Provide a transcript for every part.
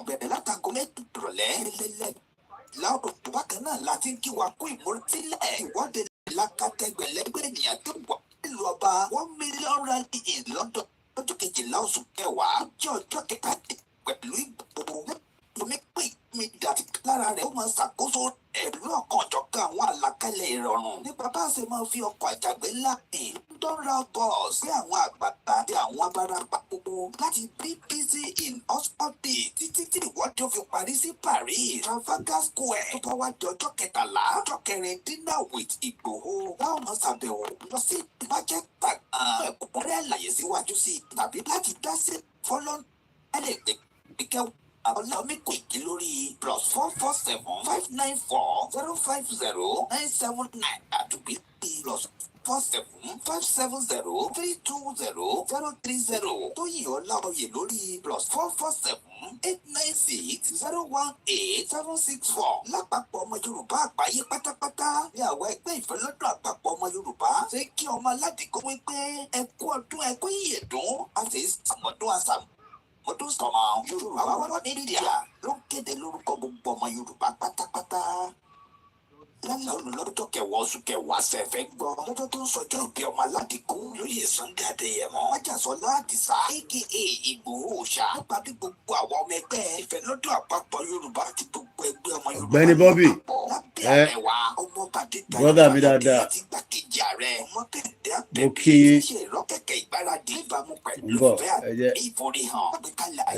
bẹ̀rẹ̀ látago mẹ́jọ ìrọ̀lẹ́ láwọn bákan náà láti ń kí wa kú ìmúrasílẹ̀ ìwọ́de lákàtẹ́gbẹ̀lẹ́gbẹ̀ ènìyàn tó wà nílùú ọba 1 million rally in London lọ́jọ́ kejìlá oṣù kẹwàá jẹ́ ọjọ́ kẹta pẹ̀lú ìgbòho Koikimedia àti lára rẹ̀ ó máa ṣàkóso ẹ̀lú ọ̀kan ọ̀jọ̀kan àwọn àlàkalẹ̀ ìrọ̀rùn nípa bá a ṣe máa fi ọkọ̀ àjàgbé ńlá dọ́ra bọ̀ sí àwọn àgbàgbà àti àwọn abarapá gbogbo láti BBC in Oxford títí tí ìwọ́de fi parí sí Paris Trafalgar Square tó bá wá di ọjọ́ kẹtàlá ọjọ́ kẹrìndínlá with Ìgbòho láwọn máa ṣàbẹ̀wò lọ sí májẹ́ta ẹ̀kúnrẹ́ àlàyé síwájú sí tàbí láti dá sí fọ́lọ́n ẹlẹ́gbẹ̀ẹ́ OLAYOMI KOIKI lórí +447 594 050 979 àdúgbò +47 570 320 030 Tóyìn Ọláoyè lórí +447 896 018 764 lápapọ̀ ọmọ Yorùbá àgbáyé pátápátá ní àwọn ẹgbẹ́ ìfẹ́lọ́dún àpapọ̀ ọmọ Yorùbá ṣe kí ọmọ aládìgbò wípé ẹ kú ọdún ẹ kú ìyèdún àti ìsàmọ́dún àsàmù ọdún sọmọ Yorùbá wọ́n ní India ló ń kéde lórúkọ gbogbo ọmọ Yorùbá pátápátá lálẹ́ olùlọ́dún kẹwàá oṣù kẹwàá ṣẹ̀fẹ̀ gbọ́ lọ́jọ́ tó ń sọjọ́ òbí ọmọ aládìgún lóye Sunday Adéyẹmọ Májàsọ́lá Àdìsá aka Ìgbòho Òòṣà nípa bí gbogbo àwọn ọmọ ẹgbẹ́ ìfẹ́lọ́dún àpapọ̀ Yorùbá àti gbogbo ẹgbẹ́ ọmọ Yorùbá Ọ̀gbẹ́ni Bobby brother mi dáadáa mo kí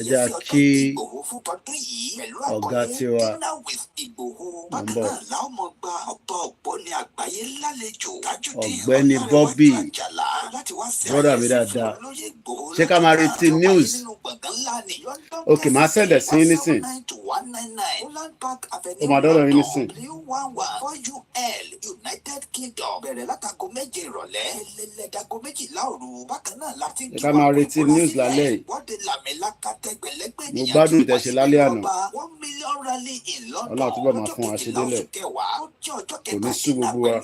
ẹjẹ kí ọ̀gá tiwa Ọ̀gbẹ́ni Bobby brother mi dáadáa ṣé ká máa retí news ok máa sẹ̀dẹ̀ sí nísìn ó máa dọ́dọ̀ yín nísìn. United Kingdom bẹ̀rẹ̀ látago méje ìrọ̀lẹ́ lẹ́lẹ́dàgọ́ méjìlá òru bákan náà láti ń ká máa retí news lálẹ́ yìí mo gbádùn ìtẹ̀sẹ̀ lálẹ́ àná Ọlọ́run túbọ̀ máa fún wa ṣe délẹ̀ kò ní sú gbogbo wa.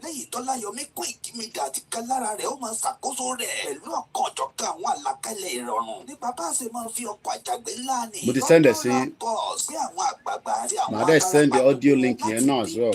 lẹ́yìn tọ́láyọmí Koikimedia àti kálára rẹ̀ ó máa ṣàkóso rẹ̀ pẹ̀lú ọ̀kan ọ̀jọ̀kan àwọn àlàkalẹ̀ ìrọ̀rùn nípa bá a ṣe máa fi ọkọ̀ àjàgbé ńlá ni mo ti sẹ́ndẹ̀ sí màá dẹ̀ sẹ́ndẹ̀ audio link yẹn náà as well.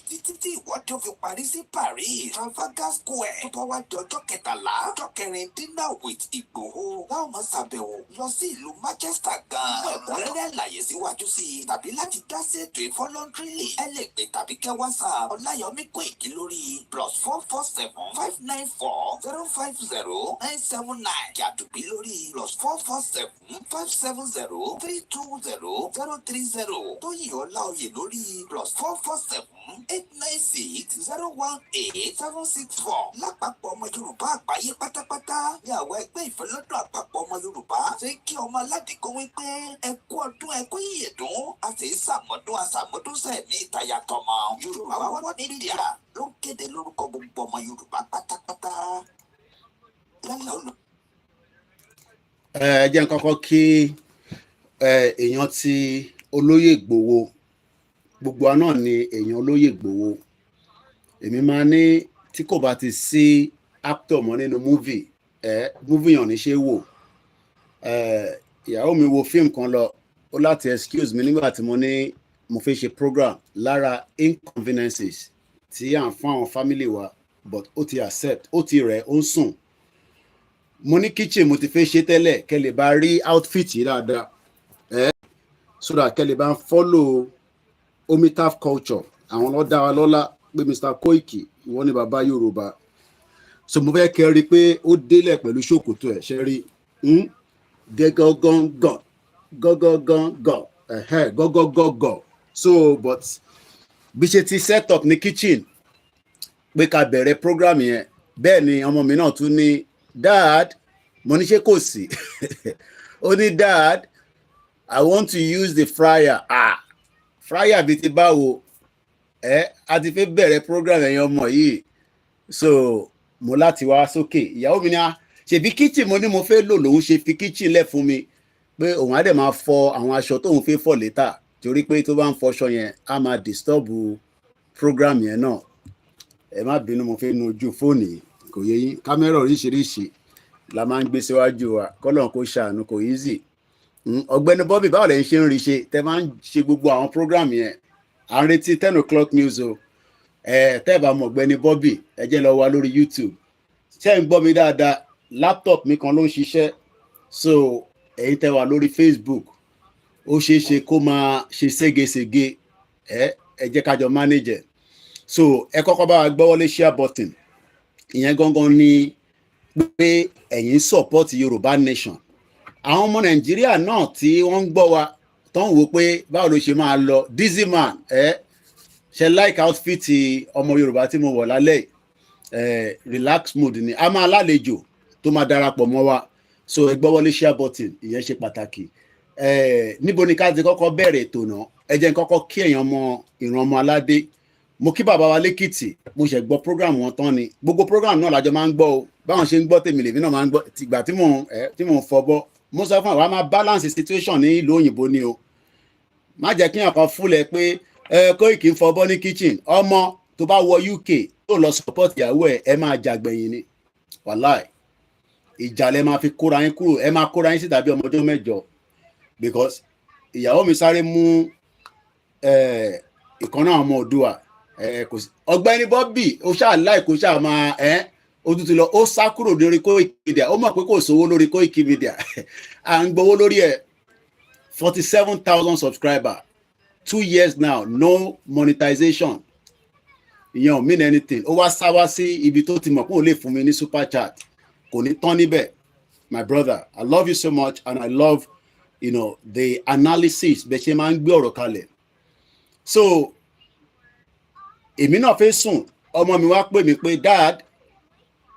títí tí ìwọ́de fi parí sí Paris Trafalgar Square tó bá wá di ọjọ́ kẹtàlá ọjọ́ kẹrìndínlá with Ìgbòho láwọn máa ṣàbẹ̀wò lọ sí ìlú Manchester gan-an ẹ̀kúnrẹ́rẹ́ àlàyé síwájú sí i tàbí láti dá sí ètò ìfọlọ́ntìrìlì ẹ lè pè tàbí kẹ́ WhatsApp OLAYOMI KOIKI lórí +447 594 050 979 yàtúbí lórí +447 570 320 030 Tóyìn Ọláoyè lórí +447 896 018 764 lápapọ̀ ọmọ Yorùbá àgbáyé pátápátá ní àwọn ẹgbẹ́ ìfẹ́lọ́dún àpapọ̀ ọmọ Yorùbá ṣe kí ọmọ aládìgún wípé ẹ kú ọdún ẹ kú ìyèdún àti ìsàmọ́dún àsàmọ́dún sẹ́ẹ̀mí ìtayà tọmọ Yorùbá wọ́n ní India ló ń kéde lórúkọ gbogbo ọmọ Yorùbá pátápátá ẹ jẹ́ n kọ́kọ́ kí èèyàn ti olóyè Ìgbòho gbogbo wa náà ni èèyàn olóyè Ìgbòho èmi máa ní tí kò bá ti sí actor mọ́ nínú movie yàn ní ṣe wò ìyàwó mi wo fíìmù kan lọ ó láti excuse mi nígbà tí mo ní mo fẹ́ ṣe program lára inconveniences tí à ń fún àwọn family wa but ó ti accept ó ti rẹ̀ ó ń sùn mo ní kitchen mo ti fẹ́ ṣe tẹ́lẹ̀ kẹ́ lè bá rí outfit yìí dáadáa so that kẹ́ lè bá follow Omitaf culture àwọn ló dá wa lọ́lá pé Mr. Koiki ìwọ ni bàbá Yorùbá so mo fẹ́ kẹ́ rí pé ó délẹ̀ pẹ̀lú ṣòkòtò ẹ̀ ṣe rí gọ́gọ́gọ́gọ́ so but bí ṣe ti set up ní kitchen pé ká bẹ̀rẹ̀ program yẹn bẹ́ẹ̀ ni ọmọ mi náà tún ní dad mo ní ṣe kò sí ó ní dad I want to use the fryer fryer bíi ti báwo a ti fẹ́ bẹ̀rẹ̀ program ẹ̀yin ọmọ yìí so mo láti wá sókè ìyàwó mi ní ṣebí kitchen mo ní mo fẹ́ lò lòun ṣe fi kitchen lẹ̀ fún mi pé òun á dẹ̀ máa fọ àwọn aṣọ tóun fẹ́ fọ̀ létà torí pé tó bá ń fọṣọ yẹn á máa disturb program yẹn náà ẹ má bínú mo fẹ́ nu ojú fóònù yìí kò yẹ yín kámẹ́rà oríṣiríṣi la máa ń gbé síwájú wa kọ́lọ́n kó ṣàánú kò easy ọ̀gbẹ́ni Bobby báwo lẹ ń ṣe ń rí ṣe tẹ́ máa ń ṣe gbogbo àwọn program yẹn à ń retí 10 o'clock news o tẹ́ ẹ bá mọ̀ ọ̀gbẹ́ni Bobby ẹ jẹ́ lọ wá lórí YouTube ṣé ń gbọ́ mi dáadáa laptop mi kan ló ń ṣiṣẹ́ so ẹ̀yin tẹ́ wà lórí Facebook ó ṣeé ṣe kó máa ṣe ségesège ẹ jẹ́ kájọ manage so ẹ kọ́kọ́ bá wa gbọ́wọ́lé share button ìyẹn gangan ni pé ẹ̀yin support Yoruba Nation àwọn ọmọ Nàìjíríà náà tí wọ́n ń gbọ́ wa tó ń wò pé báwo ló ṣe máa lọ dizzy man ṣe like outfit ọmọ Yorùbá tí mo wọ̀ lálẹ́ relax mood ni a máa lálejò tó máa darapọ̀ mọ́ wa so ẹ gbọ́wọ́lé share button ìyẹn ṣe pàtàkì níbo ni ká ti kọ́kọ́ bẹ̀rẹ̀ ètò náà ẹ jẹ́ n kọ́kọ́ kí èèyàn mọ ìran ọmọ aládé mo kí bàbá wa lẹ́kìtì mo ṣe gbọ́ program wọn tán ni gbogbo program náà lájọ máa ń gbọ́ o báwọn ṣe ń gbọ́ tèmi lèmi náà máa ń gbọ́ tìgbà tí mò ń fọbọ́ mo sọ fún àwa máa balance situation ní ìlú òyìnbó ni o má jẹ́ kí èèyàn kan fúnlẹ̀ pé Koiki ń fọbọ́ ní kitchen ọmọ tó bá wọ UK tó lọ support ìyàwó ẹ máa jàgbẹ̀yìn ni wàláì ìjà lẹ máa fi kóra yín kúrò ẹ máa kóra yín sí tàbí ọmọ ọdún mẹ́jọ because ìyàwó mi sáré mú ìkan náà ọmọ Oòduà kò sí ọ̀gbẹ́ni Bobby ó ṣáà láì kó ṣáà máa ó tún ti lọ ó sá kúrò lórí Koikimedia ó mọ̀ pé kò sówó lórí Koikimedia à ń gbowó lórí 47,000 subscriber 2 years now no monetization ìyẹn ò mean anything ó wá sá wá sí ibi tó ti mọ̀ pé òun lè fún mi ní super chat kò ní tán níbẹ̀ my brother I love you so much and I love the analysis bẹ́ẹ̀ ṣe máa ń gbé ọ̀rọ̀ kalẹ̀ so èmi náà fẹ́ sùn ọmọ mi wá pè mí pé dad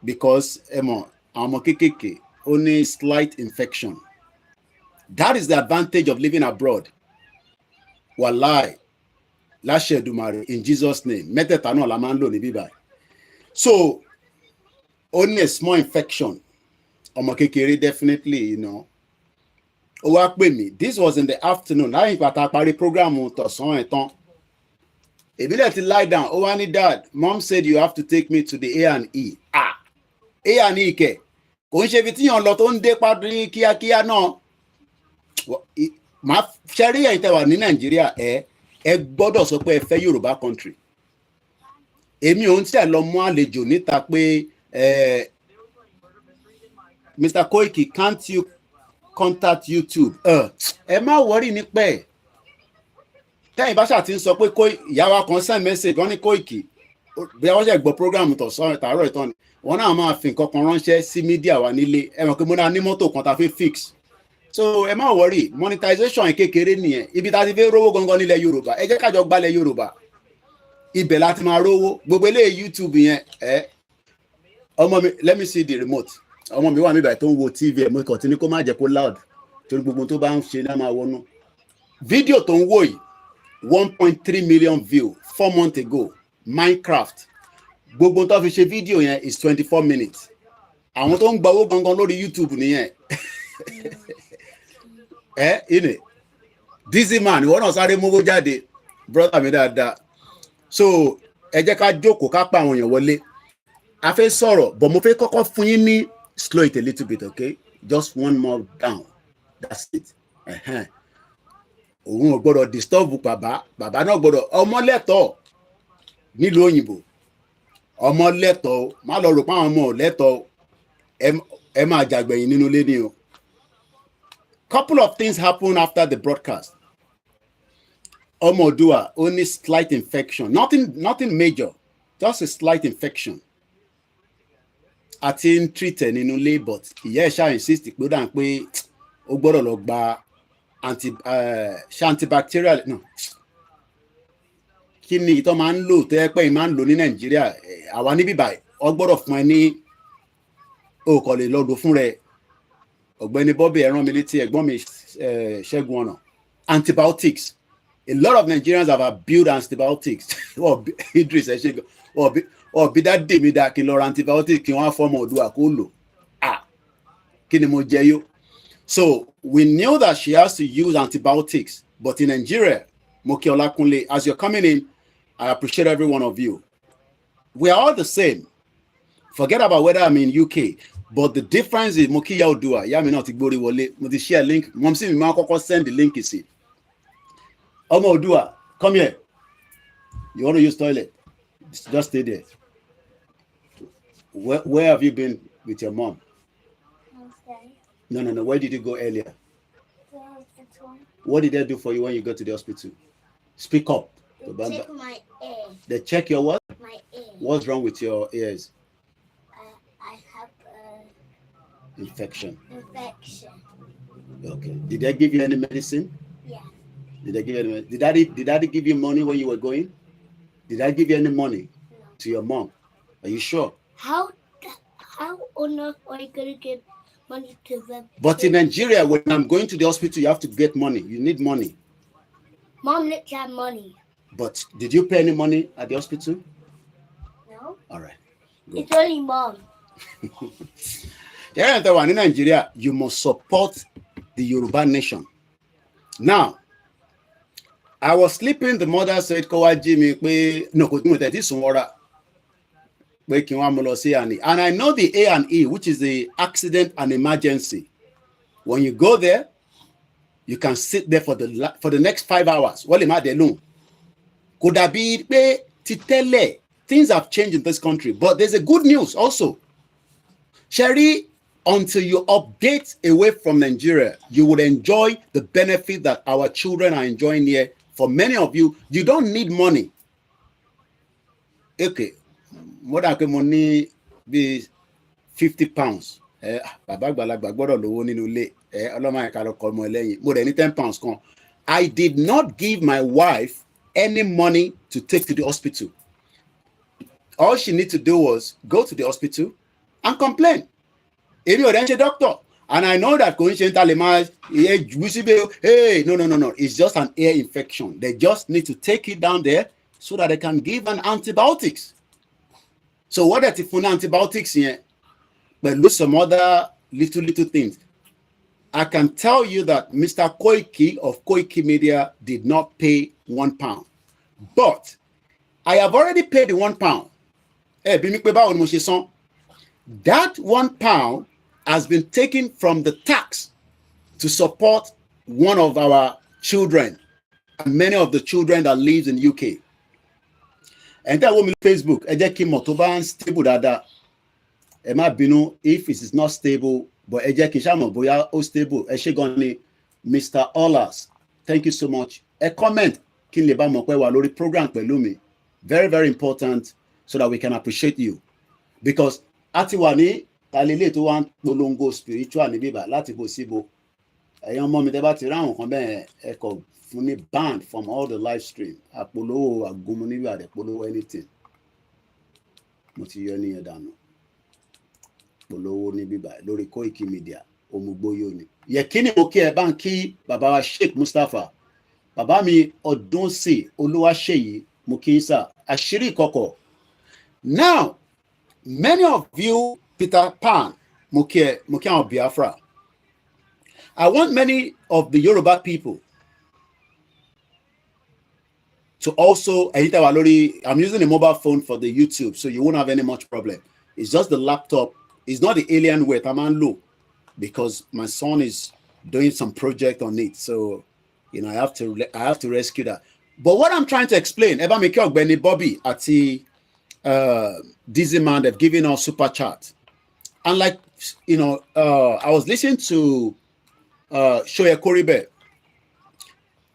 because ẹ mọ̀ àwọn ọmọ kéékèèké ó ní slight infection that is the advantage of living abroad wàláì láṣẹ Èdùmàrè in Jesus name mẹ́tẹ̀ẹ̀ta náà la máa ń lò ní bíbá so ó ní a small infection ọmọ kékeré definitely ó wá pè mí this was in the afternoon láyìn pàtàkì parí program tọ̀sán ẹ̀ tán ìbílẹ̀ ti lie down ó wá ní dad mom said you have to take me to the A&E A&E kẹ̀ kò ń ṣe ibi tíyàn lọ tó ń dé padì kíákíá náà máa ṣẹ́rí ẹ̀yin tẹ́ wà ní Nàìjíríà ẹ gbọ́dọ̀ sọ pé ẹ fẹ́ Yorùbá country èmi ò ń tẹ̀ lọ mú àlejò níta pé Mr. Koiki can't you contact YouTube ẹ má wọrí nípa ẹ̀ tẹ́yìn bá ṣáà ti ń sọ pé ìyáwá kan send message wọ́n ní Koiki bí wọ́n ṣe gbọ́ program tààrọ̀ ìtàn ni wọ́n náà máa fi nǹkan kan ránṣẹ́ sí mídíà wa nílé ẹ mọ̀ pé mo náà ní mọ́tò kan ta fi fix so ẹ má wọrí monetization kékeré nìyẹn ibi tá a ti fi rówó gangan nílẹ̀ Yorùbá ẹ jẹ́ kájọ gbálẹ̀ Yorùbá ibẹ̀ láti máa rówó gbogbo eléyìí YouTube yẹn ọmọ mi let me see the remote ọmọ mi wà níbẹ̀ tó ń wo TV ẹ̀ mo kàn tí ní kó má jẹ́ kó loud torí gbogbo tó bá ń ṣe náà máa wọnú fídíò tó ń wò yìí 1.3 million view 4 months ago Minecraft gbogbo tó fi ṣe fídíò yẹn is 24 minutes àwọn tó ń gba owó gangan lórí YouTube nìyẹn dizzy man ìwọ náà sáré mówó jáde brother mi dáadáa so ẹ jẹ́ ká jókòó ká pa àwọn èèyàn wọlé a fẹ́ sọ̀rọ̀ but mo fẹ́ kọ́kọ́ fún yín ní slow it a little bit okay just one more down that's it òun ò gbọ́dọ̀ disturb bàbá náà gbọ́dọ̀ ọmọ lẹ́tọ̀ọ́ nílùú òyìnbó ọmọ lẹ́tọ̀ọ́ má lọ rò pé àwọn ọmọ ò lẹ́tọ̀ọ́ ẹ máa jàgbẹ̀yìn nínú ilé ni o. Couple of things happened after the broadcast. Ọmọ Oòduà only slight infection nothing major just a slight infection àti ń treated nínú ilé but ìyá ẹ̀ ṣáà insist pé ó dà pé ó gbọ́dọ̀ lọ gba antibacterial no kí ni ìtọ́ máa ń lò tẹ́ pẹ́ máa ń lò ní Nàìjíríà àwa níbí báyìí ọ gbọ́dọ̀ fún ẹ ní òkọ̀lẹ̀ lọ́dọ̀ fún rẹ ọ̀gbẹ́ni Bobby ẹ̀ràn mi létí ẹ̀gbọ́n mi Ṣẹ́gun ọ̀nà antibiotics a lot of Nigerians have abused antibiotics Idris ẹ̀ ṣe ọ̀bí dá dè mí dá kí n lọ ra antibiotics kí wọ́n á fọ́mọ Oòduà kó lò kí ni mo jẹ yó. So we knew that she has to use antibiotics, but in Nigeria, Moki OLAKUNLE, as you're coming in, I appreciate every one of you. We are all the same. Forget about whether I'm in UK. But the difference is mo kí ìyá Oòduà, ìyá mi náà ti gbórí wọlé, mo ti share link, mom sí mi máa kọ́kọ́ send the link sí. Ọmọ Oòduà, come here. You want to use toilet? Just stay there. Where have you been with your mom? Okay. No. Where did you go earlier? The hospital. What did they do for you when you got to the hospital? Speak up. They check my ear. They check your what? My ear. What's wrong with your ears? I have Infection. infection. Okay. Did they give you any medicine? Yeah. Did they give you any? Did daddy give you money when you were going? Did I give you any money to your mom? Are you sure? How on earth are you gonna give money to them? But in Nigeria, when I'm going to the hospital, you have to get money. You need money. Mom didn't have money. But did you pay any money at the hospital? No. All right. Go. It's only mom. Yeah, in Nigeria, you must support the Yoruba Nation. Now, I was sleeping. The mother said, and I know the A&E, which is the accident and emergency. When you go there, you can sit there for the next 5 hours. Could that be titele? Things have changed in this country, but there's a good news also. Sherry, until you update away from Nigeria, you would enjoy the benefit that our children are enjoying here. For many of you, you don't need money. Okay, more than money be 50 pounds. More than 10 pounds. I did not give my wife any money to take to the hospital. All she needed to do was go to the hospital and complain. If you're a doctor, and I know that hey, no. It's just an ear infection. They just need to take it down there so that they can give an antibiotics. So what are the antibiotics here? But look, some other little things. I can tell you that Mr. Koiki of Koikimedia did not pay £1. But I have already paid the £1. That £1 has been taken from the tax to support one of our children and many of the children that live in UK. And that woman Facebook, stable dada. If it is not stable, but stable. Mr. Olas, thank you so much. A comment program very, very important so that we can appreciate you. Because atiwani talele to wan polongo spiritual ni biba láti bo síbo. Ẹ̀yin ọmọ mi tẹ́ bá ti ra àwọn kan bẹ́ẹ̀ ẹ kò fún ní ban from all the live stream. Àpolówó àgúnmu níbi àdẹ̀polówó anything. Mo ti yọ ní ẹ̀dànù. Polówó ní bíbá lórí Koikimedia omugboyo ni. Yekini mo kí ẹ bá ń kí bàbá wa Sheikh Mustapha. Bàbá mi Odunsi Olúwaṣeyì mo kí sà àṣírí ìkọ̀kọ̀. Now, many of you, Peter Pan, Mukia Biafra. I want many of the Yoruba people to also, I'm using a mobile phone for the YouTube, so you won't have any much problem. It's just the laptop. It's not the alien way, Taman because my son is doing some project on it. So, I have to rescue that. But what I'm trying to explain, Eba Mikio Benny Bobby Ati Dizzy Man, they've given us super chat. And I was listening to Shoye Koribe.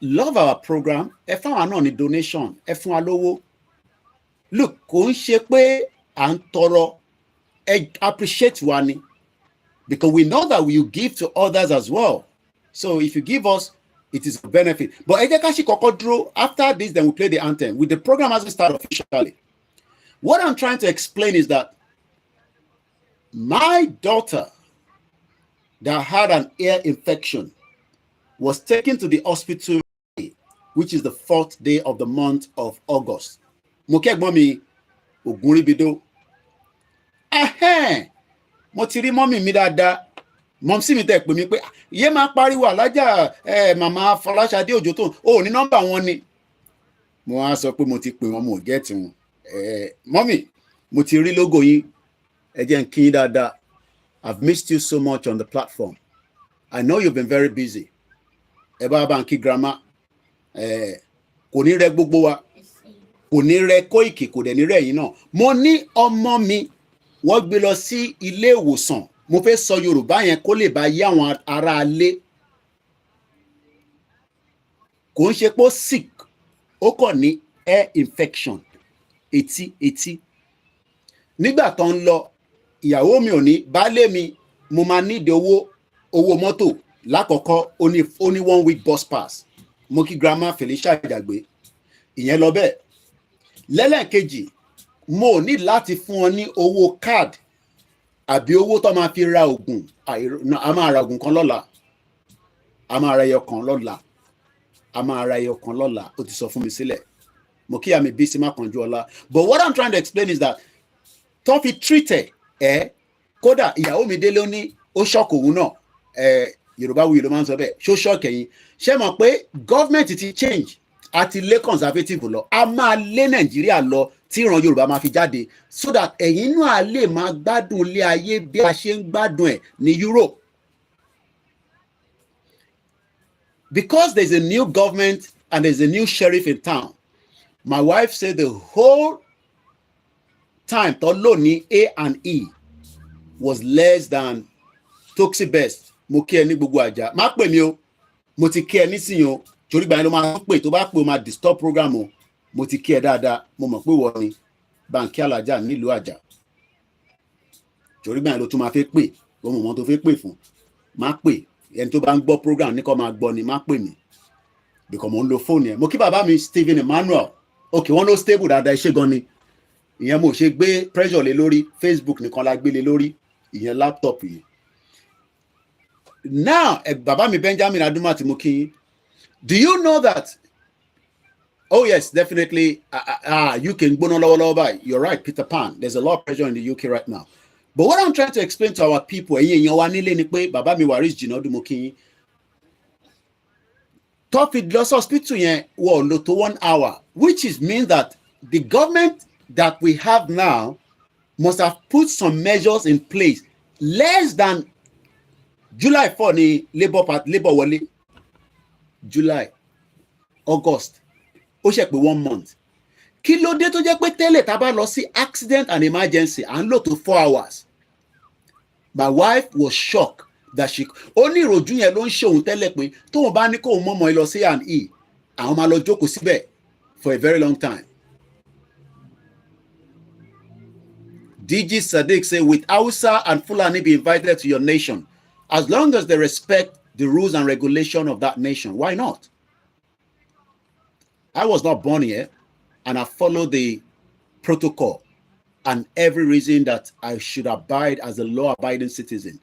Love our program. If I want a donation, if I low, look, and thorough, appreciate one because we know that we give to others as well. So if you give us, it is a benefit. But after this, then we play the anthem. With the program hasn't started officially. What I'm trying to explain is that my daughter that had an ear infection was taken to the hospital, which is the 4th day of the month of August. Mokegbomi Oguribido. Motiri mommy mi dada. Mom si mi tek pe mi pe ye ma pariwo alaja mama Folashade Ojo to o ni number wọn ni. Mo wá sọ pé mo ti pè wọn mo get wọn. Mommy, mo ti rí logo yín. Ẹ jẹ́ n kí yín dáadáa. I've missed you so much on the platform. I know you've been very busy. Eba banki grandma, kò ní rẹ̀ gbogbo wa, kò ní rẹ̀ Koiki, kò dẹ̀ ní rẹ̀ yín náà. Mo ní ọmọ mi, wọ́n gbé lọ sí ilé ìwòsàn. Mo fẹ́ sọ Yorùbá yẹn kó lè bá yé àwọn ará ilé. Kò ń ṣe pé ó sick, ó kàn ní air infection, etí. Nígbà tó ń lọ, ìyàwó mi ò ní, baálé mi, mo máa nídìí owó mọ́tò lákọ̀ọ́kọ́, ó ní 1 week bus pass. Mo kí grandma Felicia Ìjàgbé. Ìyẹn lọ bẹ́ẹ̀. Lẹ́lẹ́kejì, mo ní láti fún ọ ní owó card àbí owó tó máa fi ra oògùn. A máa ra oògùn kan lọ́la. A máa ra ẹyọ kan lọ́la. A máa ra ẹyọ kan lọ́la. Ó ti sọ fún mi sílẹ̀. Mo kí àmì bí sí má kánjú ọlá. But what I'm trying to explain is that tó fi treat kódà ìyàwó mi délé ó ní ó ṣọ́ọ̀kì òun náà. Yorùbá wuyi ló máa ń sọ bẹ́ẹ̀. Ṣó ṣọ́ọ̀kì ẹ̀yin? Ṣé mọ̀ pé gọ́ọ̀mẹ̀ntì ti change àti lé conservative lọ? A máa lé Nàìjíríà lọ tí ìran Yorùbá máa fi jáde so that ẹ̀yin náà lè máa gbádùn ilé ayé bí a ṣe ń gbádùn ẹ̀ ní Europe. Because there's a new government and there's a new sheriff in town, my wife said the whole time tó lò ní A&E was less than Toxi Best. Mo kí ẹ ní gbogbo àjà. Má pè mí o. Mo ti kí ẹ nísìnyí o. Torí gbà yẹn ló máa pè tó bá pè o máa disturb program o. Mo ti kí ẹ dáadáa. Mo mọ̀ pé wọ́n ni Bánkì Alájà nílùú Àjà. Torí gbà yẹn ló tún máa fẹ́ pè. Ó mọ̀ tó fẹ́ pè fún. Má pè. Ẹni tó bá ń gbọ́ program ní kó máa gbọ́ ni má pè mí. Because mo ń lo fóònù yẹn. Mo kí bàbá mi Stephen Emmanuel. Okay, wọ́n ló stable dáadáa iṣẹ́ gan ni. Ìyẹn mo ṣe gbé pressure lé lórí. Facebook nìkan la gbé lé lórí. Ìyẹn laptop yìí. Now, bàbá mi Benjamin Adumati mo kí yín. Do you know that? Oh yes, definitely. UK ń gbóná lọ́wọ́lọ́wọ́ báyìí. You're right, Peter Pan. There's a lot of pressure in the UK right now. But what I'm trying to explain to our people, ẹ̀yin èèyàn wa nílé ni pé bàbá mi Waris Jinadu mo kí yín. Top it loss hospital yẹn wọ́n lò tó 1 hour, which means that the government that we have now must have put some measures in place. Less than July 4 ni Labour wọlé. July, August, ó ṣe pé 1 month. Kí ló dé tó jẹ́ pé tẹ́lẹ̀ tá bá lọ sí accident and emergency à ń lò tó 4 hours. My wife was shocked that she ó ní ìròjú yẹn ló ń ṣe òun tẹ́lẹ̀ pé tóun bá ní kóun mọ́mọ́ ẹ lọ sí A&E àwọn máa lọ jókòó síbẹ̀ for a very long time. DG Sadiq say, with Hausa and Fulani be invited to your nation, as long as they respect the rules and regulation of that nation, why not? I was not born here, and I follow the protocol and every reason that I should abide as a law-abiding citizen.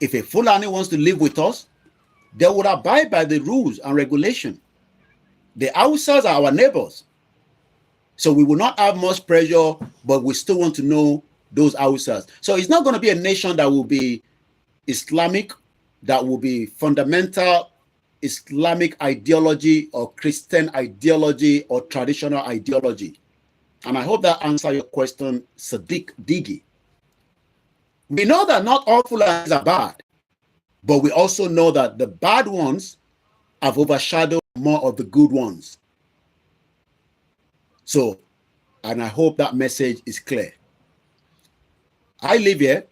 If a Fulani wants to live with us, they would abide by the rules and regulation. The Hausas are our neighbors. So we will not have much pressure, but we still want to know those Hausas. So it's not going to be a nation that will be Islamic, that will be fundamental Islamic ideology or Christian ideology or traditional ideology. And I hope that answers your question, Sadiq Digi. We know that not all Fulanis are bad, but we also know that the bad ones have overshadowed more of the good ones. So, and I hope that message is clear. I live here.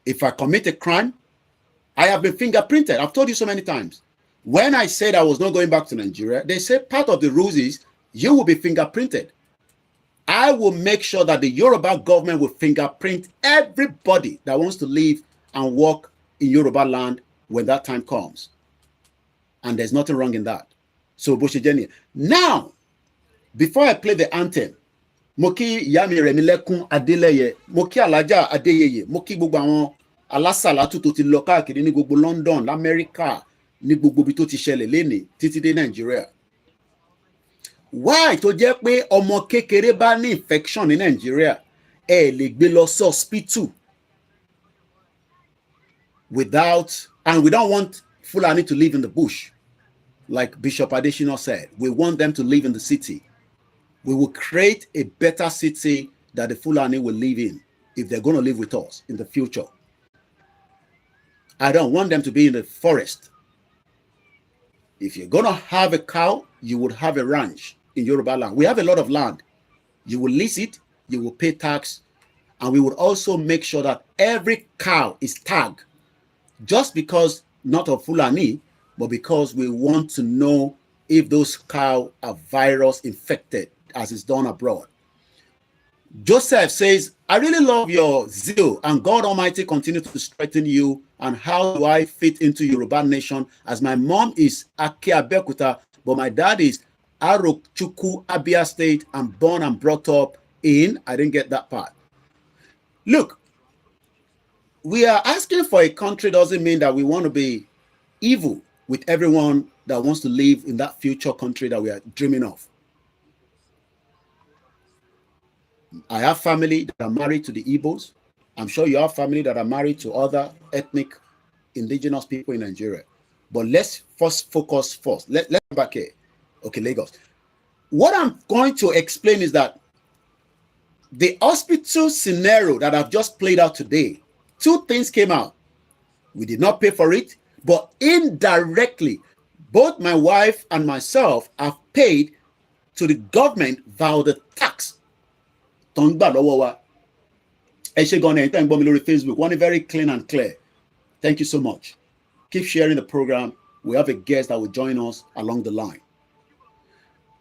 If I commit a crime, I have been fingerprinted. I've told you so many times. When I said I was not going back to Nigeria, they said part of the rules is you will be fingerprinted. I will make sure that the Yoruba government will fingerprint everybody that wants to live and work in Yoruba land when that time comes. And there's nothing wrong in that. So, Boshejeni. Now, before I play the anthem, Moki Yami Remilekun Adeleye, Moki Alaja Adeyeye, Moki gbogbo àwọn alásàlátù tó ti lọ káàkiri ní gbogbo London, l'Amẹ́ríkà, ní gbogbo bí tó ti ṣẹlẹ̀ lénìí títí dé Nigeria. Why tó jẹ́ pé ọmọ kékeré bá ní infection ní Nigeria, ẹ lè gbé lọ sí hospital without, and we don't want Fulani to live in the bush. Like Bishop Adesina said, we want them to live in the city. We will create a better city that the Fulani will live in if they're going to live with us in the future. I don't want them to be in the forest. If you're going to have a cow, you would have a ranch in Yoruba land. We have a lot of land. You will lease it, you will pay tax, and we would also make sure that every cow is tagged, just because, not of Fulani, but because we want to know if those cows are virus infected, as is done abroad. Joseph says, I really love your zeal, and God Almighty continue to strengthen you. And how do I fit into Yoruba Nation, as my mom is Ake Abekuta, but my dad is Arokchuku, Abia State. I'm born and brought up in, I didn't get that part. Look, we are asking for a country doesn't mean that we want to be evil with everyone that wants to live in that future country that we are dreaming of. I have family that are married to the Igbos. I'm sure you have family that are married to other ethnic indigenous people in Nigeria. But let's first focus first. Let's come back here. Okay, Lagos. What I'm going to explain is that the hospital scenario that I've just played out today, two things came out. We did not pay for it, but indirectly, both my wife and myself have paid to the government via the tax. Facebook, one very clean and clear. Thank you so much. Keep sharing the program. We have a guest that will join us along the line.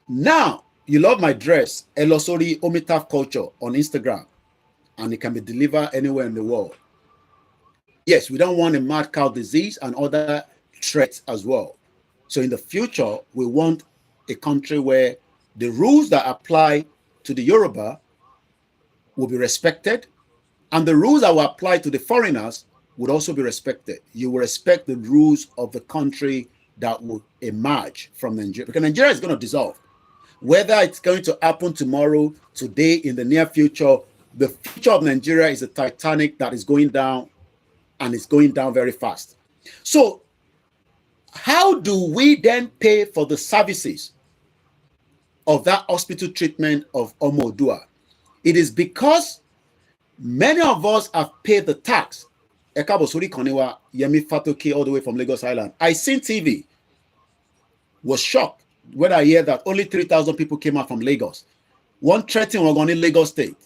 Now, you love my dress, Elosori Omitaf Culture on Instagram, and it can be delivered anywhere in the world. Yes, we don't want a mad cow disease and other threats as well. So in the future, we want a country where the rules that apply to the Yoruba will be respected, and the rules that will apply to the foreigners would also be respected. You will respect the rules of the country that will emerge from Nigeria, because Nigeria is going to dissolve. Whether it's going to happen tomorrow, today, in the near future, the future of Nigeria is a Titanic that is going down, and it's going down very fast. So how do we then pay for the services of that hospital treatment of Omodua? It is because many of us have paid the tax. Ekabosuri Koniwa, Yemi Fatoki, all the way from Lagos Island. I seen TV, was shocked when I hear that only 3,000 people came out from Lagos. 130 were in Lagos State.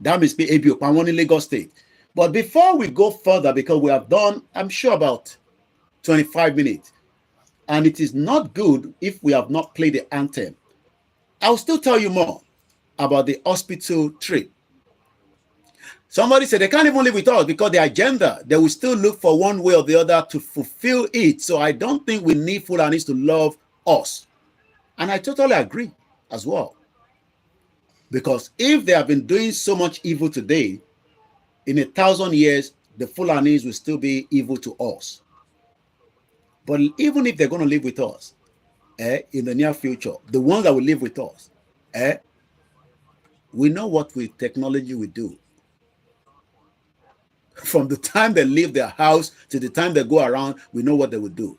That must be Ebio, one in Lagos State. But before we go further, because we have done, I'm sure, about 25 minutes, and it is not good if we have not played the anthem. I'll still tell you more about the hospital trip. Somebody said they can't even live with us because the agenda, they will still look for one way or the other to fulfill it. So I don't think we need Fulanis to love us. And I totally agree as well. Because if they have been doing so much evil today, in 1,000 years, the Fulanis will still be evil to us. But even if they're going to live with us, in the near future, the ones that will live with us, we know what with technology we do. From the time they leave their house to the time they go around, we know what they will do.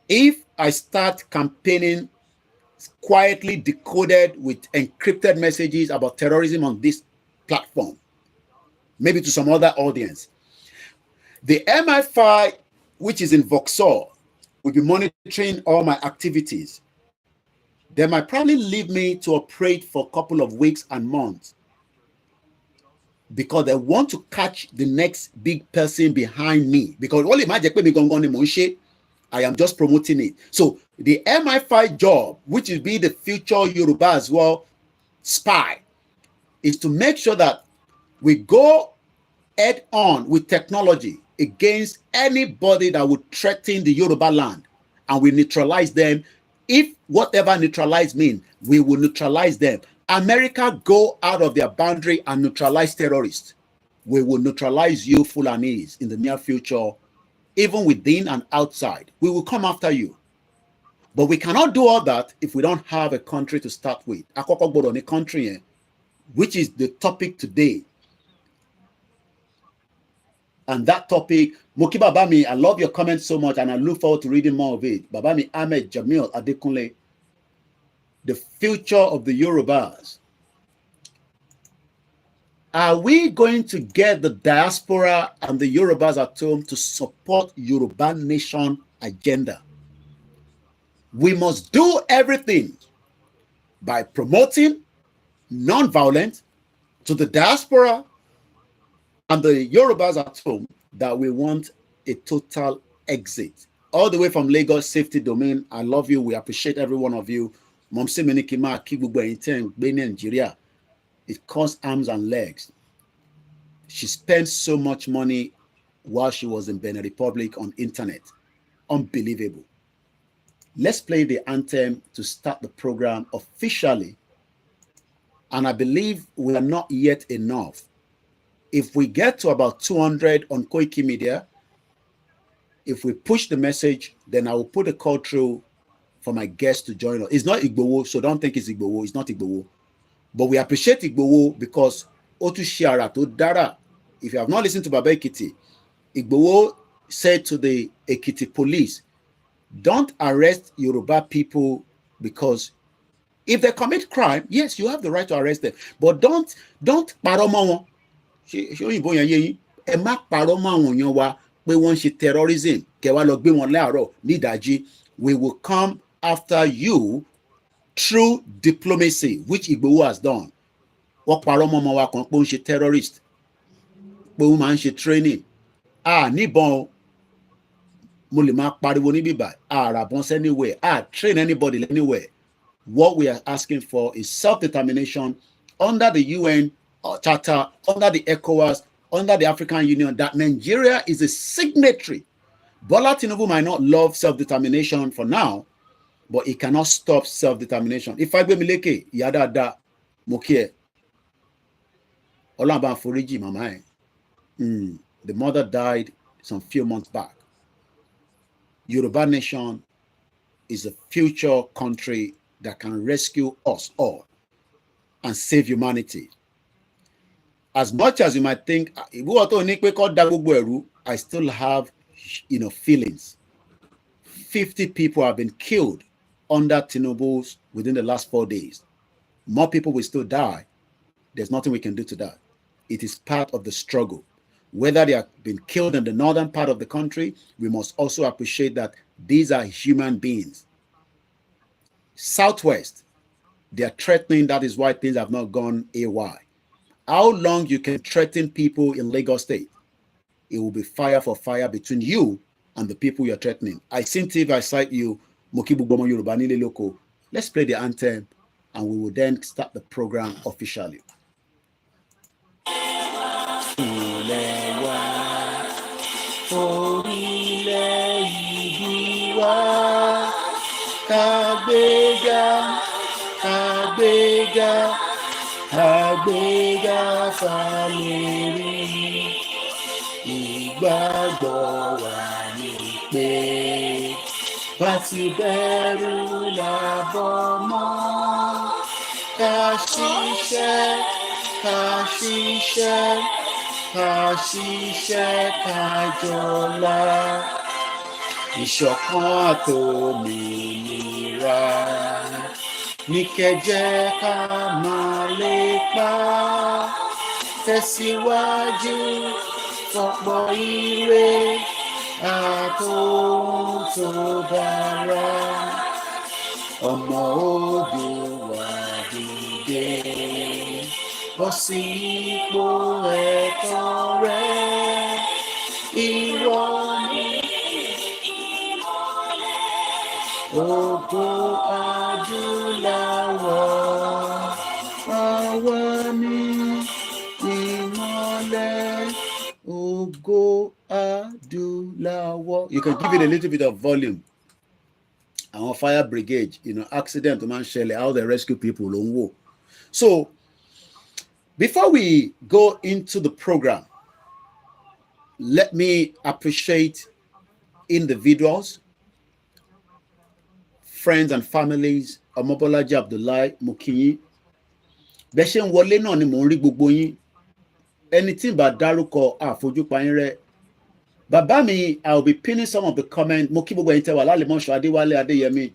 If I start campaigning quietly decoded with encrypted messages about terrorism on this platform, maybe to some other audience, the MI5, which is in Vauxhall, will be monitoring all my activities. They might probably leave me to operate for a couple of weeks and months because they want to catch the next big person behind me. Because I am just promoting it. So the MI5 job, which will be the future Yoruba as well, spy, is to make sure that we go head on with technology against anybody that would threaten the Yoruba land, and we neutralize them. If whatever neutralize means, we will neutralize them. America go out of their boundary and neutralize terrorists. We will neutralize you Fulanis in the near future, even within and outside. We will come after you. But we cannot do all that if we don't have a country to start with. On a country, which is the topic today. And that topic, Moki Babami, I love your comments so much, and I look forward to reading more of it. Babami Ahmed Jamil Adekunle, the future of the Yorubas. Are we going to get the diaspora and the Yorubas at home to support Yoruba Nation agenda? We must do everything by promoting non-violence to the diaspora and the Yorubas at home that we want a total exit. All the way from Lagos Safety Domain, I love you. We appreciate every one of you. Momsi Minikima, Kigugbo Inten, Nigeria. It costs arms and legs. She spent so much money while she was in Benin Republic on internet. Unbelievable. Let's play the anthem to start the program officially. And I believe we are not yet enough. If we get to about 200 on Koikimedia, if we push the message, then I will put a call through for my guest to join us. It's not Igbowo, so don't think it's Igbowo. It's not Igbowo. But we appreciate Igbowo because Otu Shiara to Dara. If you have not listened to Baba Ekiti, Igbowo said to the Ekiti police, don't arrest Yoruba people because if they commit crime, yes, you have the right to arrest them. But don't paroma terrorism. We will come after you through diplomacy, which Igbowo has done. What paroma wa kan po nse terrorist. Pe o ma nse training. Nibon mo le ma pariwo ni biba. Rabon anywhere. Train anybody anywhere. What we are asking for is self-determination under the UN Charter, under the ECOWAS, under the African Union, that Nigeria is a signatory. Bola Tinubu might not love self-determination for now, but it cannot stop self-determination. If I go Mileke, yada da, mokie, Olamba Foriji, mama. The mother died some few months back. Yoruba Nation is a future country that can rescue us all and save humanity. As much as you might think, I still have, feelings. 50 people have been killed under Tinubu's within the last 4 days. More people will still die. There's nothing we can do to that. It is part of the struggle. Whether they have been killed in the northern part of the country, we must also appreciate that these are human beings. Southwest, they are threatening. That is why things have not gone AY. How long you can threaten people in Lagos State? It will be fire for fire between you and the people you're threatening. I think if I cite you, Mokibu Bomo Yoruba Nile Loko. Let's play the anthem and we will then start the program officially. Àgbéga fàlérí ìgbàgbọ́ wa ní pé bá ti bẹ̀rù làbọ̀ mọ́ ká ṣiṣẹ́ ká jọlá ìṣọ̀kan àtòmìnira. Ní kẹjẹ ká máa lépa tẹ̀síwájú fọ̀pọ̀ ire àtòhun tó dára. Ọmọ Oòduà dìde bọ́ sí ipò ẹ̀tọ́ rẹ. Ìwọ ni ògo adúláwọ̀, àwa ni ìmọ́lẹ̀ ògo adúláwọ̀. You can give it a little bit of volume. Our fire brigade, accident, man, how they rescue people. So, before we go into the program, let me appreciate individuals, friends and families. Omobolaji Abdullahi Mokinyi. Beshen wọlé náà ni mò ń rí gbogbo yín. Ẹni tí bá dárúkọ àfojú pa yín rẹ́. Bàbá mi, I'll be pinning some of the comments. Mo kí gbogbo ẹ̀yin tẹ́ wà lálẹ́ mọ́ṣọ́ Adéwálé Adéyẹmí.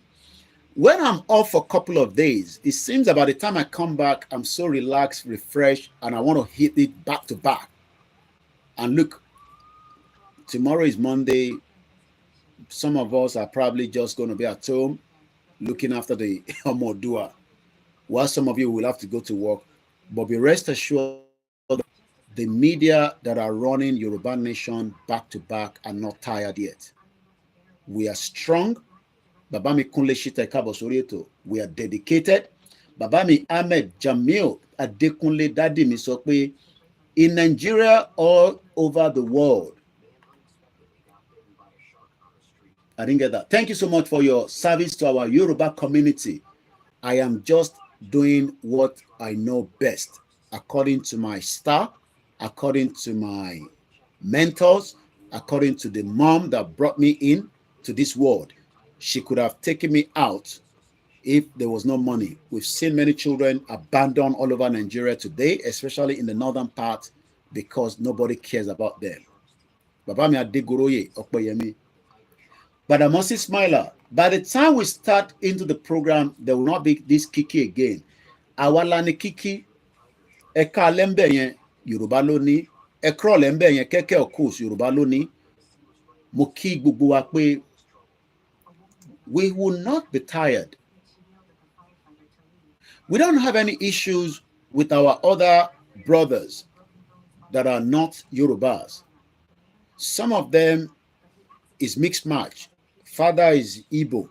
When I'm off for a couple of days, it seems that by the time I come back, I'm so relaxed, refreshed, and I want to hit it back to back. And look, tomorrow is Monday. Some of us are probably just going to be at home looking after the Omodua, while some of you will have to go to work. But be rest assured, the media that are running Yoruba Nation back to back are not tired yet. We are strong. Babami Kunle Shita Kabo Sorieto. We are dedicated. Babami Ahmed Jamil Adekunle Dadi Misokwe. In Nigeria, all over the world. I didn't get that. Thank you so much for your service to our Yoruba community. I am just doing what I know best, according to my star, according to my mentors, according to the mom that brought me in to this world. She could have taken me out if there was no money. We've seen many children abandoned all over Nigeria today, especially in the northern part, because nobody cares about them. Babami Adegoroye Okpeyemi. But I must smile. By the time we start into the program, there will not be this Kiki again. Awalani Kiki, Eka Lembe yen Yoruba loni, Ekro Lembe yen Keke Okus Yoruba loni. Mo ki gbogbo wa pe we will not be tired. We don't have any issues with our other brothers that are not Yorubas. Some of them is mixed match. Father is Igbo,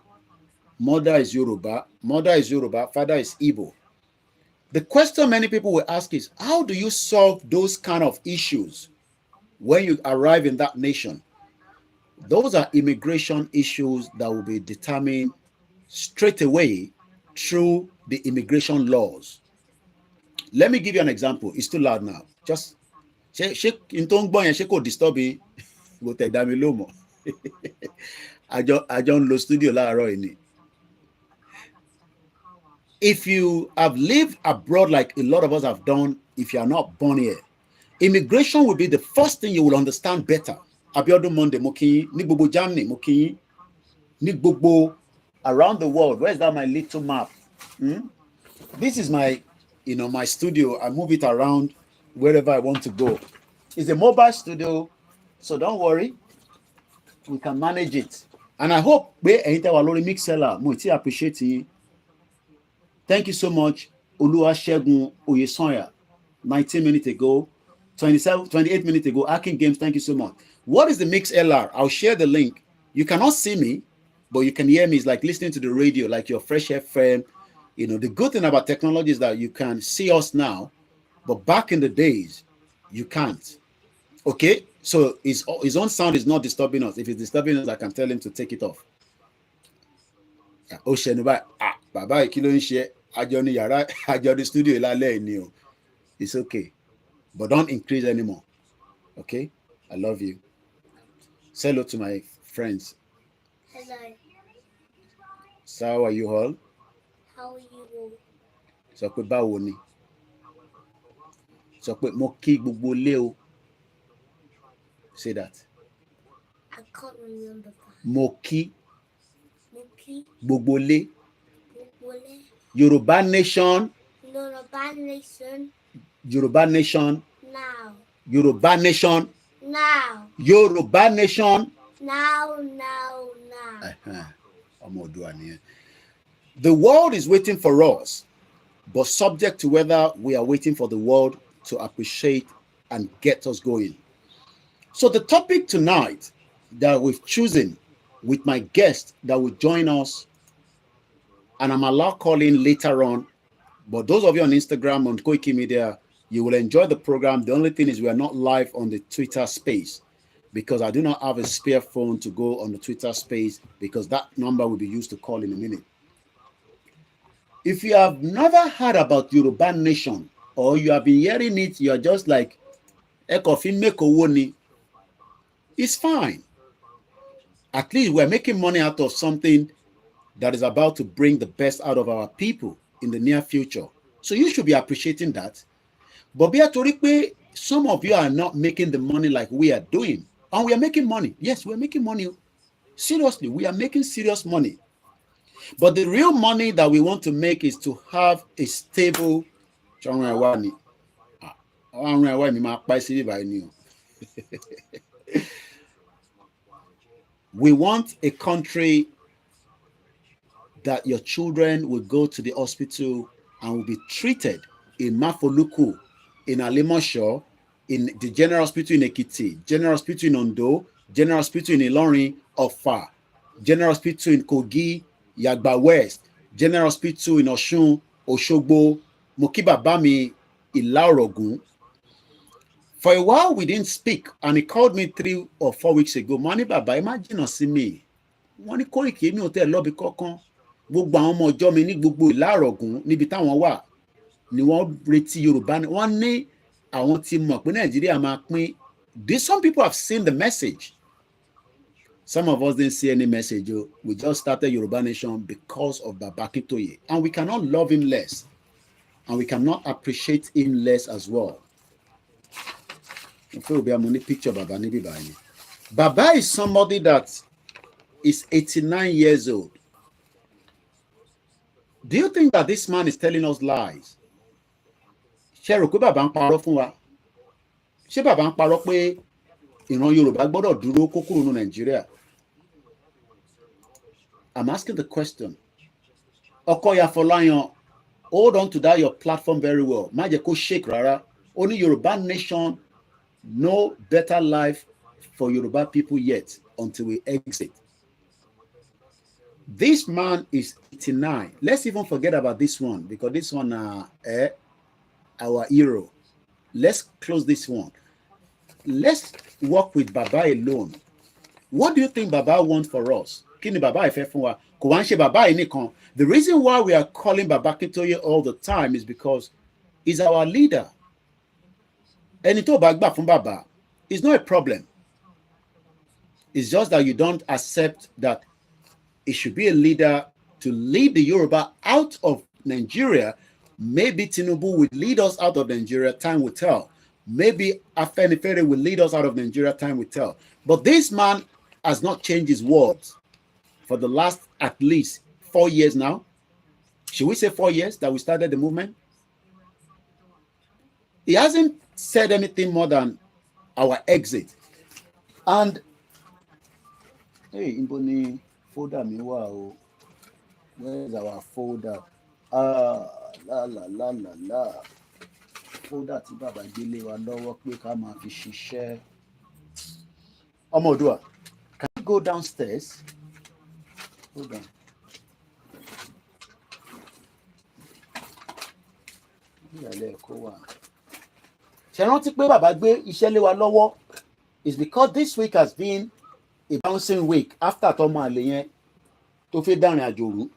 mother is Yoruba, father is Igbo. The question many people will ask is, how do you solve those kind of issues when you arrive in that nation? Those are immigration issues that will be determined straight away through the immigration laws. Let me give you an example. It's too loud now. Just shake in tongue boy and shake disturb me. Go te dami lomo. I don't lo studio láàárọ̀ ini. If you have lived abroad like a lot of us have done, if you are not born here, immigration will be the first thing you will understand better. Abiodun Monday Moki, ni gbogbo Germany Moki, ni gbogbo around the world. Where's that my little map? This is my, my studio. I move it around wherever I want to go. It's a mobile studio, so don't worry. We can manage it. And I hope we enter our Lori Mixella. Muti appreciate it. Thank you so much. Oluwasegun Oyesonya, 19 minutes ago, 28 minutes ago. Akin Games, thank you so much. What is the MixLR? I'll share the link. You cannot see me, but you can hear me. It's like listening to the radio, like your Fresh FM. The good thing about technology is that you can see us now, but back in the days, you can't. Okay? So his own sound is not disturbing us. If it's disturbing us, I can tell him to take it off. Baba kilo nse ajoni yara ajoni studio lale ni o. It's okay. But don't increase anymore. Okay? I love you. Say hello to my friends. Hello. So how are you all? How are you all? Sọ pé báwo ni. Sọ pé mo kí gbogbo lé o. Say that. I can't remember that. Mo kí Moki. gbogbo lé. Bubule. Yoruba Nation. Yoruba Nation. Yoruba Nation. Now. Yoruba Nation. Now. Yoruba Nation. Now. The world is waiting for us, but subject to whether we are waiting for the world to appreciate and get us going. So the topic tonight that we've chosen with my guest that will join us, and I'm allowed calling later on, but those of you on Instagram, on Koikimedia, you will enjoy the program. The only thing is we are not live on the Twitter space because I do not have a spare phone to go on the Twitter space because that number will be used to call in a minute. If you have never heard about Yoruba Nation or you have been hearing it, you are just like, it's fine. At least we're making money out of something that is about to bring the best out of our people in the near future. So you should be appreciating that. But some of you are not making the money like we are doing. And we are making money. Yes, we're making money. Seriously, we are making serious money. But the real money that we want to make is to have a stable. We want a country that your children will go to the hospital and will be treated in Mafoluku, in Alimosho, in the General Hospital in Ekiti, General Hospital in Ondo, General Hospital in Ilorin, Ofa, General Hospital in Kogi, Yagba West, General Hospital in Oshun, Oshogbo, Mokiba Bami, Ilaorogun. For a while, we didn't speak, and he called me 3 or 4 weeks ago. Mani Baba, imagine us see me. Wọ́n ní Koiki mi ò tẹ́ lọ́bi kankan. Gbogbo àwọn ọmọ ọjọ́ mi ní gbogbo Ìlá-Ọ̀ràngún níbi táwọn wà ni wọ́n retí Yorùbá. Wọ́n ní àwọn tí mọ̀ pé Nàìjíríà máa pín. Some people have seen the message. Some of us didn't see any message. We just started Yoruba Nation because of Baba Akintoye. And we cannot love him less. And we cannot appreciate him less as well. Picture Baba níbí báyìí. Baba is somebody that is 89 years old. Do you think that this man is telling us lies? Ṣé rò pé Baba ń parọ́ fún wa? Ṣé Baba ń parọ́ pé ìran Yorùbá gbọ́dọ̀ dúró kó kúrò ní Nàìjíríà? I'm asking the question. Okoya Folayan, hold on to that your platform very well. Má jẹ́ kó shake rárá. Only Yoruba Nation, no better life for Yoruba people yet until we exit. This man is 89. Let's even forget about this one because this one our hero. Let's close this one. Let's work with Baba alone. What do you think Baba wants for us? Kí ni Baba ìfẹ́ fún wa? Kò wá ń ṣe Baba ẹnìkan. The reason why we are calling Baba Akintoye all the time is because he's our leader. Ẹni tó bá gbà fún Baba is not a problem. It's just that you don't accept that it should be a leader to lead the Yoruba out of Nigeria. Maybe Tinubu will lead us out of Nigeria, time will tell. Maybe Afenifere will lead us out of Nigeria, time will tell. But this man has not changed his words for the last at least 4 years now. Should we say 4 years that we started the movement? He hasn't said anything more than our exit. And hey, Imboni folder mi wa o. Where's our folder? La. Folder tí Baba gbélé wa lọ́wọ́ pé ká máa fi ṣiṣẹ́. Ọmọ Oòduà, can you go downstairs? Hold on. Ṣé rántí pé Baba gbé iṣẹ́ lé wa lọ́wọ́? It's because this week has been a bouncing week after tọmọ àlè yẹn tó fi dárin àjò rú.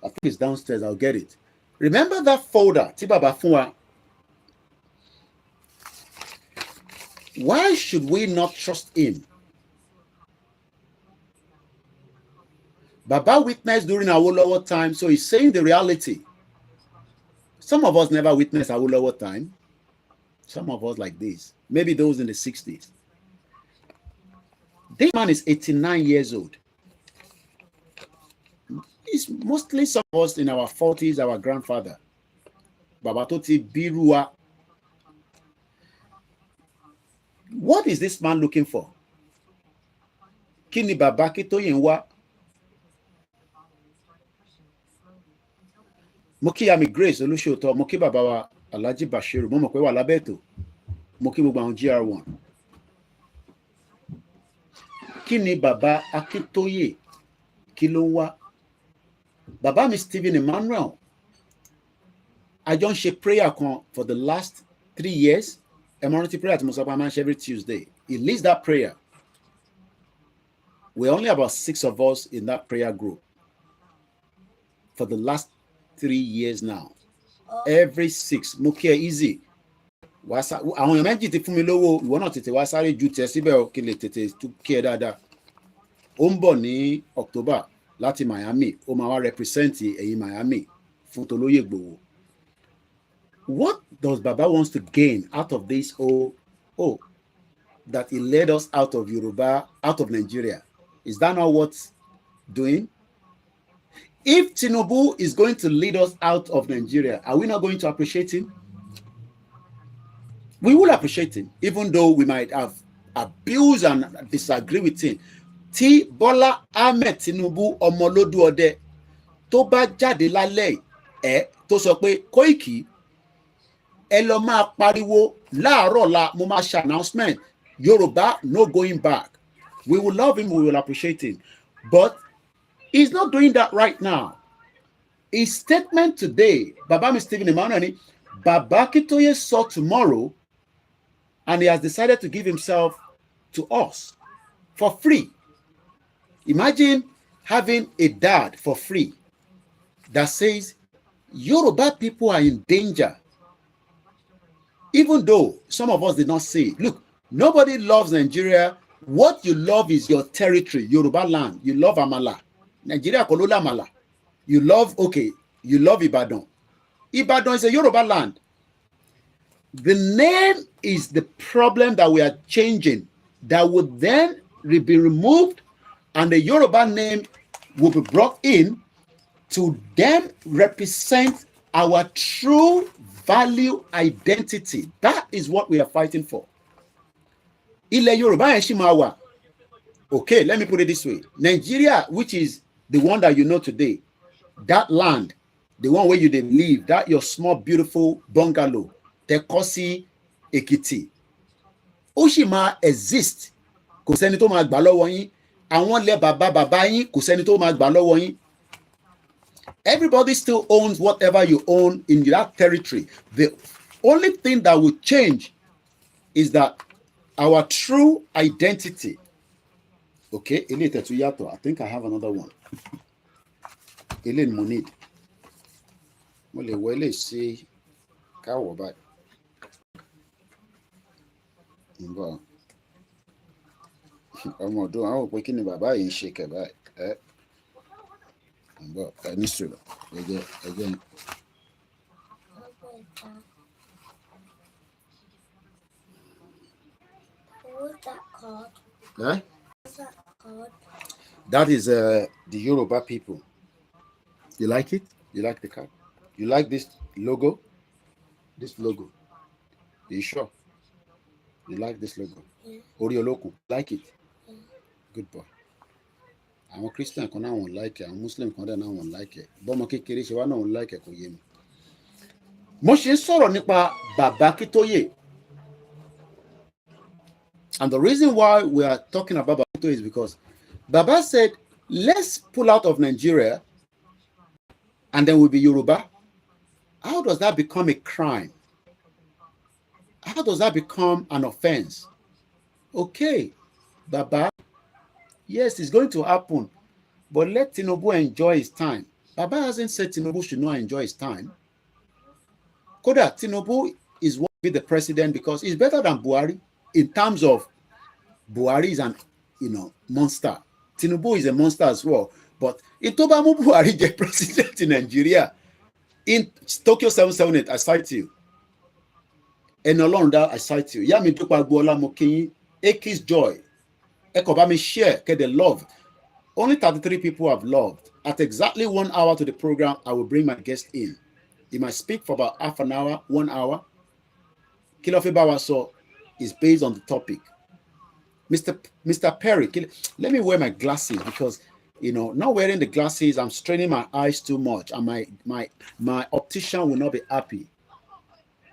I think it's downstairs. I'll get it. Remember that folder tí Baba fún wa? Why should we not trust him? Baba witnessed during our Awolowo time, so he's saying the reality. Some of us never witnessed our Awolowo time. Some of us like this. Maybe those in the 60s. This man is 89 years old. It's mostly some of us in our 40s, our grandfather. Baba Toti Birua. What is this man looking for? Kini Baba Akintoye ń wá? Mo kí Yami Grace Olúṣòótọ́, mo kí bàbá wa Alhaji Bashiru, mo mọ̀ pé wà lábẹ́ ètò. Mo kí gbogbo àwọn GR1. Kí ni Baba Akintoye kí ló ń wá? Bàbá mi Stephen Emmanuel, I jọ ń ṣe prayer kan for the last 3 years. Emergency prayer tí mo sọ pé a máa ń ṣe every Tuesday. He leads that prayer. We're only about 6 of us in that prayer group for the last 3 years now. Every 6. Mo kí ẹ easy. Àwọn èèyàn méjì ti fún mi lówó, ìwọ náà tètè wá sáré ju tẹ síbẹ̀ o kí lè tètè kí ẹ dáadáa. Ó ń bọ̀ ní October láti Miami. Ó máa wá represent ẹ̀yin Miami fún Tolóyè Ìgbòho. What does Baba wants to gain out of this that he led us out of Yoruba, out of Nigeria? Is that not what's doing? If Tinubu is going to lead us out of Nigeria, are we not going to appreciate him? We will appreciate him, even though we might have abused and disagree with him. Tí Bọ́lá Ahmed Tinubu ọmọlódù ọdẹ tó bá jáde lálẹ́ ẹ̀ tó sọ pé Koiki ẹ lọ máa pariwo láàárọ̀ la mo máa ṣe announcement Yorùbá no going back. We will love him, we will appreciate him. But he's not doing that right now. His statement today, Baba mi Stephen Emmanuel ni Baba Akintoye saw tomorrow, and he has decided to give himself to us for free. Imagine having a dad for free that says Yoruba people are in danger. Even though some of us did not say it. Look, nobody loves Nigeria. What you love is your territory, Yoruba land. You love Amala. Nigeria kolola Amala. You love, okay, you love Ibadan. Ibadan is a Yoruba land. The name is the problem that we are changing, that would then be removed, and the Yoruba name will be brought in to then represent our true value identity. That is what we are fighting for. Ilẹ̀ Yoruba yẹn ṣì máa wà. Okay, let me put it this way. Nigeria, which is the one that you know today, that land, the one where you dey live, that your small beautiful bungalow, Tekosi Ekiti, ó ṣì máa exist. Kò sẹ́ni tó máa gbà lọ́wọ́ yín. Àwọn ilẹ̀ bàbá yín kò sẹ́ni tó máa gbà lọ́wọ́ yín. Everybody still owns whatever you own in that territory. The only thing that will change is that our true identity. Okay, I think I have another one. Elen Monid. Well, see, cow back. Ọmọ ọdún àwọn òpin kí ni bàbá yìí ń ṣe kẹ̀bá ẹ̀ ǹbọ̀ ẹni sọ̀rọ̀ ẹjẹ́ What's that called? Eh? What's that called? That is the Yoruba people. You like it? You like the card? You like this logo? This logo? Are you sure? You like this logo? Yeah. Orioloku, like it? Yeah. Good boy. Àwọn Christian kan náà wọ́n like it, àwọn Muslim kan náà wọ́n like it. Bọ́mọ kékeré ṣe wá náà wọ́n like it kò yé mi. Mo ṣe ń sọ̀rọ̀ nípa Baba Akintoye. And the reason why we are talking about Baba Akintoye is because Baba said, let's pull out of Nigeria and then we'll be Yoruba. How does that become a crime? How does that become an offense? Okay, Baba, yes, it's going to happen, but let Tinubu enjoy his time. Baba hasn't said Tinubu should not enjoy his time. Koda, Tinubu is what be the president because he's better than Buhari in terms of Buhari is an monster. Tinubu is a monster as well. But in Tobamu Buhari is president in Nigeria. In Tokyo 778, I cite you. In Olonda, I cite you. Yami Tukwa Gbola Mokinyi, Eki's Joy. Ekobami share, ke the love. Only 33 people have loved. At exactly 1 hour to the program, I will bring my guest in. He might speak for about half an hour, 1 hour. Kilofi Bawaso is based on the topic. Mr. Perry, let me wear my glasses because not wearing the glasses, I'm straining my eyes too much, and my optician will not be happy.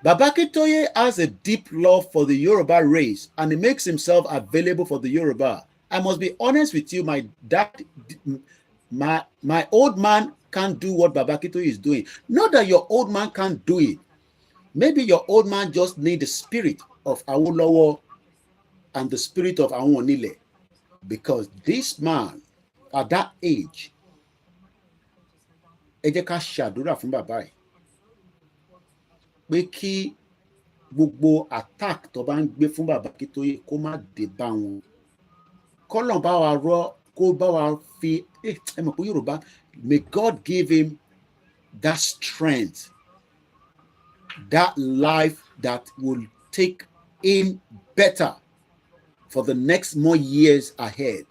Baba Akintoye has a deep love for the Yoruba race, and he makes himself available for the Yoruba. I must be honest with you, my old man can't do what Baba Akintoye is doing. Not that your old man can't do it. Maybe your old man just needs the spirit of Awolowo and the spirit of Awonile, because this man at that age, ẹ jẹ́ ká ṣàdúrà fún bàbá ẹ̀ pé kí gbogbo attack tó bá ń gbé fún Baba Akintoye kó má dé bá wọn, kọ́lọ̀ bá wa rọ kó bá wa fi ẹ mọ̀ pé Yorùbá, may God give him that strength, that life that will take him better for the next more years ahead.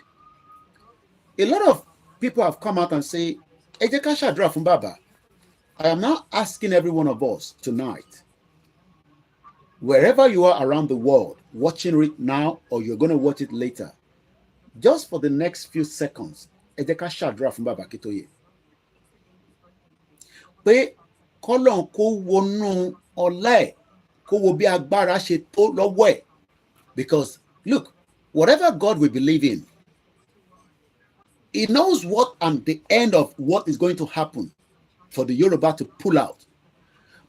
A lot of people have come out and say ẹ jẹ́ ká ṣàdúrà fún bàbá. I am now asking every one of us tonight, wherever you are around the world, watching it now or you're going to watch it later, just for the next few seconds, ẹ jẹ́ ká ṣàdúrà fún bàbá Akíntóyè. Pé kọ́lọ́n kó wọnú ọlá ẹ̀, kó wo bí agbára ṣe tó lọ́wọ́ ẹ̀. Because look, whatever God we believe in, He knows what and the end of what is going to happen for the Yoruba to pull out.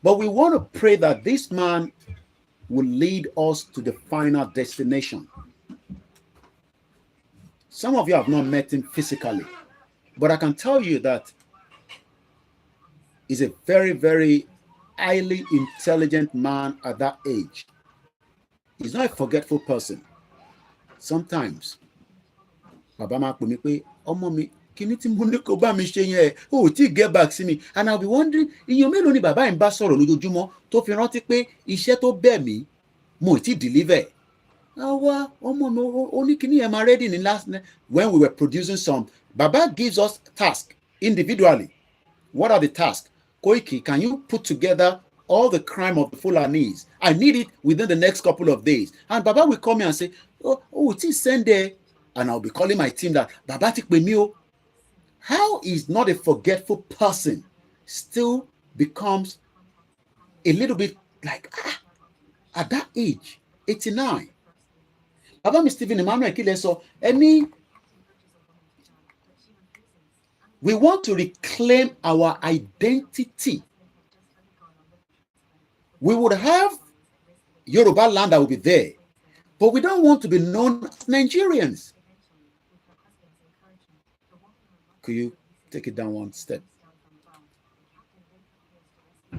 But we want to pray that this man will lead us to the final destination. Some of you have not met him physically, but I can tell you that he's a very, very highly intelligent man at that age. He's not a forgetful person. Sometimes, Baba ma pè mí pé ọmọ mi kíní tí mo ní kó bá mi ṣe yẹn ó tí get back sí mi, and I'll be wondering iye mélòó ni bàbá yìí ń bá sọ̀rọ̀ lójoojúmọ́ tó fi rántí pé iṣẹ́ tó bẹ̀ mí mo ti deliver. Àwa ọmọ mi ó ní kíní yẹn máa ready ní last when we were producing some. Baba gives us tasks individually. What are the tasks? Koiki, can you put together all the crime of the Fulanis? I need it within the next couple of days. And Baba will come here and say, oh, it's send there. And I'll be calling my team that Baba ti pè mí o. How is not a forgetful person still becomes a little bit like, at that age, 89. Baba mi Stephen Emmanuel kí lẹ sọ, ẹni we want to reclaim our identity. We would have Yoruba land that will be there, but we don't want to be known as Nigerians. Could you take it down one step?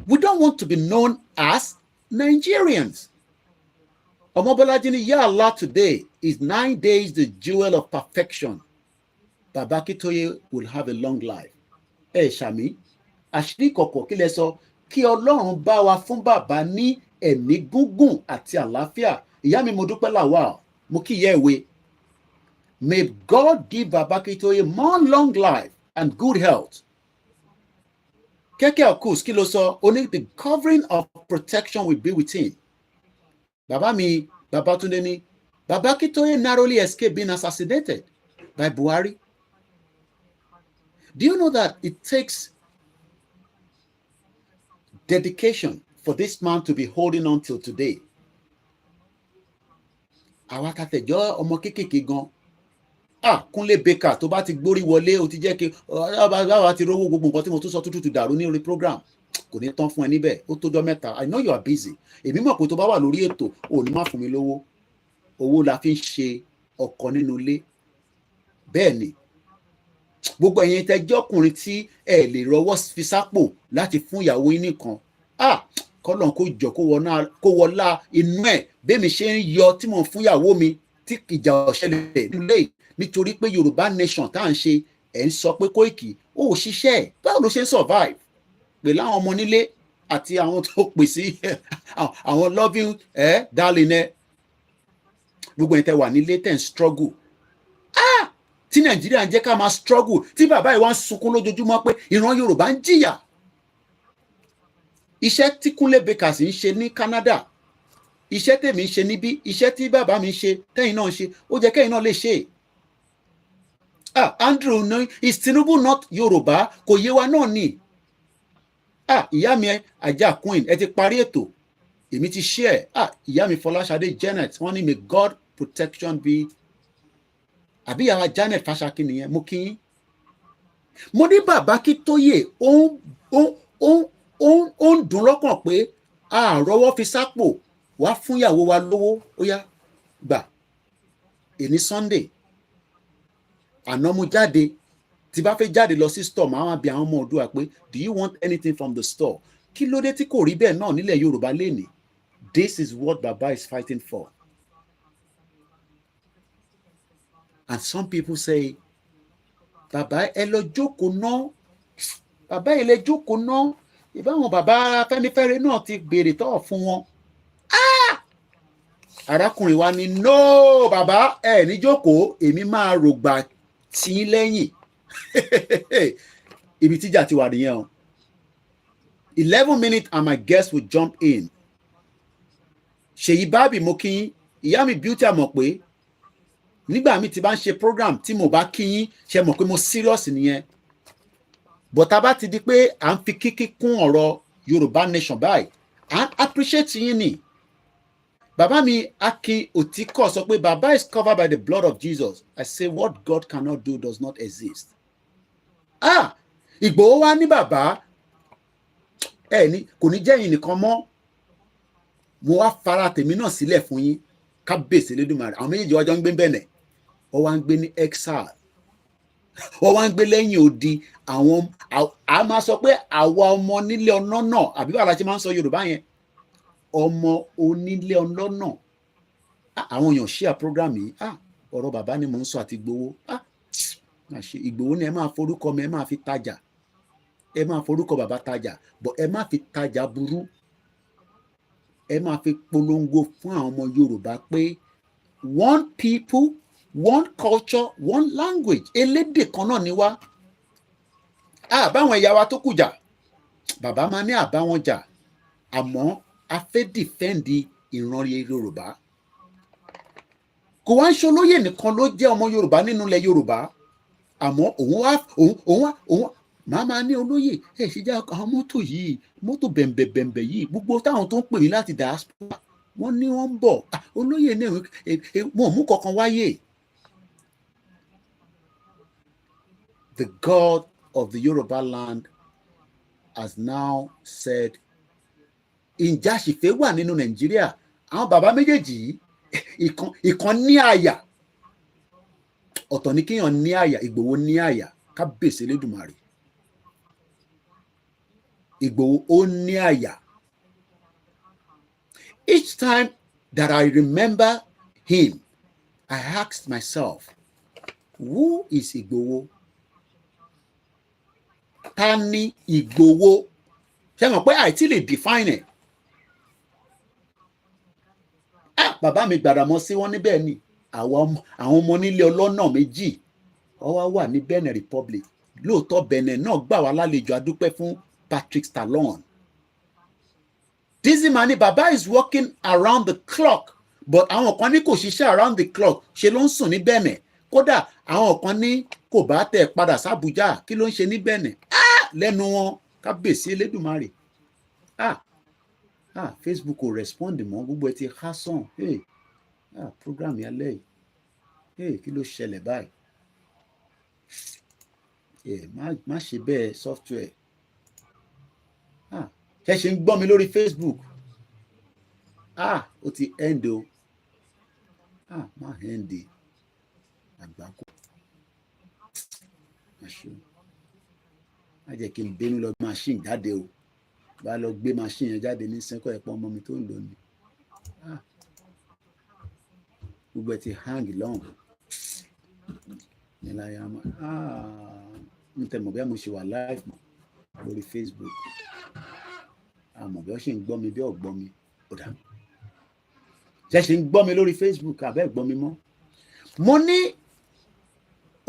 We don't want to be known as Nigerians. Omobolajini, Ya Allah today is 9 days the jewel of perfection. Baba Akíntóyè will have a long life. Shami, àṣírí kọ̀kọ̀ kí lẹ sọ, kí Ọlọ́run bá wa fún bàbá ní ẹ̀mí gúngùn àti àlàáfíà. Ìyá mi mo dúpẹ́ làwà, mo kí ìyá ìwé. May God give Baba Akíntóyè more long life and good health. Keke Okus kí ló sọ, only the covering of protection will be with him. Baba mi, Baba Túndé ní, Baba Akíntóyè narrowly escaped being assassinated by Buhari. Do you know that it takes dedication for this man to be holding on till today? Àwa tàtẹ̀jọ́ ọmọ kékèké gan. Kúnlé Baker tó bá ti gbórí wọlé ó ti jẹ́ kí báwa ti rówó gbogbo nǹkan tí mo tún sọ tútù dàrú ní orí program. Kò ní tán fún ẹ níbẹ̀, ó tójọ́ mẹ́ta. I know you are busy. Èmi mọ̀ pé tó bá wà lórí ètò, ò ní má fún mi lówó. Owó la fi ń ṣe ọkọ nínú ilé. Bẹ́ẹ̀ ni. Gbogbo ẹ̀yin tẹ́jọ́ ọkùnrin tí ẹ lè rọwọ́ fi sápò láti fún ìyàwó yín nìkan. Kọ́lọ́n kó jọ kó wọlá inú ẹ̀ bẹ́mi ṣe ń yọ tí mò ń fún ìyàwó mi tí ìjà ọ̀ṣẹlẹ̀ nílé nítorí pé Yorùbá Nation tá à ń ṣe ẹ̀ ń sọ pé Koiki ó ṣiṣẹ́ ẹ̀ báwo ló ṣe ń survive pẹ̀lú àwọn ọmọ nílé àti àwọn tó pè sí àwọn loving darling ẹ̀ gbogbo ẹ̀ tẹ́ wà nílé tẹ́ ń struggle. Tí Nàìjíríà ń jẹ́ ká máa struggle tí bàbá yìí wá ń sunkún lójoojúmọ́ pé ìran Yorùbá ń jìyà. Iṣẹ́ tí Kúnlé Baker ń ṣe ní Canada, iṣẹ́ tèmi ń ṣe níbí, iṣẹ́ tí bàbá mi ń ṣe tẹ́yìn náà ń ṣe, ó jẹ́ kẹ́yìn náà lè ṣe. Andrew no, is Tinubu not Yorùbá? Kò yé wa náà ni. Ìyá mi Ajá Queen ẹ ti parí ètò, èmi ti share. Ìyá mi Fọláṣadé Janet wọ́n ní may God protection be. Àbí ìyá Janet Fáṣákí nìyẹn, mo kí yín. Mo ní Baba Akíntóyè ó ń dùn lọ́kàn pé àrọ́wọ́ fi sápò wá fún ìyàwó wa lówó ó yá gbà. Èní Sunday àná mo jáde tí bá fẹ́ jáde lọ sí store máa wá bí àwọn ọmọ Oòduà pé do you want anything from the store? Kí ló dé tí kò rí bẹ́ẹ̀ náà nílẹ̀ Yorùbá lénìí? This is what Baba is fighting for. And some people say, Baba ẹ lọ jókòó náà, Baba ẹ lọ jókòó náà, ìbáwọn bàbá Fẹ́nifẹ́re náà ti béèrè tọ́ fún wọn. Arákùnrin wa ní no Baba ní jókòó, èmi máa rògbà tí lẹ́yìn. ibi tíjà ti wà nìyẹn o. 11 minutes and my guest will jump in. Ṣèyí Bábì mo kí yín, ìyá mi beauty àmọ̀ pé nígbà mi ti bá ń ṣe program tí mo bá kí yín ṣe mọ̀ pé mo serious nìyẹn. But tá bá ti di pé à ń fi kíkí kún ọ̀rọ̀ Yorùbá Nation báyìí, à ń appreciate yín ni. Bàbá mi Akin Òtíkọ̀ sọ pé Bàbá is covered by the blood of Jesus. I say what God cannot do does not exist. Ìgbòho wá ní bàbá ní kò ní jẹ́ yín nìkan mọ́. Mo wá fara tèmi náà sílẹ̀ fún yín. Kábíyèsí Elédùmarè. Àwọn méjèèjì wájọ ń gbé bẹ̀nẹ̀. Wọ́n wá ń gbé ní exile. Wọ́n wá ń gbé lẹ́yìn odi. Àwọn a máa sọ pé àwa ọmọ nílé ọlọ́nà àbí bàbá ṣe máa ń sọ Yorùbá yẹn. Ọmọ onílé ọlọ́nà. Àwọn èèyàn share program yìí. Ọ̀rọ̀ bàbá ni mò ń sọ àti Ìgbòho. Ìgbòho ni ẹ máa forúkọ mi, ẹ máa fi tajà. Ẹ máa forúkọ bàbá tajà. But ẹ má fi tajà burú. Ẹ máa fi polongo fún àwọn ọmọ Yorùbá pé one people, one culture, one language. Elédè kan náà ni wá. Báwọn ẹ̀yà wa tó kù jà. Bàbá máa ní àbáwọn jà. Àmọ́ a fẹ́ dìfẹ́ǹdì ìran Yorùbá. Kò wá ń ṣolóyè nìkan ló jẹ́ ọmọ Yorùbá nínú ilẹ̀ Yorùbá. Àmọ́ òun màá máa ní olóyè ṣe jẹ́ àwọn mọ́tò yìí, mọ́tò bẹ̀m̀bẹ̀ yìí, gbogbo táwọn tó ń pè mí láti diaspora wọ́n ní wọ́n ń bọ̀. Olóyè náà wọn ò mú kankan wáyé. The God of the Yoruba land has now said, ǹjẹ́ àṣìfẹ́ wà nínú Nàìjíríà? Àwọn bàbá méjèèjì ìkan ní àyà. Ọ̀tọ̀ ní kéèyàn ní àyà, Ìgbòho ní àyà. Kábíyèsí Elédùmarè. Ìgbòho ó ní àyà. Each time that I remember him, I asked myself, who is Ìgbòho? Ta ni Ìgbòho? Ṣé mọ̀ pé àìtí lè define ẹ̀? Bàbá mi Gbàdàmọ́sí wọ́n níbẹ̀ ni àwọn ọmọ nílé ọlọ́nà méjì wọ́n wà ní Benin Republic. Lóòótọ́ Benin náà gbà wá lálejò, adúpẹ́ fún Patrick Stallone. Dizzy Mani, Baba is working around the clock, but àwọn kan ní kò ṣiṣẹ́ around the clock, ṣe ló ń sùn ní Benin. Kódà àwọn kan ní kò bá tẹ̀ padà sábùjá, kí ló ń ṣe ní Benin? Lẹ́nu wọn, Kábíyèsí Elédùmarè. Facebook ò respond mọ́, gbogbo ẹ ti há sàn. Program yẹn lẹ́yìn. Kí ló ṣẹlẹ̀ báyìí? Má ṣe bẹ́ẹ̀ software. Ṣé ṣe ń gbọ́ mi lórí Facebook? Ó ti end o. Má end àgbákò. Má jẹ́ kí n bínú lọ machine jáde o. Bá lọ gbé machine yẹn jáde ní sẹ́kọ̀ ẹ̀pọ̀ ọmọ mi tó ń lò ní. Gbogbo ẹ ti hang long. Níláyà mo tẹ̀ mọ̀ bí mo ṣe wà live lórí Facebook. Àmọ́ bí wọ́n ṣe ń gbọ́ mi bí ò gbọ́ mi. Ṣé ṣe ń gbọ́ mi lórí Facebook àbẹ́ gbọ́ mi mọ́? Mo ní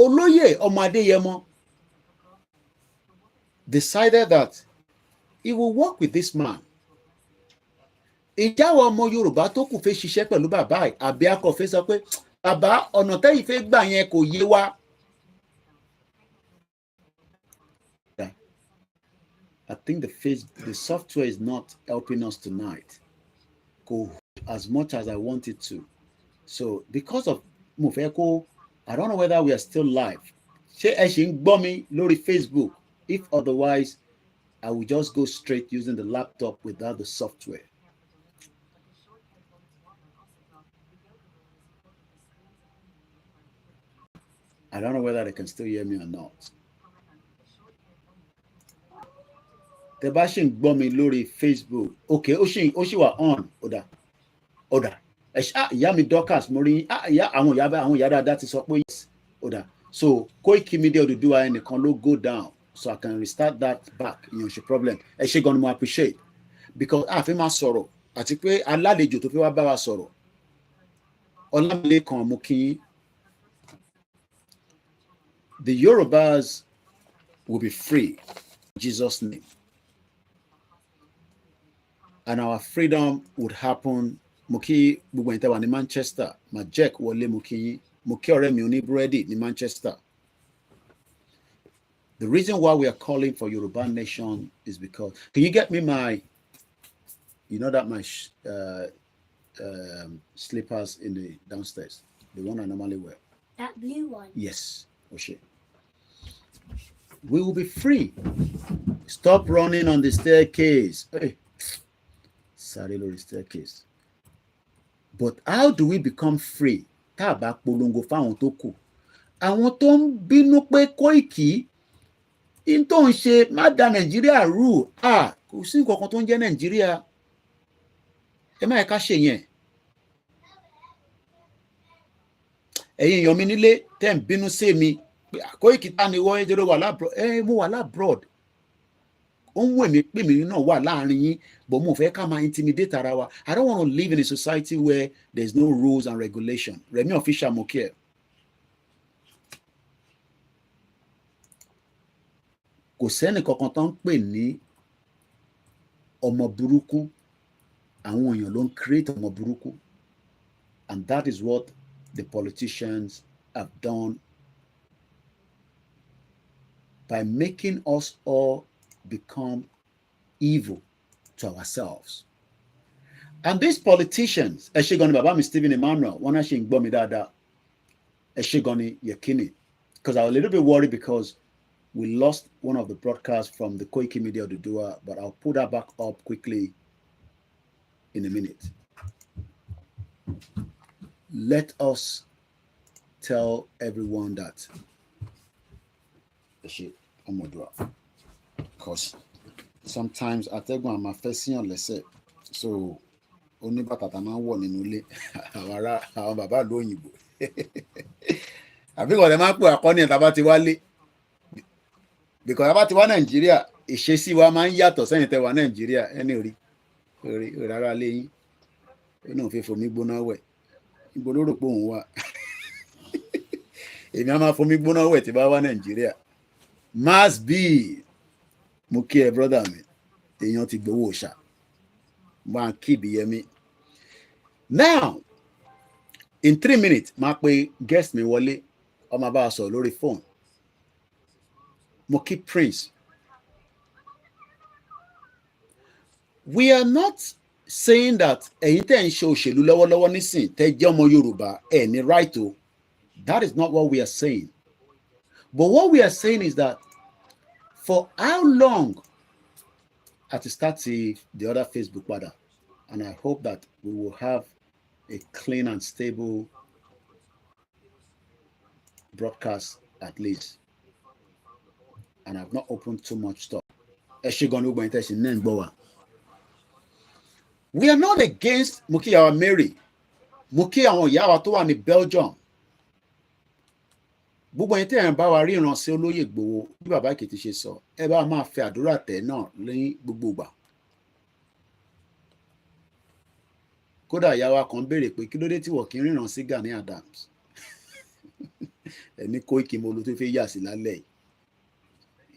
olóyè ọmọ Adéyẹmọ decided that he will work with this man. Ìjáwọ̀ ọmọ Yorùbá tó kù fẹ́ ṣiṣẹ́ pẹ̀lú bàbá ẹ̀ àbí akọ̀fẹ́ sọ pé bàbá ọ̀nà tẹ́yìn fẹ́ gbà yẹn kò yé wa. I think the software is not helping us tonight as much as I want it to. So because of Mufeko, I don't know whether we are still live. Ṣé ẹ ṣì ń gbọ́ mi lórí Facebook? If otherwise, I will just go straight using the laptop without the software. I don't know whether they can still hear me or not. Tẹ́ bá ṣì ń gbọ́ mi lórí Facebook. Okay, ó ṣì wà on. Ọ̀dà. Ìyá mi Dorcas mo rí àwọn ìyá dáadáa ti sọ pé yes. Ọ̀dà. So Koikimedia Odùduwà ẹnìkan ló go down. So I can restart that back. Ìyẹn ṣe problem. Ẹ ṣé gan ni mo appreciate. Because àfi máa sọ̀rọ̀ àti pé alálejò tó fi wá bá wa sọ̀rọ̀. Ọlámilékan mo kí yín. The Yorubas will be free in Jesus' name. And our freedom would happen. Muki Bugwenta in Manchester, Majek Wole Muki, Muki Oremi Unibredi in Manchester. The reason why we are calling for Yoruba Nation is because, can you get me my, you know that my slippers in the downstairs, the one I normally wear? That blue one? Yes. Okay. We will be free. Stop running on the staircase. Hey. Sorry, Lord, staircase. But how do we become free? Tá bá polongo fáwọn tó kù. Àwọn tó ń bínú pé Koiki in tó ń ṣe má da Nàìjíríà rú. Kò sí nǹkan kan tó ń jẹ́ Nàìjíríà. Ẹ má yẹ ká ṣe yẹn. Ẹ̀yin èèyàn mi nílé tẹ́ ń bínú sí mi. Koiki ta ni wọ́n ẹjọ́ ló wà lábroad. Mo wà lábroad. Ó ń wò mí pé mi náà wà láàrin yín, but mo fẹ́ ká máa intimidate ara wa. I don't want to live in a society where there's no rules and regulation. Remi official mo kí ẹ. Kò sẹ́ni kankan tó ń pè ní ọmọ burúkú. Àwọn èèyàn ló ń create ọmọ burúkú. And that is what the politicians have done by making us all become evil to ourselves. And these politicians, Eshegoni Baba Stephen Emmanuel, one actually gbọ́ mi dáadáa, Eshegoni Yekini, because I was a little bit worried because we lost one of the broadcasts from the Koikimedia Dudua, but I'll put that back up quickly in a minute. Let us tell everyone that because sometimes atẹ́gùn àmà fẹ́ síyàn lẹ́sẹ̀, so oníbàtà tá máa ń wọ̀ nínú ilé àwọn bàbá ìlú òyìnbó àbí kọ̀ọ̀dẹ̀ máa ń pè àkọ́ni ẹ̀ tá bá ti wálé, because tá bá ti wá Nàìjíríà ìṣesí wa máa ń yàtọ̀ sẹ́yìn tẹ́ wà Nàìjíríà ẹni orí rárá léyìn ó náà fi fomi gbóná wẹ̀ ibo ló rò pé òun wà èmi á máa fomi gbóná wẹ̀ tí bá wá Nàìjíríà. Must be mo kí ẹ brother mi èèyàn ti gbowó ṣá máa kí Ibiyemi. Now in 3 minutes máa pe guest mi wọlé ọmọ bá a sọ lórí phone. Mo kí Prince. We are not saying that ẹ̀yin tẹ́ ń ṣe òṣèlú lọ́wọ́lọ́wọ́ nísìn tẹ́ jẹ́ ọmọ Yorùbá ẹ̀ ní right o. That is not what we are saying. But what we are saying is that for how long at the start the other Facebook padà, and I hope that we will have a clean and stable broadcast at least. And I've not opened too much stuff. We are not against Mukiyawa Mary. Mukiyawa Yawa tó wà ní Belgium. Gbogbo ẹni tí ẹ̀ ń bá wa ríran sí olóyè Ìgbòho bí bàbá Èkìtì ṣe sọ ẹ bá máa fẹ́ àdúrà tẹ̀ náà ní gbogbo ìgbà. Kódà ìyá wa kan béèrè pé kí ló dé tí wọ́n kì í ríran sí Gani Adams ẹni Koiki mo ló tó fẹ́ yà sí lálẹ́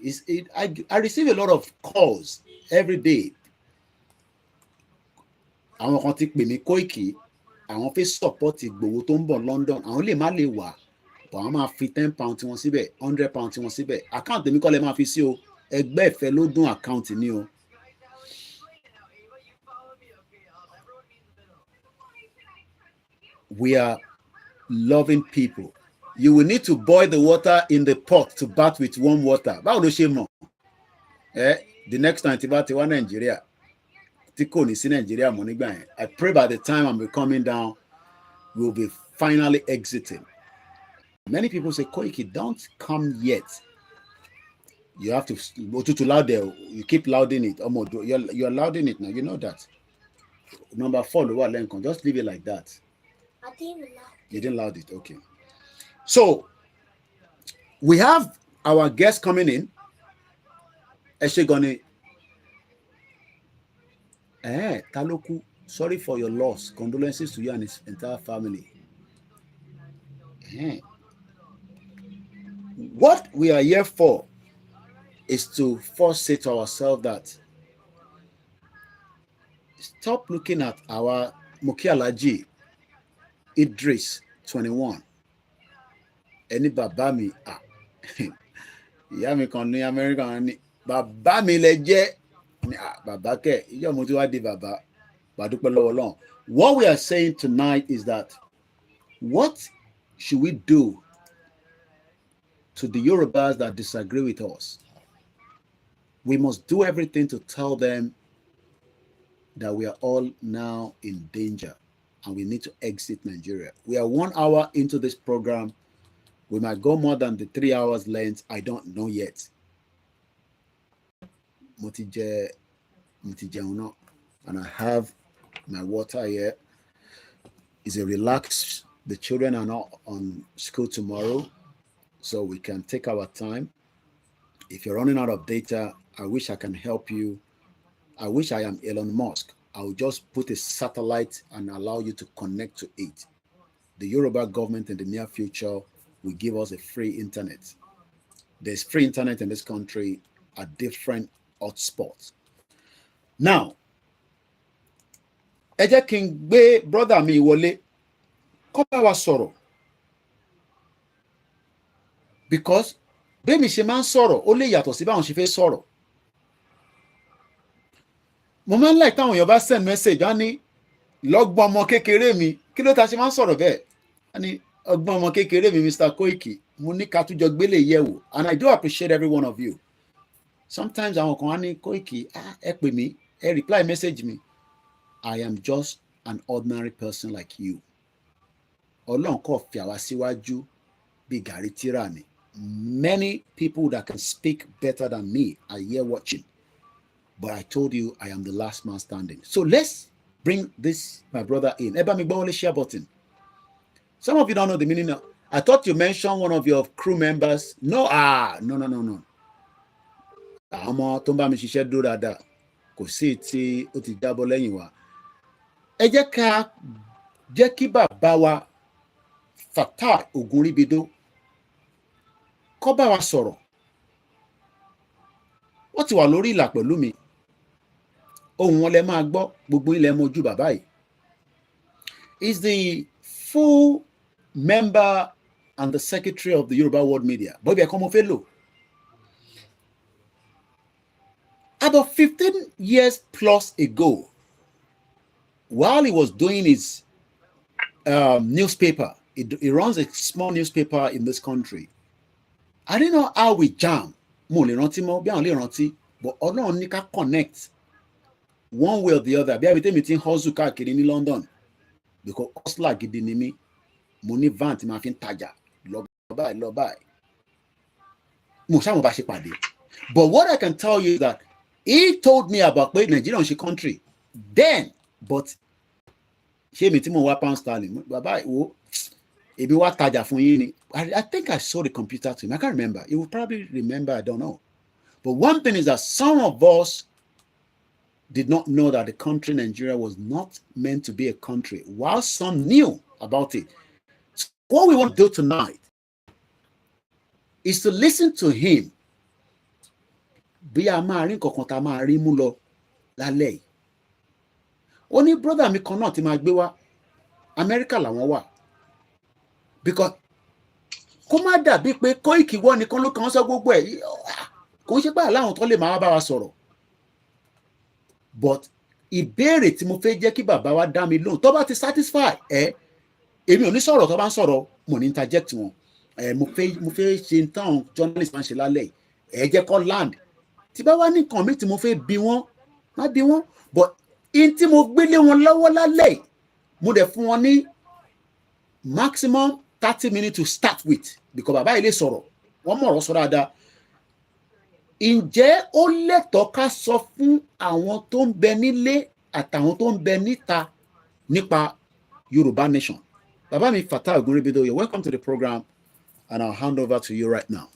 yìí. I receive a lot of calls every day. Àwọn kan ti pè mí Koiki àwọn fẹ́ support Ìgbòho tó ń bọ̀ London àwọn lè má lè wà. Àwọn máa fi £10 tí wọ́n síbẹ̀ £100 tí wọ́n síbẹ̀ account mi kọ́ lẹ́ máa fi sí o ẹgbẹ́ ìfẹ́ ló dún account ní o. We are loving people. You will need to boil the water in the pot to bath with warm water. Báwo ló ṣe mọ̀? The next time tí bá ti wá Nàìjíríà tí kò ní sí Nàìjíríà mọ́ nígbà yẹn. I pray by the time I'm coming down we will be finally exiting. Many people say, Koiki, don't come yet. You have to go too loud there. You keep louding it. You're louding it now. You know that. Number 4, just leave it like that. I didn't loud. You didn't loud it. Okay. So, we have our guest coming in. Eshegoni. Taloku, sorry for your loss. Condolences to you and his entire family. What we are here for is to first say to ourselves that stop looking at our Mukialaji Idris 21. Any bàbá mi, ìyá mi kan ní Amẹ́ríkà ní bàbá mi lẹ jẹ́ bàbá kẹ̀ ìjọ mo ti wá di bàbá bàdúpẹ́ lọ́wọ́ Ọlọ́run. What we are saying tonight is that what should we do to the Yorubas that disagree with us? We must do everything to tell them that we are all now in danger and we need to exit Nigeria. We are 1 hour into this program. We might go more than the 3 hours length. I don't know yet. And I have my water here. It's a relax. The children are not on school tomorrow, so we can take our time. If you're running out of data, I wish I can help you. I wish I am Elon Musk. I'll just put a satellite and allow you to connect to it. The Yoruba government in the near future will give us a free internet. There's free internet in this country at different hotspots. Now, ẹ jẹ́ kí n gbé brother mi wọlé kó bá wa sọ̀rọ̀, because bẹ́ẹ̀mi ṣe máa ń sọ̀rọ̀ ó lè yàtọ̀ sí báwọn ṣe fẹ́ sọ̀rọ̀. Mo máa ń like táwọn èèyàn bá send message á ní lọ́gbọ́n ọmọ kékeré mi, kí ló ta ṣe máa ń sọ̀rọ̀ bẹ́ẹ̀? Á ní ọgbọ́n ọmọ kékeré mi Mr. Koiki, mo ní ká tún jọ gbélé yẹ̀wò, and I do appreciate every one of you. Sometimes àwọn kan á ní Koiki, ẹ pè mí, ẹ reply message mi. I am just an ordinary person like you. Ọlọ́run kò fi àwa síwájú bí gàrí tíra ni. Many people that can speak better than me are here watching. But I told you I am the last man standing. So let's bring this, my brother, in. Ẹ bá mi gbọ́ wọlé share button. Some of you don't know the meaning of. I thought you mentioned one of your crew members. No, no. Àwọn ọmọ tó ń bá mi ṣiṣẹ́ dúró dáadáa. Kò sí tí ó ti jábọ́ lẹ́yìn wa. Ẹ jẹ́ ká jẹ́ kí bàbá wa Fatai Ogunribido kó bá wa sọ̀rọ̀. Wọ́n ti wà lórí ìlà pẹ̀lú mi. Ohùn wọn lẹ máa gbọ́, gbogbo ilẹ̀ mojú bàbá yìí. He's the full member and the secretary of the Yoruba World Media. Bọ́bí ẹ̀kọ́ mo fẹ́ lò. About 15 years plus ago, while he was doing his newspaper, he runs a small newspaper in this country. I didn't know how we jam. Mo lè rántí mọ́, bí àwọn lè rántí, but Ọlọ́run ní ká connect one way or the other. Bí àbítẹ́ mi ti ń hustle káàkiri ní London, because hustler gidi ni mí, mo ní van tí máa fi ń tajà lọ báyìí. Mo ṣáà mo bá ṣe pàdé. But what I can tell you is that he told me about pé Nigeria is a country then, but ṣé mi tí mo wá pound sterling, bàbá ìwò ebi wá tajà fún yín ni. I think I sold the computer to him. I can't remember. He will probably remember. I don't know. But one thing is that some of us did not know that the country Nigeria was not meant to be a country, while some knew about it. So what we want to do tonight is to listen to him. Bí a máa rí nǹkan kan tá a máa rí mú lọ lálẹ́ yìí. Ó ní brother mi kan náà ti máa gbé wá. Amẹ́ríkà làwọn wà. Because kó má dàbí pé Koiki wọ́n nìkan ló kàn sọ gbogbo ẹ̀. Kò ń ṣe pé àláwọn tó lè máa bá wa sọ̀rọ̀. But ìbéèrè tí mo fẹ́ jẹ́ kí bàbá wa dá mi lóhùn tó bá ti satisfy èmi ò ní sọ̀rọ̀ tó bá ń sọ̀rọ̀ mo ní interject wọn. Mo fẹ́ ṣe ń tán journalist máa ń ṣe lálẹ́ yìí. Jẹ́ kó land. Tí bá wá ní nǹkan mi tí mo fẹ́ bí wọ́n, má bí wọ́n. But in tí mo gbélé wọn lọ́wọ́ lálẹ́ yìí, mo dẹ̀ fún wọn ní maximum 30 minutes to start with, because bàbá ilé sọ̀rọ̀ wọ́n mọ̀ ọ̀rọ̀ sọ dáadáa. Ǹjẹ́ ó lẹ́tọ̀ọ́ ká sọ fún àwọn tó ń bẹ nílé àtàwọn tó ń bẹ níta nípa Yoruba Nation? Bàbá mi Fatai Ogunribido, you're welcome to the program and I'll hand over to you right now.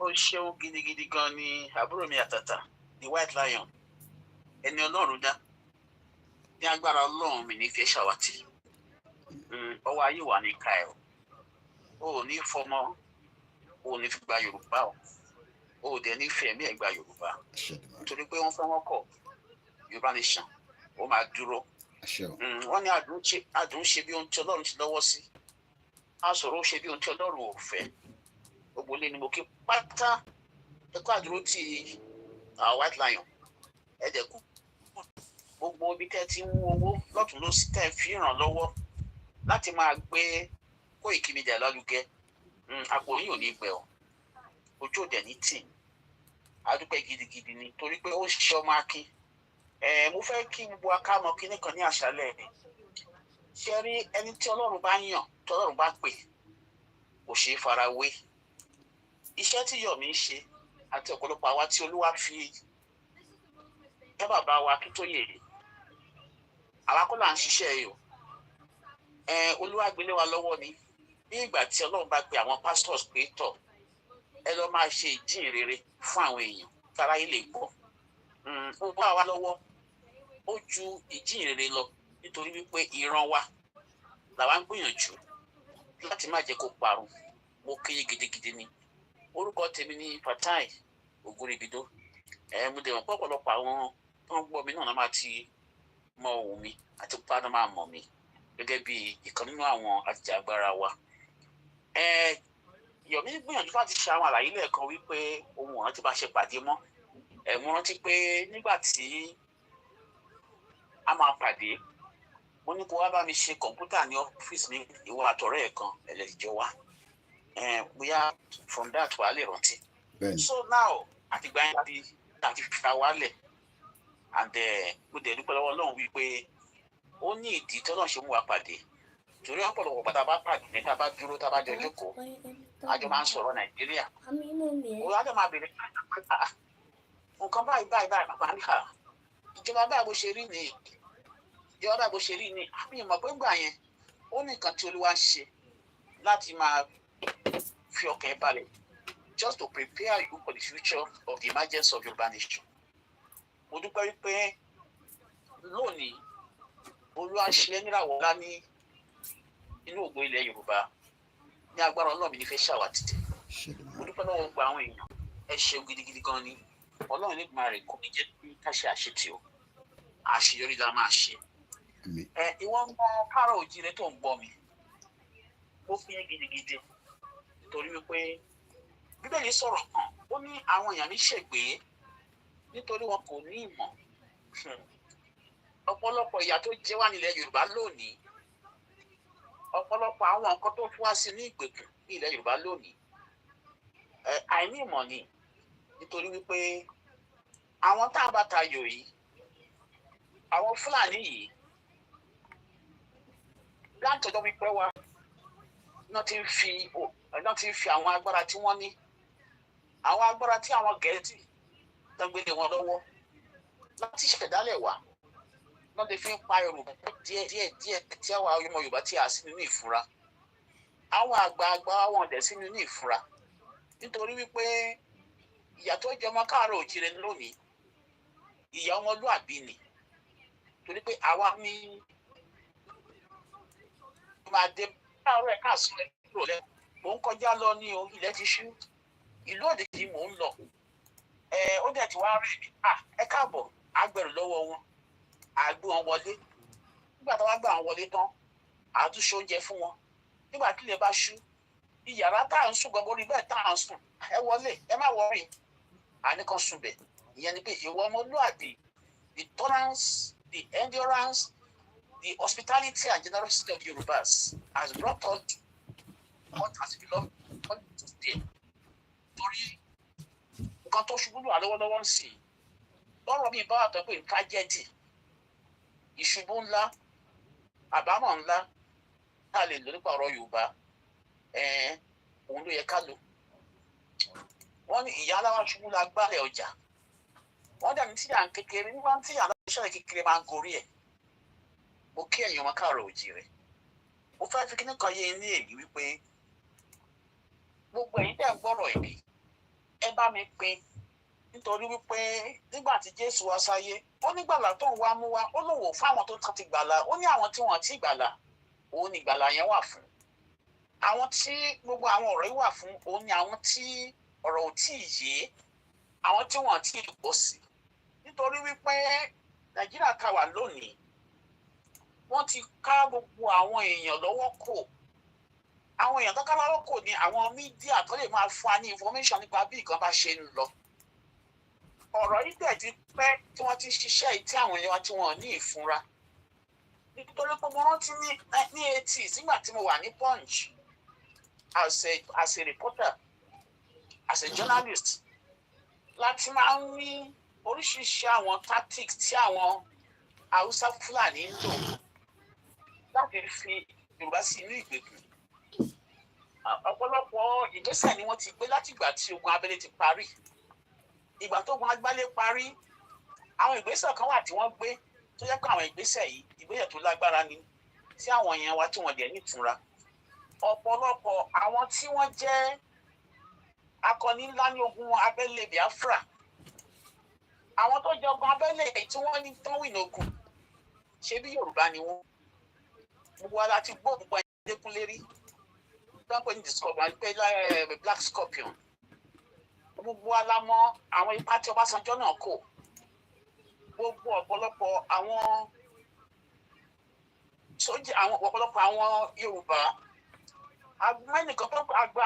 Ó ṣeun gidigidi gan ni àbúrò mi àtàtà, the White Lion, ẹni Ọlọ́run dá. Ní agbára Ọlọ́run mi ní fi ṣàwátì. Ọwọ́ ayé wà ní ká ẹ̀ o. Ó ní fọmọ, o ní fi gba Yorùbá o dẹ̀ ní fi ẹ̀mí ẹ̀ gba Yorùbá nítorí pé wọ́n fẹ́ wọ́n kọ̀ Yoruba Nation ó máa dúró. Wọ́n ní àdùn ṣe bí ohun tí Ọlọ́run ti lọ́wọ́ sí, a sọ̀rọ̀ ó ṣe bí ohun tí Ọlọ́run ò fẹ́. Gbogbo ilé ni mo kí pátá ẹ̀kọ́ àdúró ti White Lion ẹ̀dẹ̀kú gbogbo ibi tẹ́ ti ń mú owó lọ́tún lósì tẹ́ fi ràn lọ́wọ́ láti máa gbé Koikimedia lálùgẹ́. Àpò yìí ò ní gbẹ ọ́, ojú òde ní tì. Adúpẹ́ gidigidi ni torí pé ó ṣe ọmọ akin. Mo fẹ́ kí gbogbo akámọ kíní kan ní àṣálẹ́ ni. Ṣé rí ẹni tí Ọlọ́run bá yàn, tí Ọlọ́run bá pè, kò ṣeé farawé. Iṣẹ́ tí Yomi ń ṣe àti ọ̀pọ̀lọpọ̀ àwa tí Olúwa fi ẹ bàbá wa kí tó yè àwa kọ́ là ń ṣiṣẹ́ yìí o. Olúwa gbélé wa lọ́wọ́ ni. Bí ìgbà tí Ọlọ́run bá pe àwọn pastors pé tọ̀ ẹ lọ máa ṣe ìjíhìnrere fún àwọn èèyàn kára yìí lè gbọ́. Ó bá wa lọ́wọ́ ó ju ìjíhìnrere lọ nítorí wípé ìran wa làwa ń gbìyànjú láti má jẹ́ kó parun. Mo kéye gidigidi ni. Orúkọ tèmi ní Fatai Ògúnrìbìdó. Mo dẹ̀ mọ̀ pé ọ̀pọ̀lọpọ̀ àwọn tó ń gbọ́ mi náà máa ti mọ ohùn mi àti pátá máa mọ̀ mi gẹ́gẹ́ bí ìkan nínú àwọn ajìjàgbara wa. Yomi gbìyànjú láti ṣe àwọn àlàyé lẹ́ẹ̀kan wípé ohun ọ̀ràn tí bá ṣe pàdé mọ́. Mo rántí pé nígbà tí a máa pàdé mo ní kó wá bá mi ṣe kọ̀ǹpútà ní ọ́fíìsì mi ìwọ àtọ̀rẹ́ ẹ̀ kan ẹlẹ́jọ́ wa. Bóyá from that wàá lè rántí. So now àtìgbà yẹn láti fi wálẹ̀ and mo dẹ̀ dúpẹ́ lọ́wọ́ Ọlọ́run wípé ó ní ìdí tí Ọlọ́run ṣe mú wa pàdé. Torí ọ̀pọ̀lọpọ̀ pátá bá pàdé ní tá a bá dúró tá a bá jọ jókòó àjọ máa ń sọ̀rọ̀ Nàìjíríà. Òun á dẹ̀ máa bèrè nǹkan báyìí bàbá níkà ìjọba báyìí bó ṣe rí ni ìjọba báyìí bó ṣe rí ni àmì ìmọ̀ pé gbà yẹn ó ní nǹkan tí Olúwa ń ṣe láti máa fi ọkàn ẹ balẹ̀ just to prepare you for the future of the emergence of Yoruba Nation. Mo dúpẹ́ wípé lónìí Olúwa ṣe é níràwọ̀ ńlá ní inú ògo ilẹ̀ Yorùbá ní agbára Ọlọ́run ní fẹ́ ṣàwátì. Mo dúpẹ́ lọ́wọ́ gba àwọn èèyàn ẹ ṣeun gidigidi gan ni. Ọlọ́run ní ìgbìmọ̀ rẹ̀ kò ní jẹ́ kí ká ṣe àṣetì o, àṣeyọrí la máa ṣe. Ìwọ ń gbọ́ káàrọ̀ òjíire tó ń gbọ́ mi ó fi yín gidigidi torí wípé Bíbélì sọ̀rọ̀ kan ó ní àwọn èèyàn mi ṣègbé nítorí wọn kò ní ìmọ̀. Ọ̀pọ̀lọpọ̀ ìyà tó jẹ wá nílẹ̀ Yorùbá lónìí, ọ̀pọ̀lọpọ̀ àwọn nǹkan tó fún wa sí ní ìgbèkùn ní ilẹ̀ Yorùbá lónìí àìní ìmọ̀ ni. Nítorí wípé àwọn tá a bá tayò yìí, àwọn Fúlàní yìí láti ọjọ́ pípẹ́ wá náà ti ń fi àwọn agbára tí wọ́n ní, àwọn agbára tí àwọn Gẹ̀ẹ́sì tó gbé lé wọn lọ́wọ́ láti ṣẹ̀dálẹ̀ wá náà ti fi ń pa Yorùbá díẹ̀ tí àwa ọmọ Yorùbá tí a sí nínú ìfura. Àwọn àgbààgbà wọn dẹ̀ sí nínú ìfura nítorí wípé ìyà tó jẹ ọmọ káàárọ̀ òjíire lónìí ìyà ọmọlúàbí ni. Torí pé àwa ní máa dé káàárọ̀ ẹ̀ káàsán ẹ̀ kúrò lẹ́nu. Mò ń kọjá lọ ní o, ilẹ̀ ti ṣú, ìlú òdì tí mò ń lọ. Ó dẹ̀ ti wá rẹ̀ mí. Ẹ káàbọ̀ agbẹ̀rù lọ́wọ́ wọn, àgbé wọn wọlé. Nígbà tí wọ́n gbà wọn wọlé tán, àtúnṣe oúnjẹ fún wọn. Nígbà tí ilẹ̀ bá ṣú, ìyàrá tá à ń sùn gbogbo orí bẹ́ẹ̀ tá à ń sùn, ẹ wọlé, ẹ má wọrí. Àníkan sùn bẹ̀. Ìyẹn ni pé ìwọ ọmọlúàbí, the tolerance, the endurance, the hospitality and generosity of Yorubas has brought us what has belonged to today. Torí nǹkan tó ṣubú lù wá lọ́wọ́lọ́wọ́ ń sìn. Lọ́rọ̀ mi bá wà tó pé tragedy, ìṣubú ńlá, àbámọ̀ ńlá tá a lè lò nípa ọ̀rọ̀ Yorùbá, òun ló yẹ ká lò. Wọ́n ní ìyá aláwa ṣubú la gbálẹ̀ ọjà. Wọ́n dàbí tí à ń kékeré nígbà tí àlọ́ ìṣẹ̀lẹ̀ kékeré máa ń gorí ẹ̀. Mo kí ẹ̀yin ọmọ káàárọ̀ òjíire. Mo fẹ́ fi kíní kan yé ní èyí wípé gbogbo ẹ̀yin tẹ́ ń gbọ́rọ̀ èdè ẹ bá mi pín nítorí wípé nígbà tí Jésù wá sáyé ó ní gbàlà tó ń wá mú wá ó lòwò fún àwọn tó ti gbàlà ó ní àwọn tí wọ́n ti gbàlà òun ní gbàlà yẹn wà fún. àwọn tí gbogbo àwọn ọ̀rọ̀ yìí wà fún òun ni àwọn tí ọ̀rọ̀ ò tí ì yé, àwọn tí wọ́n ti gbọ́ sí, nítorí wípé Nàìjíríà tá wà lónìí wọ́n ti ká gbogbo àwọn èèyàn lọ́wọ́ kò. Àwọn èèyàn tó ká lọ́wọ́ kò ní àwọn mídíà tó lè máa fún wa ní information nípa bí nǹkan bá ṣe ń lọ. Ọ̀rọ̀ yìí dẹ̀ ti pẹ́ tí wọ́n ti ṣiṣẹ́ yìí tí àwọn èèyàn tí wọ́n ní ìfúnra. Nítorí pé mo rántí ní 80s nígbà tí mo wà ní Punch as a reporter, as a journalist, láti máa ń ní oríṣiríṣi àwọn tactics tí àwọn Haúsá Fúlàní ń lò láti fi Yorùbá sí inú ìgbèkùn. Ọ̀pọ̀lọpọ̀ ìgbésẹ̀ ni wọ́n ti gbé láti ìgbà tí ogun abẹ́lé ti parí. Ìgbà tó ogun abẹ́lé parí, àwọn ìgbésẹ̀ kan wà tí wọ́n gbé tó jẹ́ pé àwọn ìgbésẹ̀ yìí ìgbésẹ̀ tó lágbára ni tí àwọn èèyàn wa tí wọ́n dẹ̀ nítura. Ọ̀pọ̀lọpọ̀ àwọn tí wọ́n jẹ́ akọni ńlá ní ogun abẹ́lé Biafra, àwọn tó jẹ ogun abẹ́lé tí wọ́n ní tán wìn ogun, ṣé bí Yorùbá ni wọ́n? Gbogbo wa láti gbọ́ gbogbo Adékúnlé rí pé ní discover pé Black Scorpion. Gbogbo wa la mọ̀ àwọn ipa tí Ọbásanjọ́ náà kó. Gbogbo ọ̀pọ̀lọpọ̀ àwọn sójà, àwọn ọ̀pọ̀lọpọ̀ àwọn Yorùbá agbẹ́nìkan tó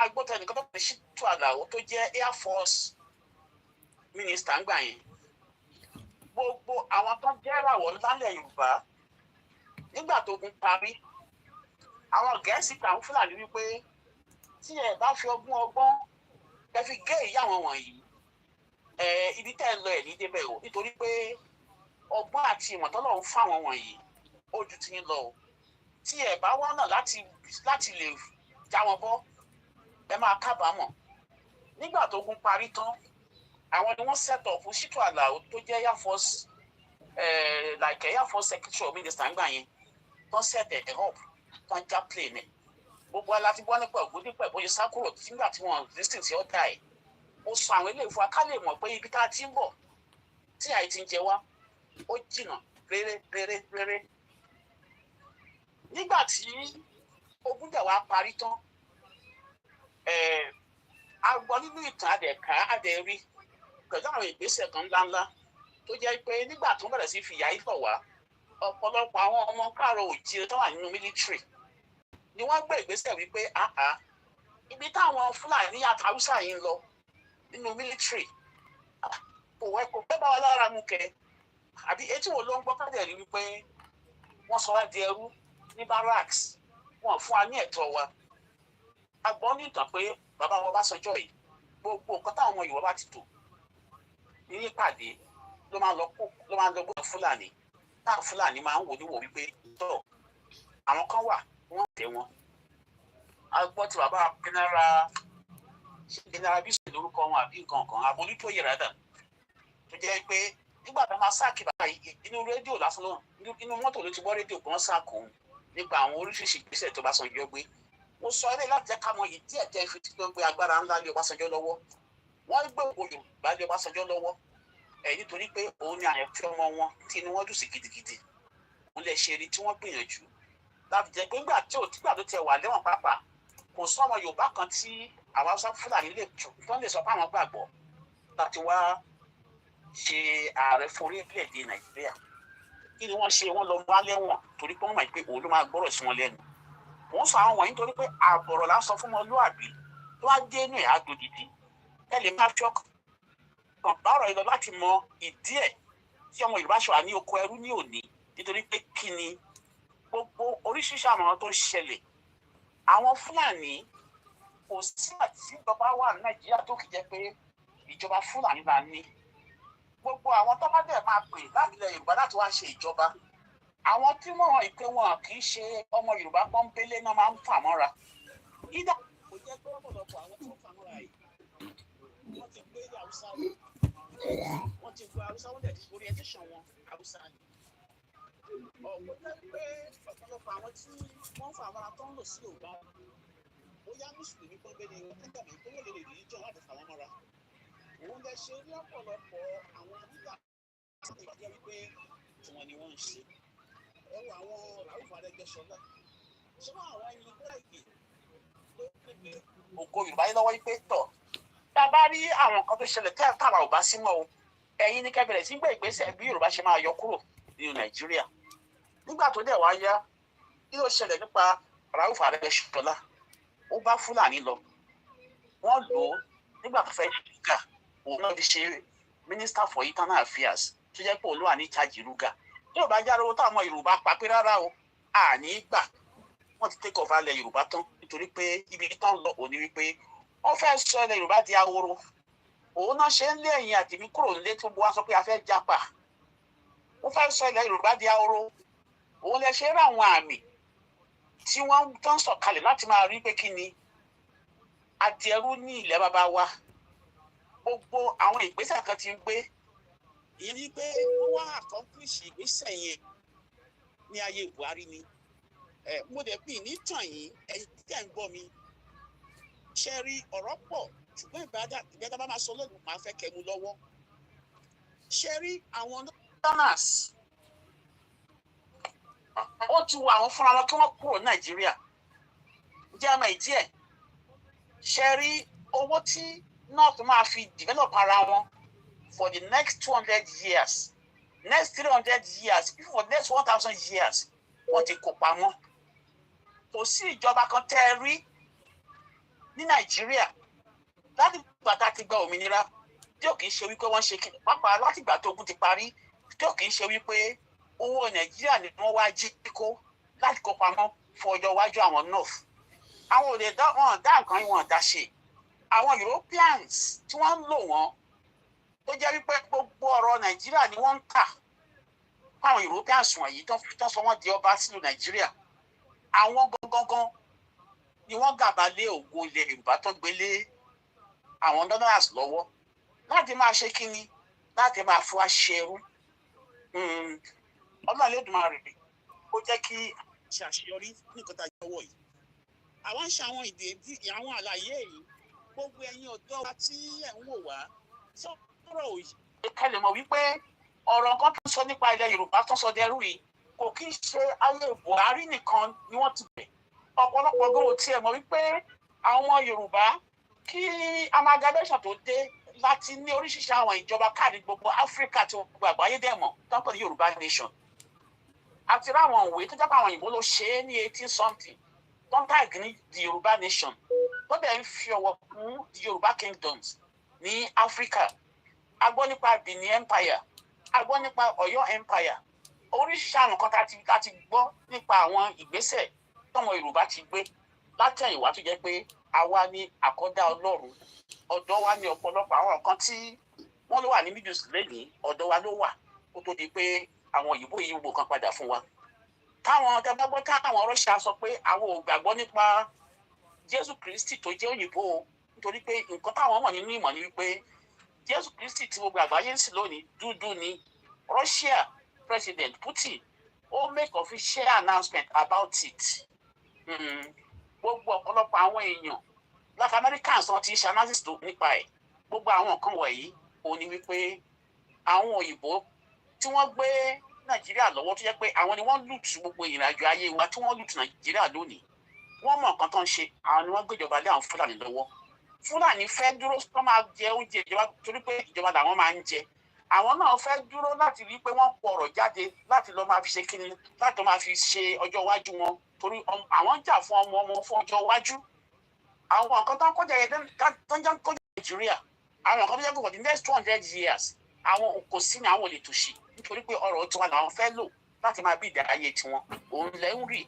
agbótẹ́nìkan tó pè Ṣítù Àlàó tó jẹ́ Air Force Minister ńgbà yẹn. Gbogbo àwọn tó jẹ́ ìràwọ̀ lálẹ́ Yorùbá nígbà tó gun parí, àwọn Gẹ̀ẹ́sì tàwọn Fúlàní wípé tí ẹ bá fi ọgbọ́n ẹ fi gé ìyá àwọn wọ̀nyí, ibi tẹ́ ẹ lọ ẹ̀ ní débẹ̀ o, nítorí pé ọgbọ́n àti ìmọ̀ tọ́lọ́run fún àwọn wọ̀nyí ó ju ti yín lọ o. Tí ẹ bá wá náà láti lè já wọn bọ́, ẹ máa kábàámọ̀. Nígbà tó gun parí tán, àwọn ni wọ́n set up fún Ṣítù Àlàó tó jẹ́ Air Force Air Force Secretary of Minister ńgbà yẹn, tó set ẹ̀ up tó ń já plane ẹ̀. Gbogbo aláti gbọ́ nípa Ògúndípẹ̀ bóyá sákúrò nígbà tí wọ́n listen sí ọ̀dà ẹ̀. Ó sọ àwọn eléyìí fún wa ká lè mọ̀ pé ibi tá a ti ń bọ̀ tí àì ti ń jẹ wá ó jìnnà réré. Nígbà tí ogun jà wá parí tán, a gbọ́ nínú ìtàn adẹ̀ká adẹ̀rí pẹ̀lú àwọn ìgbésẹ̀ kan ńláńlá tó jẹ́ pé nígbà tó bẹ̀rẹ̀ sí fìyà ìtọ̀ wá, ọ̀pọ̀lọpọ̀ àwọn ọmọ káàrọ̀ òjíire tó wà nínú military ni wọ́n gbé ìgbésẹ̀ wípé ibi táwọn Fúlàní àti Haúsá yìí ń lọ nínú military kò pẹ́ bá wa lára mú kẹ, àbí etí wo ló ń gbọ́ kájẹ̀ rí wípé wọ́n sọ wá di ẹrú ní barracks, wọ́n fún wa ní ẹ̀tọ́ wa. A gbọ́ ní ìtàn pé bàbá wọn Ọbásanjọ́ yìí gbogbo nǹkan táwọn ọmọ Yorùbá bá ti tò ní ìpàdé ló máa ń lọ gbọ́dọ̀ Fúlàní. Táwọn Fúlàní máa ń wò níwò wípé tọ́ àwọn kan wà wọ́n tẹ̀ wọ́n. A gbọ́ tí bàbá General Bísí lórúkọ wọn àbí nǹkan kan Abolútó Yèrádà tó jẹ́ pé nígbà tó máa sáàkì báyìí inú rédíò lásán ló inú mọ́tò ló ti gbọ́ rédíò kan sáàkù nípa àwọn oríṣiríṣi ìgbésẹ̀ tó Ọbásanjọ́ gbé. Mo sọ ilé láti jẹ́ ká mọ ìdí ẹ̀jẹ̀ ìfi tí wọ́n gbé agbára ńlá lé Ọbásanjọ́ lọ́wọ́. Wọ́n gbé ògbó Yorùbá lé Ọbásanjọ́ lọ́wọ́ nítorí pé òun ni àyànfẹ́ ọmọ wọn tí inú wọn dùn sí gidigidi. Òun lè ṣe eré tí wọ́n gbìyànjú láti jẹ́ pé nígbà tó tẹ wà lẹ́wọ̀n pàápàá kò sọ ọmọ Yorùbá kan tí àwọn Haúsá Fúlàní lè jù tó lè sọ pé àwọn gbàgbọ́ láti wá ṣe ààrẹ fún orílẹ̀-èdè Nàìjíríà. Kí ni wọ́n ṣe? Wọ́n lọ wá lẹ́wọ̀n torí pé wọ́n mọ̀ pé òun ló máa gbọ́rọ̀ sí wọn lẹ́nu. Wọ́n sọ àwọn wọ̀nyí nítorí pé àbọ̀rọ̀ là ń sọ fún ọmọlúàbí tó wá dé inú ẹ̀ àdòdìdì. Ẹ lè máa ṣọ́ọ̀kì kan bárọ̀ ìlọ láti mọ ìdí ẹ̀ tí ọmọ Yorùbá ṣe wà ní oko ẹrú ní òní, nítorí pé kí ni gbogbo oríṣiríṣi àwọn tó ń ṣẹlẹ̀. Àwọn Fúlàní kò sí àti ìjọba wà ní Nàìjíríà tó kì í jẹ́ pé ìjọba Fúlàní la ní. Gbogbo àwọn tó bá dẹ̀ máa pè láti ilẹ̀ Yorùbá láti wá ṣe ìjọba, àwọn tí wọ́n ìpè wọn kì í ṣe ọmọ Yorùbá pọ́npélé náà máa ń fà mọ́ra. Ìdá kò jẹ́ pé ọ̀pọ̀lọpọ̀ àwọn tó ń fà mọ́ra yìí wọ́n ti gbé Haúsá wọ́n ti gbé Haúsá wọ́n dẹ̀ ti orientation wọn Haúsá ni. Ọ̀pọ̀ jẹ́ pé ọ̀pọ̀lọpọ̀ àwọn tí wọ́n fà mọ́ra tó ń lò sí Yorùbá ó yá Mùsùlùmí pọ́npélé wọn tó gbàgbé pé wọ́n lè rí ìjọ láti fà wọ́n mọ́ra. Òun lè ṣe ní ọ̀pọ̀lọpọ̀ àwọn nígbà tí wọ́n jẹ́ wípé tiwọn ni wọ́n ń ṣe. Ẹ wo àwọn Ràúfù Arẹ́gbẹ́ṣọlá, ṣé wọ́n àwọn ẹni Kóìkì ògo Yorùbá yìí lọ́wọ́ pé tọ̀ tá a bá rí àwọn nǹkan tó ṣẹlẹ̀ táwa ò bá sí mọ́ o ẹ̀yin ní kẹ́ bẹ̀rẹ̀ sí gbé ìgbésẹ̀ bí Yorùbá ṣe máa yọ kúrò nínú Nàìjíríà. Nígbà tó dẹ̀ wá yá kí ló ṣẹlẹ̀ nípa Rauf Arẹ́gbẹ́ṣọlá ó bá Fúlàní lọ wọ́n lò ó nígbà tó fẹ́ ṣìkà òun náà fi ṣe Minister for Internal Affairs tó jẹ́ pé olúwa ní chájì rúgà tí ò bá jáde owó táwọn Yorùbá pa pé rárá o àní gbà wọ́n ti take over ilẹ̀ Yorùbá tán nítorí pé ibi tán lọ òní wípé wọ́n fẹ́ sọ ilẹ̀ Yorùbá di ahoro òun náà ṣe ń lé ẹ̀yìn àtìmí kúrò nílé tó bu wá sọ pé a fẹ́ japa wọ́n fẹ́ sọ ilẹ̀ Yorùbá di ahoro òun lè ṣe é ráwọn àmì tí wọ́n tán sọ̀kalẹ̀ láti máa rí pé kí ni adìẹrú ní ilẹ̀ bàbá wa gbogbo àwọn ìgbésẹ̀ kan ti ń gbé ìyẹn ni pé wọ́n wá accomplish ìgbésẹ̀ yẹn ní ayé Buhari ni mo dẹ̀ bí nítàn yìí ẹ̀yin tẹ̀ ń gbọ́ mi ṣe rí ọ̀rọ̀ pọ̀ ṣùgbọ́n ìgbẹ́dá bá máa sọ lónìí máa fẹ́ kẹmu lọ́wọ́ ṣe rí àwọn donors ó ti wo àwọn fúnra wọn kí wọ́n kúrò Nàìjíríà jẹ́ àmọ́ ìdí ẹ̀ ṣe rí owó tí North máa fi develop ara wọn for the next 200 years next 300 years even for the next 1000 years wọ́n ti kó pamọ́ kò sí ìjọba kan tẹ́ ẹ rí ní Nàìjíríà láti ìgbà tá a ti gba òmìnira tí ò kì í ṣe wípé wọ́n ṣe pápá láti ìgbà tó ogun ti parí tí ò kì í ṣe wípé owó Nàìjíríà ni wọ́n wá jí kó láti kó pamọ́ fún ọjọ́ iwájú àwọn North àwọn ò lè dá nǹkan yìí wọ́n dá ṣe àwọn Europeans tí wọ́n ń lò wọ́n tó jẹ́ wípé gbogbo ọ̀rọ̀ Nàìjíríà ni wọ́n ń tà fáwọn Europeans wọ̀nyí tó sọ wọ́n di ọba sílùú Nàìjíríà àwọn gangan ni wọ́n gàba lé ògo ilẹ̀ Yorùbá tó gbélé àwọn donors lọ́wọ́ láti máa ṣe kínní láti máa fún aṣẹ́rú Ọlọ́run Elédùmarè ó jẹ́ kí ṣe àṣeyọrí ní nǹkan tá a jọ̀wọ́ yìí àwọn ń ṣe àwọn àwọn àlàyé yìí gbogbo ẹ̀yin ọ̀dọ́ wa tí ẹ̀ ń wò wá sọ̀rọ̀ òyì. kẹlẹ̀ mọ̀ wípé ọ̀rọ̀ kan tó sọ nípa ilẹ̀ Yorùbá tó sọ dẹrú yìí kò kí ń ṣe ayé Buhari nìkan ni wọ́n ti bẹ̀ ọ̀pọ̀lọpọ̀ gbòòrò tí ẹ̀ mọ̀ wípé àwọn Yorùbá kí amalgamation tó dé láti ní oríṣiríṣi àwọn ìjọba káàdì gbogbo Áfíríkà tí gbogbo àgbáyé dẹ̀ mọ̀ tó ń pè ní Yoruba Nation àti ráwọn òwe tó jẹ́ pé àwọn òyìnbó ló ṣe é ní 18 something tó ń tàgì ní the Yoruba Nation tó dẹ̀ ń fi ọwọ́ kún the Yoruba Kingdoms ní Áfíríkà a gbọ́ nípa Benin Empire a gbọ́ nípa Ọ̀yọ́ Empire oríṣiríṣi àwọn kan tá a ti gbọ́ nípa àwọn ìgbésẹ̀ tọ́wọn Yorùbá ti gbé látẹ̀yìnwá tó jẹ́ pé àwa ní àkọ́dá Ọlọ́run ọ̀dọ̀ wa ní ọ̀pọ̀lọpọ̀ àwọn nǹkan tí wọ́n ló wà ní middle east lẹ́yìn ọ̀dọ̀ wa ló wà kó tó di pé àwọn òyìnbó yìí wò kan padà fún wa táwọn ọ̀dọ́gbọ́n táwọn Russia sọ pé àwọn ò gbàgbọ́ nípa Jésù Kristi tó jẹ́ òyìnbó nítorí pé nǹkan táwọn mọ̀ nínú ìmọ̀ ni wípé Jésù Kristi tí gbogbo àgbáyé ń sìn lónìí dúdú ni Russia President Putin ó make official announcement about it gbogbo ọ̀pọ̀lọpọ̀ àwọn èèyàn Black Americans wọn ti ṣe analysis tó nípa ẹ̀ gbogbo àwọn nǹkan wọ̀nyí òun ni wípé àwọn òyìnbó tí wọ́n gbé Nàìjíríà lọ́wọ́ tó jẹ́ pé àwọn ni wọ́n lùtù gbogbo ìrìnàjò ayé wa tí wọ́n lùtù Nàìjíríà lónìí wọ́n mọ̀ nǹkan tó ń ṣe àwọn ni wọ́n gbéjọba lé àwọn Fúlàní lọ́wọ́ Fúlàní fẹ́ dúró tó máa jẹ oúnjẹ ìjọba torí pé ìjọba làwọn máa ń jẹ àwọn náà fẹ́ dúró láti rí pé wọ́n pọ̀ ọ̀rọ̀ jáde láti lọ́ọ́ máa fi ṣe kíni láti máa fi ṣe ọjọ́ iwájú wọn torí àwọn ń jà fún ọmọ fún ọjọ́ iwájú àwọn nǹkan tó ń kọjá yẹn tó ń jẹ́ kọjá Nàìjíríà àwọn nǹkan tó jẹ́ kọjá the next 200 years àwọn kò sí ní àwọn olè tòṣì nítorí pé ọ̀rọ̀ tiwa làwọn fẹ́ lò láti máa bí ìdárayé tiwọn òun lẹ́ ń rí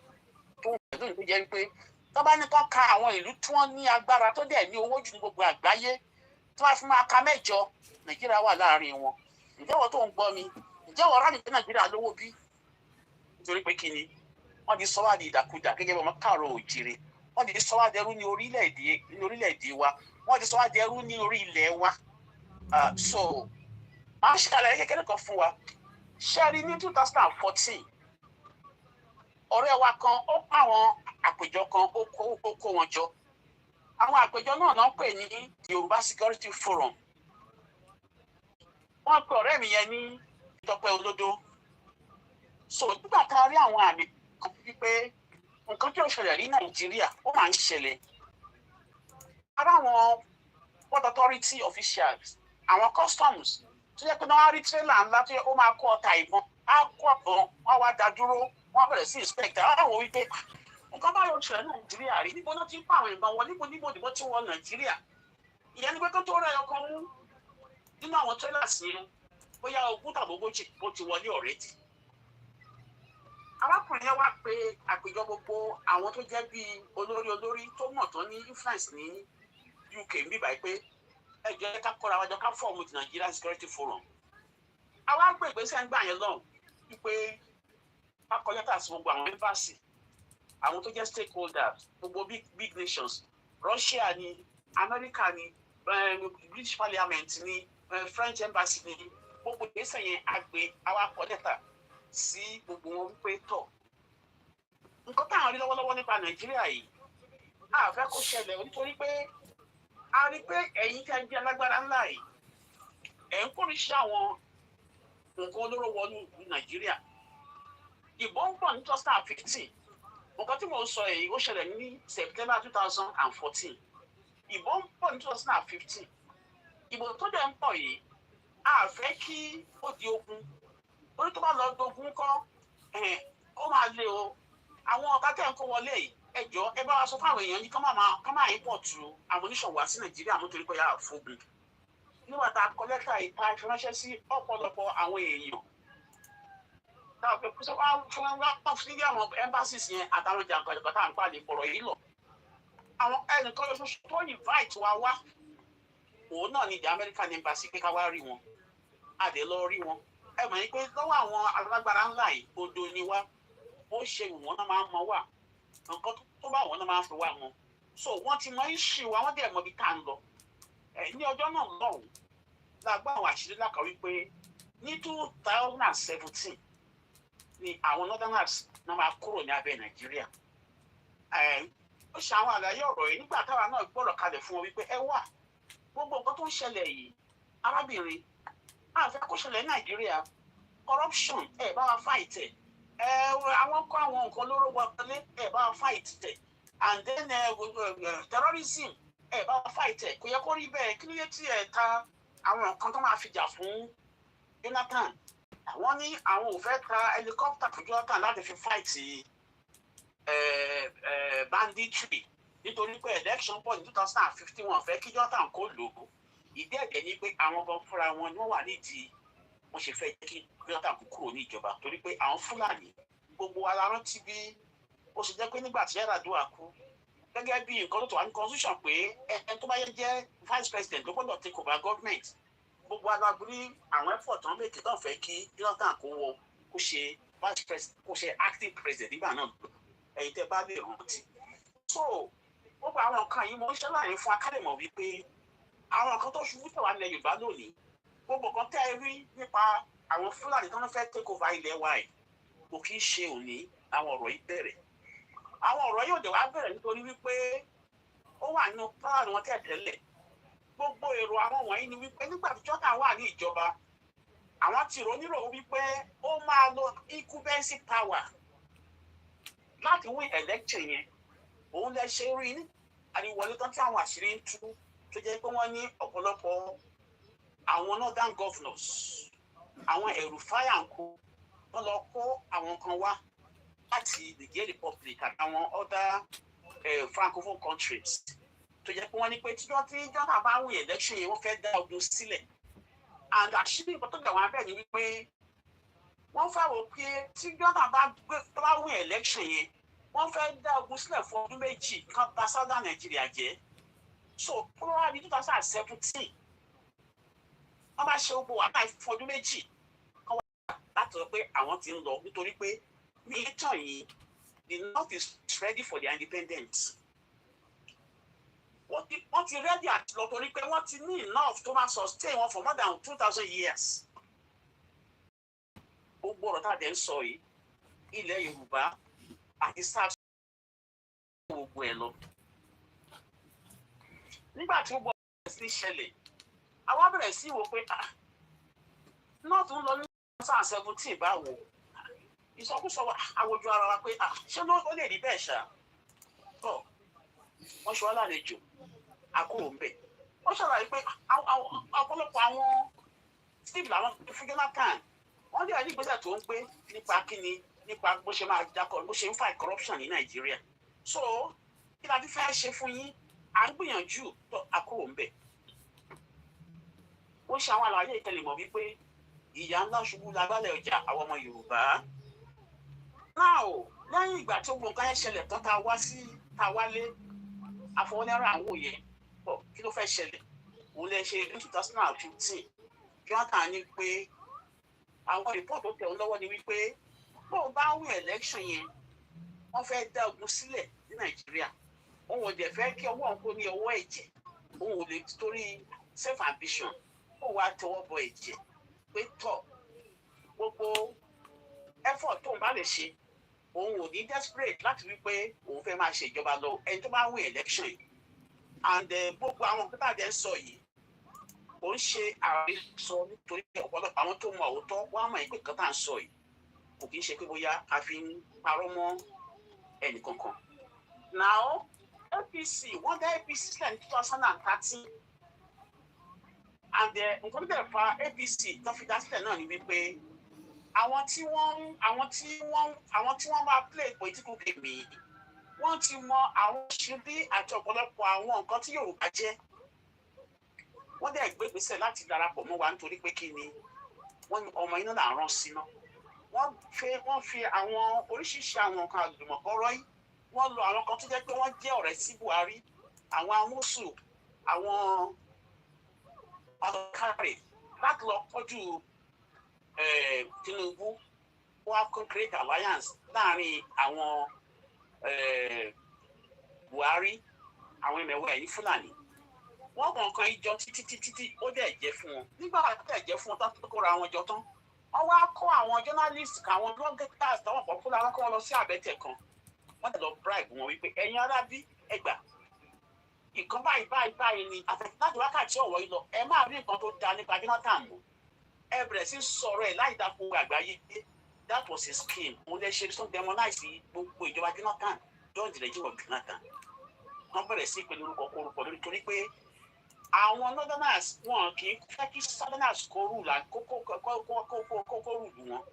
tó ń pẹ̀lú ìlú jẹ́ pé tó bá ní kán ka àwọn ìlú tí wọ́n ní agbára tó dẹ̀ ní owó jù ní gbogbo àgbáyé tó bá fi máa ka 8 Nàìjíríà wà láàrin wọn ǹjẹ́ wọ́n tó ń gbọ́ mi ǹjẹ́ wọ́n rà ní pé Nàìjíríà lówó bí nítorí pé kí ni wọ́n ti sọ wá di ìdàkudà gẹ́gẹ́ bí ọmọ káàrọ̀ òjìrè wọ́n ti sọ wá dẹrú ní orílẹ̀-èdè wa wọ́n ti sọ wá dẹrú ní orí ilẹ̀ wa so máa ṣàlàyé kékeré kan fún wa ṣẹ́rí ní 2014 ọ̀rẹ́ wa kan ó pa àwọn àpèjọ kan ó kó wọn jọ àwọn àpèjọ náà náà pè ní Yorùbá Security Forum wọ́n pe ọ̀rẹ́ mi yẹn ní Ìtọ́pẹ́ Olódó so nígbà tá a rí àwọn àmì kan wípé nǹkan tí ó ṣẹlẹ̀ ní Nàìjíríà ó máa ń ṣẹlẹ̀ àwọn port authority officials àwọn customs tó yẹ pé náà rí trailer ńlá tó yẹ kó máa kó ọta ìbọn á kó ọ̀bọ̀n wọ́n wá dá dúró wọ́n bẹ̀rẹ̀ sí inspector àwọn wípé nǹkan bá yóò ṣẹlẹ̀ Nàìjíríà rí níbo náà ti ń pa àwọn ìbọn wọn níbo ìdìbò tí wọ́n Nàìjíríà ìyẹn ni pé kó tó rẹ̀ ọkàn mú nínú àwọn trailers yẹn bóyá ogún tàbí ogójì ó ti wọlé already. arákùnrin yẹn wá pé àpéjọ gbogbo àwọn tó jẹ́ bíi olórí tó mọ̀ tó ní influence ní UK ń bíbá pé ẹ jẹ́ ká kọ́ra wájọ ká fọ́ọ̀mù ti Nigeria Security Forum. àwa gbé ìgbésẹ̀ ń gbà yẹn lọ́hùn wípé ká kọ lẹ́tà sí gbogbo àwọn embassy àwọn tó jẹ́ stakeholders gbogbo big nations Russia ni America ni British Parliament ni French embassy ni gbogbo ìgbésẹ̀ yẹn àgbẹ̀ àwa kọ lẹ́tà sí gbogbo wọn wípé tọ̀ nǹkan táwọn rí lọ́wọ́lọ́wọ́ nípa Nàìjíríà yìí a fẹ́ kó ṣẹlẹ̀ nítorí pé a rí pé ẹ̀yin tí a jẹ́ alágbára ńlá yìí ẹ̀ ń kórìíṣẹ́ àwọn nǹkan olóró wọnú Nàìjíríà ìbò ń bọ̀ ní 2015 nǹkan tí mo sọ èyí ó ṣẹlẹ̀ ní September 2014 ìbò ń bọ̀ ní 2015 ìbò tó dẹ̀ ń pọ̀ yìí a fẹ́ kí ó di ogun orí tó bá lọ dogun kọ́ ó máa lé o àwọn ọ̀gá tẹ̀ ń kó wọlé yìí ẹjọ́ ẹ bá wa sọ fáwọn èèyàn ní ká máa import ammunition wá sí Nàìjíríà nítorí pé yàrá fógun nígbà tá a kọ lẹ́tà ìta ìfiránṣẹ́ sí ọ̀pọ̀lọpọ̀ àwọn èèyàn tá a fẹ́ pèsè wá fún àwọn embassies yẹn àtàwọn jàǹkàjàǹkà tá à ń pàdé pọ̀rọ̀ yìí lọ àwọn ẹnìkan ṣoṣo tó invite wa wá òun náà ní the American embassy pé ká wá rí wọn àdé lọ rí wọn ẹ mọ̀ ní pé lọ́wọ́ àwọn alágbára ńlá yìí odò ni wá ó ṣe ìwọ̀n náà máa ń mọ wà nǹkan tó bá wọn náà máa ń fi wá wọn so wọ́n ti mọ iṣu wa wọ́n dẹ̀ mọ ibi tá à ń lọ ní ọjọ́ náà lọ́hùn la gbọ́ àwọn àṣírí lákàá wípé ní 2017 ni àwọn northerners náà máa kúrò ní abẹ́ Nàìjíríà ó ṣe àwọn àlàyé ọ̀rọ̀ yìí nígbà táwa náà gbọ́dọ̀ kalẹ̀ fún wọn wípé ẹ wà gbogbo nǹkan tó ń ṣẹlẹ̀ yìí arábìnrin àfẹ́ kó ṣẹlẹ̀ ní Nàìjíríà corruption ẹ bá wa fight ẹ àwọn kọ́ àwọn nǹkan lóró wọlé ẹ bá wa fight ẹ and then terrorism ẹ bá wa fight ẹ kò yẹ kó rí bẹ́ẹ̀ kí ló yẹ tí ẹ ta àwọn nǹkan tó máa fi jà fún Jonathan àwọn ní àwọn ò fẹ́ ta helicopter fún Jonathan láti fi fight banditry nítorí pé election pọ̀ ní 2015 wọ́n fẹ́ kí Jonathan kó lò ó ìdí ẹ̀jẹ̀ ni pé àwọn kan fúnra wọn ni wọ́n wà nídìí wọ́n ṣe fẹ́ kí Jonathan kó kúrò ní ìjọba torí pé àwọn Fúlàní gbogbo wa la rántí bí ó ṣe jẹ́ pé nígbà tí Yar'Adua kú gẹ́gẹ́ bí nǹkan tó tó wà ní constitution pé ẹni tó bá yẹ jẹ́ vice president ló gbọ́dọ̀ take over government gbogbo alágbórí àwọn effort tán méjì tó ń fẹ́ kí Jonathan kó ṣe vice president kó ṣe acting president nígbà náà ẹ̀yin tẹ́ bá lè rántí so gbogbo àwọn nǹkan yìí mo ń ṣàlàyé fún akádẹ́mọ̀ wípé àwọn nǹkan tó ṣubú tẹ̀wá ilẹ̀ Yorùbá lónìí gbogbo kan tẹ́ ẹ rí nípa àwọn Fúlàní tó ń fẹ́ take over ilẹ̀ wa yìí kò kí ń ṣe òní àwọn ọ̀rọ̀ yìí bẹ̀rẹ̀ àwọn ọ̀rọ̀ yóò dẹ̀ wá bẹ̀rẹ̀ nítorí wípé ó wà nínú plan wọn tẹ̀tẹ̀lẹ̀ gbogbo èrò àwọn wọ̀nyí ni wípé nígbà tí Jonathan wà ní ìjọba àwọn ti rò nírò wípé ó máa lo incumbency power láti win election yẹn òun lè ṣe rí ní àríwọlé tán tí àwọn àṣírí ń tú tó jẹ́ pé wọ́n ní ọ̀pọ̀lọpọ̀ àwọn northern governors àwọn ẹ̀rù fáyà ń kó wọ́n lọ kó àwọn kan wá láti Niger Republic àtàwọn other francophone countries tó jẹ́ pé wọ́n ní pé tí Jonathan bá win election yẹn wọ́n fẹ́ dá ogun sílẹ̀ and àṣírí nǹkan tó gbà wọ́n abẹ́ ni wípé wọ́n fẹ́ wò pé tí Jonathan bá win election yẹn wọ́n fẹ́ dá ogun sílẹ̀ fún ọdún méjì kan bà southern Nigeria jẹ́ so probably 2017 wọ́n bá ṣe gbogbo wàhálà fún ọdún méjì kan wá láti sọ pé àwọn ti ń lọ nítorí pé ní ìtàn yìí the north is ready for their independence wọ́n ti ready àti lọ torí pé wọ́n ti ní enough tó máa sustain wọn for more than 2000 years gbogbo ọ̀rọ̀ tá a dẹ̀ ń sọ yìí ilẹ̀ Yorùbá àti SARS gbogbo ẹ̀ lọ nígbà tí gbogbo ọ̀rọ̀ sí ṣẹlẹ̀ àwa bẹ̀rẹ̀ sí wò pé náà tún lọ ní 2017 báwo ìsọkúsọ àwòjú ara wa pé ṣé ó lè rí bẹ́ẹ̀ ṣá tọ́ wọ́n ṣe wá lálejò àkúrò ń bẹ̀. Ó ṣàlàyé pé ọ̀pọ̀lọpọ̀ àwọn steve làwọn Jonathan wọ́n dẹ̀ ní ìgbésẹ̀ tó ń gbé nípa kíni nípa bó ṣe máa dákọ̀ bó ṣe ń fight corruption ní Nàìjíríà. So kí la ti fẹ́ ṣe fún yín à ń gbìyànjú tó àkúrò ń bẹ̀. Ó ṣe àwọn àlàyé ìtẹ̀lẹ̀mọ̀ wípé ìyá ńlá ṣubú lágbálẹ̀ ọjà àwọn ọmọ Yorùbá. Now lẹ́yìn ìgbà tí gbogbo nǹkan yẹn ṣẹlẹ̀ tán tá a wálé àfọwọ́nẹ́rà àwọn òye bọ̀ kí ló fẹ́ ṣẹlẹ̀ òun lè ṣe ní 2015 Jonathan ní pé àwọn report tó tẹ̀ ọ́ lọ́wọ́ ni wípé bó o bá win election yẹn wọ́n fẹ́ dá ogun sílẹ̀ ní Nàìjíríà òun ò dẹ̀ fẹ́ kí ọwọ́ òun kó ní ọwọ́ ẹ̀jẹ̀ òun ò lè torí self ambition ó wá tọwọ́ bọ ẹ̀jẹ̀ pé tọ̀ gbogbo effort tó ń bá lè ṣe òun ò ní desperate láti wí pé òun fẹ́ máa ṣèjọba lọ ẹni tó bá win election yìí and gbogbo àwọn pípa jẹ́ ń sọ yìí ó ń ṣe àrísọ nítorí ọ̀pọ̀lọpọ̀ àwọn tó mọ òótọ́ wọ́n á mọ̀ pé kan tá à ń sọ yìí kò kí ń ṣe pé bóyá a fi ń parọ́ mọ́ ẹnì kankan. Now APC wọ́n dá APC sílẹ̀ ní 2013 and nǹkan tó bẹ̀rẹ̀ fa APC tó fi dá sílẹ̀ náà ni wípé àwọn tí wọ́n máa play political game yìí wọ́n ti mọ àwọn ṣíbí àti ọ̀pọ̀lọpọ̀ àwọn nǹkan tí Yorùbá jẹ́ wọ́n dẹ̀ gbé ìgbésẹ̀ láti darapọ̀ mọ́ wa nítorí pé kí ni wọ́n ní ọmọ iná là ń rán síná wọ́n fi àwọn oríṣiríṣi àwọn nǹkan àlùmọ̀kọ́rọ́ yìí wọ́n lo àwọn kan tó jẹ́ pé wọ́n jẹ́ ọ̀rẹ́ sí Buhari àwọn amúsù àwọn ọ̀kárẹ̀ láti lọ tọ́jú Tinubu wọ́n á create alliance láàrin àwọn Buhari àwọn ẹ̀mẹ̀wẹ̀ ẹ̀yìn Fúlàní wọ́n kàn kan ìjọ títí ó dẹ̀ jẹ́ fún wọn nígbà tó dẹ̀ jẹ́ fún wọn tó kóra wọn jọ tán wọ́n wá kó àwọn journalist àwọn bloggers táwọn popular wọn kó wọn lọ sí àbẹ̀tẹ̀ kan wọ́n dẹ̀ lọ bribe wọn wípé ẹ̀yin arábí ẹgbà nǹkan báyìí ni láti wákàtí ọ̀wọ́ yìí lọ ẹ máa rí nǹkan tó da nípa Jonathan mọ́ ẹ bẹ̀rẹ̀ sí sọ̀rọ̀ ẹ̀ láì dáko àgbáyé that was a scheme òun lè ṣe tó demonize gbogbo ìjọba Jonathan during the regime of Jonathan wọ́n bẹ̀rẹ̀ sí pẹ̀lú orúkọ lórí torí pé àwọn northerners wọn kì í fẹ́ kí southerners kó rù lù wọn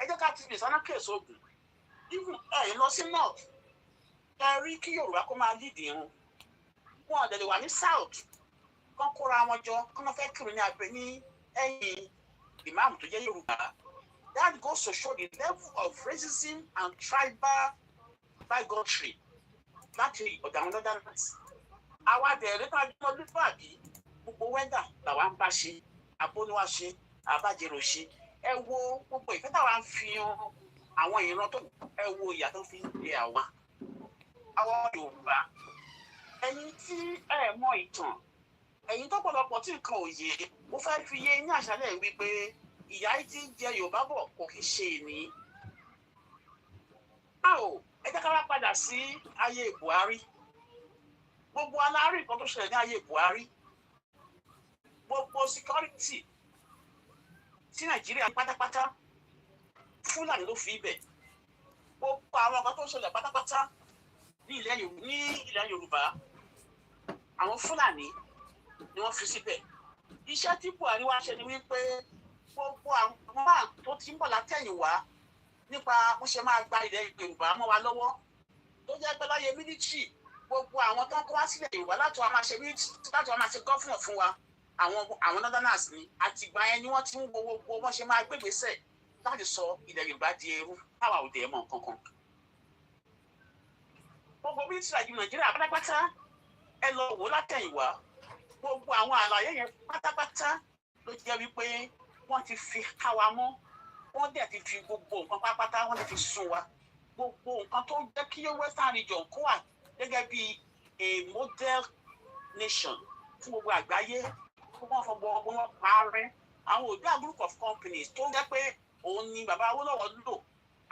ẹ jẹ́ ká ti bì sánà kéèsì ogun even ẹ̀ lọ sí north ẹ rí kí Yorùbá kó máa lead irun wọn ò dẹ̀ wà ní south kán kóra wọn jọ kán fẹ́ kiri ní abẹ ní ẹ̀yìn ìmáàmù tó jẹ́ Yorùbá that goes to show the level of racism and tribal bigotry láti ọ̀dọ̀ àwọn northerners. Àwa dẹ̀rẹ́ ká jọ lójú àbí gbogbo wẹ́dà làwa ń bá ṣe abóníwá ṣe àbájẹrò ṣe ẹ wo gbogbo ìfẹ́ táwa ń fi hàn àwọn ìran tó ẹ wo ìyà tó fi ń pe àwa Yorùbá ẹ̀yin tí ẹ mọ ìtàn ẹ̀yin tó pọ̀lọpọ̀ tí nǹkan ò yé mo fẹ́ fi yé ní àṣálẹ́ wípé ìyà yìí ti jẹ Yorùbá bọ̀ kò kí ṣe èní. Báwo ẹ jẹ́ ká wá padà sí ayé Buhari gbogbo alárí nǹkan tó ṣẹlẹ̀ ní ayé Buhari gbogbo security sí Nàìjíríà pátápátá Fúlàní ló fi ibẹ̀ gbogbo àwọn nǹkan tó ṣẹlẹ̀ pátápátá ní ilẹ̀ Yorùbá àwọn Fúlàní ni wọ́n fi síbẹ̀ iṣẹ́ tí Buhari wá ṣe ni wípé gbogbo àwọn máa tó ti ń bọ̀ látẹ̀yìn wá nípa bó ṣe máa gba ilẹ̀ Yorùbá mọ́ wa lọ́wọ́ tó jẹ́ pé láyé mílítírì gbogbo àwọn tó ń kó wá sílẹ̀ Yorùbá láti wá máa ṣe gọ́fúnà fún wa àwọn northerners ni àtìgbà yẹn ni wọ́n ti ń wo gbogbo wọ́n ṣe máa gbégbèsè láti sọ ilẹ̀ Yorùbá di ẹrú táwa ò dẹ̀ mọ̀ kankan. gbogbo mílítírì àjùmọ̀ Nàìjíríà pátápátá ẹ lọ wò látẹ̀yìnwá gbogbo àwọn àlàyé yẹn pátápátá ló jẹ́ wípé wọ́n ti fi ká wa mọ́ wọ́n dẹ̀ ti fi gbogbo nǹkan pátápátá wọ́n ti fi sún wa gbogbo nǹkan tó jẹ́ kí western region kó wà gẹ́gẹ́ bí a model nation fún gbogbo àgbáyé wọ́n fọwọ́ wọn parẹ́ àwọn Oòduà group of companies tó jẹ́ pé òun ni bàbá Awólọ́wọ̀ lò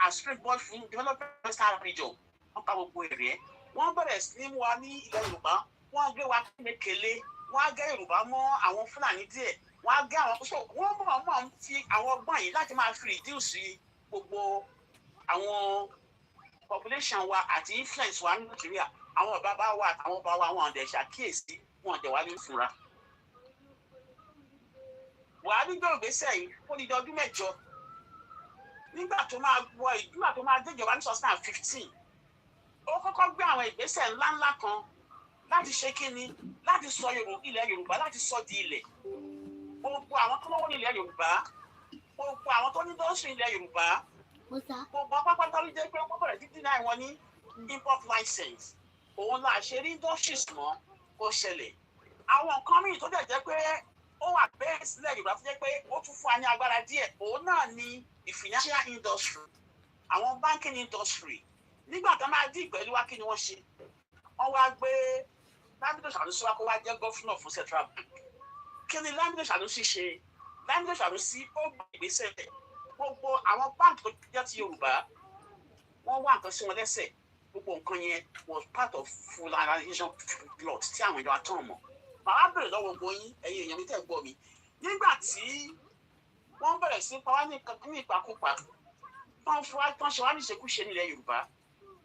as springboard fún development western region wọ́n pa gbogbo èrè wọ́n bẹ̀rẹ̀ sí ní wa ní ilẹ̀ Yorùbá wọ́n gbé wa kékeré wọ́n á gé Yorùbá mọ́ àwọn Fúlàní díẹ̀ wọ́n á gé àwọn kóso wọ́n mọ̀ fi àwọn ọgbọ́n yìí láti máa fi reduce gbogbo àwọn population wa àti influence wa ní Nàìjíríà àwọn bàbá wa àtàwọn bàbá wa àwọn ọ̀dẹ̀ ṣàkíyèsí wọn jẹ wá ní fúnra. Buhari gbé ìgbésẹ̀ yìí ó di ọdún 8 nígbà tó máa déjọba ní 2015 ó kọ́kọ́ gbé àwọn ìgbésẹ̀ ńláńlá kan láti ṣe kíni láti sọ ilẹ̀ Yorùbá láti sọ di ilẹ̀. Gbogbo àwọn tó lọ́wọ́ ní ilẹ̀ Yorùbá, gbogbo àwọn tó ní dọ́sùn ilẹ̀ Yorùbá, gbogbo pápátá ló jẹ́ pé wọ́n bẹ̀rẹ̀ títí náà wọn ní import license. Òun là ṣe rí industries mọ́ kó ṣẹlẹ̀. Àwọn nǹkan mìíràn tó dẹ̀ jẹ́ pé ó wà bẹ́ẹ̀ sílẹ̀ Yorùbá tó jẹ́ pé ó tún fún wa ní agbára díẹ̀. Òun náà ni the financial industry, àwọn banking industry. Nígbà tó máa dín pẹ̀lú wa kí ni wọ́n ṣe? Wọ́n wá gbé Lamido Sanusi wá kó wá jẹ́ gọ́fúnà fún Central Bank. Kí ni Lamido Sanusi ṣe? Lamido Sanusi ó gbé ìgbésẹ̀ gbogbo àwọn báńkì tó jẹ́ ti Yorùbá wọ́n wá nǹkan sí wọn lẹ́sẹ̀. Gbogbo nǹkan yẹn was part of fulanization plot tí àwọn ìjọba tán mọ̀. Màá bèrè lọ́wọ́ gbogbo yín ẹ̀yin èèyàn mi tẹ́ gbọ́ mi. Nígbà tí wọ́n bẹ̀rẹ̀ sí pa wá ní ìpakúpa tán ṣe wá ní ìṣekúṣe nílẹ̀ Yorùbá.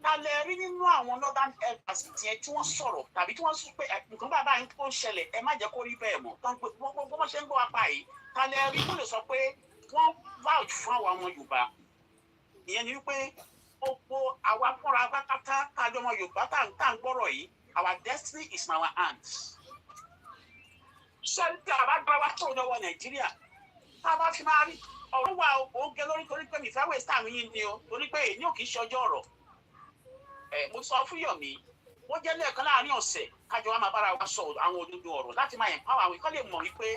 Lálẹ́ rí nínú àwọn northern elders tiẹ̀ tí wọ́n sọ̀rọ̀ tàbí tí wọ́n sọ pé nǹkan bàbá yín tó ń ṣẹlẹ̀ ẹ má jẹ́ kó rí bẹ́ẹ̀ mọ́. Tán pé wọ́n ṣe ń gbọ́ apá yìí. Lálẹ́ rí kó lè sọ pé wọ́n vouch fún àwọn ọmọ Yorùbá. Ìyẹn ni wípé gbogbo àwa fúnra pátá kájọ ọmọ Yorùbá tá à ń gbọ́rọ̀ yìí, our destiny is in our hands. Ṣé tí a bá gbá wá tó lọ́wọ́ Nàìjíríà, tá a bá fi máa rí ọ̀rọ̀ wa oge lórí torí pé mi fẹ́ wẹ̀ sáà mi yín ni o, torí pé èyí ò kì í ṣọjọ́ ọ̀rọ̀. Mo sọ fún Yomi, ó jẹ́ lẹ́ẹ̀kan láàrin ọ̀sẹ̀ kájọ wa máa bára wa sọ àwọn òdodo ọ̀rọ̀ láti máa empower àwọn ìkọ́ lè mọ̀ wípé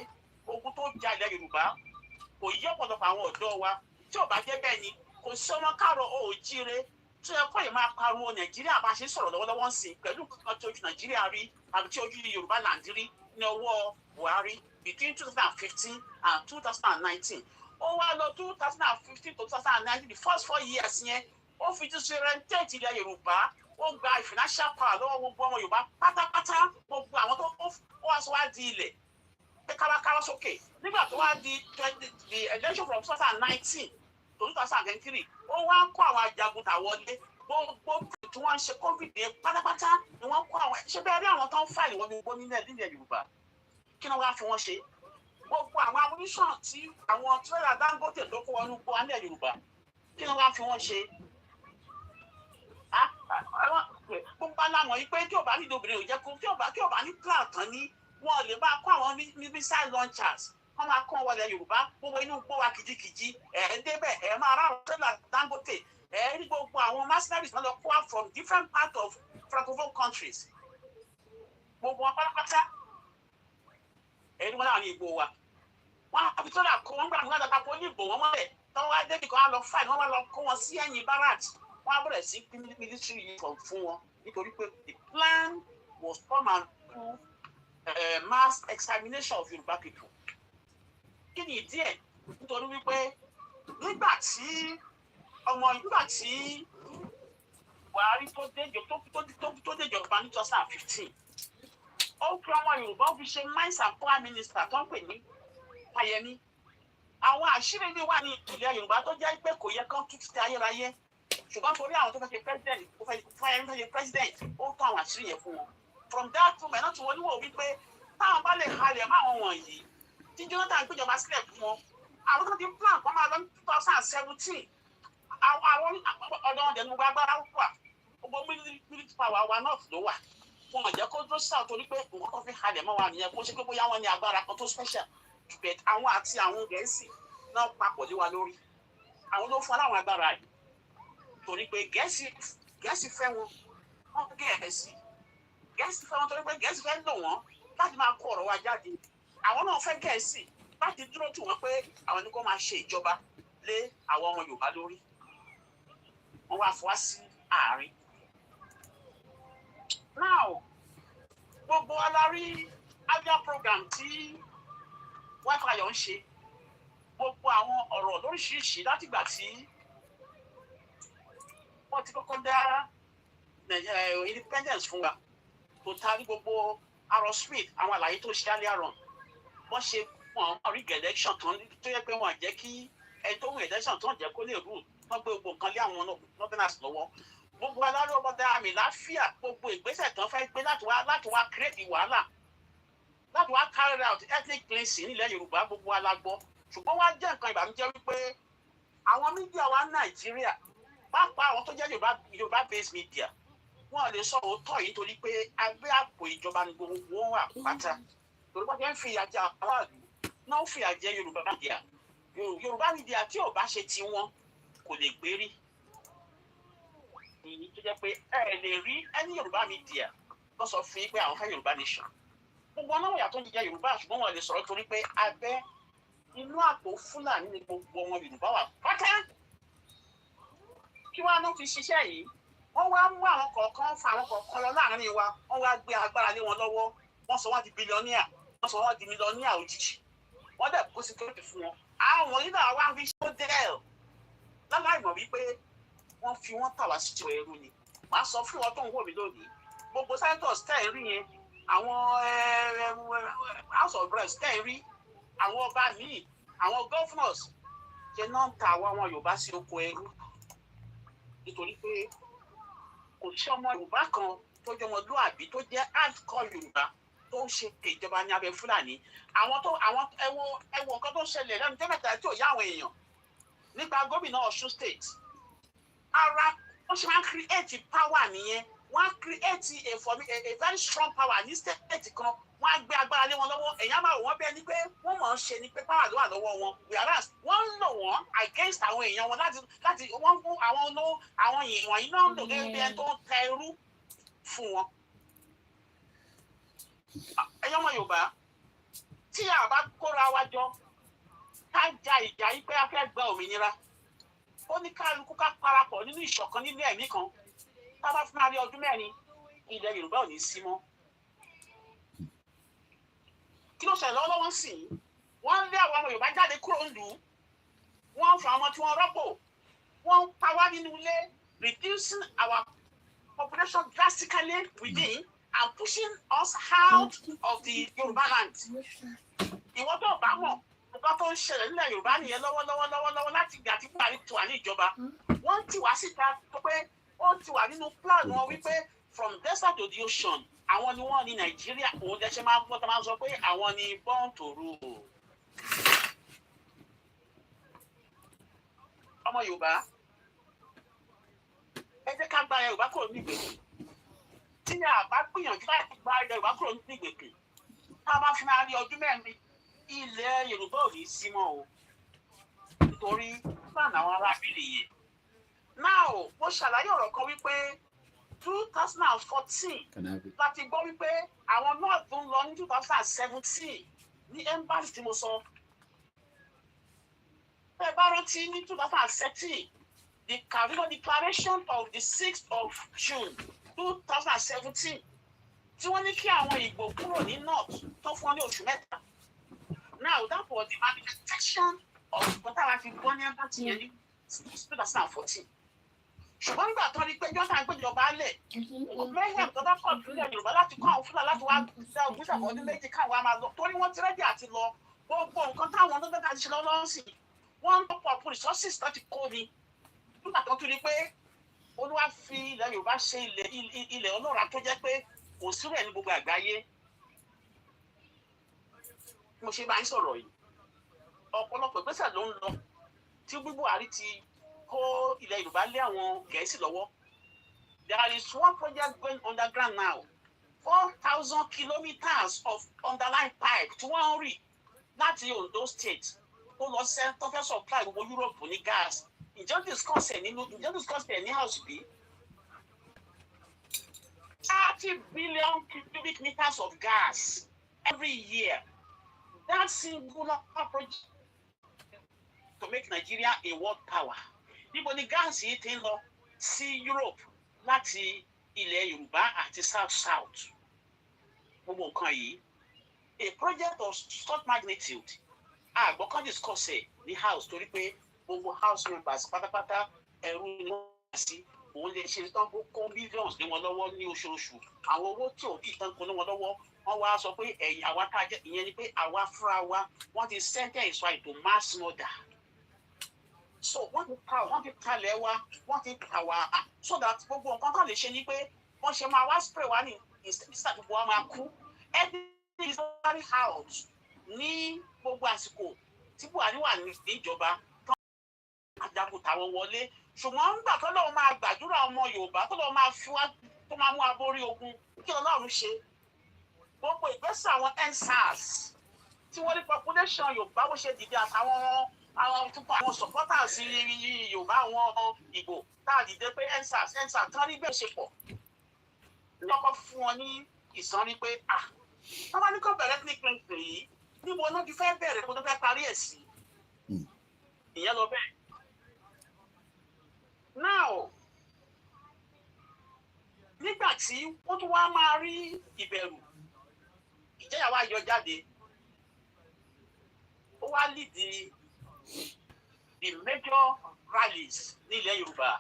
ogun tó ja ilẹ̀ Yorùbá kò yí ọ̀pọ̀lọpọ̀ àwọn ọ̀dọ́ wa. Tí ò bá jẹ́ bẹ́ẹ̀ ni kò sí ọmọ káàrọ̀ oòjíire tí ẹ kọ́ yìí máa pariwo Nàìjíríà bá ṣe sọ̀rọ̀ lọ́wọ́lọ́wọ́ ń sìn pẹ̀lú nǹkan tí ojú Nàìjíríà rí àbí tí ojú Yorùbá land rí ní ọwọ́ Buhari between 2015 and 2019. Ó wá lọ 2015 to 2019, the first 4 years yẹn ó fi ti ṣe rẹ́ńtẹ́ẹ̀tì ilẹ̀ Yorùbá. Ó gba financial power lọ́wọ́ gbogbo ọmọ Yorùbá pátápátá. Gbogbo àwọn tó wá sọ wá di ilẹ̀ pé kárakára sókè. Nígbà tó wá di the election from 2019 to 2023 ó wá ń kó àwọn ajagunta wọlé. Gbogbo tí wọ́n ń ṣe COVID yẹn pátápátá ni wọ́n kó àwọn ṣe bẹ́ẹ̀ rí àwọn tó ń fàìlì wọn gbogbo nílẹ̀ Yorùbá. Kí ni wọ́n á fi wọ́n ṣe? Gbogbo àwọn amúnísàn tí àwọn tírélà Dangote tó kó wọnú gbọ́ nílẹ̀ Yorùbá, kí ni wọ́n á fi wọ́n ṣe? Gbogbo alámọ̀ yìí pé tí ò bá ní obìnrin ò jẹ́ kó tí ò bá ní plan tán ní wọ́n lè bá kó àwọn missile launchers wọ́n máa kó wọlé Yorùbá. Gbogbo inú gbó wa kìjikìji débẹ̀ máa rà àwọn tírélà Dangote rí gbogbo àwọn mercenaries náà lọ kó wá from different parts of francophone countries. Gbogbo wọn pátápátá wọn náà ní ìbò wa. Wọ́n á fi tírélà kó wọn gbà wọn dáadáa kó ní ìbò wọn mọ́lẹ̀ tán wá débi kan á lọ fáìn wọ́n wá lọ kó wọn sí ẹ̀yìn barracks. Wọ́n á bẹ̀rẹ̀ sí military uniform fún wọn nítorí pé the plan was come and do mass extermination of Yorùbá people. Kí ni ìdí ẹ̀? Nítorí wípé nígbà tí Buhari tó déjọba ní 2015 ó kí ọmọ Yorùbá ó fi ṣe mines and power minister tó ń pè ní Fáyẹmí. Àwọn àṣírí mi wà ní ilẹ̀ Yorùbá tó jẹ́ pé kò yẹ kán tún ti ayérayé, ṣùgbọ́n torí àwọn tó fẹ́ ṣe president Fáyẹmí fẹ́ ṣe president ó tún àwọn àṣírí yẹn fún wọn. From that moment náà tí wọ́n níwò wípé táwọn bá lè halẹ̀ mọ́ àwọn wọ̀nyí tí Jonathan gbéjọba sílẹ̀ fún wọn, àwọn tó ti plan kọ́ máa lọ ní 2017 àwọn ọ̀dọ́ ọ̀dẹ̀ ní gbogbo agbára wà gbogbo military power wa náà ló wà. Wọn ò jẹ́ kó dúró sáà torí pé nǹkan kan fi halẹ̀ mọ́ wa nìyẹn kó ṣe pé bóyá wọ́n ní agbára kan tó special but àwọn àti àwọn Gẹ̀ẹ́sì náà papọ̀ lé wa lórí. Àwọn ló fún aláwọn agbára yìí torí pé Gẹ̀ẹ́sì fẹ́ wọn Gẹ̀ẹ́sì fẹ́ wọn torí pé Gẹ̀ẹ́sì fẹ́ lò wọ́n láti máa kó ọ̀rọ̀ wa jáde. Àwọn náà fẹ́ Gẹ̀ẹ́sì láti dúró tì wọ́n pé àwọn ní kó máa ṣe ìjọba lé àwọn ọmọ Yorùbá lórí. Wọ́n wá fọwọ́ sí àárín. Now gbogbo alárí Abia program tí Wákàyọ̀ ń ṣe gbogbo àwọn ọ̀rọ̀ lóríṣiríṣi látìgbà tí wọ́n ti kọ́kọ́ dá independence fún wa tó tarí gbogbo Aaron Smith àwọn àlàyé tó ṣe alẹ́ àrùn wọ́n ṣe wọn rí election tán tó yẹ pé wọ́n jẹ́ kí ẹni tó wù election tán jẹ́ kó lè rú wọ́n gbé gbogbo nǹkan lé àwọn northerners lọ́wọ́. Gbogbo alárò ọmọdé àmì láfíà gbogbo ìgbésẹ̀ tán fẹ́ gbé láti wá create wàhálà láti wá carry out ethnic cleansing nílẹ̀ Yorùbá gbogbo alágbọ́ ṣùgbọ́n wá jẹ́ nǹkan ìbànújẹ́ wípé àwọn mídíà wa Nàìjíríà pàápàá àwọn tó jẹ́ Yorùbá based media wọn lè sọ òótọ́ yìí torí pé agbé àpò ìjọba ni gbogbo wọn wà pátá torí wọ́n jẹ́ ń fi àjẹ aráàlú náà ń fi àjẹ Yorùbá media Yorùbá media tí ò bá ṣe ti wọn kò lè gbérí èyí tó jẹ́ pé ẹ lè rí ẹni Yorùbá media lọ sọ fún yín pé àwọn fẹ́ Yorùbá nation gbogbo ọ̀nà wọ̀nyà tó ń jẹ́ Yorùbá ṣùgbọ́n wọn lè sọ̀rọ̀ torí pé abẹ́ inú àpò Fúlàní ni gbogbo ọmọ Yorùbá wà pátá kí wọ́n á fi ṣiṣẹ́ yìí wọ́n wá mú àwọn kọ̀ọ̀kan fa àwọn kọ̀ọ̀kan lọ láàrin wa wọ́n wá gbé agbára lé wọn lọ́wọ́ wọ́n sọ wọ́n di bílíọ̀nìà wọ́n sọ wọ́n di mílíọ̀nìà òjijì wọ́n dẹ̀ kó security fún wọn àwọn yìí náà wá fi ṣó dẹ́ẹ̀ láláì mọ̀ wípé wọ́n fi wọ́n tà wá sí ẹrú ni màá sọ fún wọn tó ń wò mí lónìí gbogbo senators tẹ̀ ń rí yẹn àwọn house of reps tẹ̀ ń rí àwọn ọba míì àwọn governors ṣe náà ń ta àwọn Yorùbá sí oko ẹrú nítorí pé kò sí ọmọ Yorùbá kan tó jẹ́ ọmọlúàbí tó jẹ́ hardcore Yorùbá tó ń ṣe ìjọba ní abẹ́ Fúlàní àwọn ẹwọ nǹkan tó ṣẹlẹ̀ lẹ́nu tẹ́mẹ̀tà tí ò yá àwọn èèyàn nípa gómìnà Ọ̀ṣun state ara wọ́n ṣe máa ń create power nìyẹn wọ́n á create a very strong power ní state kan wọ́n á gbé agbára lé wọn lọ́wọ́ èèyàn máa wọ́n bẹ́ẹ̀ ni pé wọ́n mọ̀ ń ṣe ni pé power ló wà lọ́wọ́ wọn whereas wọ́n ń lò wọ́n against àwọn èèyàn wọn láti wọ́n fún àwọn ìwọ̀nyí náà ń lò gẹ́gẹ́ bí ẹni tó ń tẹ irú fún wọn. ẹ̀yin ọmọ Yorùbá tí a bá kóra wa jọ ká ja ìjà yìí pé a fẹ́ gba òmìnira ó ní kálukú ká parapọ̀ nínú ìṣọ̀kan nínú ẹ̀mí kan tá a bá fún àrí ọdún mẹ́rin ilẹ̀ Yorùbá ò ní sí mọ́. kí ló ṣẹlẹ̀ lọ́wọ́ sí i wọ́n lé àwọn ọmọ Yorùbá jáde kúrò ńlú wọ́n fa àwọn tí wọ́n rọ́pò wọ́n ń pa wá nínú ilé reducing our population drastically within and pushing us out of the Yorùbá land. ìwọ́n tó bá mọ̀ nǹkan tó ń ṣẹlẹ̀ nílẹ̀ Yorùbá nìyẹn lọ́wọ́lọ́wọ́ láti ìgbà tí Buhari tó wà ní ìjọba wọ́n ti wá síta pé ó ti wà nínú plan wọn wípé from desert to the ocean àwọn ni wọ́n ní Nàìjíríà òun jẹ́ ṣe máa ń gbọ́ tó máa ń sọ pé àwọn ni born to rule. ọmọ Yorùbá ẹ jẹ́ ká gba Yorùbá kúrò ní ìgbèkùn tí a bá gbìyànjú láti gba Yorùbá kúrò ní ìgbèkùn tá a bá fi máa rí ọdún mẹ́rin ilẹ̀ Yorùbá ò ní sí mọ́ o nítorí plan àwọn arábìnrin yẹn. Now mo ṣàlàyé ọ̀rọ̀ kan wípé 2014 láti gbọ́ wípé àwọn náà tó ń lọ ní 2017 ní embassy tí mo sọ. ẹ bá rántí ní 2017 the Kaduna Declaration of the 6th of June 2017 tí wọ́n ní kí àwọn Ìgbò kúrò ní north tó fún wọn ní oṣù mẹ́ta. Now that was the manifestation of what I have been born in 2014. ṣùgbọ́n nígbà tó rí pé jọ́sà ń gbéjọba lẹ̀ lẹ́yìn tó bá kọ̀ sílẹ̀ Yorùbá láti kọ́ àwọn Fúlàní láti wá ṣe ògbésà fún ọdún méjì káwọn á máa lọ torí wọ́n ti rẹ́dí àti lọ gbogbo nǹkan táwọn ọdún mẹ́ta ti ṣe lọ́wọ́ sí wọ́n ń tọ́pọ̀ fún resources láti kó ni nígbà tó tún rí pé Olúwa fi ilẹ̀ Yorùbá ṣe ilẹ̀ ọlọ́ràá tó jẹ́ pé kò sí rẹ̀ ní gbogbo àgbáyé. mo ṣe bá ń sọ̀rọ̀ yìí ọ̀pọ̀lọpọ̀ ìgbésẹ̀ ló ń lọ tí Buhari ti kó ilẹ̀ Yorùbá lé àwọn Gẹ̀ẹ́sì lọ́wọ́. There is one project going underground now 4,000 kilometers of underlying pipe tí wọ́n ń rì láti Ondo State tó lọ sẹ́ tó fẹ́ supply gbogbo Europe ní gas. Ìjọ discuss ẹ̀ ní house bí 30 billion cubic meters of gas every year. That singular project to make Nigeria a world power. Níbo ni gáàsì yìí ti ń lọ sí Europe láti ilẹ̀ Yorùbá àti South. Gbogbo nǹkan yìí a project of such magnitude àgbọ̀kan discuss ẹ̀ ní house torí pé gbogbo house members pátápátá ẹ̀rù ni wọ́n wá sí òun lè ṣe tán kó millions ní wọn lọ́wọ́ ní oṣooṣù àwọn owó tí ò bí tán kó ní wọn lọ́wọ́ wọ́n wá sọ pé ẹ̀yìn àwa tá a jẹ́ ìyẹn ni pé àwa fúnra wa wọ́n ti sentence wa into mass murder. So wọ́n ti kalẹ̀ wa wọ́n ti kà wá so that gbogbo nǹkan kan lè ṣe ni pé wọ́n ṣe máa wá spray wa ní ìsìtà gbogbo wa máa kú ethnic is very out ní gbogbo àsìkò tí Buhari wà ní ìjọba tán àjàkùtà wọn wọlé ṣùgbọ́n nígbà tó lọ́wọ́ máa gbàdúrà ọmọ Yorùbá tó lọ́wọ́ máa fi wá tó máa mú aborí ogun kí Ọlọ́run ṣe gbogbo ìgbésẹ̀ àwọn EndSARS tí wọ́n ní population Yorùbá bó ṣe dìde àtàwọn àwọn supporters Yorùbá àwọn Ìgbò tá a dìde pé EndSARS tán rí bẹ́ẹ̀ ṣe pọ̀ lọ́kọ́ fún wọn ní ìsanrí pé wọ́n bá ní kó bẹ̀rẹ̀ ní pínpín yìí níbo náà ti fẹ́ bẹ̀rẹ̀ kó tó fẹ́ parí ẹ̀ sí ìyẹn lọ bẹ́ẹ̀. Now nígbà tí wọ́n tún wá máa rí ìbẹ̀rù ìjẹ́yàwó ayọ̀ jáde ó wá lead the major rallies ní ilẹ̀ Yorùbá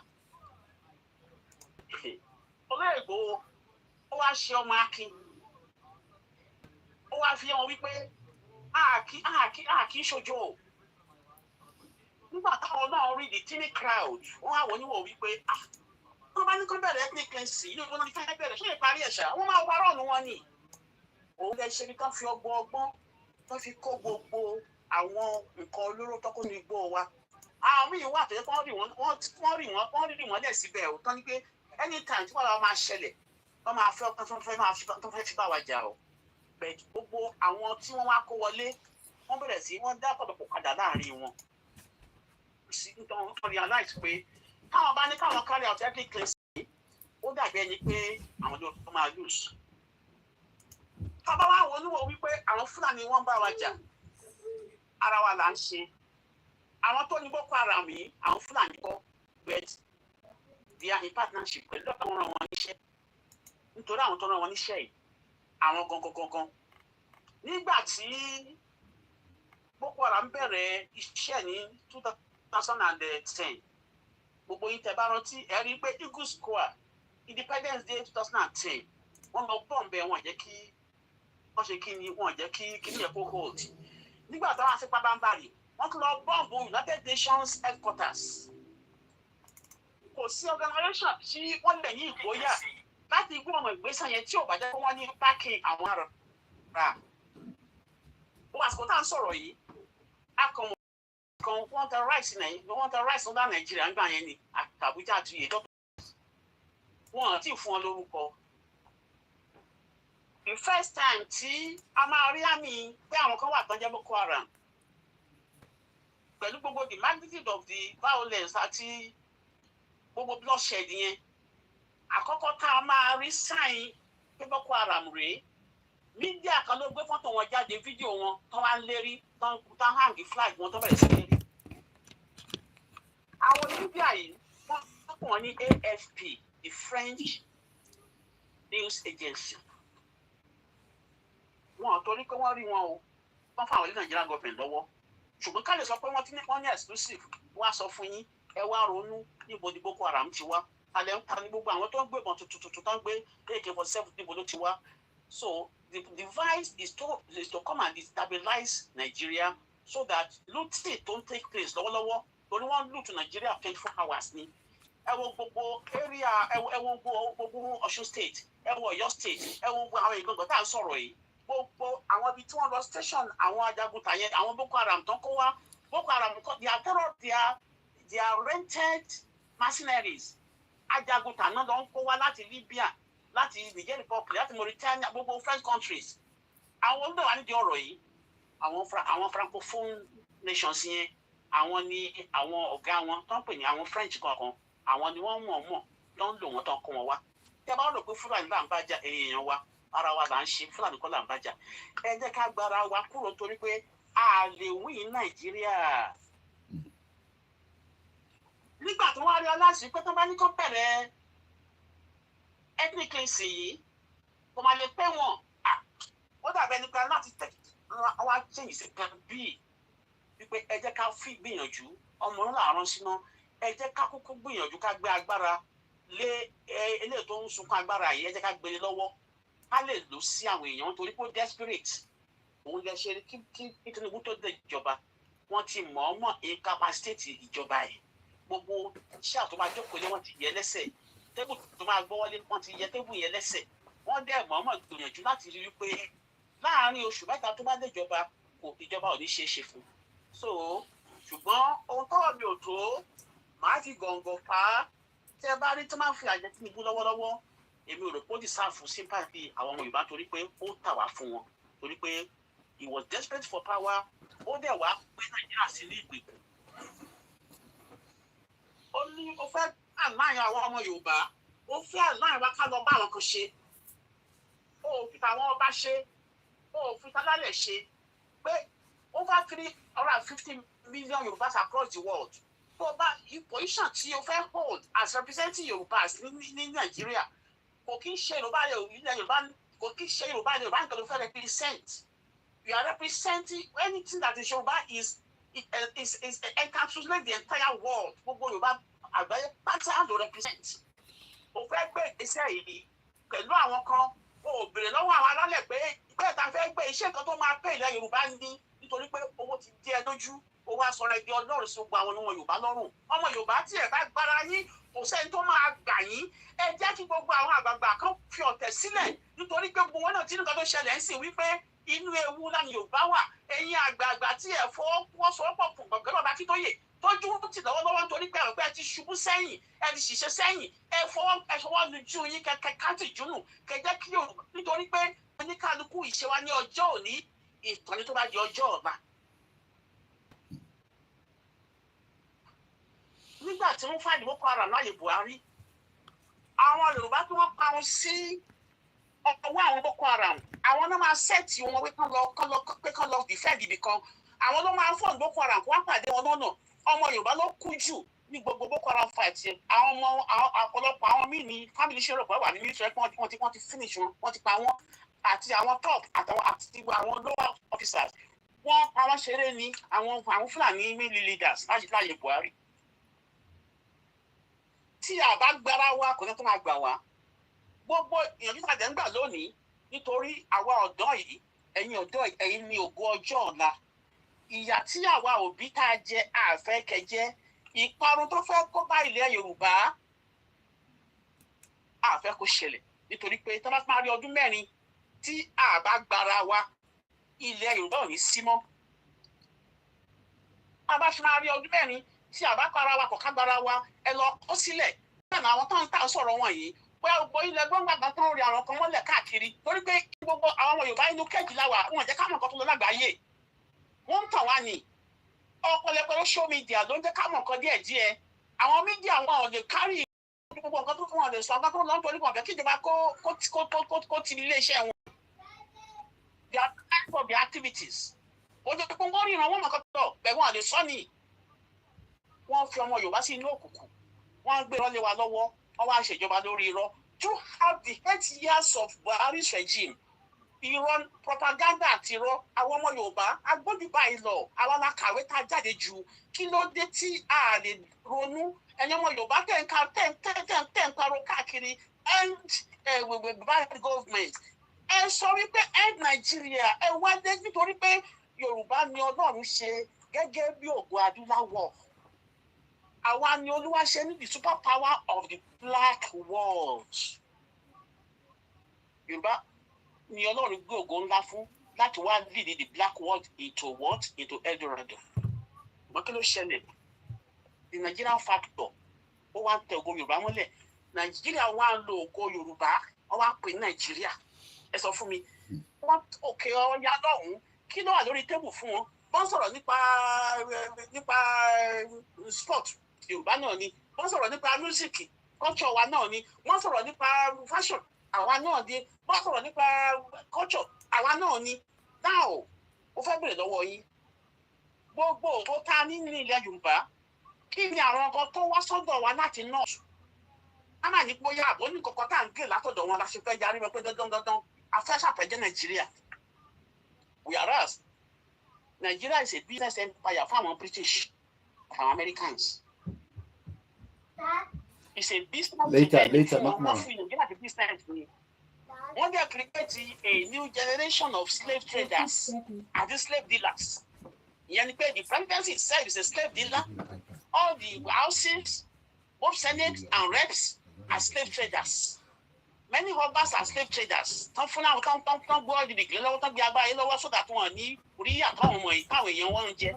Olóyègbò ó wá ṣe ọmọ akin ó wá fi hàn wípé kì í ṣojo o nígbà táwọn náà rí the teeny crowd wọ́n á wò níwò wípé wọ́n bá ní kó bẹ̀rẹ̀ ethnic cleansing yóò wọ́n ní fẹ́ bẹ̀rẹ̀ ṣé ìparí ẹ̀ṣà wọ́n máa wá rọ̀ọ̀nù wọn ni òun lè ṣe ní kán fi ọgbọ́n tó fi kó gbogbo àwọn nǹkan olóró tó kó ní igbó wa àwọn míì wà tó yẹ kó wọ́n rí wọn lẹ̀ síbẹ̀ ò tán ní pé anytime tí wọ́n máa ṣẹlẹ̀ wọ́n máa fẹ́ tó fẹ́ fi bá wa jà o bẹ́ẹ̀ gbogbo àwọn tí wọ́n wá kó wọlé wọ́n bẹ̀rẹ̀ sí wọ́n dá pọ̀pọ̀ padà láàrin wọn sí wọ́n realize pé káwọn bá ní káwọn carry out ethnic cleansing ó dàbí ẹni pé àwọn ló máa lose tábà wá wọ́n níwò wípé àwọn Fúlàní wọ́n bá wa jà ara wa là ń ṣe àwọn tó ní Boko Haram yìí àwọn Fúlàní kọ́ but they are in partnership pẹ̀lú àwọn ràn wọ́n níṣẹ́ nítorí àwọn tó ràn wọ́n níṣẹ́ yìí àwọn gangan nígbà tí Boko Haram bẹ̀rẹ̀ iṣẹ́ ní 2010 gbogbo yín tẹ́ bá rántí ẹ rí pé Eagle Square Independence Day 2010 wọ́n lọ bọ́ǹbẹ̀ wọn jẹ́ kí wọ́n ṣe kí ni wọ́n jẹ́ kí ní ẹ̀kọ́ hold nígbà táwọn àti pàbámbarì wọ́n tún lọ bọ́ǹbù United Nations headquarters kò sí organisation tí wọ́n lè ní ìgboyà láti gbé ọmọ ìgbésẹ̀ yẹn tí ò bá jẹ́ pé wọ́n ní backing àwọn ará ó wà sọ́kò tá à ń sọ̀rọ̀ yìí akọ̀mọ̀ kan wọ́n tẹ rice ọ̀dà Nàìjíríà ń gbà yẹn ni Àbújá àti ìyẹn dọ́tọ̀ wọn àti fún ọ lórúkọ the first time tí a máa rí àmì pé àwọn kan wà tán jẹ́ Boko Haram pẹ̀lú gbogbo the magnitude of the violence àti gbogbo bloodshed yẹn àkọ́kọ́ tá a máa rí sáìn pé Boko Haram rèé mídíà kan ló gbé fọ́tò wọn jáde fídíò wọn tó wá ń lérí tó ń hang flag wọn tó bẹ̀rẹ̀ sí lérí. àwọn mídíà yìí wọ́n pọ̀ wọ́n ní AFP the French news agency wọn ò torí pé wọ́n rí wọn o wọ́n fún àwọn ilé Nigerian government lọ́wọ́ ṣùgbọ́n ká lè sọ pé wọ́n ní exclusive wọ́n á sọ fún yín ẹ wá ronú níbo ni Boko Haram ti wá alẹ́ ń ta ní gbogbo àwọn tó ń gbé ìbọn tuntun tó ń gbé AK-47 níbo ló ti wá so the device is to come and destabilize Nigeria so that looting don't take place lọ́wọ́lọ́wọ́ torí wọ́n loot Nigeria 24 hours ni ẹ wo gbogbo area ẹ wo gbogbo Ọ̀ṣun state ẹ wo Ọ̀yọ́ state ẹ wo gbogbo àwọn ìgbọ̀ngàn tá à ń sọ̀rọ̀ yìí gbogbo àwọn ibi tí wọ́n lọ station àwọn ajagunta yẹn àwọn Boko Haram tó ń kó wá Boko Haram they are rented mercenaries ajagunta náà ló ń kó wá láti Libya láti Niger Republic láti Mauritania gbogbo French countries àwọn olùdó wa nídìí ọ̀rọ̀ yìí àwọn francophone nations yẹn àwọn ni àwọn ọ̀gá wọn tó ń pè ní àwọn French kankan àwọn ni wọ́n mọ̀ tó ń lò wọ́n tó ń kó wọn wá tẹ́ bá rò pé Fúlàní là ń bá jà èèyàn wa ara wa là ń ṣe Fúlàní kọ́ là ń bá jà ẹ jẹ́ ká gbára wa kúrò torí pé a lè win Nàìjíríà nígbà tí wọ́n rí aláṣẹ pé tó bá ní kó bẹ̀rẹ̀ ethnic cleansing yìí kò máa lè pẹ́ wọn ó dàbẹ̀ nípa láti tẹ̀ wá change sí plan B wípé ẹ jẹ́ ká fi gbìyànjú ọmọ ńlá àrùn síná ẹ jẹ́ ká kúkú gbìyànjú ká gbé agbára lé eléyìí tó ń sunkún agbára yìí ẹ jẹ́ ká gbélé lọ́wọ́ ká lè lò sí àwọn èèyàn torí pé desperate òun lè ṣe kí Tinubu tó dé ìjọba wọ́n ti mọ̀ọ́mọ̀ incapacitate ìjọba yìí gbogbo iṣẹ́ àtọ́ máa jókòó lé wọ́n ti yẹ lẹ́sẹ̀ tébù tó máa gbọ́ wọlé wọ́n ti yẹ tébù yẹn lẹ́sẹ̀ wọ́n dẹ̀ mọ̀ọ́mọ̀ gbìyànjú láti rí wípé láàárín oṣù mẹ́ta tó bá déjọba ìjọba ò ní ṣe é ṣe fún. So ṣùgbọ́n ohun tọ́wọ́ mi ò tó màá fi gọ̀ǹgọ̀ fà á tẹ́ bá rí tó máa ń fi àjẹ Tinubu lọ́wọ́lọ́wọ́ èmi ò rò pé ó deserve sympathy àwọn ọmọ Yorùbá torí pé ó tà wá fún wọn torí pé he was desperate for power ó dẹ̀ wá pé Nàìjíríà sí ní ìgbèkùn. Ó ní ó fẹ́ àláyàn àwọn ọmọ Yorùbá ó fẹ́ àláyàn wa ká lọ bá àwọn kan ṣe ó fi tàwọn ọba ṣe ó fi tálálẹ̀ ṣe pé over 350 million Yorùbás across the world tó bá position tí o fẹ́ hold as representing Yorùbás ní Nàìjíríà kò kí ń ṣe Yorùbá ilẹ̀ Yorùbá kò kí ń ṣe Yorùbá nìkan ló fẹ́ represent. You are representing anything that is Yoruba is encapsulate the entire world. Gbogbo Yorùbá àgbáyé pátá ló represent. O fẹ́ gbé ìgbésẹ̀ yìí pẹ̀lú àwọn kan o béèrè lọ́wọ́ àwọn alálẹ̀ pé ìgbẹ́ ta fẹ́ gbé iṣẹ́ kan tó máa pè ilẹ̀ Yorùbá ní nítorí pé owó ti di ẹ lójú o wá sọ̀rọ̀ ẹgbẹ́ Ọlọ́run sí gbogbo àwọn ọmọ Yorùbá lọ́rùn. Ọmọ Yorùbá tí ẹ bá gbára yín kò sẹ́ni tó máa gbà yín ẹ jẹ́ kí gbogbo àwọn àgbààgbà kan fi ọ̀tẹ̀ sílẹ̀ nítorí pé gbogbo wọn náà tí nǹkan tó ṣẹlẹ̀ ń sìn wípé inú ewu láni Yorùbá wà ẹ̀yin àgbààgbà tí ẹ fọwọ́sowọ́pọ̀ fún gbọ̀ngàn bàbá Akíntóyè tójú ti lọ́wọ́lọ́wọ́ nítorí pé ẹ̀rọ pé ẹ ti ṣubú sẹ́yìn ẹ ti ṣiṣẹ́ sẹ́yìn ẹ fọwọ́ lójú yín kẹ̀kẹ́ káàtì jùnù kẹjẹ́ kí Yorùbá nítorí pé oníkálukú ìṣe wa ní ọjọ́ òní ìtọ́ni tó bá di ọjọ́ ọ̀la. Nígbà tí wọ́n fàdí Boko Haram láyé Buhari àwọn Yorùbá tí wọ́n parun sí ọwọ́ àwọn Boko Haram àwọn náà máa sẹ́ẹ̀tì wọn pé kán lọ defend ibì kan àwọn ló máa fọ́ọ̀n Boko Haram kó wá pàdé wọn lọ́nà ọmọ Yorùbá ló kú jù ní gbogbo Boko Haram fight yẹn àwọn ọmọ ọ̀pọ̀lọpọ̀ àwọn míì ní family ṣe rò pé wà ní military wọ́n ti finish wọ́n ti pa wọ́n àti àwọn top àti àwọn lower officers wọ́n pa wọ́n ṣeré ní àwọn Fúlàní military leaders láyé Buhari. Tí a bá gbára wa kò ní tó máa gbà wá gbogbo ìyànjú tàdé ń gbà lónìí nítorí àwa ọ̀dọ́ yìí ẹ̀yin ọ̀dọ́ ẹ̀yin ní ògo ọjọ́ ọ̀la ìyà tí àwa òbí tá a jẹ àfẹ́kẹ́jẹ́ ìparun tó fẹ́ kó bá ilẹ̀ Yorùbá àfẹ́ kó ṣẹlẹ̀ nítorí pé tó bá parí ọdún mẹ́rin tí a bá gbára wa ilẹ̀ Yorùbá ò ní sí mọ́. A bá fi máa rí ọdún mẹ́rin tí a bá para wa kò ká gbára wa ẹ lọ kó sílẹ̀ náà àwọn tó ń tà sọ̀rọ̀ wọn yìí pé gbogbo ilẹ̀ gbọ́ngbàgbà tó ń rí àwọn kan mọ́lẹ̀ káàkiri torí pé gbogbo àwọn ọmọ Yorùbá inú kẹ́jì láwà wọn jẹ́ ká mọ̀ nǹkan tó lọ lágbàáyé wọ́n ń tàn wá ní ọ̀pọ̀lọpọ̀ social media ló ń jẹ́ ká mọ̀ nǹkan díẹ̀díẹ̀ àwọn mídíà wọn ò lè kárí gbogbo nǹkan tó wọn lè sọ nǹkan tó lọ nítorí wọn fẹ́ kí ìjọba kó ti ilé iṣẹ́ wọn they are trying for their activities ojú pé wọ́n rí ìrànwọ́ nǹkan tó bẹ̀ wọ́n lè sọ ní wọ́n fi ọmọ Yorùbá sí inú òkùnkùn wọ́n gbé ìrọ́lé wa lọ́wọ́ wọ́n wá ṣèjọba lórí irọ́ throughout the 8 years of Buhari's regime irọ́ propaganda àti irọ́ àwọn ọmọ Yorùbá agbójúbà ìlọ àwọn alákàwé tá a jáde jù kí ló dé tí a lè ronú ẹ̀yin ọmọ Yorùbá tẹ̀ ń parọ́ káàkiri end bad government ẹ sọ wípé end Nigeria ẹ wá dé nítorí pé Yorùbá ni Ọlọ́run ṣe gẹ́gẹ́ bí ògo adúláwọ̀ àwa ni Olúwa ṣe ní the super power of the black world Yorùbá ni Ọlọ́run gbé ògo ńlá fún láti wá lead the black world into what? Into Eldorado. Wọ́n kí ló ṣẹlẹ̀? The Nigerian factor ó wá ń tẹ ògo Yorùbá mọ́lẹ̀ Nàìjíríà wá ń lo ògo Yorùbá wọ́n wá pè ní Nàìjíríà ẹ sọ fún mi wọ́n òkè ọ̀yà lọ́hùn-ún kí ló wà lórí tébù fún wọn wọ́n sọ̀rọ̀ nípa sport Yorùbá náà ni wọ́n sọ̀rọ̀ nípa music culture wa náà ni wọ́n sọ̀rọ̀ nípa fashion àwa náà ni wọ́n sọ̀rọ̀ nípa culture àwa náà ni now ó fẹ́ bèrè lọ́wọ́ yín gbogbo ògbó tá a ní ní ilẹ̀ Yorùbá kí ni àwọn ọkọ tó wá sọ́dọ̀ wa láti north a máa ní bóyá àbọ̀ ní kọ̀ọ̀kan tá à ń gé látọ̀dọ̀ wọn la ṣe fẹ́ yarí wọn pé dandan afẹ́ ṣàpẹjẹ Nàìjíríà whereas Nigeria is a business empire for our British, for our Americans. It's a business. Later, not now. When they are creating a new generation of slave traders and the slave dealers, the presidency itself is a slave dealer. All the houses, both Senate and reps, are slave traders. many husbands are slave traders. Tán fún àwọn tán gbọ́ ìdìbò lọ́wọ́ tán gbé agbára yín lọ́wọ́ sódà tí wọ́n ní orí àtàwọn ọmọ yìí táwọn èèyàn wọn ń jẹ.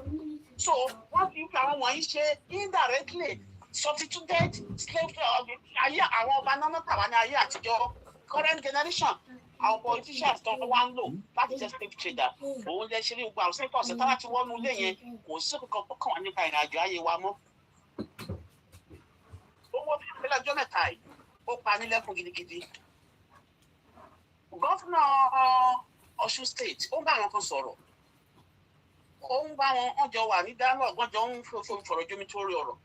So wọ́n fi àwọn wọ̀nyí ṣe indirectly substituted slave ayé àwọn ọba náà tàwa ní ayé àtijọ́ current generation àwọn politicians tó wá ń lò láti jẹ́ slave trader. Òun lè ṣe ní gbogbo àwọn sẹ́kọ̀ ọ̀sẹ̀ táwọn ti wọ́n nu ilé yẹn kò sí kankan tó kàn wá nípa ìrìn àjò ayé wa mọ́. Owó bí ìpínlẹ̀ ọjọ́ mẹ́ta yìí ó pa ní lẹ́kùn gidigidi. Gọ́fúnà Ọ̀ṣun state ó ń bá àwọn kan sọ̀rọ̀. Ó ń bá wọn ọjọ́ wà ní dialogue ọjọ́ ń fọ̀rọ̀ jomi tó rí ọ̀rọ̀.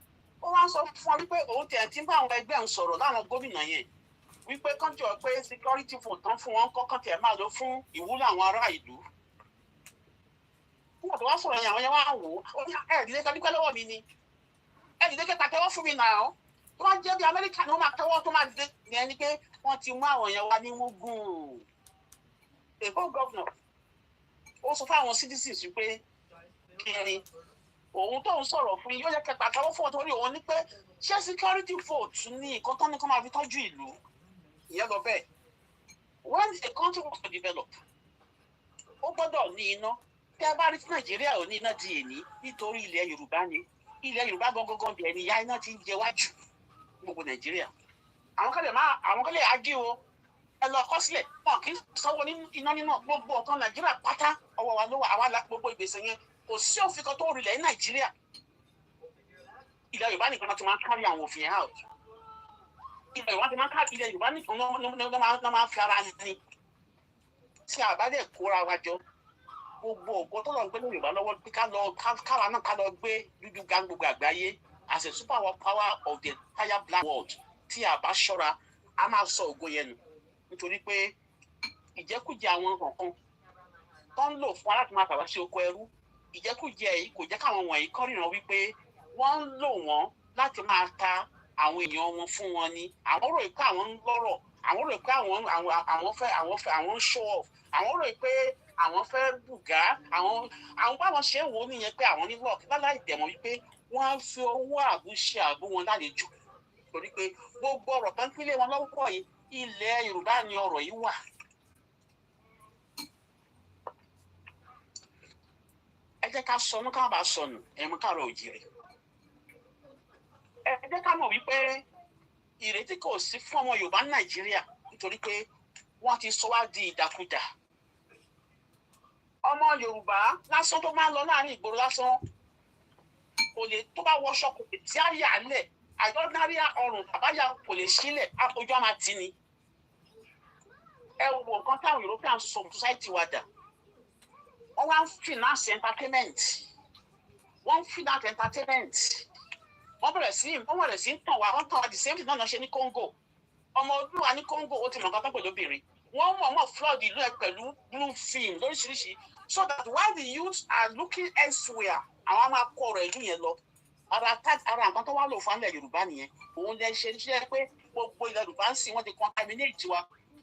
Ó wá ń sọ fún wọn wípé òun tẹ̀ tí ń bá àwọn ẹgbẹ́ ń sọ̀rọ̀ láwọn gómìnà yẹn wípé kánjọ pé security phone tán fún wọn kọ́kàn tẹ̀ máa lọ fún ìwúlò àwọn ará ìlú. Nígbà tó wá sọ̀rọ̀ yẹn àwọn yẹn wá wò ó ní ẹ̀ẹ́dílé kan nípẹ́ lọ́wọ́ mi ni ẹ̀ẹ́dílé kẹta tẹ́wọ́ fún mi náà tó bá jẹ́ bí Amẹ́ríkà ni wọ́n máa tẹ́wọ́ tó máa dé yẹn ni pé wọ́n ti mú àwọn yẹn wá ní mugun. Èkó gọ́vnọ̀ ó sọ fún àwọn citizens wípé kiri òun tó ń sọ̀rọ̀ fún yín yóò yẹ kẹta tẹ́wọ́ fún ọ torí òun ní pé ṣé security vote ní nǹkan tán ní kó máa fi tọ́jú ìlú ìyẹn lọ bẹ́ẹ̀. When a country wants to develop ó gbọ́dọ̀ ní iná tí a bá rí tí Nàìjíríà ò ní iná di èní nítorí ilẹ̀ Yorùbá ni ilẹ̀ Yorùbá gangan bí ẹni ya iná ti ń jẹ wájú gbogbo Nàìjíríà. Àwọn kan lè ágí o ẹ lọ kọ sílẹ̀ wọn kì í sanwó iná nínú gbogbo ọ̀tán Nàìjíríà pátá ọwọ́ wa ló wà àwa la gbogbo ìgbésẹ̀ yẹn kò sí òfin kan tó rinlẹ̀ ní Nàìjíríà. Ilẹ̀ Yorùbá nìkan ti máa ń kárí àwọn òfin out. Ilẹ̀ Yorùbá ti máa ń kárí ilẹ̀ Yorùbá nìkan ló máa ń fi ara ní. Tí a bá dẹ̀ kóra wa jọ gbogbo ògo tó lọ gbé ní Yorùbá lọ́wọ́ pé káwa náà ká lọ gbé dúdú gan gbogbo àgbáyé as a super power of the entire black world. Tí a bá ṣọ́ra a máa sọ ògo yẹn nù nítorí pé ìjẹkújẹ àwọn kankan tó ń lò fún aláàtí máa fàwá sí oko ẹrú ìjẹkújẹ yìí kò jẹ́ káwọn wọ̀nyí kọ́rìnà wípé wọ́n ń lò wọ́n láti máa ta àwọn èèyàn wọn fún wọn ni. Àwọn rò pé àwọn ń lọ́rọ̀ àwọn rò pé àwọn ń show off àwọn rò pé àwọn fẹ́ bùgá àwọn báwọn ṣe ń wò ó nìyẹn pé àwọn ní lọ́ọ̀kì láláì dẹ̀mọ́ wípé wọ́n á fi owó àbúṣe àbú wọn lálejò torí pé gbogbo ọ̀rọ̀ kan pínlẹ̀ wọn lọ́wọ́ yìí ilẹ̀ Yorùbá ni ọ̀rọ̀ yìí wà. Ẹ jẹ́ ká sọnù ká bá sọnù ẹ̀mú káàrọ̀ òjìrì. Ẹ jẹ́ ká mọ̀ wípé ìrètí kò sí fún ọmọ Yorùbá ní Nàìjíríà nítorí pé wọ́n ti sọ wá di ìdàkudà. Ọmọ Yorùbá lásán tó máa ń lọ láàrin ìgboro lásán kò lè tó bá wọṣọ kò lè tí á yà á lẹ̀ àjọdárí ọrùn àbáyà kò lè sílẹ̀ ojú àmà tì ní. Ẹ wo nǹkan táwọn European society wa dà wọ́n wá ń finance entertainment wọ́n bẹ̀rẹ̀ sí ń tàn wá wọ́n tàn wá the same thing náà ṣe ní Congo. Ọmọ ọdún wa ní Congo ó ti mọ̀ nǹkan tó pẹ̀lú obìnrin wọ́n mọ̀ flood ìlú ẹ̀ pẹ̀lú blue film lóríṣiríṣi so that while the youths are looking elsewhere àwọn máa kọ ọ̀rọ̀ ìlú yẹn lọ. Ara nǹkan tó wá lò fún ilẹ̀ Yorùbá nìyẹn òun lè ṣe iṣẹ́ pé gbogbo ilẹ̀ Yorùbá ń sìn wọ́n ti contaminate wa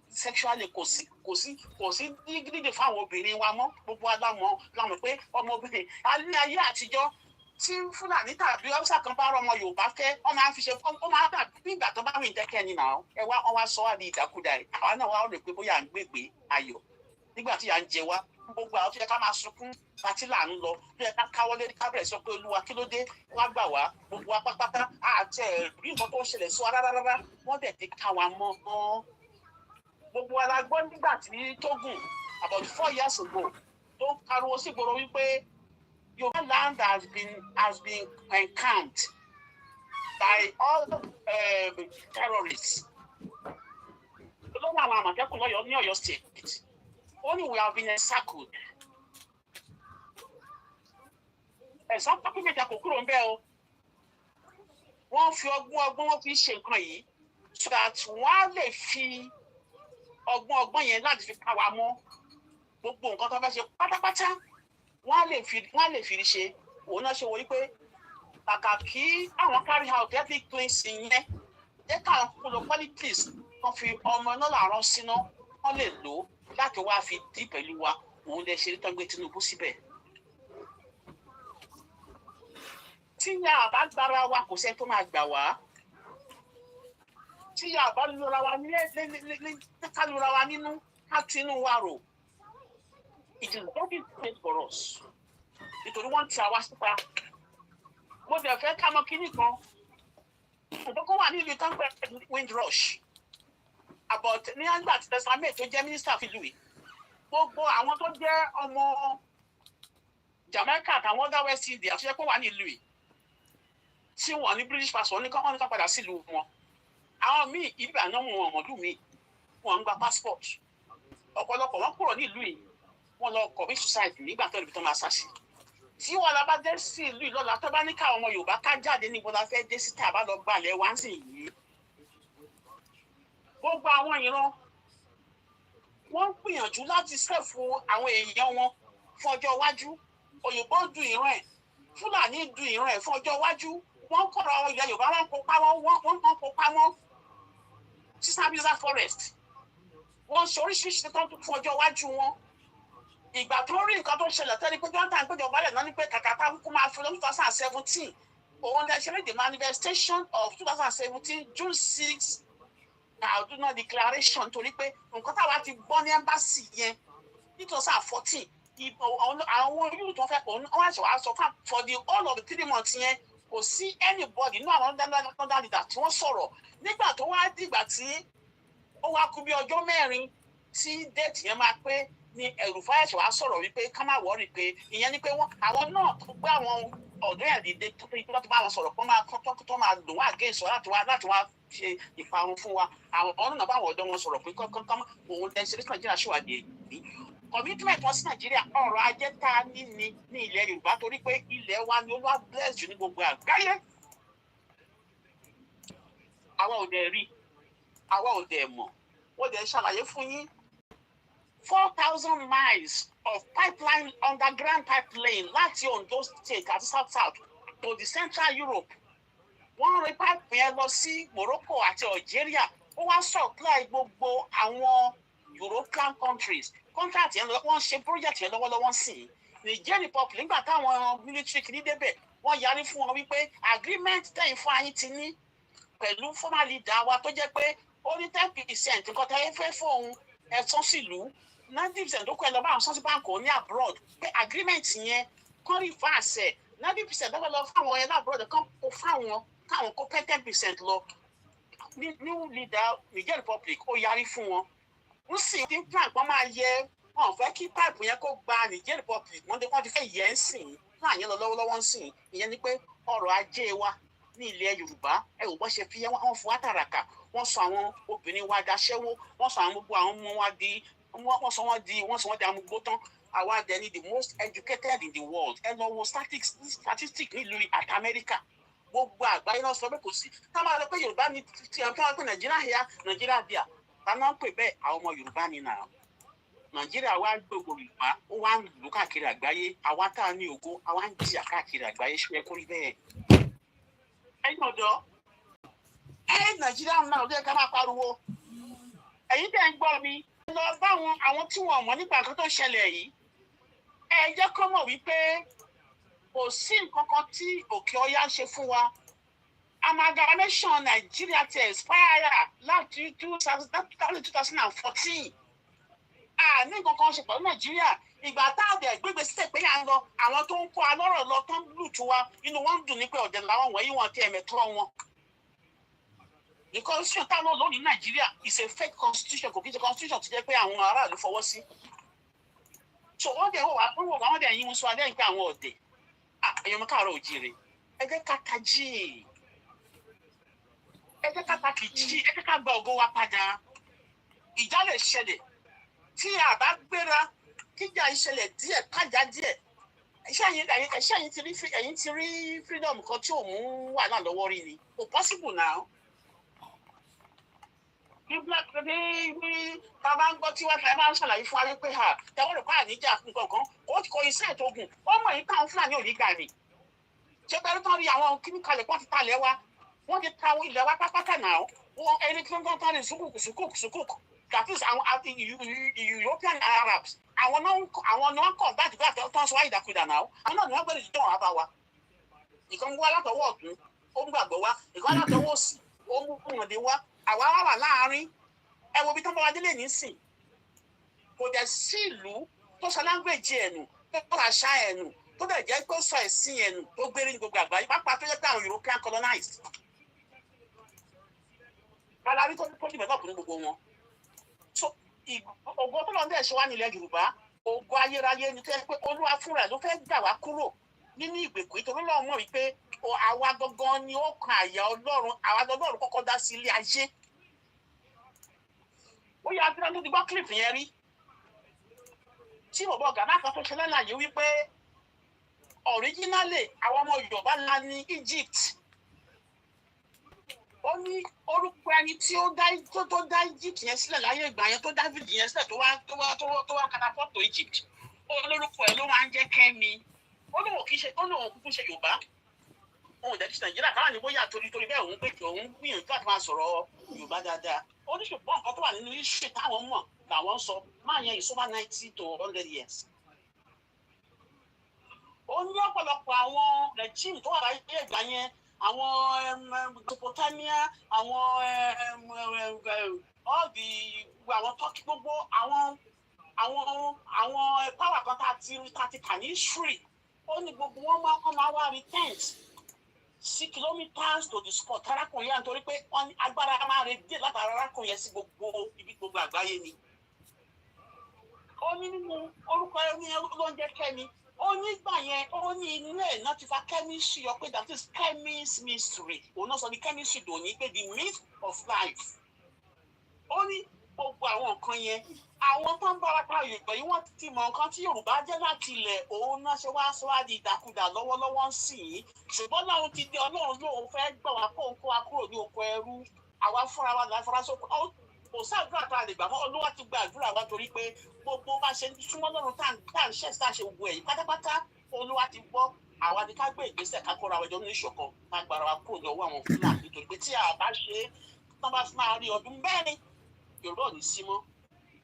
sexually kò sí dígídì fáwọn obìnrin wa mọ́ gbogbo alámọ̀ pé ọmọbìnrin alẹ́ ayé àtijọ́ tí Fúlàní tàbí Haúsá kan bá rọ ọmọ Yorùbá fẹ́ wọ́n máa ń fi ṣe ó máa dàbí bí ìgbà tó bá rìn tẹ́kẹ́ ni náà ẹ wá wọ́n wá sọ wá di ìdàkudà rẹ̀ àwa náà wá rò pé bóyá à ń gbègbè ayọ̀ nígbà tí à ń jẹ wá gbogbo àwọn tó yẹ ká máa sunkún pàtí là ń lọ tó yẹ ká káwọ́lé ká bẹ̀rẹ̀ sọ pé Olúwa kí ló dé wá gbà wá gbogbo wa pátápátá àti ẹ̀rí nǹkan tó ń ṣẹlẹ̀ sí wa rárá wọ́n dẹ̀ ti ká wa mọ́ gbogbo wa la gbọ́ nígbà tí Tógùn about 4 years ago tó ń pariwo sí ìgboro wípé Yorùbá land has been encamped by all terrorists. Lọ́wọ́ àwọn àmọ̀tẹ́kùn lọ́yọ̀ ní Ọ̀yọ́ state only we have been encircled. Ẹ̀sán pápákọ̀ kò kúrò ń bẹ́ o. Wọ́n fi ọgbọ́n wọ́n fi ṣe nǹkan yìí so that wọ́n á lè fi ọgbọ́n yẹn láti fi ká wa mọ́ gbogbo nǹkan tó fẹ́ ṣe pátápátá wọ́n á lè fi ṣe òun náà ṣe wọ́n wípé kàkà kí àwọn carry out ethnic cleansing yẹn jẹ́ káwọn kúlò politics kan fi ọmọ náà làárọ̀ síná wọ́n lè lò láti wá fi dí pẹ̀lú wa òun lè ṣe tán gbé Tinubu síbẹ̀. tí ní àbá gbára wa kò sẹ́ni tó máa gbà wá tí a bá lura wa ní ká lura wa nínú ká tinú wa rò. It is very great for us. Nítorí wọ́n ti àwa síta. Mo dẹ̀ fẹ́ ká mọ kíní kan. Òdòkó wà ní ìlú tó ń pẹ́ Windrush. About ní àgbà tí Testament tó jẹ́ mínísítà fi lù yìí. Gbogbo àwọn tó jẹ́ ọmọ Jamaica àtàwọn other West India tó yẹ kó wà ní ìlú yìí. Tí wọ́n ní British passport ní kán padà sílùú wọn. Àwọn míì ìgbà náà wọn ọmọdún míì wọn ń gba passport. Ọ̀pọ̀lọpọ̀ wọn kúrò ní ìlú yìí. Wọ́n lọ commit suicide nígbà tó ibi tó máa ṣàṣì. Tí wọ́n la bá dé sí ìlú ìlọ́la tó bá ní káwọn ọmọ Yorùbá ká jáde ní ìbọ̀lá fẹ́ dé sí tàbá lọ gbalẹ̀ wá sí yìí. Gbogbo àwọn ìran wọ́n ń gbìyànjú láti ṣẹ̀fù àwọn èèyàn wọn fún ọjọ́ iwájú. Òyìnbó du ìran ẹ̀, Fúlàní du ìran ẹ̀ fún ọjọ́ iwájú. Wọ́n kọ̀rọ̀ ilẹ̀ Yorùbá wọ́n kó pamọ́ wọ́n kó pamọ́ sí Sambisa forest. Wọ́n ṣe oríṣiríṣi tó fún ọjọ́ iwájú wọn. Ìgbà tó rí nǹkan tó ṣẹlẹ̀ tẹ́lẹ̀ pé Jonathan péjọba lẹ̀ náà ní pé kàkà kó máa fi lọ́dún 2017 òun lè ṣe the manifestation of 2017 June 6 Kaduna Declaration torí pé nǹkan táwa ti gbọ́ ní embassy yẹn ní 2014 àwọn yóò tó fẹ́ pọ̀ wọ́n ṣe wàá sọ fún for the whole of the 3 months yẹn kò sí anybody nínú àwọn other leader tí wọ́n sọ̀rọ̀ nígbà tó wá dìgbà tí ó wá kú bí ọjọ́ 4 tí déètì yẹn máa pé ní ẹ̀rù fáyẹ̀sì wàá sọ̀rọ̀ wípé ká má wọ́ọ̀rì pé ìyẹn ni pé àwọn náà tó gbé àwọn ọ̀dọ́ ẹ̀ dìde tó bá wọn sọ̀rọ̀ tó máa lò wá against wa láti wá ṣe ìparun fún wa àwọn ọ̀nà bá àwọn ọ̀dọ́ wọn sọ̀rọ̀ pé kọ́kọ́ òun lẹ́sẹ̀ sí Nàìjíríà ṣèwádìí èyí commitment wọn sí Nàìjíríà ọ̀rọ̀ ajé tá a ní ní ilẹ̀ Yorùbá torí pé ilẹ̀ wa ni Olúwa bless jù ní gbogbo àgbáyé àwa ò dẹ̀ rí àwa ò dẹ̀ mọ̀ wọ́n dẹ̀ ṣàlàyé fún yín 4,000 miles of pipeline underground pipeline láti Ondo State àti South to the Central Europe. Wọ́n rí pipe yẹn lọ sí Morocco àti Algeria. Ó wá supply gbogbo àwọn European countries. Contract yẹn wọ́n ṣe project yẹn lọ́wọ́lọ́wọ́ sí. Niger Republic nígbà táwọn military kìíní débẹ̀ wọ́n yarí fún wọn wípé agreement tẹ̀yìn fún ayé ti ní pẹ̀lú former leader wa tó jẹ́ pé ó ní 10% nǹkan tẹ́yẹ fẹ́ fóun ẹ̀sán sílùú 90% tó kọ́ ẹ lọ bá àwọn sọ́sí báńkì ní abroad pé agreement yẹn kọ́ rí fáàsẹ̀ 90% tó kọ́ lọ fáwọn yẹn abroad kan kó fáwọn káwọn kó pẹ́ 10% lọ new leader Niger Republic ó yarí fún wọn ń sì ní plan kan máa yẹ wọn fẹ́ kí pipe yẹn kó gba Niger Republic wọ́n ti fẹ́ yẹ ń sìn fún àyẹn lọ lọ́wọ́lọ́wọ́ ń sìn ìyẹn ni pé ọrọ̀ ajé wa ní ilẹ̀ Yorùbá ẹ ò bọ́ ṣe fi yẹn wọ́n fún àtàràkà wọ́n sọ àwọn obìnrin wa daṣẹ́wó wọ́n sọ àwọn gbogbo àwọn ọmọ wa di wọ́n sọ wọ́n di amúgbó tán àwa dẹ̀ ni the most educated in the world ẹ lọ wo statistic nílùú àti Amẹ́ríkà gbogbo àgbáyé náà sọ pé kò sí ká máa lọ pé Yorùbá ni tí ẹ̀ ń fẹ́ pé Nàìjíríà yá Nàìjíríà bíà ta náà ń pè bẹ́ẹ̀ àwọn ọmọ Yorùbá ni nà Nàìjíríà wa gbogbo Yorùbá ó wá ń lù káàkiri àgbáyé àwa tá a ní ògo àwa ń jìyà káàkiri àgbáyé ṣó yẹ kó rí bẹ́ẹ̀ ẹ̀yin ọ̀dọ́ Nàìjíríà náà ló yẹ ká máa pariwo ẹ̀yin tẹ́ ń gbọ́ mi lọ bá àwọn tí wọ́n mọ̀ nípa nǹkan tó ṣẹlẹ̀ yìí ẹ jẹ́ kó mọ̀ wípé kò sí nǹkan kan tí Òkè Ọya ṣe fún wa amalgamation Nàìjíríà ti expire láti 2014 ní nǹkan kan ṣe pẹ̀lú Nàìjíríà ìgbà táàdẹ̀ gbégbé sílẹ̀ pé à ń lọ àwọn tó ń kó alọ́rọ̀ lọ tó ń lù tú wa inú wọn ń dùn ní pé ọ̀dẹ̀ làwọn wọ̀nyí wọn ti ẹ̀mẹ̀tọ́ wọn. The constitution táwọn lónìí Nàìjíríà is a fake constitution kò kí n ṣe constitution ti jẹ́ pé àwọn aráàlú fọwọ́ sí. So wọ́n dẹ̀ wọ́n dẹ̀ yín sọ adé ń pé àwọn ọ̀dẹ̀ ẹ̀yọ́mọ káàárọ̀ òjíire ẹ jẹ́ ká tají ẹ jẹ́ ká takìjí ẹ jẹ́ ká gba ògo wa padà ìjà lè ṣẹlẹ̀ tí a bá gbéra kíjà ìṣẹ̀lẹ̀ díẹ̀ kájà díẹ̀ ẹ̀yin ti rí freedom kan tí ò mú wàhálà lọ́wọ́ rí ni kò possible now. Ní black ní bàbá ń gbọ́ tí wọ́n fẹ́ máa ń ṣàlàyé fún wa pé tẹ́wọ́n rẹ̀ pààyàn níjà fún kankan kò iṣẹ́ ètò ogun ó mọ̀ yín káwọn Fúlàní ò ní gbà ní. Ṣé pẹ̀lú tán rí àwọn kíní kalẹ̀ pọ́n ti talẹ̀ wa wọ́n ti ta ilẹ̀ wa pápátá náà wọ́n ẹni tí wọ́n tán ní sukuk that is àwọn European Arabs àwọn náà kọ̀ láti gbà tán sọ wáyé ìdàkudà náà àwọn náà ni wọ́n gbẹ̀rẹ̀ ìdán àbá wa. Ìkan wá látọwọ́ ọ̀tún ó ń gbàgbọ́ wa ìkan látọwọ́ òsì ó ń mú wọn dé wá àwa wà láàárín ẹ wo bí tán bá wá délé nísìn kò dẹ̀ sí ìlú tó sọ láńgbèjì ẹ̀nù tó sọ àṣà ẹ̀nù tó dẹ̀ jẹ́ pé ó sọ ẹ̀sìn ẹ̀nù tó gbére ní gbogbo àgbáyé pápá tó jẹ́ pé àwọn European colonized alárí tó develop ní gbogbo wọn. So ògo tó lọ ń dẹ̀ ṣe wá nílẹ̀ Yorùbá ògo ayérayé ni tó yẹ pé Olúwa fúnra ẹ̀ ló fẹ́ gbà wá kúrò nínú ìgbèkùn nítorí Ọlọ́run mọ̀ wípé àwa gangan ni ó kan àyà Ọlọ́run àwa Ọlọ́run kọ́kọ́ dá sí ilé ayé. Ó yà á tó ti gbọ́ clip yẹn rí tí bọ̀bọ̀ Ghana kan tó ṣe lálàyé wípé originally àwọn ọmọ Yorùbá la ní Egypt. Ó ní orúkọ ẹni tí ó dá Egypt yẹn sílẹ̀ láyé ìgbà yẹn tó David yẹn sílẹ̀ tó wá catapult Egypt. Olórúkọ ẹ̀ ló máa ń jẹ́ Kẹ́mi. Ó lóun kúkú ṣe Yorùbá. Òun dẹ̀ ti Nàìjíríà káwọn ní bóyá torí bẹ́ẹ̀ òun pé òun gbìyànjú láti máa sọ̀rọ̀ Yorùbá dáadáa. Ó ní ṣùgbọ́n nǹkan tó wà nínú history táwọn mọ̀ làwọn sọ máa yẹn is over 90 to 100 years. Ó ní ọ̀pọ̀lọpọ̀ àwọn regime tó wà láyé ìgbà yẹn àwọn Mesopotamia àwọn all the àwọn Turkey gbogbo àwọn power kan tá ti kà ní history. Ó ní gbogbo wọn máa wá returns 6 kilometers to the spot arákùnrin yẹn nítorí pé agbára máa rẹ díẹ̀ látara arákùnrin yẹn sí gbogbo àgbáyé ni. Ó ní nínú orúkọ ẹni ló ń jẹ́ Kẹ́mi. Ó ní gbà yẹn ó ní inú ẹ̀ náà ti fa chemistry yọ pé that is chemist mystery. Òun náà sọ ní chemistry dòní pé the myth of life. Ó ní gbogbo àwọn nǹkan yẹn àwọn tó ń bára pa Yorùbá yìí wọ́n ti mọ nǹkan tí Yorùbá jẹ́ láti ilẹ̀ òun náà ṣe wá sọ́wádìí ìdàkudà lọ́wọ́lọ́wọ́ ń sìn yín. Ṣùgbọ́n láwọn ti dé Ọlọ́run lóun fẹ́ gbà wá kó wa kúrò ní oko ẹrú àwa fúnra wa láti fara sóko. Kò sáàdúrà tó a lè gbà mọ́ Olúwa ti gba àdúrà wa torí pé gbogbo bá ṣe súnmọ́ Ọlọ́run tá à ń ṣẹ̀ tá à ṣe gbogbo ẹ̀yìn pátápátá Olúwa ti gbọ́ àwa ni ká gbé ìgbésẹ̀ ká kóra wẹjọ ní ìṣọ̀kan ká gbára wa kúrò ní ọwọ́ àwọn Fúlàní nítorí pé tí a bá ṣe é tán bá fi máa rí ọdún mẹ́rin Yorùbá ò ní sí mọ́.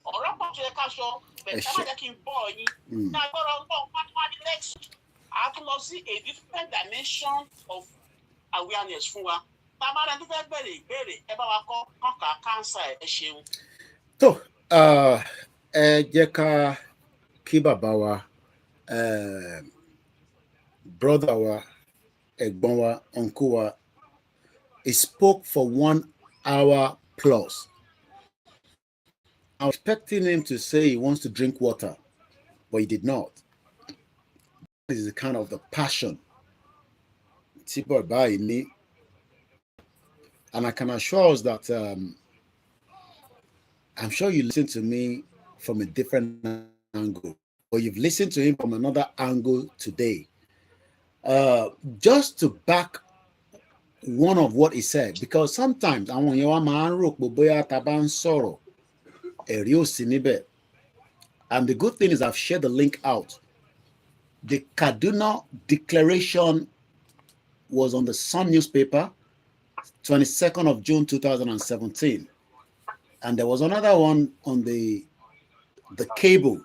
Ọ̀rọ̀ pọ̀ tó yẹ ká sọ bẹ̀rẹ̀ ẹ má jẹ́ kí n bọ̀ yín ní agbára Ọlọ́run pátápátá next a tún lọ sí a different dimension of awareness fún wa. Bàbá tó fẹ́ bẹ̀rẹ̀ ìbéèrè ẹ bá wa kọ́ kọ́ńkà káńsà ẹ ṣeun. Tó ẹ jẹ́ ká kí bàbá wa brother wa ẹ̀gbọ́n wa uncle wa he spoke for 1 hour plus. I was expecting him to say he wants to drink water, but he did not. This is the kind of the passion tí bàbá yìí ní. And I can assure us that I'm sure you listen to me from a different angle, or you've listened to him from another angle today. Just to back one of what he said, because sometimes àwọn èèyàn wa máa ń rò pé bóyá tá bá ń sọ̀rọ̀ ẹ̀rí ò sí níbẹ̀. And the good thing is I've shared the link out. The Kaduna Declaration was on the Sun newspaper, 22nd of June 2017, and there was another one on the cable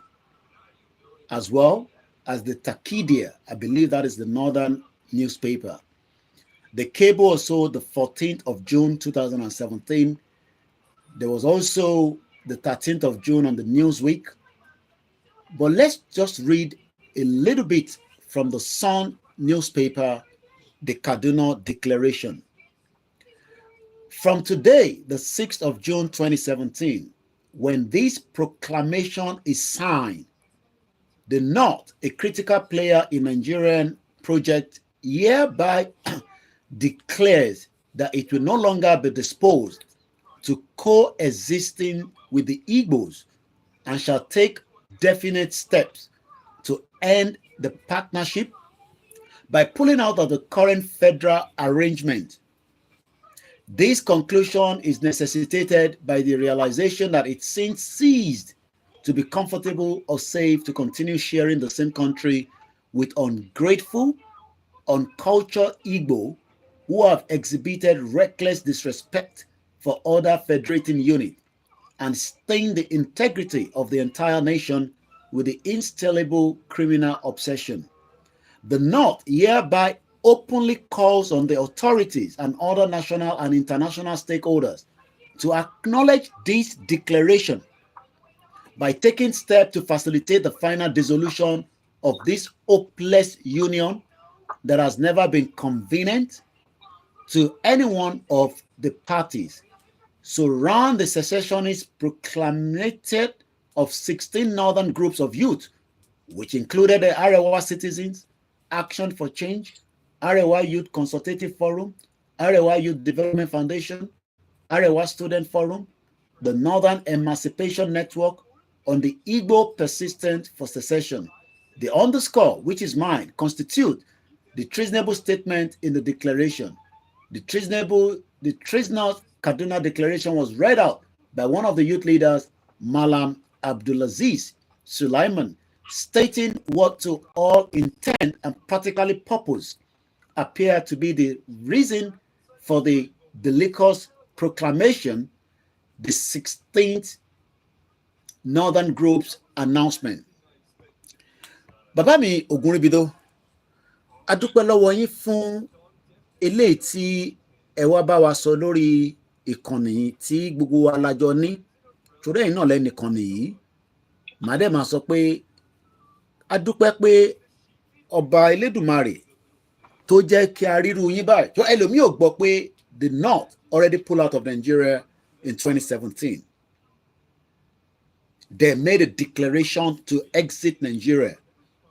as well as the Takidia. I believe that is the northern newspaper. The cable also the 14th of June 2017. There was also the 13th of June on the Newsweek. But let's just read a little bit from the Sun newspaper, the Kaduna Declaration. From today, the 6th of June 2017, when this proclamation is signed, the North, a critical player in Nigerian project, hereby declares that it will no longer be disposed to coexisting with the Igbos and shall take definite steps to end the partnership by pulling out of the current federal arrangement. This conclusion is necessitated by the realization that it seems ceased to be comfortable or safe to continue sharing the same country with ungrateful, uncultured Igbo who have exhibited reckless disrespect for other federating units and stain the integrity of the entire nation with the instillable criminal obsession. The North hereby openly calls on the authorities and other national and international stakeholders to acknowledge this declaration by taking steps to facilitate the final dissolution of this hopeless union that has never been convenient to any one of the parties. Surround the secessionists proclamated of 16 northern groups of youth, which included the Arewa Citizens, Action for Change, Arewa Youth Consultative Forum, Arewa Youth Development Foundation, Arewa Student Forum, the Northern Emancipation Network on the Igbo Persistent for Secession. The underscore, which is mine, constitute the treasonable statement in the declaration. The treasonous Kaduna Declaration was read out by one of the youth leaders, Malam Abdulaziz Sulaiman, stating what to all intent and practically purpose appear to be the reason for the bellicose proclamation, the 16th Northern Group's announcement. Bàbá mi Ògúnríbidó, a dúpẹ́ lọ́wọ́ yín fún eléyìí tí ẹ wá bá wa sọ lórí ìkànnì tí gbogbo wa lájọ ní. Torí ẹ̀yin náà lẹ́nìkànnì yìí. Màá dẹ̀ máa sọ pé a dúpẹ́ pé ọba Elédùmarè tó jẹ́ kí a ríru yín báyìí. Tó ẹlòmíì ò gbọ́ pé the North already pulled out of Nigeria in 2017. They made a declaration to exit Nigeria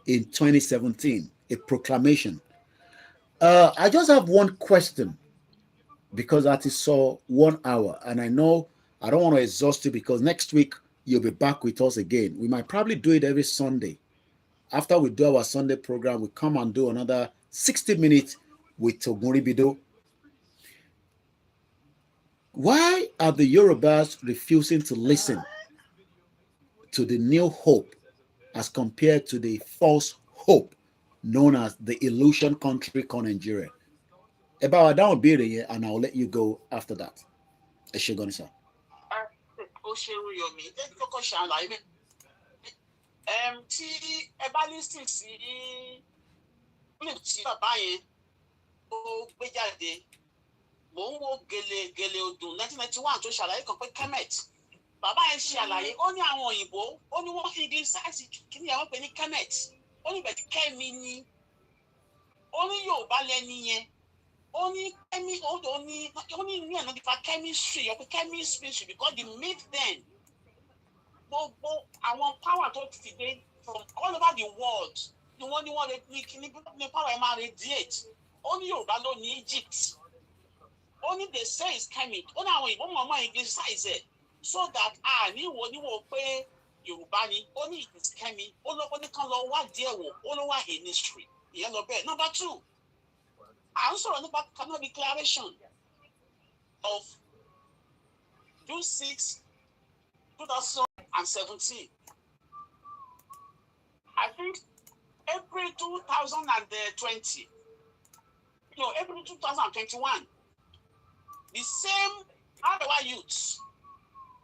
in 2017, a proclamation. I just have one question because that is so 1 hour, and I know I don't want to exhaust you because next week you'll be back with us again. We might probably do it every Sunday. After we do our Sunday program, we come and do another 60 minutes with Ògúnríbidó. Why are the Yorubas refusing to listen to the new hope as compared to the false hope known as the illusion country called Nigeria? About that will be there, and I'll let you go after that. Eshegonisa. Tí ẹ bá listen sí clip tí bàbá yẹn ó gbé jáde, mò ń wo gèlè ọdún 1991 tó ṣàlàyé kan pé Kemet bàbá yẹn ṣe àlàyé ó ní àwọn òyìnbó ó ní wọ́n fi di sáìsì kíní àwọn pè ní Kemet ó ní bẹ̀tí kẹ́mi ni ó ní Yorùbá lẹ́ni yẹn ó ní kẹ́mi ó ní ní ẹ̀nà nípa chemistry ọ̀pẹ chemistry should be called the myth then. Gbogbo àwọn power tó ti dé from all over the world ni wọ́n ní power ẹ̀ máa radiate ó ní Yorùbá ló ní Egypt ó ní they say it's chemic ó ní àwọn ìbọn mọ̀ọ́mọ́ English size ẹ̀ so that níwò pé Yorùbá ni ó ní it is chemic ó lọ́pọ̀ ní kan lọ wá díẹ̀ wò ó ló wá in history ìyẹn lọ bẹ́ẹ̀. Number 2, à ń sọ̀rọ̀ nípa Kaduna Declaration of June 6, 2017. I think April 2020. No, April 2021. The same Arewa youths.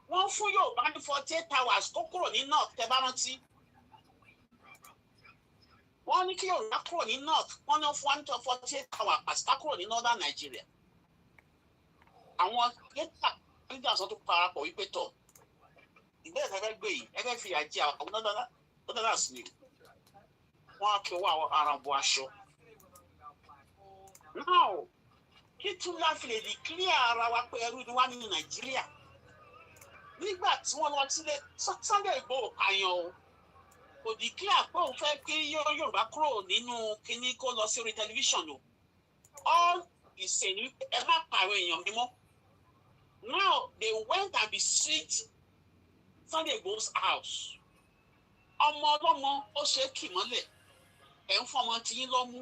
Wọ́n fún Yorùbá ní 48 hours kó kúrò ní North tẹ́ bá rántí. Wọ́n ní kí Yorùbá kúrò ní North. Wọ́n ní fún 1 to 48 hours ká kúrò ní Northern Nigeria. Àwọn yẹ́tà nígbà sọ tó parapọ̀ wípé tọ̀. Ìgbésẹ̀ tẹ́ fẹ́ gbé yìí ẹ fẹ́ fi àjẹ àwọn Northern sí ni. Wọ́n á kí owó àwọn ara bọ aṣọ. Now, kí tún láfi lè declare ara wa pé ẹrú ni wá nínú Nàìjíríà. Nígbà tí wọ́n lọ sílé Sunday Igboho pààyàn o, kò declare pé òun fẹ́ kí Yorùbá kúrò nínú kíní kó lọ sí orí tẹlifíṣàn o. All he said ni ẹ má pààrọ̀ èèyàn mímọ́. Now they went and besieged Sunday Igboho's house. Ọmọ ọlọ́mọ ó ṣe kì mọ́lẹ̀ ẹ̀ ń fọmọ tiyín lọ́mú.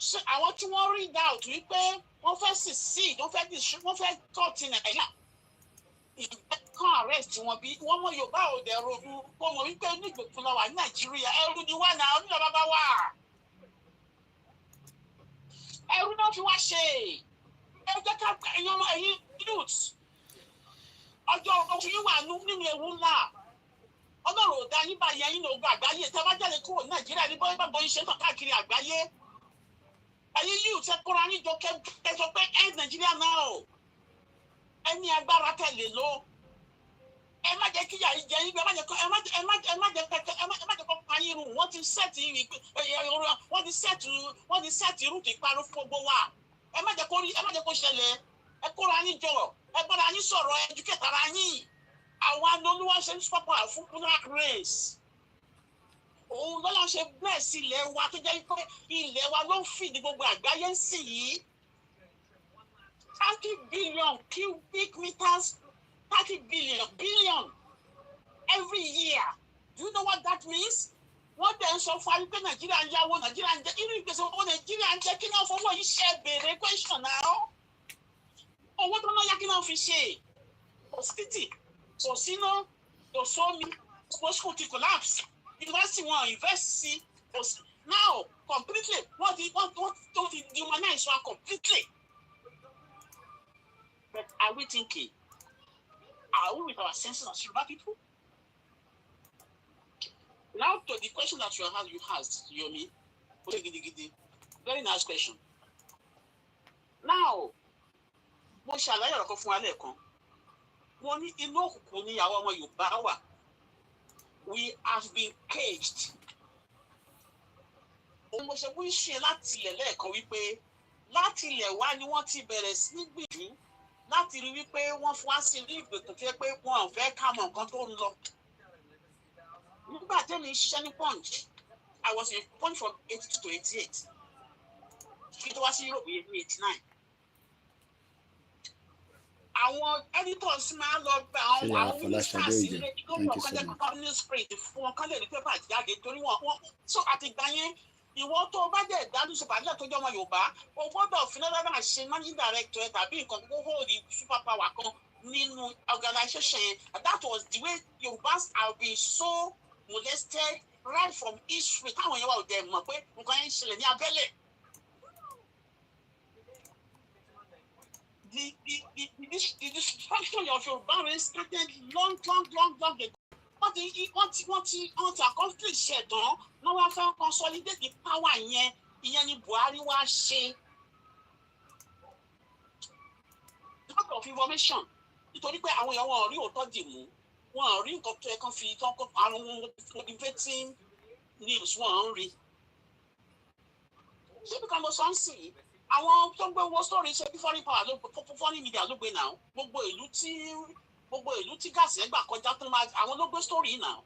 Ṣé àwọn tí wọ́n rí doubt wípé wọ́n fẹ́ secede wọ́n fẹ́ tọ́ọ̀tì Nàìjíríà kan arrest wọn bí wọ́n mọ Yorùbá ò dẹ̀ ronú wọ́n mọ̀ wípé nígbèkùn náà wà ní Nàìjíríà ẹrú ni wà náà onílẹ̀ bàbá wà ẹrú náà fi wá ṣe ẹ jẹ́ ká ẹ̀yin youth ọjọ́ oṣù yìí wà nínú ewu ńlá Ọlọ́run ò dá yín báyìí ẹ̀yin ní ogun àgbáyé tẹ́ bá jáde kúrò ní Nàìjíríà ní bọ́ọ̀ bá yín ṣe tàn káàkiri àgbáyé ẹ̀yin youth ẹ kóra yín jọ kẹjọ pé end Nigeria now ẹni agbára tẹ̀lé ló ẹ má jẹ́ kíyà yìí jẹ́ yín ẹ má jẹ́ kó payín rùn wọ́n ti sẹ́ẹ̀tì rúùtù ìparun fún gbogbo wa ẹ má jẹ́ kó ṣẹlẹ̀ ẹ kóra yín jọ ẹ gbọ́dọ̀ yín sọ̀rọ̀ educate ara yín àwọn olúwa ṣe ń sọ́pọ̀ fún black race òun lọ́la ṣe bẹ́ẹ̀ sí ilẹ̀ wa tó jẹ́ pé ilẹ̀ wa ló ń fìdí gbogbo àgbáyé ń sìn yìí 30 billion cubic meters 30 billion every year. Do you know what that means? Wọ́n dẹ̀ ń sọ fún wa pé Nàìjíríà ń yáwó Nàìjíríà ń jẹ́ irú ìgbésẹ̀ owó Nàìjíríà ń jẹ́ kí náà fọwọ́ yìí ṣe béèrè question náà. Owó tó náà yá kí náà fi ṣe. Kò sí títì, kò síná, kò sómi, kò school ti collapse. University wọn invest sí. Now completely wọ́n ti dehumanize wa completely. But are we thinking? Are we with our senses as Yoruba people? Now to the question that you asked, Yomi, very nice question. Now, mo ṣàlàyé ọ̀rọ̀ kan fún wa lẹ́ẹ̀kan. Wọ́n ní inú òkùnkùn ni àwọn ọmọ Yorùbá wà. We have been caged. Òun mo ṣe wí ṣe láti ilẹ̀ lẹ́ẹ̀kan wípé láti ilẹ̀ wá ni wọ́n ti bẹ̀rẹ̀ sí ní gbìyànjú láti rí wípé wọ́n fún wa sí ní ìgbèkùn tó yẹ pé wọn ò fẹ́ ká mọ nǹkan tó ń lọ. Nígbà tẹ́mi ṣiṣẹ́ ní Punch, I was in Punch from 82 to 88. Kí tó wá sí Europe yẹn ní 89. Àwọn editors máa lọ bá àwọn ministers ilé gómìnà kọjá kọ́kọ́ newsprint fún wọn kán lè rí pépà jáde torí wọn. So àtìgbà yẹn ìwọ tó bá jẹ́ ìdádùn ṣèpàdé tó jẹ́ ọmọ Yorùbá o gbọ́dọ̀ fúnẹ́lẹ́dà ṣe managing director ẹ̀ tàbí nǹkan tó hold super power kan nínú organization yẹn. That was the way Yorùbás have been so molested right from history táwọn yẹn wà òde mọ̀ pé nǹkan yẹn ń ṣẹlẹ̀ ní abẹ́lẹ̀. The destruction of Yoruba race started long ago. Wọ́n ti accomplish ṣẹ̀dán wọ́n wá fẹ́ consolidate the power yẹn ìyẹn ni Buhari wá ṣe. Lack of information nítorí pé àwọn èèyàn wọn ò rí òótọ́ dì mú wọn ò rí nǹkan tó yẹ kán fi tán kó àwọn motivating news wọn ò ń rí. Ṣé bí kan mo sọ ń sìn yìí àwọn tó ń gbé owó story ṣe bí foreign power foreign media ló gbé náà gbogbo ìlú tí gáàsì ẹgbà kọjá tó máa àwọn ló gbé story náà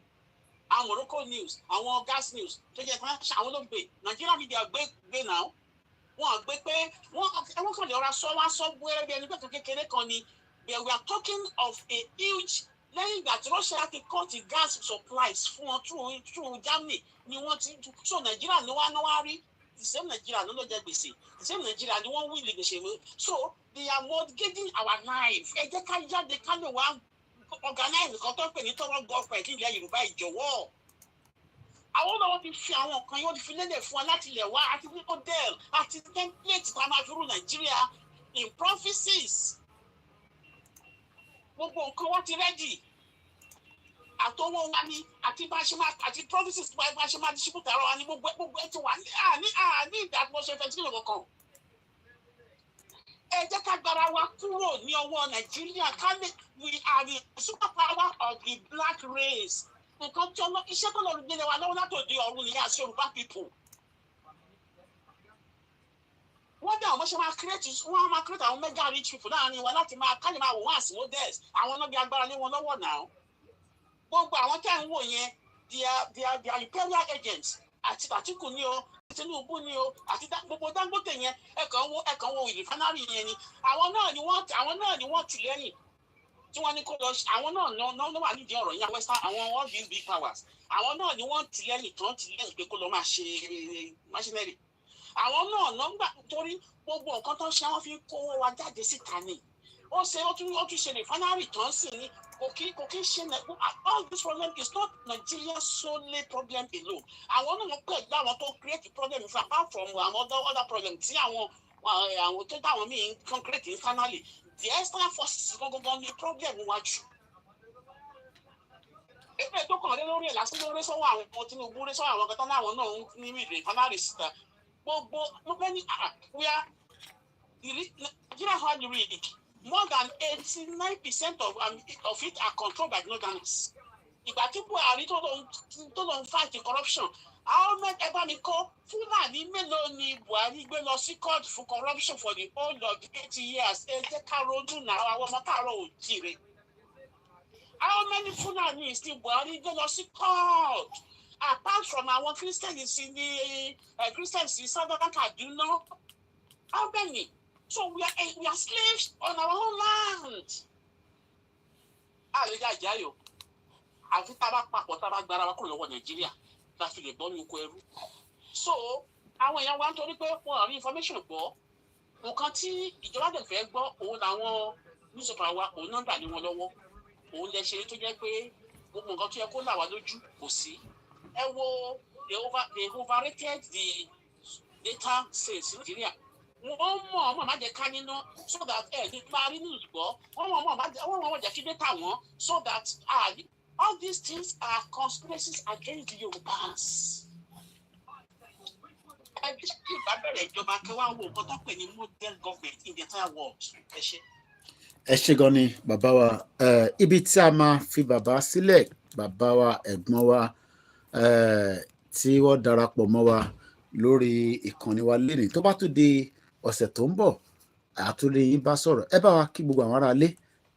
àwọn Morocco news àwọn gas news tó jẹ́ àwọn ló gbé Nigeria media gbé náà wọ́n gbé pé wọ́n kàn lè ọ̀rá sọ wá sọ gbé ẹni pé kékeré kan ni we are talking of a huge lẹ́yìn ìgbà tí Russia ti cut the gas supplies fún wọn through Germany ni wọ́n ti so Nigeria ni wọ́n á rí the same Nigeria ló jẹ gbèsè the same Nigeria ni wọ́n wíìlì gbèsè so they are mortgaging our life ẹ jẹ́ ká jáde ká lè wá organize nǹkan tó ń pè ní tọrọ government ilẹ̀ Yorùbá ìjọ̀wọ́ àwọn náà wọ́n ti fi àwọn nǹkan yóò ti fi lélẹ̀ fún wa láti ilẹ̀ wá àti ní model àti template tá a máa fi rú Nàìjíríà in prophecies gbogbo nǹkan wọ́n ti rẹ́dì àtọwọ́ wa ni àti bá ṣe máa àti provinces bá ṣe máa distribute ara wa ni gbogbo ẹ ti wà ní ìdàgbàsókè fẹsílẹ kankan. Ẹ jẹ́ ká gbára wa kúrò ní ọwọ́ Nàìjíríà ká lè we are the super power of the black race. Nǹkan tí iṣẹ́ tó lọ gbélé wa lọ́wọ́ látòdì ọ̀run ni as Yoruba people. Wọ́n dá àwọn ṣe máa create àwọn mega rich people láàrin wa láti máa ká lè máa wò wọ́n àsìwò dẹ́s àwọn náà bí agbára lé wọn lọ́wọ́ náà. Gbogbo àwọn tẹ́ ń wò yẹn they are imperial agents àti Àtíkù ni o Tinubu ni o àti gbogbo Dangote yẹn ẹ̀kan wo refinery yẹn ni àwọn náà ni wọ́n tì lẹ́yìn tí wọ́n ní kó lọ àwọn náà wà nídìí ọ̀rọ̀ yẹn western àwọn all these big powers àwọn náà ni wọ́n tì lẹ́yìn tán tì lẹ́yìn pé kó lọ máa ṣe machinery àwọn náà nọ́mbà torí gbogbo nǹkan tó ń ṣe wọ́n fi ń kówó wa jáde síta ni ó tún ṣe refinery tán sí ni kò kí ṣe all this problem is not Nigeria solely problem alone àwọn náà pẹ̀lú àwọn tó create problem for apart from àwọn other problem tí àwọn tó dáwọn míì concrete internally the external forces gangan ní problem wájú. Ẹgbẹ́ tó kàn lé lórí ẹ̀ lásán lórí sọ́wọ́ àwọn ọmọ Tinubu rí sọ́wọ́ àwọn kẹta láwọn náà ń ní refinery síta gbogbo wọ́n fẹ́ ní wíyá Nigeria hard read more than 89% of it are controlled by northerners. Ìgbà tí Buhari tó lọ ń fight corruption, how many ever mi kọ́ Fúlàní mélòó ni Buhari gbé lọ sí court for corruption for the whole of 80 years? Ẹ jẹ́ ká ronú náà àwọn ọmọ káàárọ̀ oòjíire. How many Fulani still Buhari gbé lọ sí court? Apart from àwọn Christians in the Christians in Southern Kaduna, how many? So we are slaves on our own land. Àlejò àjáyò. Àfi tá a bá papọ̀ tá a bá gbára wa kúrò lọ́wọ́ Nàìjíríà la fi lè gbọ́ ní oko ẹrú. So àwọn èèyàn wa ń torí pé wọn ò rí information gbọ́. Nǹkan tí ìjọba dẹ̀ fẹ́ gbọ́ òun làwọn newspaper wa òun náà dà ní wọn lọ́wọ́. Òun lè ṣe tó jẹ́ pé gbogbo nǹkan tó yẹ kó là wá lójú kò sí. Ẹ wo they overrated the data sales in Nigeria. Wọ́n mọ̀ ọmọ má jẹ́ ká nínú so that ní parí ní ìgbọ́. Wọ́n mọ̀ ọmọ jẹ́ kí data wọn so that all these things are conspiracies against the Yorubas. Ẹ bí ìgbà bẹ̀rẹ̀ ìjọba kẹwàá wo nǹkan tó pè ní model government in the entire world. Ẹ ṣe. Ẹ ṣé gan ni bàbá wa, ibi tí a máa fi bàbá sílẹ̀, bàbá wa ẹ̀gbọ́n wa tí wọ́n darapọ̀ mọ́ wa lórí ìkànnì wa lénìí, tó bá tún di ọ̀sẹ̀ tó ń bọ̀ àtúndì yín bá sọ̀rọ̀. Ẹ bá wa kí gbogbo àwọn aráalé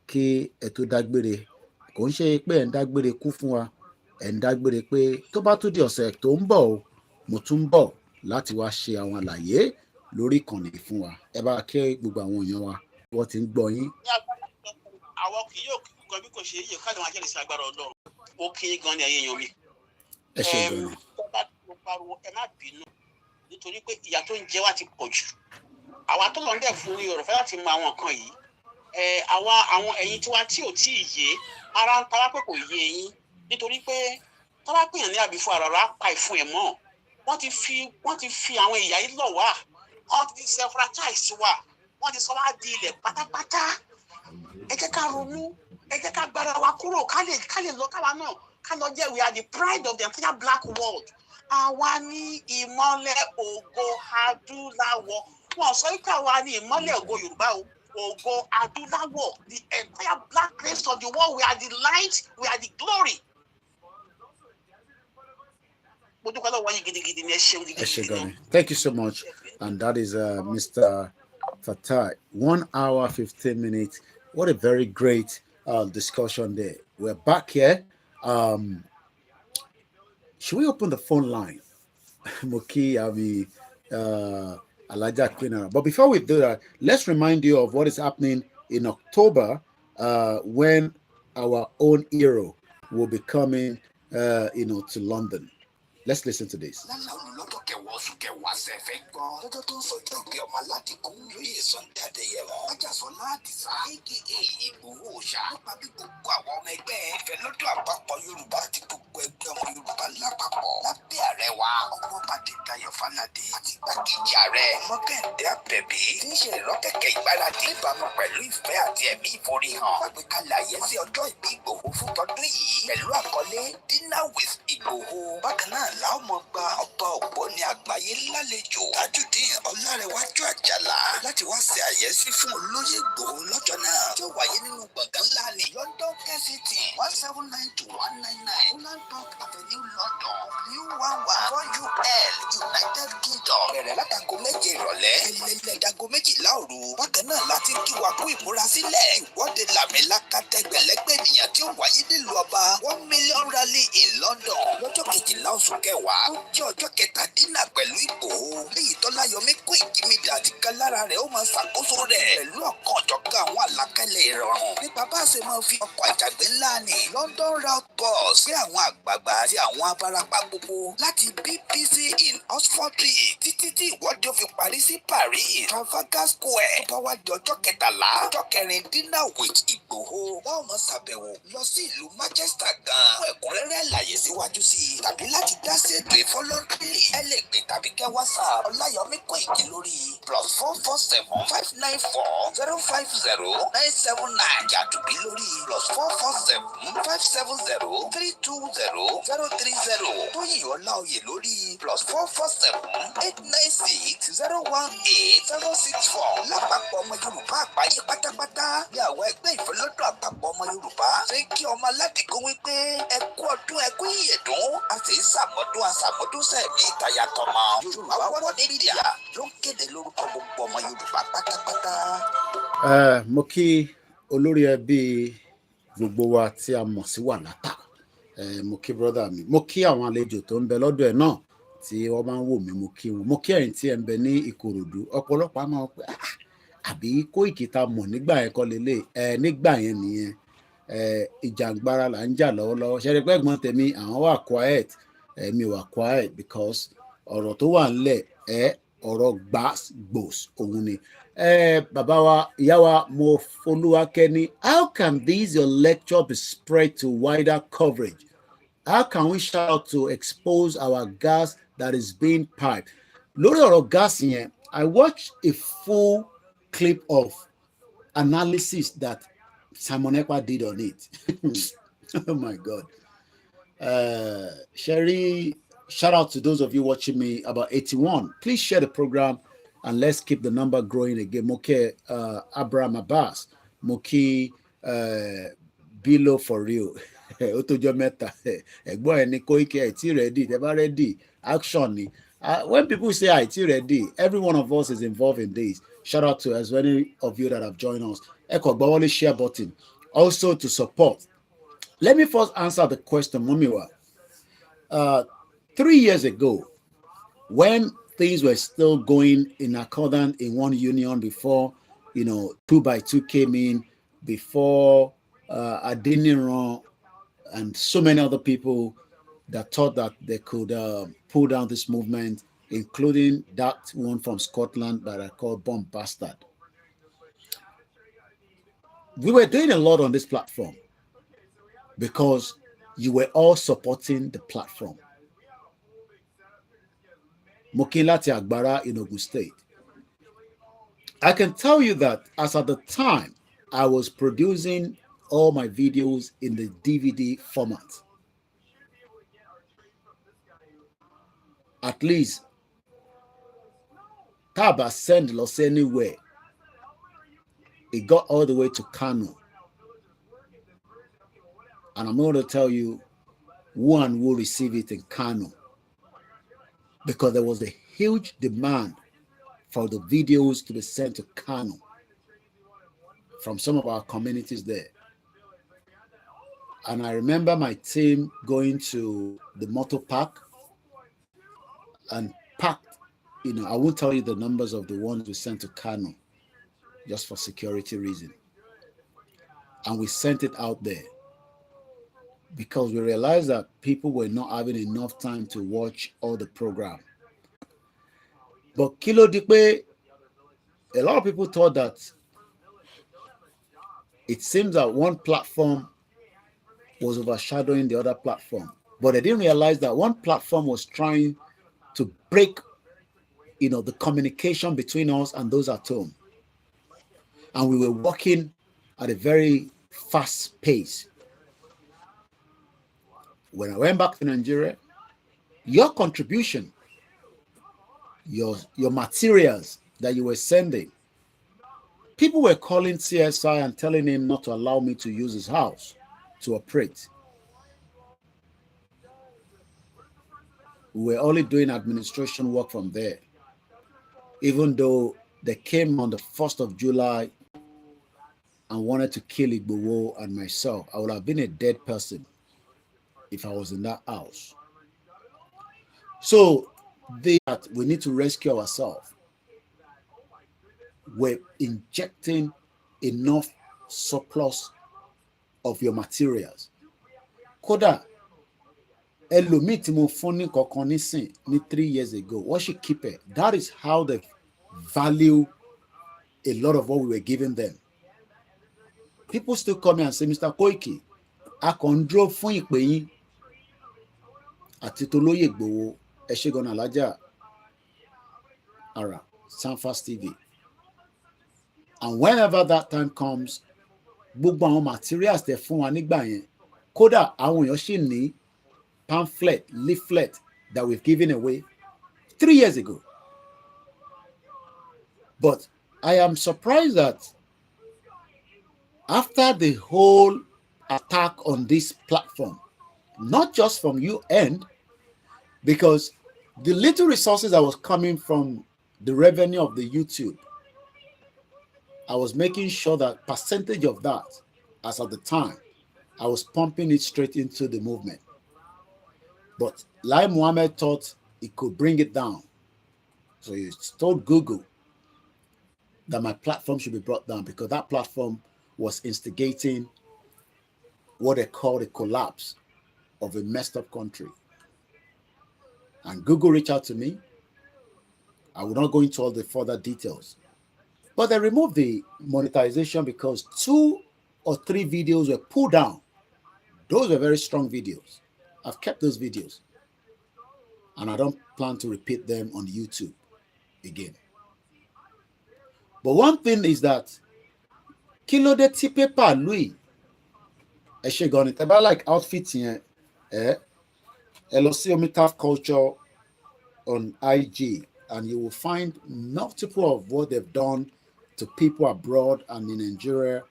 kí ẹ tó dágbére. Kò ń ṣe pé ẹ̀ ń dágbére kú fún wa, ẹ̀ ń dágbére pé tó bá tún di ọ̀sẹ̀ tó ń bọ̀ o, mo tún ń bọ̀ láti wá ṣe àwọn àlàyé lórí ìkànnì fún wa. Ẹ bá kí gbogbo àwọn èèyàn wa wọ́n ti ń gbọ́ yín. Àwọn kì yóò kan bí kò ṣe yíyọ káàdì wọn jẹ́rìí sí agbára Ọlọ́run. Ó kí gan ni ẹ̀yin èèyàn mi. Ẹ ṣé gan ni. Tó bá tó pariwo ẹ má bínú nítorí pé ìyà tó ń jẹ wá ti pọ̀ jù. Àwa tó lọ ń dẹ̀ fún Yorùbá fẹ́ láti mọ àwọn nǹkan yìí. Àwọn ẹ̀yin tiwa tí ò tí ì yé ara ń tara pé kò yé yín nítorí pé tó bá pèèyàn ní àbí fún àràrà pa ìfun ẹ̀ mọ́. Wọ́n ti fi àwọn ìyà yìí lọ̀ wá. Wọ́n ti self-franchise wa. Wọ́n ti sọ wá di ilẹ̀ pátápátá. Ẹ jẹ́ ká ronú, ẹ jẹ́ ká gbára wa kúrò ká lè lọ káwa náà ká lọ jẹ́ we are the pride of the entire black world. Àwa ní ìmọ́lẹ̀ ògo adúláwọ̀. Wọ́n sọ pé àwa ní ìmọ́lẹ̀ ògo Yorùbá o. Ògo adúláwọ̀, the entire black race of the world. We are the light, we are the glory. Mo dúpẹ́ lọ́wọ́ yín gidigidi ni ẹ ṣeun gidigidi. Thank you so much. And that is Mr. Fatai. 1 hour 15 minutes. What a very great discussion there. We're back here. Should we open the phone line? Moki, Alaja Queen. But before we do that, let's remind you of what is happening in October when our own hero will be coming to London. Let's listen to this. lọ́jọ́ tó ń sọjọ́ ìgbé ọmọ aládìkún lóye Sunday Adéyẹmọ Májàsọ́lá Àdìsá aka Ìgbòho Òòṣà nípa bí gbogbo àwọn ọmọ ẹgbẹ́ ìfẹ́ lọ́dọ̀ àpapọ̀ Yorùbá àti gbogbo ẹgbẹ́ ọmọ Yorùbá lápapọ̀ lábẹ́ ààrẹ wa Ọmọọba Adédayọ̀ Fáládé àti igbákejì ààrẹ Ọmọkẹ́hìndé Àbẹ̀bí tí ń ṣe ìrọ́kẹ̀kẹ̀ ìgbáradì níbàámu pẹ̀lú ìfẹ́ àti ẹ̀mí ìforihàn àgbékalẹ̀ àyẹ́sí ọjọ́ ìbí Ìgbòho fún tọdún yìí pẹ̀lú àkọlé Dinner with Ìgbòho. Bákan náà làwọn ọmọ gba ọba Ògbóni àgbáyé lálejò Tajudeen Ọlárẹ̀wájú Àjàlá láti wá ṣe àyẹ́sí fún olóyè Ìgbòho lọ́jọ́ náà tí ó wáyé nínú gbọ̀ngàn ńlá ní London Kensington 179-199 Holland Park Avenue London U11 4UL United Kingdom. Bẹ̀rẹ̀ látago méje ìrọ̀lẹ́ ilẹ̀ ìdago méjìlá òru. Bákan náà láti kí wa kú ìmúrasílẹ̀ ìwọ́de làmìlaka tẹgbẹ̀lẹ́gbẹ̀ ènìyàn tí ó wáyé nílùú ọba 1 million rally in London lọ́jọ́ kejìlá oṣù kẹwàá ó jẹ́ ọjọ́ kẹtàdínlá pẹ̀lú Ìgbòho léyìí tọ́láyọmí Koikimedia àti kan lára rẹ̀ ó máa ṣàkóso rẹ̀ pẹ̀lú ọ̀kan ọ̀jọ̀kan àwọn àlàkalẹ̀ ìrọ̀rùn nípa bá a ṣe máa fi ọkọ̀ àjàgbé ńlá ní London route bus gbé àwọn àgbààgbà àti àwọn abarapá gbogbo láti BBC in Oxford Street títí tí ìwọ́de fi parí sí Paris Trafalgar Square tó bá wá di ọjọ́ kẹtàlá ọjọ́ kẹrin Dinner with Ìgbòho láwọn máa ṣàbẹ̀wò lọ sí ìlú Manchester gan fún ẹ̀kúnrẹ́rẹ́ àlàyé síwájú sí i tàbí láti dá sí ètò ìfọlọ́ntìlì ẹ lè pè tàbí kẹ́ WhatsApp Ọláyọmí Kóìkì lórí +447-594-050-979 Jàdùbí lórí +447-570-320-030 Tóyìn Ọláoyè lórí +447-896-018-764 lápapọ̀ ọmọ Yorùbá àgbáyé pátápátá ní àwọn ẹgbẹ́ ìfọlọ́dọ̀ àpapọ̀ ọmọ Yorùbá ṣe kí ọmọ aládìgún wípé ẹ kú ọdún ẹ kú ìyèdún a sì ń ṣàmọ́dún sẹ́ẹ̀mí ìtayà tọmọ. Yorùbá World Media ló ń kéde lórúkọ gbogbo ọmọ Yorùbá pátápátá. Mo kí olórí ẹbí gbogbo wa tí a mọ̀ sí Wàlátà. Mo kí brother mi, mo kí àwọn àlejò tó ń bẹ lọ́dọ̀ ẹ̀ náà tí wọ́n máa ń wò mí, mo kí wọn, mo kí ẹ̀yin tí ẹ ń bẹ ní Ìkòròdú. Ọ̀pọ̀lọpọ̀ á máa pẹ́ àbí Kóìkì ta mọ̀ nígbà yẹn kọ́ lélẹ̀ nígbà yẹn nìyẹn ìjàngbara là ń jà lọ́wọ́lọ́wọ́. Ṣe é rí pé ẹ̀gbọ́n tèmi àwọn wà quiet, mi wà quiet because ọ̀rọ̀ tó wà ńlẹ̀ ọ̀rọ̀ gbàs òun ni. Bàbá wa ìyá wa Mofolúwakẹ́ni, how can this your lecture be spread to wider coverage? How can we shout out to expose our gas that is being piped? Lórí ọ̀rọ̀ gas yẹn, I watched a full clip of analysis that Simon Ekpa did on it. Oh my God. Sherry, shout out to those of you watching me about 81. Please share the program and let's keep the number growing again. Moke Abraham Abbas, Moki Bilo for real. Otojo meta. Egbo eni Koiki iti ready. They are ready. Action. When people say IT ready, every one of us is involved in this. Shout out to as many of you that have joined us. Eko Bawole share button. Also to support. Let me first answer the question, Mumiwa. 3 years ago, when things were still going in accordance in one union before, 2x2 came in, before Adeniran and so many other people that thought that they could pull down this movement, including that one from Scotland that I call Bomb Bastard. We were doing a lot on this platform because you were all supporting the platform. Mokinlati Agbara in Ogun State. I can tell you that as at the time, I was producing all my videos in the DVD format. At least, Taba send loss anywhere. It got all the way to Kano. And I'm going to tell you who and who receive it in Kano. Because there was a huge demand for the videos to be sent to Kano from some of our communities there. And I remember my team going to the motor park and packed, I won't tell you the numbers of the ones we sent to Kano just for security reason. And we sent it out there because we realized that people were not having enough time to watch all the program. But Kilo Dipe, a lot of people thought that it seems that one platform was overshadowing the other platform. But they didn't realize that one platform was trying to break, the communication between us and those at home. And we were working at a very fast pace. When I went back to Nigeria, your contribution, your materials that you were sending, people were calling CSI and telling him not to allow me to use his house to operate. We were only doing administration work from there. Even though they came on the 1st of July and wanted to kill Igboho and myself, I would have been a dead person if I was in that house. So that we need to rescue ourselves. We're injecting enough surplus of your materials. Koda, Elomi tí mo fún ní kankan nísìn ní 3 years ago, what should keep it? That is how they value a lot of what we were giving them. People still come and say, Mr. Koiki, a kàn dúró fún ìpè yín àti tolóyè Ìgbòho ẹ ṣé gan Alhaja Ara Sanfast TV. And whenever that time comes, gbogbo àwọn materials tẹ́ fún wa nígbà yẹn, kódà àwọn èèyàn ṣì ní pamphlet, leaflet that we've given away 3 years ago. But I am surprised that after the whole attack on this platform, not just from UN, because the little resources that was coming from the revenue of the YouTube, I was making sure that percentage of that, as at the time, I was pumping it straight into the movement. But Lai Mohammed thought he could bring it down. So he told Google that my platform should be brought down because that platform was instigating what they call a collapse of a messed up country. And Google reached out to me. I will not go into all the further details. But they removed the monetization because 2 or 3 videos were pulled down. Those were very strong videos. I've kept those videos. And I don't plan to repeat them on YouTube again. But one thing is that kilo de ti paper Louis. She gone it about like outfits here. OLAYOMI culture on IG, and you will find multiple of what they've done to people abroad and in Nigeria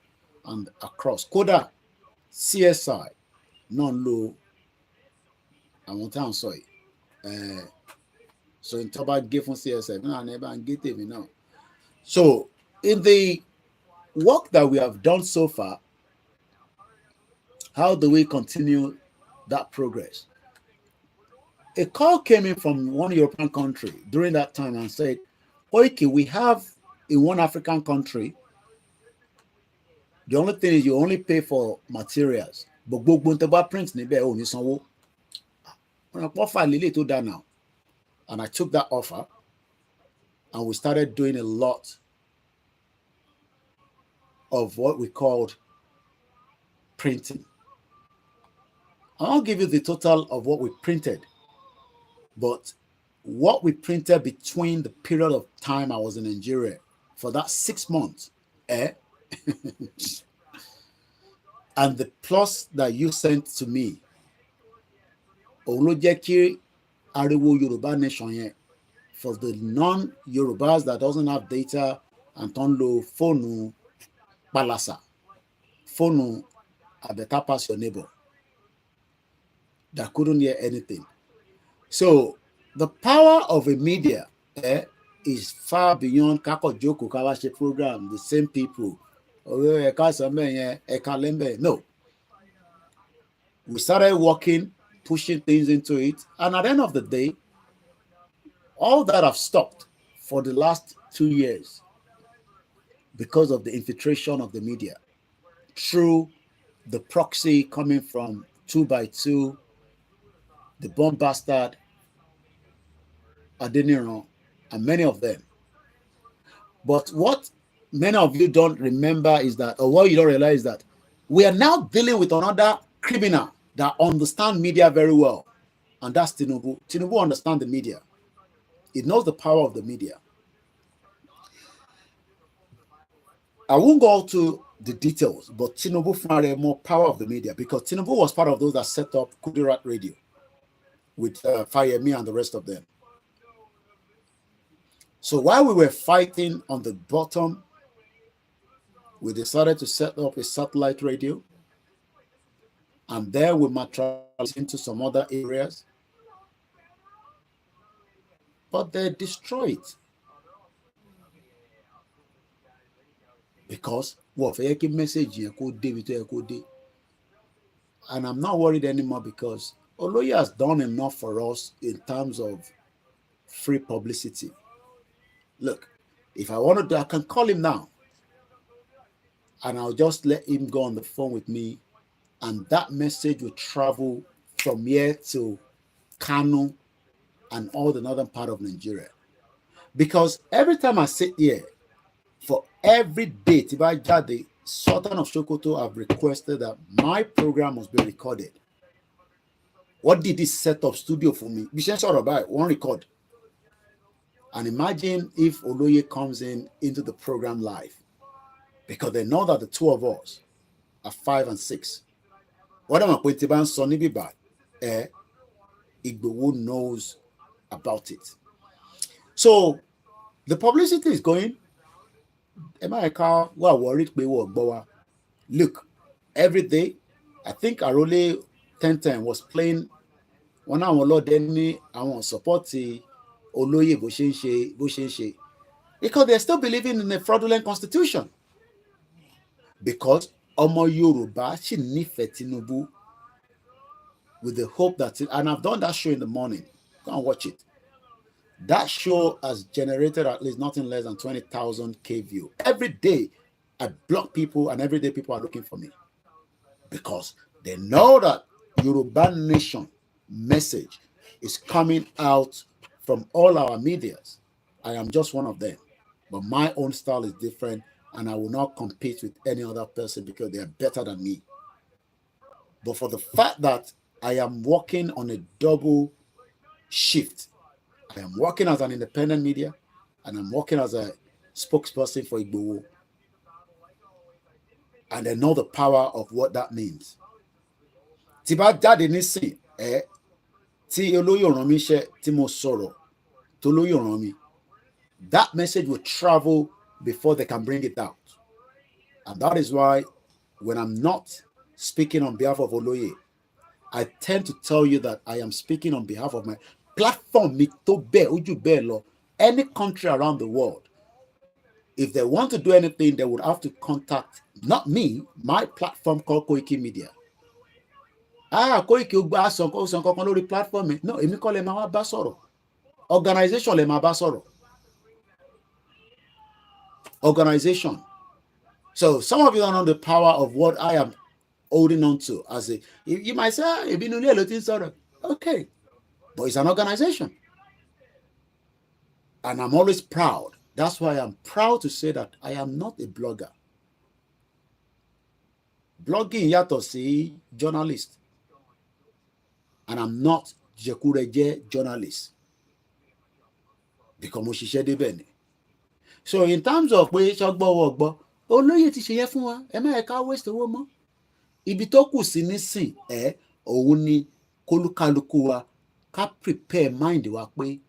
and across. Koda, CSI, non-low, I want to sorry. So in Toba give from CSI, no, I never get it now. So in the work that we have done so far, how do we continue that progress? A call came in from one European country during that time and said, Koiki, we have in one African country, the only thing is you only pay for materials. But print now. And I took that offer and we started doing a lot of what we called printing. I'll give you the total of what we printed. But what we printed between the period of time I was in Nigeria for that 6 months, and the plus that you sent to me, Olojeki Ariwo Yoruba Nation, for the non-Yorubas that doesn't have data and don't know phone balasa, phone at the tapas your neighbor that couldn't hear anything. So the power of a media is far beyond Kako Joko Kawashi program, the same people. No. We started working, pushing things into it. And at the end of the day, all that have stopped for the last 2 years because of the infiltration of the media through the proxy coming from 2x2, the bomb bastard, Adeniran, and many of them. But what many of you don't remember is that, or what you don't realize is that we are now dealing with another criminal that understands media very well, and that's Tinubu. Tinubu understands the media. He knows the power of the media. I won't go to the details, but Tinubu found more power of the media because Tinubu was part of those that set up Kudirat Radio with Fayemi and the rest of them. So while we were fighting on the bottom, we decided to set up a satellite radio, and there we materialized into some other areas, but they destroyed it because what message and I'm not worried anymore because Oloye has done enough for us in terms of free publicity. Look, if I wanted to, I can call him now and I'll just let him go on the phone with me, and that message will travel from here to Kano and all the northern part of Nigeria. Because every time I sit here, for every day, the Sultan of Sokoto have requested that my program must be recorded. What did this set up studio for me? We should sort about one record. And imagine if Oloye comes into the program live, because they know that the two of us are 5 and 6. What am I going to ban Sonny Biba? Igbo knows about it. So the publicity is going. Am I worried? Look, every day, I think Arole 1010 was playing one hour Lord Denny, I want support Oloye Boshe, because they're still believing in a fraudulent constitution. Because Omo Yoruba she nífẹ̀ẹ́ Tinubu with the hope that, and I've done that show in the morning. Go and watch it. That show has generated at least nothing less than 20,000 views. Every day, I block people, and every day people are looking for me. Because they know that Yoruba Nation message is coming out from all our medias. I am just one of them. But my own style is different, and I will not compete with any other person because they are better than me. But for the fact that I am working on a double shift, I am working as an independent media, and I'm working as a spokesperson for Igboho. And I know the power of what that means. Tí bá jáde nísìn, tí olóyè rán mi iṣẹ́ tí mo sọ̀rọ̀, tó olóyè rán mi, that message will travel before they can bring it out. And that is why when I'm not speaking on behalf of Oloye, I tend to tell you that I am speaking on behalf of my platform. Any country around the world, if they want to do anything, they would have to contact, not me, my platform called Koikimedia. Koiki ugba son kankan lórí platform. No, èmi kọ́ lẹ máa wá bá sọ̀rọ̀. Organization lẹ máa bá sọ̀rọ̀. Organization. So some of you don't know the power of what I am holding on to. As a, you might say, okay, but it's an organization. And I'm always proud. That's why I'm proud to say that I am not a blogger. Blogging yàtọ̀ sí journalist. And I'm not Jekureje journalist. Because mo ṣiṣẹ́ débẹ̀ ni. So in terms of pé ṣọgbọ́wọ́gbọ́, olóyè ti ṣe yẹ fún wa, ẹ má yẹ ká waste owó mọ́. Ibi tó kù sí nísìn, òun ni kólúkálukú wa ká prepare mind wa pé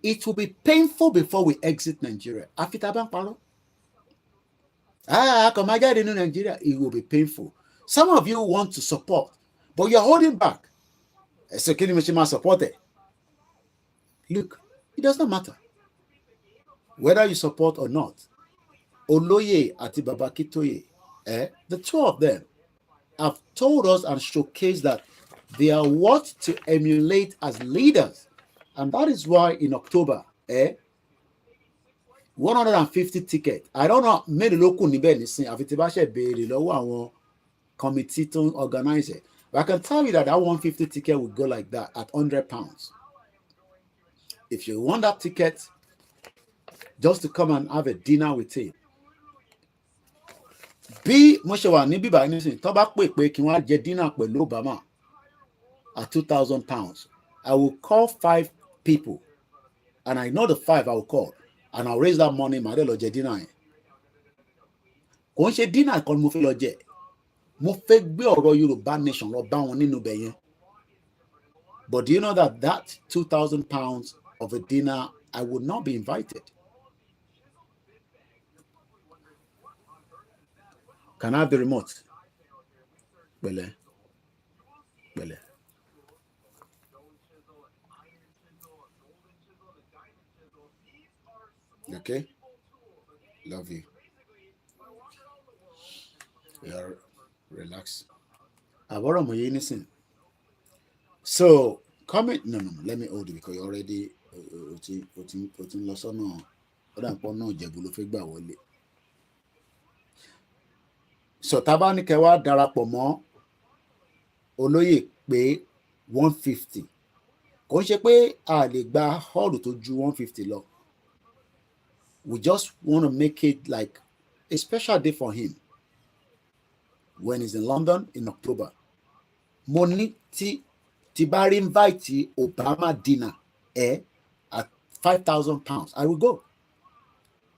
it will be painful before we exit Nigeria. Àfi tá bá ń parọ́. Kò má jáde ní Nigeria, it will be painful. Some of you want to support, but you're holding back. So kí ni mo ṣe máa support it? Look, it does not matter. Whether you support or not, Oloye àti Baba Kitoye, the two of them have told us and showcased that they are what to emulate as leaders. And that is why in October, 150 tickets. I don't know, many local níbẹ̀ nísìn, àfi tí bá ṣe béèrè lọ́wọ́ àwọn committee to organize it. But I can tell you that 150 ticket will go like that at £100. If you want that ticket, just to come and have a dinner with him. Bí mo ṣe wà ní bíbá nísìn, tó bá pè pé kí wọ́n á jẹ dinner pẹ̀lú Obama at £2,000, I will call 5 people, and I know the 5 I will call, and I'll raise that money. Màá dé lọ jẹ dinner yẹn. Kò ń ṣe dinner kan mo fẹ́ lọ jẹ. Mo fẹ́ gbé ọ̀rọ̀ Yoruba Nation lọ bá wọn nínú ibẹ̀ yẹn. But do you know that £2,000 of a dinner, I would not be invited? Can I have the remote? Bele. Okay? Love you. Yeah, relax. So, comment. No, let me hold it because you already so tábà ní kẹ́ wá darapọ̀ mọ́ olóyè pé 150. Kò ń ṣe pé a lè gba hall tó ju 150 lọ. We just want to make it like a special day for him when he's in London in October. Mo ní tí bá rí invite Obama dinner at £5,000, I will go.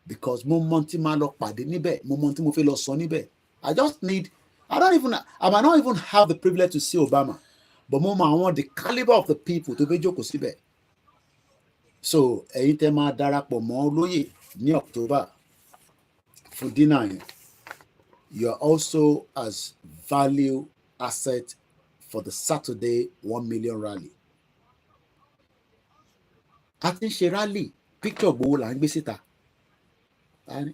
Because mo mọ tí máa lọ pàdé níbẹ̀, mo mọ tí mo fẹ́ lọ sọ níbẹ̀. I might not even have the privilege to see Obama, but I want the caliber of the people to be jókòó síbẹ̀. So, ẹ̀yin tẹ́ máa darapọ̀ mọ́ olóyè ní October, for dinner, you're also as value asset for the Saturday 1 million rally. A ti ń ṣe rally picture Igboho là ń gbé síta.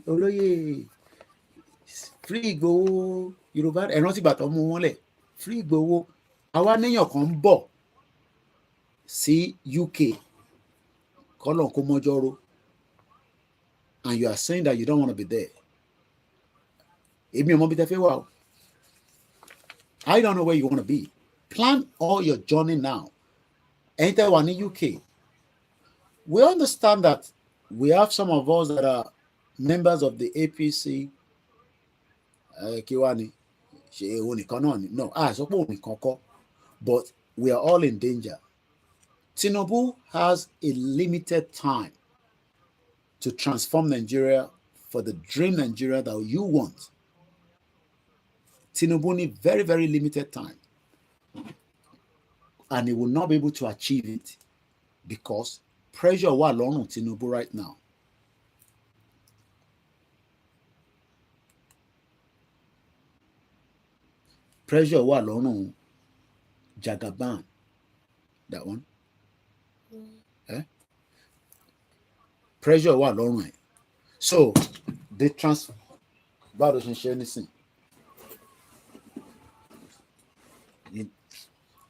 Olóyè free Igboho Yorùbá ẹ̀rántí ìgbà tó mú wọn lẹ̀ free Igboho àwa níyàn kan ń bọ̀ sí UK kọ́lọ̀ kó mọ́jọ́rò and you are saying that you don't want to be there. Èmi ò mọ bí tẹ́ fẹ́ wà o. I don't know where you want to be. Plan all your journey now. Ẹ̀yin tẹ́ wà ní UK. We understand that we have some of us that are members of the APC. Kiwani, no, but we are all in danger. Tinubu has a limited time to transform Nigeria for the dream Nigeria that you want. Tinubu need very, very limited time. And he will not be able to achieve it because pressure wà lọ́rùn Tinubu right now. Pressure wà lọ́rùn Jagaban. That one. Pressure wà lọ́rùn ẹ̀. So they transfer. Báwo ṣe ń ṣe anything?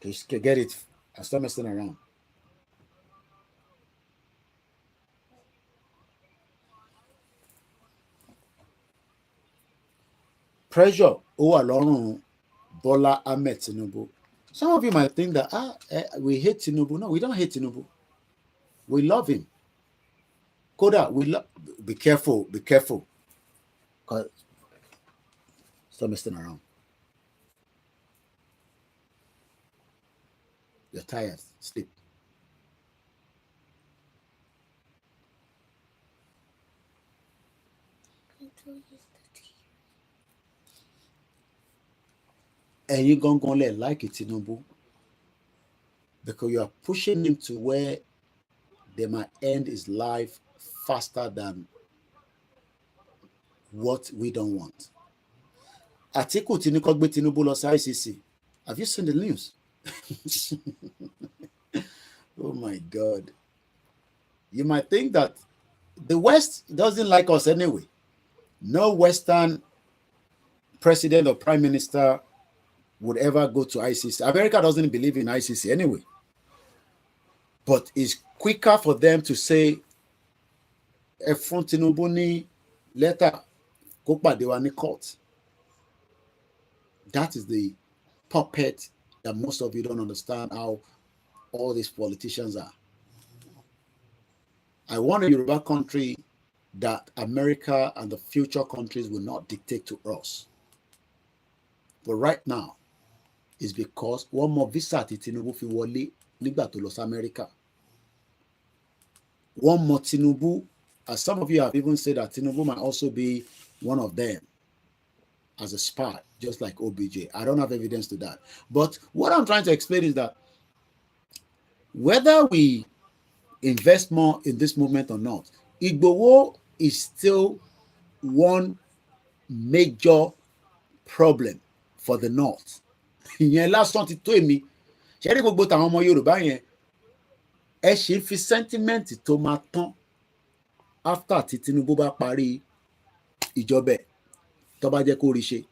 You get it. I stop messing around. Pressure wà lọ́rùn Bola Ahmed Tinubu. Some of you might think that we hate Tinubu. No, we don't hate Tinubu. We love him. Koda, we love. Be careful. Be careful. Cause stop messing around. You're tired. Sleep. Ẹ̀yin gangan lẹ like Tinubu because you are pushing him to where they might end his life faster than what we don't want. Atiku ti ní kó gbé Tinubu lọ sí ICC. Have you seen the news? Oh my God. You might think that the West doesn't like us anyway. No Western president or prime minister would ever go to ICC. America doesn't believe in ICC anyway. But it's quicker for them to say, Efun Tinubu ní letter kó pàdé wa ní court. That is the puppet that most of you don't understand how all these politicians are. I want a Yoruba country that America and the future countries will not dictate to us. But right now, it's because one more visa tí Tinubu fi wọlé nígbà tó lọ sí America. One more Tinubu, as some of you have even said that Tinubu might also be one of them as a spy, just like OBJ. I don't have evidence to that. But what I'm trying to explain is that whether we invest more in this movement or not, Igboho is still one major problem for the North. Ìyẹn lásán ti tó èmi. Ṣé rí gbogbo tàwọn ọmọ Yorùbá yẹn ẹ ṣe fi sentiment tó máa tán after tí Tinubu bá parí ìjọba tó bá jẹ́ kó rí ṣe.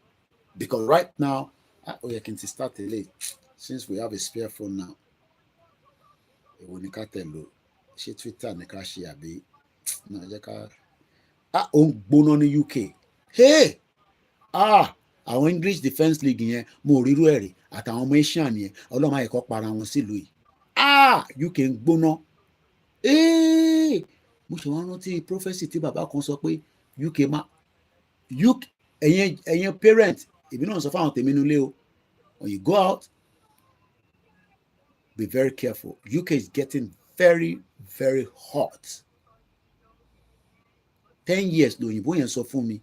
Because right now, we can start late since we have a spare phone now. Èwo ni ká tẹ̀ lò? Ṣé Twitter ni ká ṣe àbí? Náà jẹ́ ká. Ó ń gbóná ní UK. Hey! Àwọn English Defence League yẹn mo rírú ẹ̀rí àtàwọn ọmọ Asian yẹn ọlọ́mọ ẹ̀kọ́ para wọn sílùú yìí. UK ń gbóná. Mo ṣe wọ́n rántí prophecy tí bàbá kan sọ pé UK ẹ̀yin parent ìbí náà sọ fáwọn tèmi nílé o. When you go out, be very careful. UK is getting very, very hot. 10 years lóyìnbó yẹn sọ fún mi.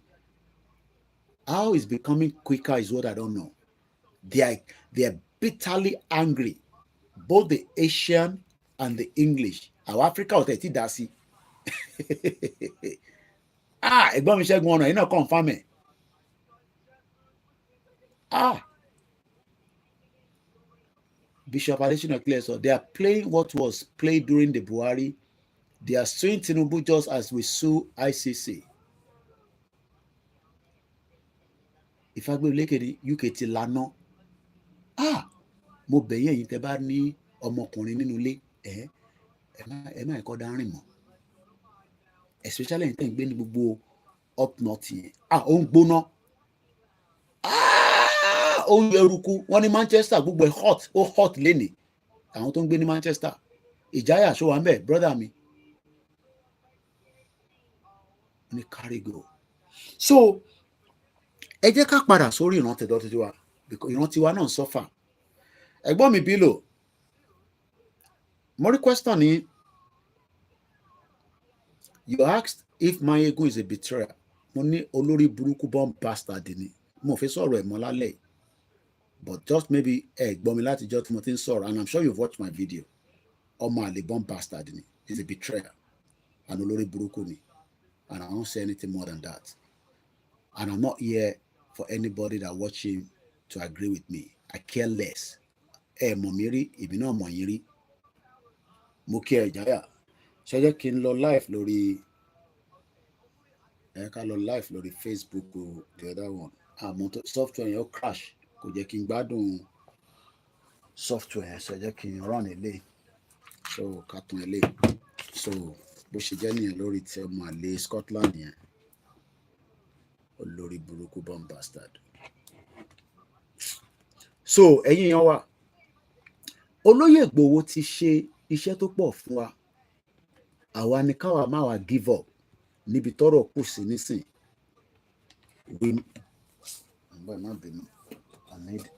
How it's becoming quicker is what I don't know. They are bitterly angry, both the Asian and the English. Our Africa ò tẹ̀ tí dá sí. ẹ̀gbọ́n mi Ṣẹ́gun ọ̀nà yìí náà confirm ẹ̀. Bishop Adesina clear, so they are playing what was played during the Buhari. They are suing Tinubu just as we sue ICC. If I go look at it, UK ti lana. Mo bẹ̀yẹ̀ yín tẹ́ bá ní ọmọkùnrin nínú ilé ẹ má ẹ̀kọ́ dárin mọ́. Especially in tẹ́ ń gbé ní gbogbo up north yẹn. Ó ń gbóná. Ó ń eruku. Wọ́n ní Manchester gbogbo ẹ̀ hot. Ó hot lénìí. Àwọn tó ń gbé ní Manchester. Ìjáyà ṣó wà ń bẹ̀, brother mi. Ní carry go. So ẹ jẹ́ ká padà sórí ìran tẹ̀dọ̀ títí wa because ìran tiwa náà ń suffer. Ẹ̀gbọ́n mi Bílò, mo rí question ni, you asked if Mayegun is a betrayer. Mo ní olórí burúkú bomb bastard ni. Mo fẹ́ sọ̀rọ̀ ẹ̀ mọ́ lálẹ́. But just maybe gbọ́ mi láti jọ́ tí mo ti ń sọ̀rọ̀, and I'm sure you've watched my video. Ọmọ àlè bomb bastard ni. He's a betrayer. And olórí burúkú ni. And I won't say anything more than that. And I'm not here for anybody that watching to agree with me. I care less. Mọ̀ mi rí, èmi náà mọ̀ yín rí. Mo kí ẹ Ìjáyà. Ṣé jẹ́ kí n lọ live lórí ká lọ live lórí Facebook o, the other one. Àmọ́ tó software yẹn ó crash. Kò jẹ́ kí n gbádùn software yẹn. Ṣé jẹ́ kí n run ilé. So ká tún ilé. So bó ṣe jẹ́ nìyẹn lórí tí ọmọ àlè Scotland yẹn. Olórí burúkú bomb bastard. So ẹ̀yin yan wa, Olóyè Ìgbòho ti ṣe iṣẹ́ tó pọ̀ fún wa. Àwa ni káwa má wa give up níbi tọ́rọ̀ kù sí nísìn. I need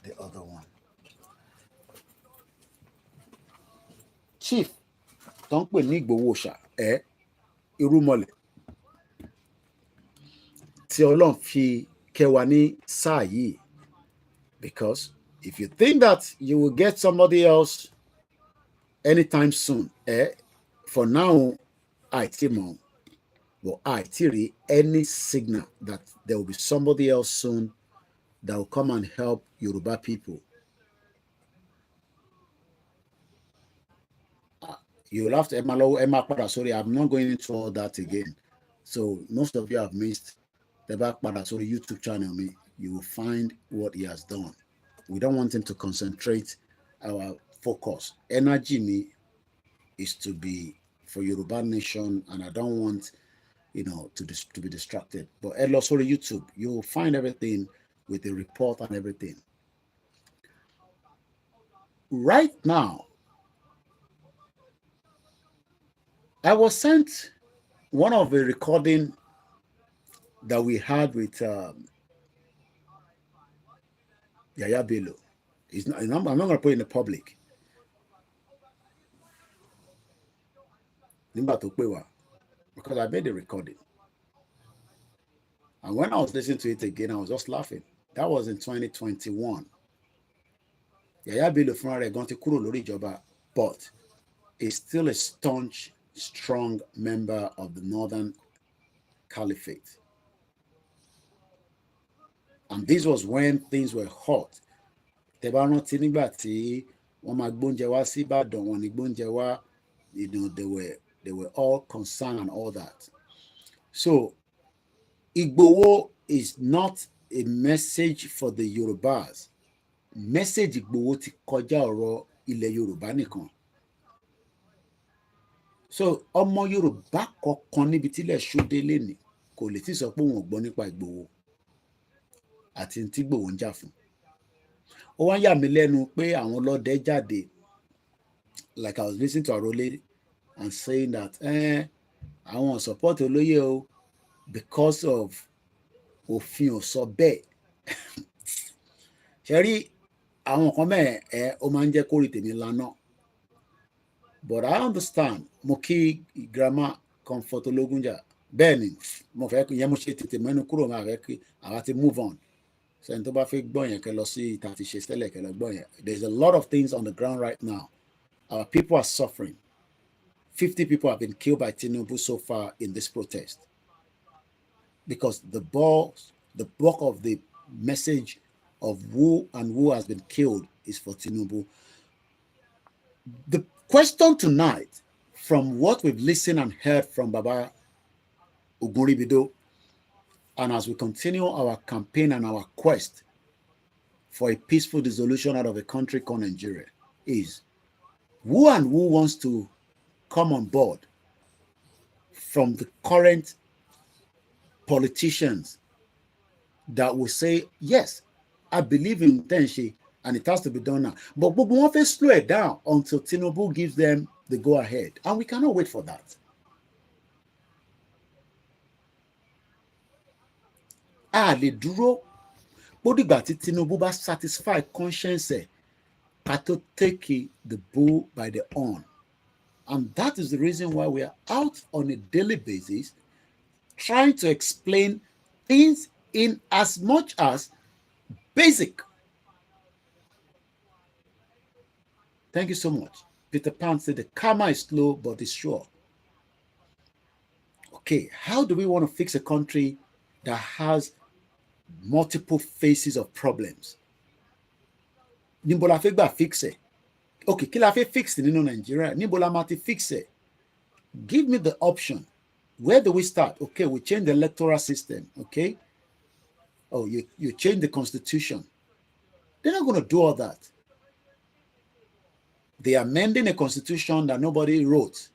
the other one. Chief tó ń pè ní Ìgbòho ṣá irúmọlẹ̀ tí Ọlọ́run fi kẹwàá ní sáà yìí, because if you think that you will get somebody else anytime soon, for now, àìtí mọ̀, but àìtí rí any signal that there will be somebody else soon that will come and help Yoruba people. You'll have to, Emma, sorry, I'm not going into all that again. So most of you have missed the back part, sorry, YouTube channel. You will find what he has done. We don't want him to concentrate our focus. Energy me is to be for Yoruba Nation, and I don't want, to be distracted. But sorry, YouTube, you will find everything with the report and everything. Right now, I was sent one of the recording that we had with Yaya Bello. I'm not going to put it in the public. Because I made the recording. And when I was listening to it again, I was just laughing. That was in 2021. Yaya Bello fúnra rẹ̀ gan ti kúrò lórí ìjọba, but is still a staunch, strong member of the Northern Caliphate. And this was when things were hot. Tẹ́ bá rántí nígbà tí wọ́n máa gbóúnjẹ wá sí Ìbàdàn, wọ́n ní gbóúnjẹ wá, they were all concerned and all that. So Igboho is not a message for the Yorubas. Message Igboho ti kọjá ọ̀rọ̀ ilẹ̀ Yorùbá nìkan. So ọmọ Yorùbá kọ̀ọ̀kan níbi tílẹ̀ ṣúdé lénìí kò lè tí sọ pé òun ò gbọ́ nípa Igboho àti tí Igboho ń jà fún. Ó wá yà mí lẹ́nu pé àwọn ọlọ́dẹ jáde, like I was listening to Arole and saying that àwọn support olóyè o because of òfin ò sọ bẹ́ẹ̀. Ṣé rí àwọn kan mẹ́ẹ̀ ó máa ń jẹ́ kórìí tèmi lánàá. But I understand. Mo kí grandma Comfort Ológunjà. Bẹ́ẹ̀ ni mo fẹ́ yẹn mo ṣe tètè mẹ́nu kúrò máa fẹ́ kí àwa ti move on. Sẹ́ni tó bá fẹ́ gbọ́ yẹn kẹ́ lọ sí ìta ti ṣe tẹ́lẹ̀ kẹ́ lọ gbọ́ yẹn. There's a lot of things on the ground right now. Our people are suffering. 50 people have been killed by Tinubu so far in this protest. because the bulk of the message of who and who has been killed is for Tinubu. The question tonight, from what we've listened and heard from Baba Uguribido, and as we continue our campaign and our quest for a peaceful dissolution out of a country called Nigeria, is who and who wants to come on board from the current politicians that will say, yes, I believe in Tenshi and it has to be done now. But we want to slow it down until Tinubu gives them the go-ahead. And we cannot wait for that. Lè dúró bó dìgbà tí Tinubu bá satisfy conscience ẹ̀ ká tó take the bull by the horn. And that is the reason why we are out on a daily basis trying to explain things in as much as basic. Thank you so much. Peter Pan said the karma is slow, but it's sure. Okay, how do we want to fix a country that has multiple phases of problems? Níbo la fẹ́ gbà fix it? Okay, kí la fẹ́ fix nínú Nigeria? Níbo la ma ti fix it? Give me the option. Where do we start? Okay, we change the electoral system. Okay. Oh, you change the constitution. They're not going to do all that. They are amending a constitution that nobody wrote,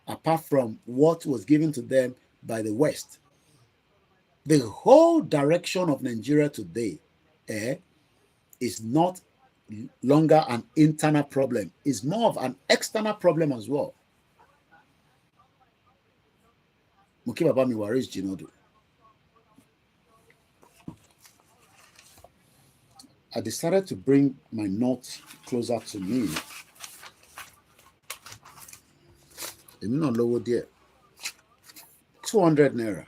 apart from what was given to them by the West. The whole direction of Nigeria today is not longer an internal problem. It's more of an external problem as well. Muki Baba mi waris Jinodu. I decided to bring my notes closer to me. Èmi náà lówó díẹ̀. 200 naira.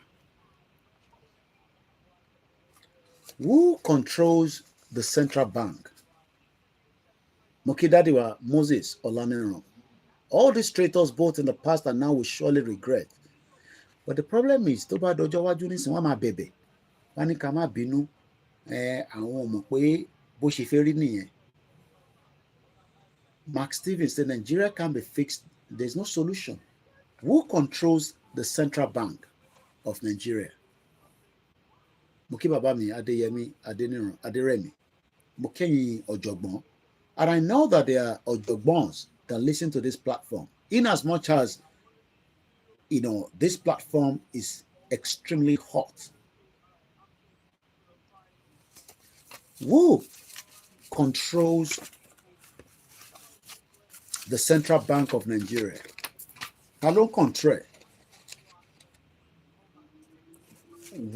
Who controls the central bank? Mokidadiwa Moses Olaniran. All these traitors both in the past and now will surely regret. But the problem is, tó bá dọjọ́ wájú nísìnyí wọ́n máa bẹ̀bẹ̀. Wọ́n ní ká má bínú. Àwọn ọmọ pé bó ṣe fẹ́ rí nìyẹn. Mark Stevens said Nigeria can be fixed. There's no solution. Who controls the central bank of Nigeria? Muki Baba mi Adeyemi Adeniran Aderemi. Mukenyi Ojogbon. And I know that there are Ojogbons that listen to this platform. In as much as, you know, this platform is extremely hot. Who controls the Central Bank of Nigeria? Hello, control.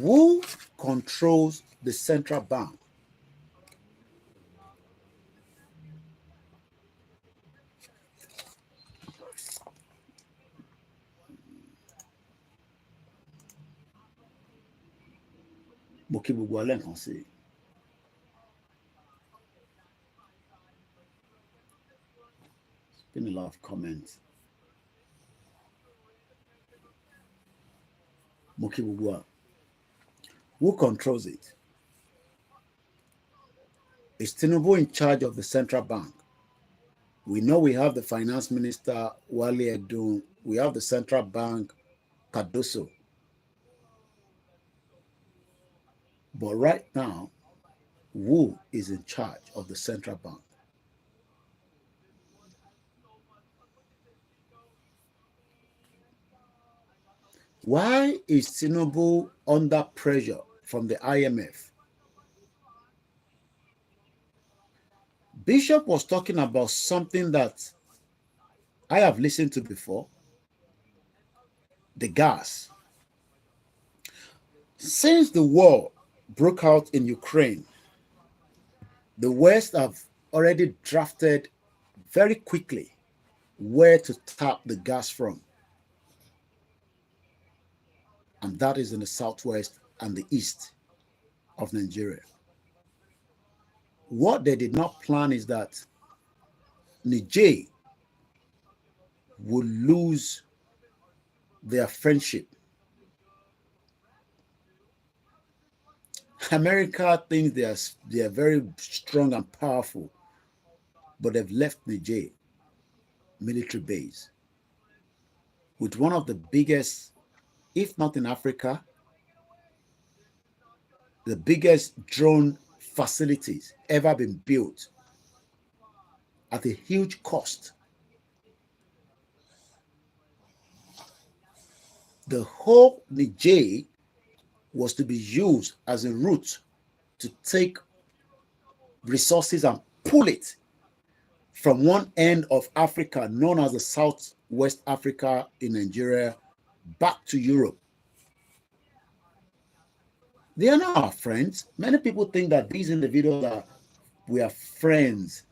Who controls the Central Bank? It's been a lot of comments. Who controls it? Is Tinubu in charge of the central bank? We know we have the finance minister, Wale Edun. We have the central bank, Cardoso. But right now, who is in charge of the central bank? Why is Tinubu under pressure from the IMF? Bishop was talking about something that I have listened to before, the gas. Since the war broke out in Ukraine, the West have already drafted very quickly where to tap the gas from. And that is in the southwest and the east of Nigeria. What they did not plan is that Niger would lose their friendship America thinks they are very strong and powerful, but they've left Niger military base with one of the biggest, if not in Africa, the biggest drone facilities ever been built at a huge cost. The whole Niger was to be used as a route to take resources and pull it from one end of Africa, known as the Southwest Africa in Nigeria, back to Europe. They are not our friends. Many people think that these individuals we are friends.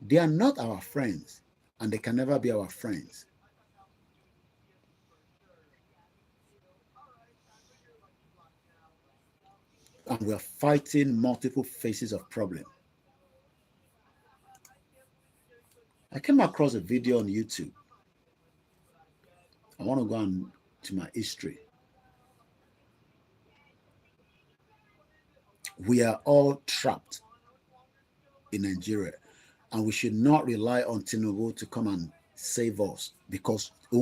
They are not our friends, and they can never be our friends. And we are fighting multiple phases of problem. I came across a video on YouTube. I want to go on to my history. We are all trapped in Nigeria, and we should not rely on Tinubu to come and save us, because the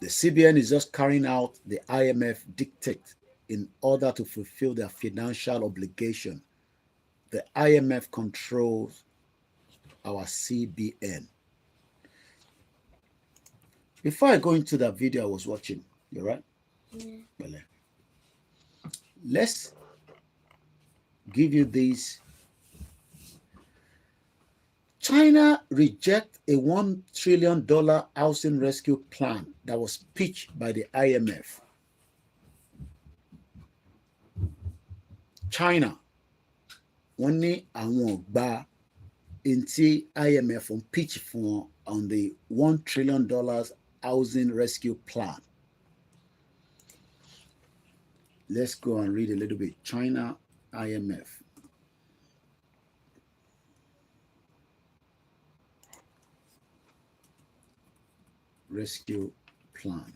CBN is just carrying out the IMF dictate in order to fulfill their financial obligation. The IMF controls our CBN. Before I go into that video I was watching, you're right? Yeah. Well, let's give you this. China reject a $1 trillion housing rescue plan that was pitched by the IMF. China, wọ́n ní àwọn gba ntí IMF on pitch for on the $1 trillion housing rescue plan. Let's go and read a little bit. China, IMF. Rescue plan.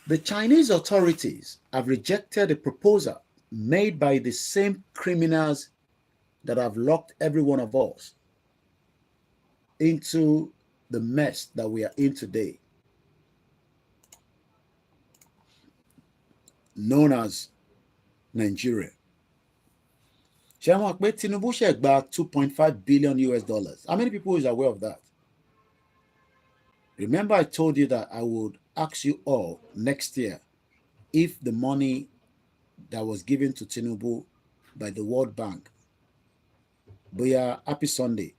The Chinese authorities have rejected a proposal made by the same criminals that have locked every one of us into the mess that we are in today, known as Nigeria. Tinubu ṣe gba $2.5 billion US. How many people is aware of that? Remember, I told you that I would ask you all next year if the money that was given to Tinubu by the World Bank, Boya, happy Sunday.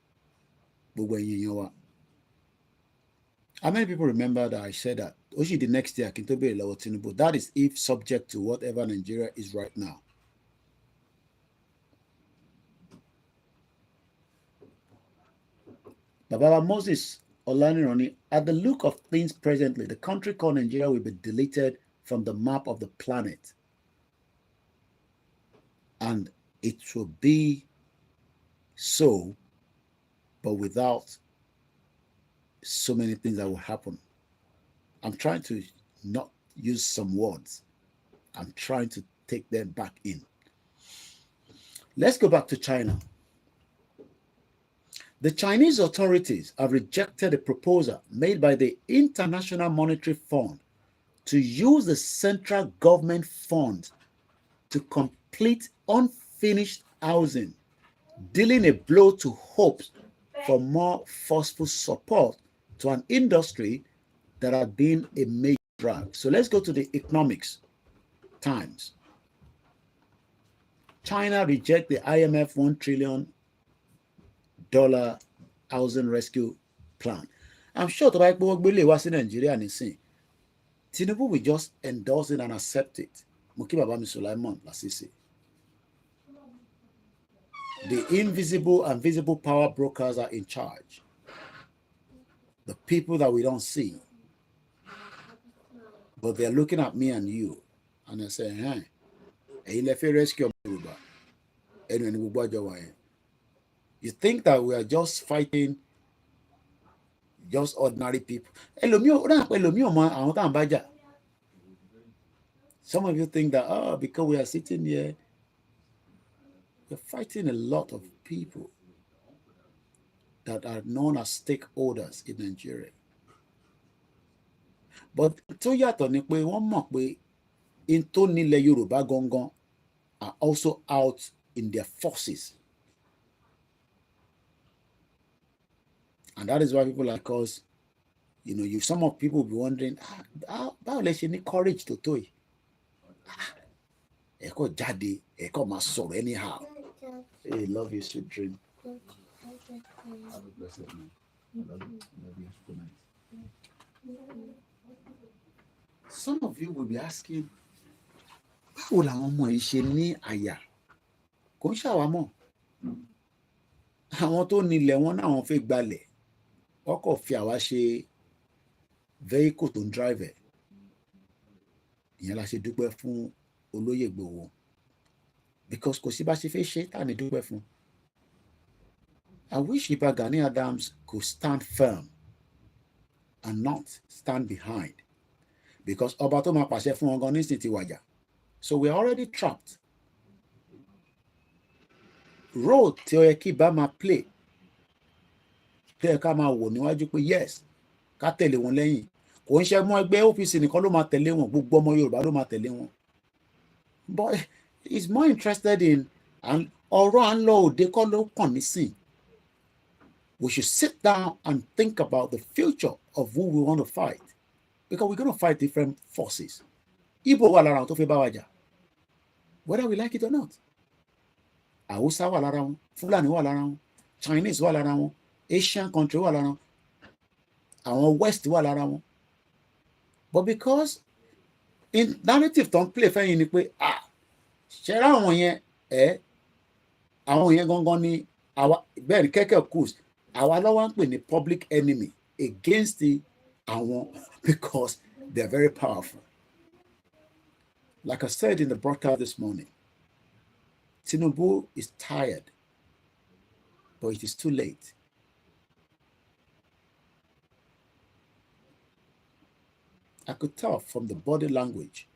How many people remember that I said that? Oshi the next year, Kintobe Lawa Tinubu. That is if subject to whatever Nigeria is right now. Baba Moses Olanironi, at the look of things presently, the country called Nigeria will be deleted from the map of the planet. And it will be so, but without so many things that will happen. I'm trying to not use some words. I'm trying to take them back in. Let's go back to China. The Chinese authorities have rejected a proposal made by the International Monetary Fund to use the central government funds to complete unfinished housing, dealing a blow to hopes for more forceful support to an industry that had been a major drag. So let's go to the economics times. China reject the IMF $1 trillion housing rescue plan. I'm sure Nigeria Tinubu will just endorse it and accept it. The invisible and visible power brokers are in charge. The people that we don't see. But they're looking at me and you. And they're saying, hey, rescue Yoruba. You think that we are just fighting just ordinary people. Some of you think that, oh, because we are sitting here, we're fighting a lot of people that are known as stakeholders in Nigeria. But tó yàtọ̀ ni pé wọ́n mọ̀ pé in tó nílẹ̀ Yorùbá gangan are also out in their forces. And that is why people like us, you know, some of people will be wondering, how lè ṣe ní courage tó tó yìí? Ẹ kò jáde, ẹ kò máa sọ̀rọ̀ anyhow. Hey, love you, sweet dream. Have a blessed night. Love you. Good night. Some of you will be asking, báwo làwọn ọmọ yìí ṣe ní àyà? Kò ń ṣàwámọ̀. Àwọn tó nílẹ̀ wọn náà wọ́n fẹ́ gbalẹ̀. Wọ́n kò fi àwa ṣe vehicle tó ń drive ẹ̀. Ìyẹn la ṣe dúpẹ́ fún Olóyè Ìgbòho. Because kò sí bá ṣe fẹ́ ṣe tá ní dúpẹ́ fún. I wish Iba Gani Adams could stand firm and not stand behind. Because ọba tó máa pàṣẹ fún wọn gan nísìnyí ti wàjà. So we are already trapped. Road tí ó yẹ kí bá máa play. Tí ó yẹ ká máa wò níwájú pé yes, ká tẹ̀lé wọn lẹ́yìn. Kò ń ṣe mọ́ ẹgbẹ́ OPC nìkan ló máa tẹ̀lé wọn, gbogbo ọmọ Yorùbá ló máa tẹ̀lé wọn. But he's more interested in ọ̀rọ̀ à ń lọ òde kọ́ ló kàn nísìn. We should sit down and think about the future of who we want to fight. Because we're going to fight different forces. Igbo wà lára wọn tó fẹ́ bá wa jà. Whether we like it or not. Hausa wà lára wọn, Fulani wà lára wọn, Chinese wà lára wọn, Asian country wà lára wọn, àwọn West wà lára wọn. But because in narrative tó ń play fẹ́yìn ni pé ṣẹ́ra àwọn yẹn gangan ni bẹ́ẹ̀ ni kẹ́kẹ́ kùs àwa lọ́wọ́ ń pè ní public enemy against the àwọn because they are very powerful. Like I said in the broadcast this morning, Tinubu is tired, but it is too late. I could tell from the body language.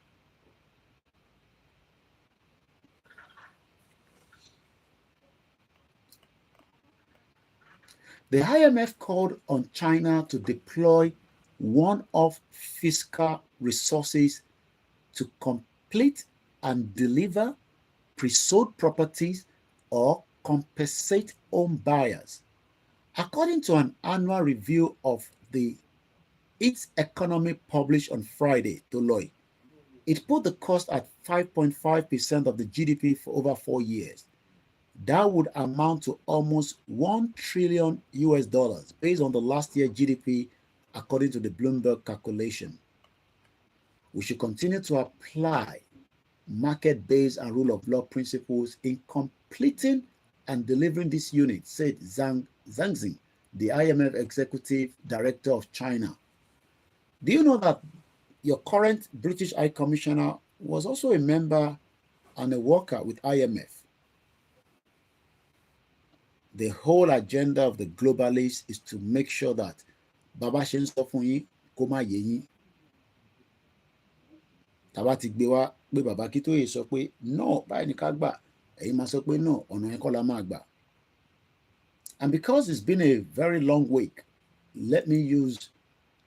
The IMF called on China to deploy one-off fiscal resources to complete and deliver pre-sold properties or compensate home buyers. According to an annual review of its economy published on Friday, Deloitte, it put the cost at 5.5% of the GDP for over 4 years. That would amount to almost $1 trillion based on the last year GDP, according to the Bloomberg calculation. We should continue to apply market-based and rule of law principles in completing and delivering this unit, said Zhang Zhangxing, the IMF Executive Director of China. Do you know that your current British High Commissioner was also a member and a worker with IMF? The whole agenda of the globalists is to make sure that Baba ṣe ń sọ fún yín kó má yé yín. Tàbá ti gbé wá pé Baba Akíntóyè sọ pé no báyìí ni ká gbà, ẹ̀yin máa sọ pé no ọ̀nà yẹn kọ́ la máa gbà. And because it's been a very long week, let me use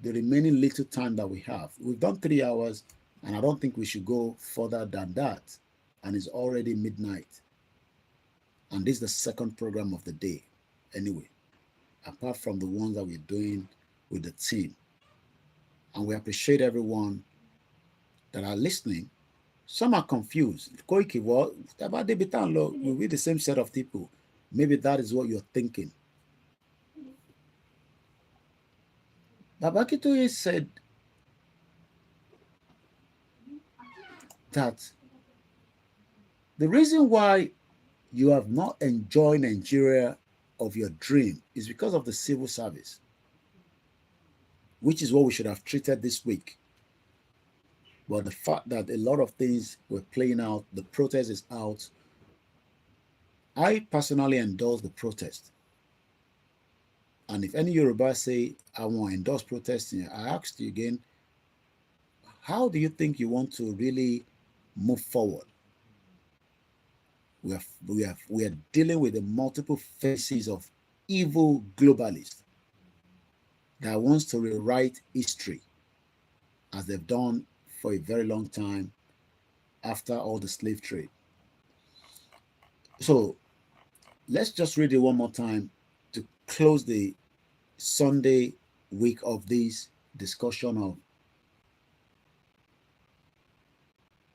the remaining little time that we have. We've done 3 hours, and I don't think we should go further than that. And it's already midnight. And this is the second program of the day, anyway, apart from the ones that we're doing with the team. And we appreciate everyone that are listening. Some are confused. Koiki, well, about the Bitan law, we'll be the same set of people. Maybe that is what you're thinking. Baba Akíntóyè said that the reason why you have not enjoyed Nigeria of your dream is because of the civil service, which is what we should have treated this week. But the fact that a lot of things were playing out, the protest is out. I personally endorse the protest. And if any Yoruba say, I want to endorse protesting, I asked you again, how do you think you want to really move forward? We are dealing with the multiple faces of evil globalists that wants to rewrite history as they've done for a very long time after all the slave trade. So let's just read it one more time to close the Sunday week of this discussion of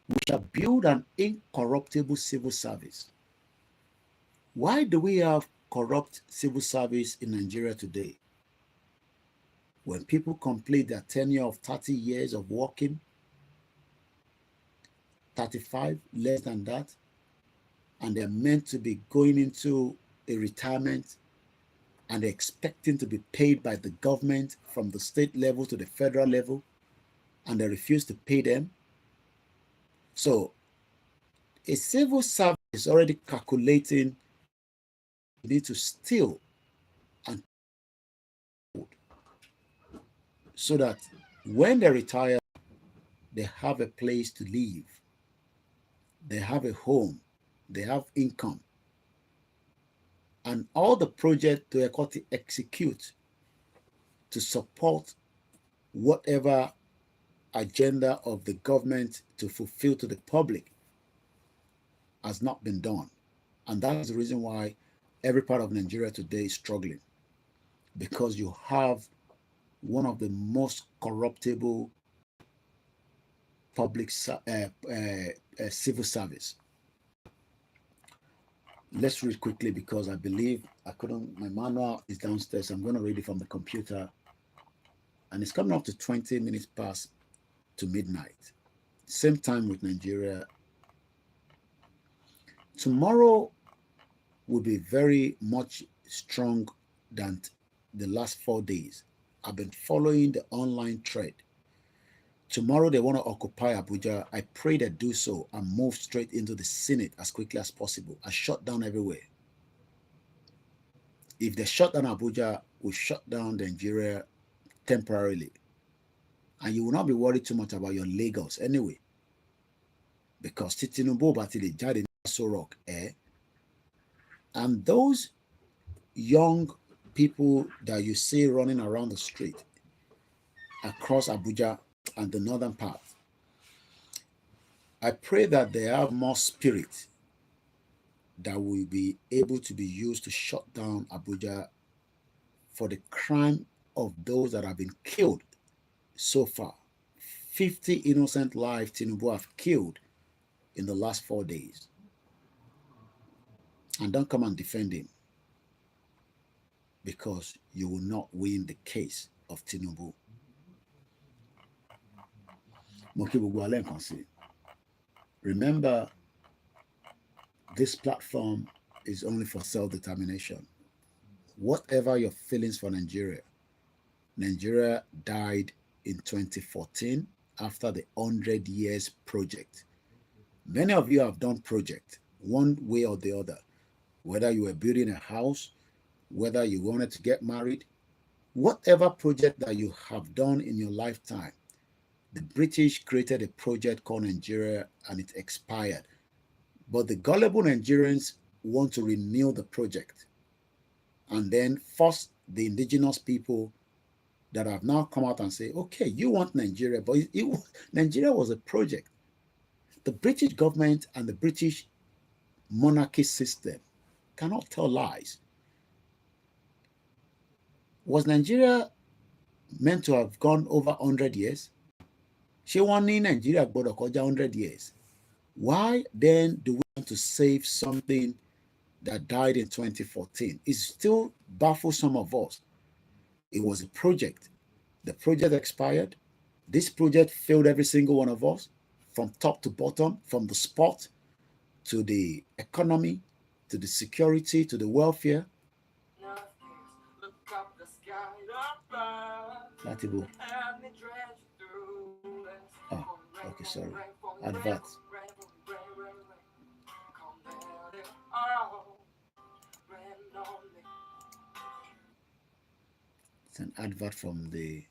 we shall build an incorruptible civil service. Why do we have corrupt civil service in Nigeria today? When people complete their tenure of 30 years of working, 35, less than that, and they're meant to be going into a retirement and they're expecting to be paid by the government from the state level to the federal level, and they refuse to pay them. So a civil service is already calculating you need to steal and so that when they retire, they have a place to live, they have a home, they have income, and all the projects they are going to execute to support whatever agenda of the government to fulfill to the public has not been done. And that's the reason why every part of Nigeria today is struggling, because you have one of the most corruptible public civil service. Let's read quickly because I believe I couldn't, my manual is downstairs. I'm going to read it from the computer. And it's coming up to 20 minutes past to midnight. Same time with Nigeria. Tomorrow will be very much strong than the last 4 days. I've been following the online thread. Tomorrow they want to occupy Abuja. I pray they do so and move straight into the Senate as quickly as possible and shut down everywhere. If they shut down Abuja, we shut down Nigeria temporarily. And you will not be worried too much about your Lagos anyway. Because Tinubu Batili Jadi Sorok, and those young people that you see running around the street across Abuja and the northern part, I pray that they have more spirit that will be able to be used to shut down Abuja for the crime of those that have been killed so far. 50 innocent lives Tinubu have killed in the last 4 days. And don't come and defend him, because you will not win the case of Tinubu. Remember, this platform is only for self-determination. Whatever your feelings for Nigeria, Nigeria died in 2014 after the 100 years project. Many of you have done project one way or the other, whether you were building a house, whether you wanted to get married, whatever project that you have done in your lifetime. The British created a project called Nigeria and it expired. But the gullible Nigerians want to renew the project and then force the indigenous people that have now come out and say, okay, you want Nigeria, but Nigeria was a project. The British government and the British monarchy system cannot tell lies. Was Nigeria meant to have gone over 100 years? She won in Nigeria but 100 years. Why then do we want to save something that died in 2014? It still baffles some of us. It was a project. The project expired. This project failed every single one of us, from top to bottom, from the sport to the economy, to the security, to the welfare. Latibu. Oh, okay, sorry. Adverts. It's an advert from the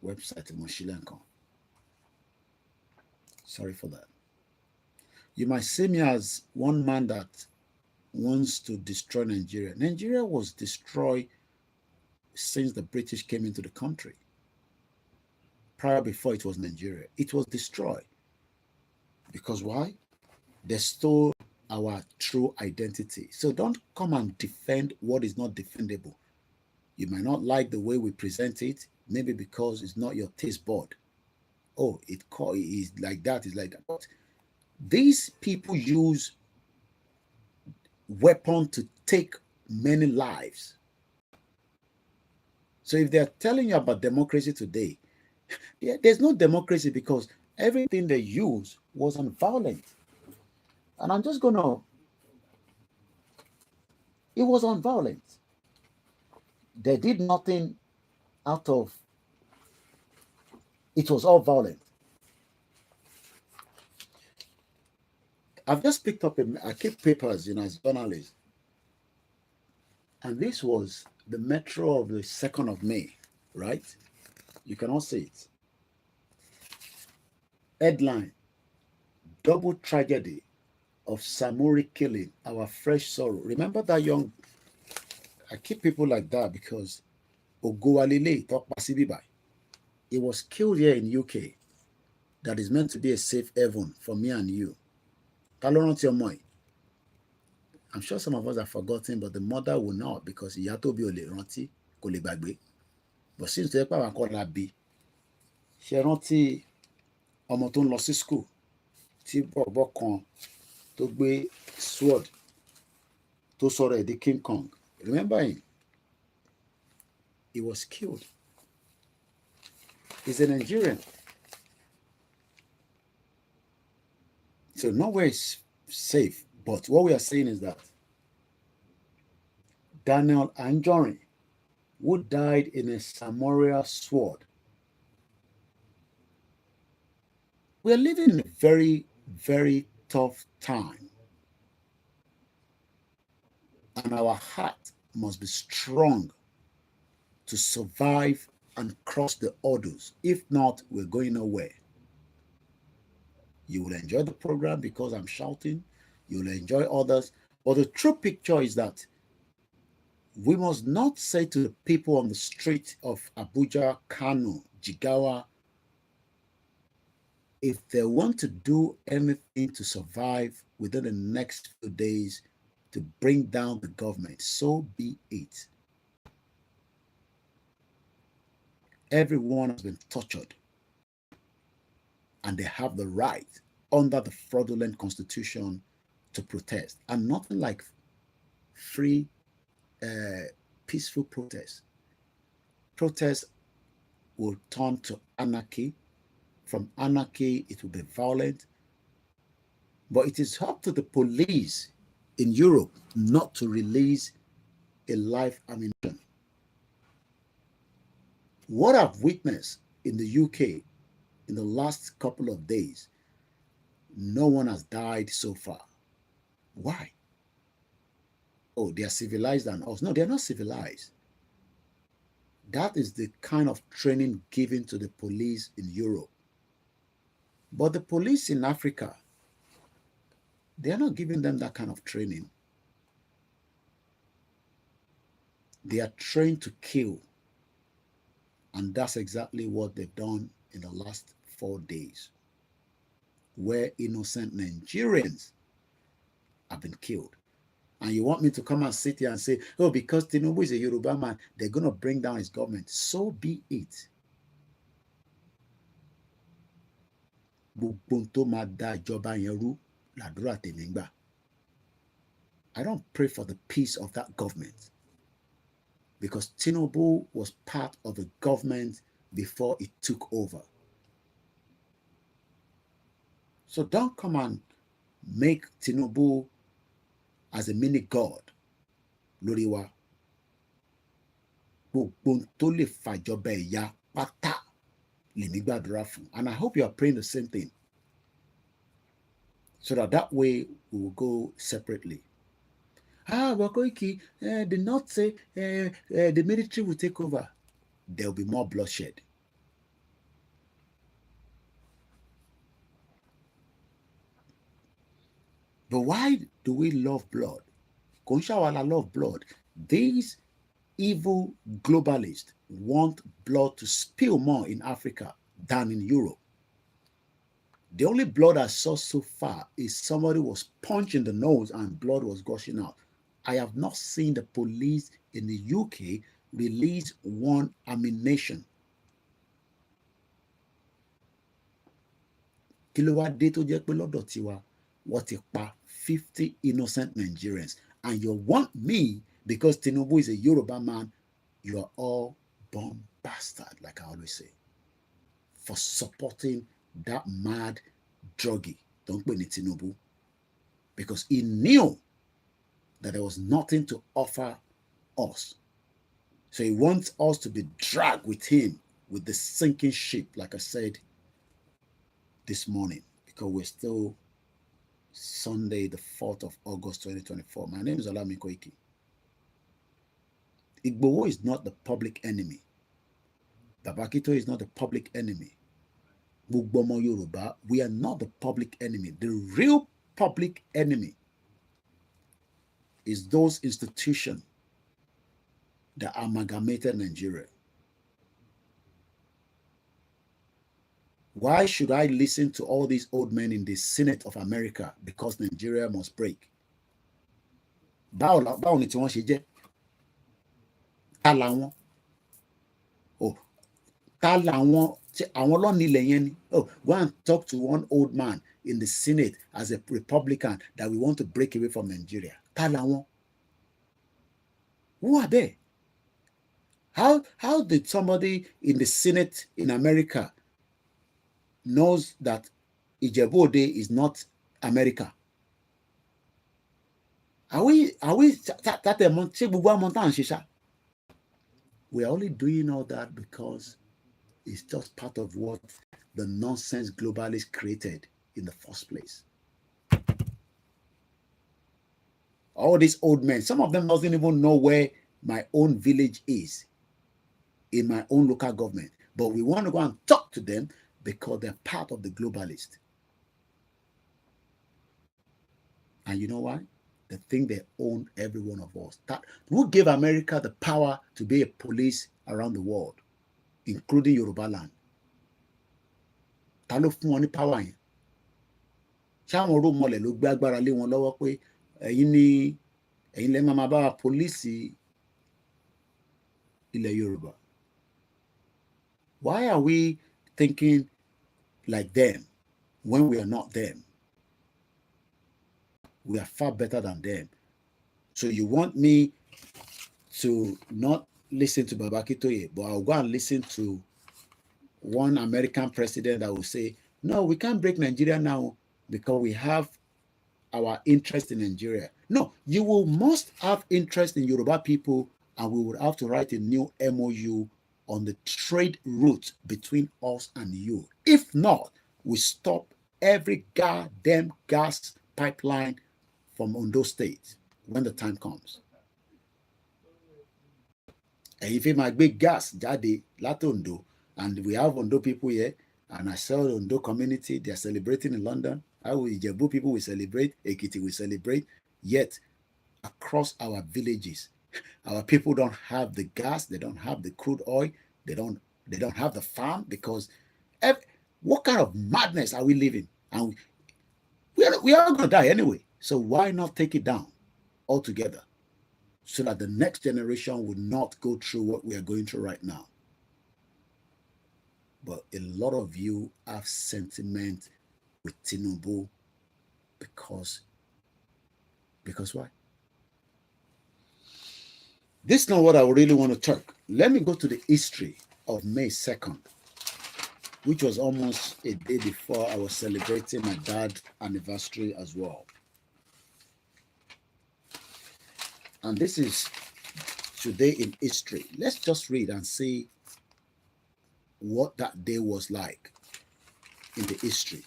website of Moshilenko. Sorry for that. You might see me as one man that wants to destroy Nigeria. Nigeria was destroyed since the British came into the country. Prior, before it was Nigeria, it was destroyed. Because why? They stole our true identity. So don't come and defend what is not defendable. You might not like the way we present it, maybe because it's not your taste bud. Oh, it is like that, it's like that. But these people use weapons to take many lives. So if they're telling you about democracy today, there's no democracy because everything they use was unviolent. And I'm just going to, it was unviolent. They did nothing out of, it was all violent. I've just picked up, I keep papers, as a journalist. And this was the Metro of the 2nd of May, right? You can all see it. Headline, double tragedy of Samuri killing, our fresh sorrow. Remember that young, I keep people like that because Ogowalile talk Pasibibai. He was killed here in UK. That is meant to be a safe haven for me and you. I'm sure some of us have forgotten, but the mother will not because ìyá tó bí ò lè rántí, kò lè gbàgbé. But since tó yẹ pé àwọn akọ́ la bí, ṣe rántí ọmọ tó ń lọ sí school tí bọ̀bọ̀ kan tó gbé sword tó sọ̀rọ̀ ẹ̀ di King Kong. Remember him? He was killed. He's a Nigerian. So nowhere is safe. But what we are saying is that Daniel Anjorin, who died in a samurai sword, we are living in a very, very tough time. And our heart must be strong to survive and cross the hurdles. If not, we're going nowhere. You will enjoy the program because I'm shouting. You will enjoy others. But the true picture is that we must not say to the people on the street of Abuja, Kano, Jigawa, if they want to do anything to survive within the next few days to bring down the government, so be it. Everyone has been tortured, and they have the right under the fraudulent constitution to protest, and nothing like free, peaceful protest. Protest will turn to anarchy. From anarchy, it will be violent. But it is up to the police in Europe not to release a live ammunition. What I've witnessed in the UK in the last couple of days, no one has died so far. Why? Oh, they are civilized than us. No, they are not civilized. That is the kind of training given to the police in Europe. But the police in Africa, they are not giving them that kind of training. They are trained to kill. And that's exactly what they've done in the last 4 days, where innocent Nigerians have been killed. And you want me to come and sit here and say, oh, because Tinubu is a Yoruba man, they're going to bring down his government. So be it. I don't pray for the peace of that government, because Tinubu was part of the government before it took over. So don't come and make Tinubu as a mini god. Loriwa. And I hope you are praying the same thing, so that way we will go separately. Koiki did not say the military will take over. there will be more bloodshed. But why do we love blood? Konshawala love blood. These evil globalists want blood to spill more in Africa than in Europe. The only blood I saw so far is somebody was punched in the nose and blood was gushing out. I have not seen the police in the UK release one ammunition. Kí ló wá dé tó jẹ́ pé lọ́dọ̀ tiwa wọ́n ti pa 50 innocent Nigerians, and you want me, because Tinubu is a Yoruba man, you are all born bastard, like I always say, for supporting that mad druggie, don't put it Tinubu, because he knew that there was nothing to offer us. So he wants us to be dragged with him with the sinking ship, like I said this morning, because we're still Sunday, the 4th of August, 2024. My name is OLAYOMI KOIKI. Igboho is not the public enemy. Babakito is not the public enemy. Gbogbo Yoruba, we are not the public enemy. The real public enemy is those institutions that amalgamated Nigeria. Why should I listen to all these old men in the Senate of America because Nigeria must break? Báwo ni tí wọ́n ṣe jẹ́? Ta làwọn? Oh, ta làwọn? Àwọn ló ní ilẹ̀ yẹn ni. Oh, go and talk to one old man in the Senate as a Republican that we want to break away from Nigeria. Ta làwọn? Who are they? How did somebody in the Senate in America knows that Ijebu-Ode is not America? We are only doing all that because it's just part of what the nonsense globalists created in the first place. All these old men, some of them doesn't even know where my own village is in my own local government, but we want to go and talk to them because they're part of the globalist. And you know why? They think they own every one of us. Who gave America the power to be a police around the world, including Yoruba land? Ta ló fún wọn ní power yẹn? Ṣáwọn rómọlẹ̀ ló gbé agbára lé wọn lọ́wọ́ pé ẹ̀yin lẹ máa bá wa pólíìsì ilẹ̀ Yorùbá? Why are we thinking like them when we are not them? We are far better than them. So you want me to not listen to Babakitoye, but I'll go and listen to one American president that will say, no, we can't break Nigeria now because we have our interest in Nigeria. No, must have interest in Yoruba people, and we would have to write a new MOU on the trade route between us and you. If not, we stop every goddamn gas pipeline from Ondo State when the time comes. And if it might be gas jáde láti Ondo, and we have Ondo people here, and I saw the Ondo community, they are celebrating in London. Ijebu people will celebrate, Ekiti will celebrate, yet across our villages, our people don't have the gas, they don't have the crude oil, they don't have the farm, because what kind of madness are we living? And we are going to die anyway. So why not take it down altogether so that the next generation will not go through what we are going through right now? But a lot of you have sentiment with Tinubu because why? This is not what I really want to talk. Let me go to the history of May 2nd, which was almost a day before I was celebrating my dad's anniversary as well. And this is today in history. Let's just read and see what that day was like in the history.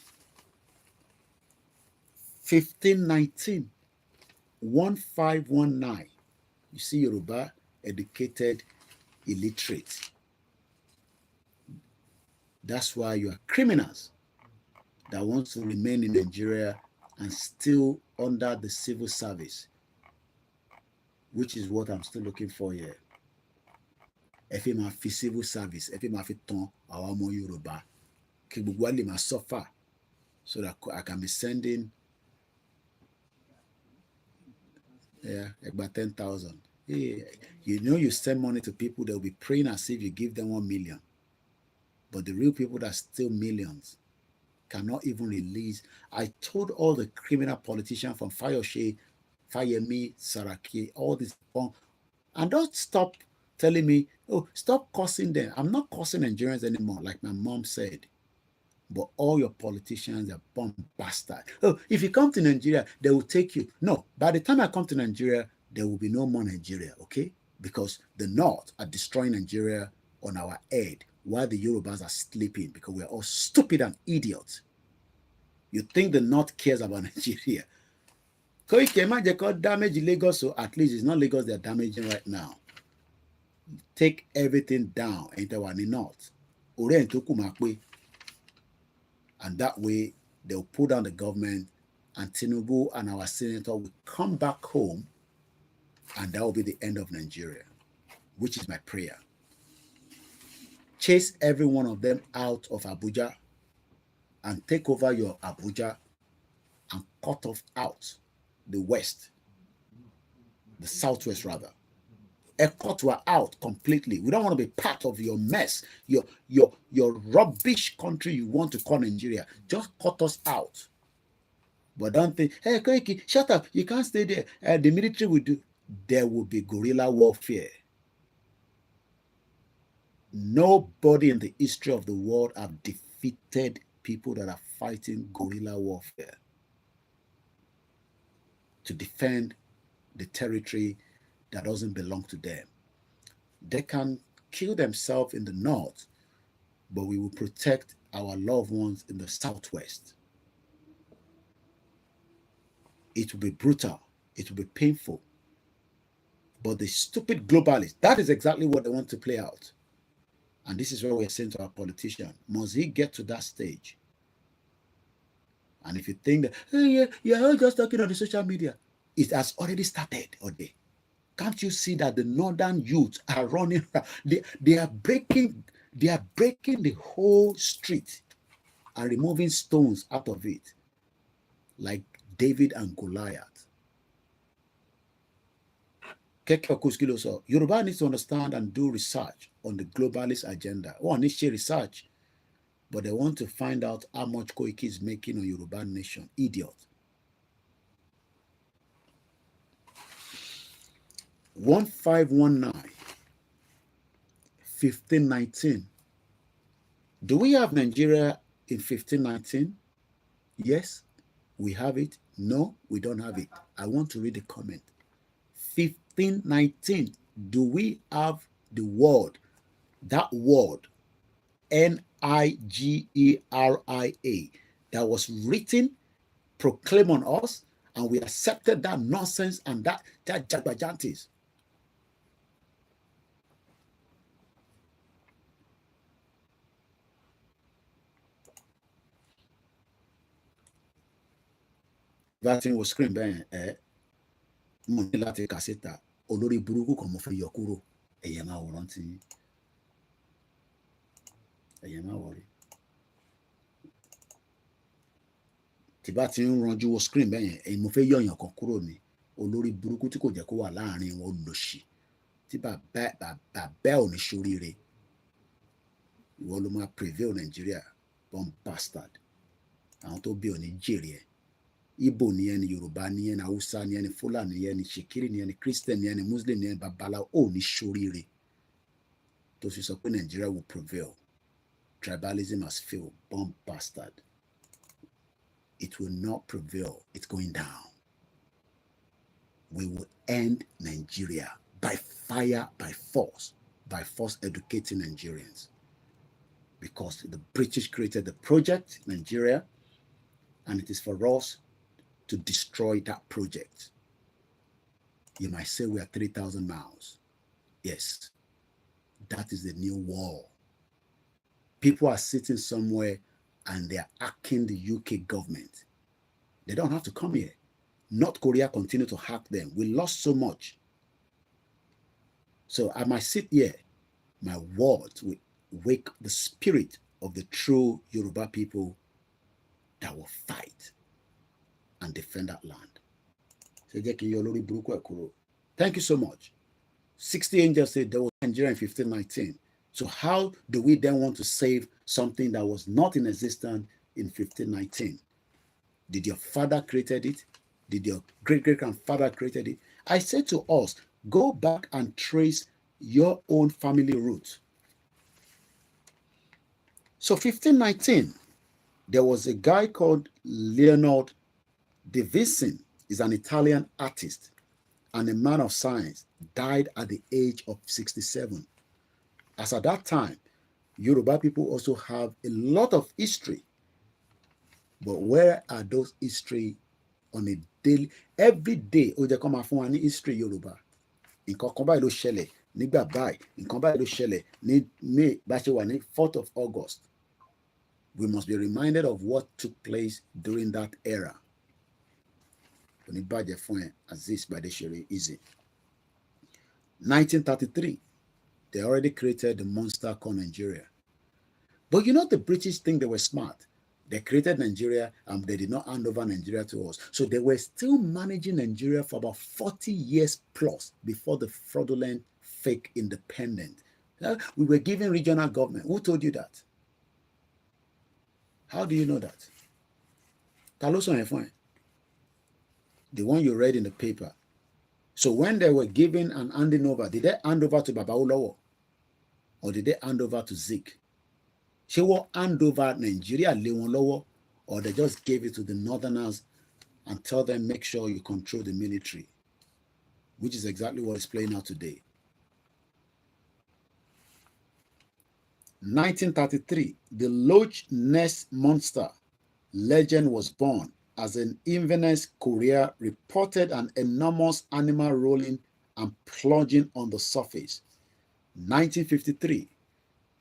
1519, 1519. You see Yoruba, educated, illiterate. That's why you are criminals that want to remain in Nigeria and still under the civil service, which is what I'm still looking for here. Ẹ fi máa fi civil service, ẹ fi máa fi tàn àwọn ọmọ Yorùbá kí gbogbo wa lè máa suffer so that I can be sending about 10,000. Yeah, you know, you send money to people, they'll be praying as if you give them 1 million. But the real people that steal millions cannot even release. I told all the criminal politicians from Fayose, Fayemi, Saraki, all this, and don't stop telling me, oh, stop cursing them. I'm not cursing Nigerians anymore, like my mom said. But all your politicians are bomb bastard. Oh, if you come to Nigeria, they will take you. No, by the time I come to Nigeria, there will be no more Nigeria, okay? Because the North are destroying Nigeria on our head while the Yorubas are sleeping because we're all stupid and idiots. You think the North cares about Nigeria? Koikimedia damage Lagos, so at least it's not Lagos they're damaging right now. Take everything down into the North. And that way, they'll pull down the government, and Tinubu and our senator will come back home, and that will be the end of Nigeria, which is my prayer. Chase every one of them out of Abuja and take over your Abuja and cut off out the West, the Southwest rather. Cut her out completely. We don't want to be part of your mess, your rubbish country you want to call Nigeria. Just cut us out. But don't think, hey, Koiki, shut up. You can't stay there. The military will do. There will be guerrilla warfare. Nobody in the history of the world have defeated people that are fighting guerrilla warfare to defend the territory that doesn't belong to them. They can kill themselves in the north, but we will protect our loved ones in the southwest. It will be brutal. It will be painful. But the stupid globalists, that is exactly what they want to play out. And this is what we're saying to our politician. Must he get to that stage? And if you think that, hey, you're all just talking on the social media, it has already started already. Can't you see that the northern youth are running? They are breaking the whole street and removing stones out of it, like David and Goliath. Yoruba needs to understand and do research on the globalist agenda. One needs to research, but they want to find out how much Koiki is making on Yoruba Nation. Idiot. 1519, 1519. Do we have Nigeria in 1519? Yes, we have it. No, we don't have it. I want to read the comment. 1519. Do we have the word, that word, Nigeria, that was written, proclaimed on us, and we accepted that nonsense and that jagbajantis? That thing was scream bẹ́ẹ̀ mo ní láti kà síta olórí burúkú kan mo fẹ́ yọ kúrò ẹ̀yẹ máa wòran tí ẹ̀yẹ máa wọ̀rí tí bá ti ń ranjú wo screen bẹ́ẹ̀ yẹn ẹ̀yìn mo fẹ́ yọ èèyàn kan kúrò ní olórí burúkú tí kò jẹ́ kó wà láàrin wọn lòṣì tí bàbá ò ní ṣoríire ìwọ ló máa prevail Nigeria bomb bastard àwọn tó bí ò ní jèrè ẹ̀. Igbo ni ẹni, Yorùbá ni ẹni, Hausa ni ẹni, Fúlàní ni ẹni, Ṣèkírì ni ẹni, Christian ni ẹni, Muslim ni ẹni, babaláwo ò ní ṣoríire tó fi sọ pé Nigeria will prevail. Tribalism has failed, bomb bastard. It will not prevail. It's going down. We will end Nigeria by fire, by force educating Nigerians. Because the British created the project, Nigeria, and it is for us to destroy that project. You might say we are 3,000 miles. Yes, that is the new war. People are sitting somewhere and they are hacking the UK government. They don't have to come here. North Korea continue to hack them. We lost so much. So I might sit here, my words will wake the spirit of the true Yoruba people that will fight and defend that land. Thank you so much. 60 angels said there was Nigeria in 1519. So how do we then want to save something that was not in existence in 1519? Did your father created it? Did your great-great-grandfather created it? I say to us, go back and trace your own family roots. So 1519, there was a guy called Leonardo da Vinci. He's an Italian artist and a man of science, died at the age of 67. As at that time, Yoruba people also have a lot of history. But where are those history on a daily, every day? Oh, they come and find any history Yoruba. Nǹkan kan báyìí ló ṣẹlẹ̀ nígbà báyìí, nǹkan báyìí ló ṣẹlẹ̀ ní May bá ṣe wà ní 4th of August. We must be reminded of what took place during that era. Oníbàjẹ́ fún ẹ, Aziz Badeshere easy. 1933, they already created the monster called Nigeria. But you know the British think they were smart. They created Nigeria and they did not hand over Nigeria to us. So they were still managing Nigeria for about 40 years plus before the fraudulent fake independence. We were given regional government. Who told you that? How do you know that? The one you read in the paper. So when they were given and handing over, did they hand over to Babalawo? Or did they hand over to Zik? She will hand over Nigeria, or they just gave it to the Northerners and tell them, make sure you control the military, which is exactly what is playing out today. 1933, the Loch Ness Monster legend was born as an Inverness courier reported an enormous animal rolling and plunging on the surface. 1953,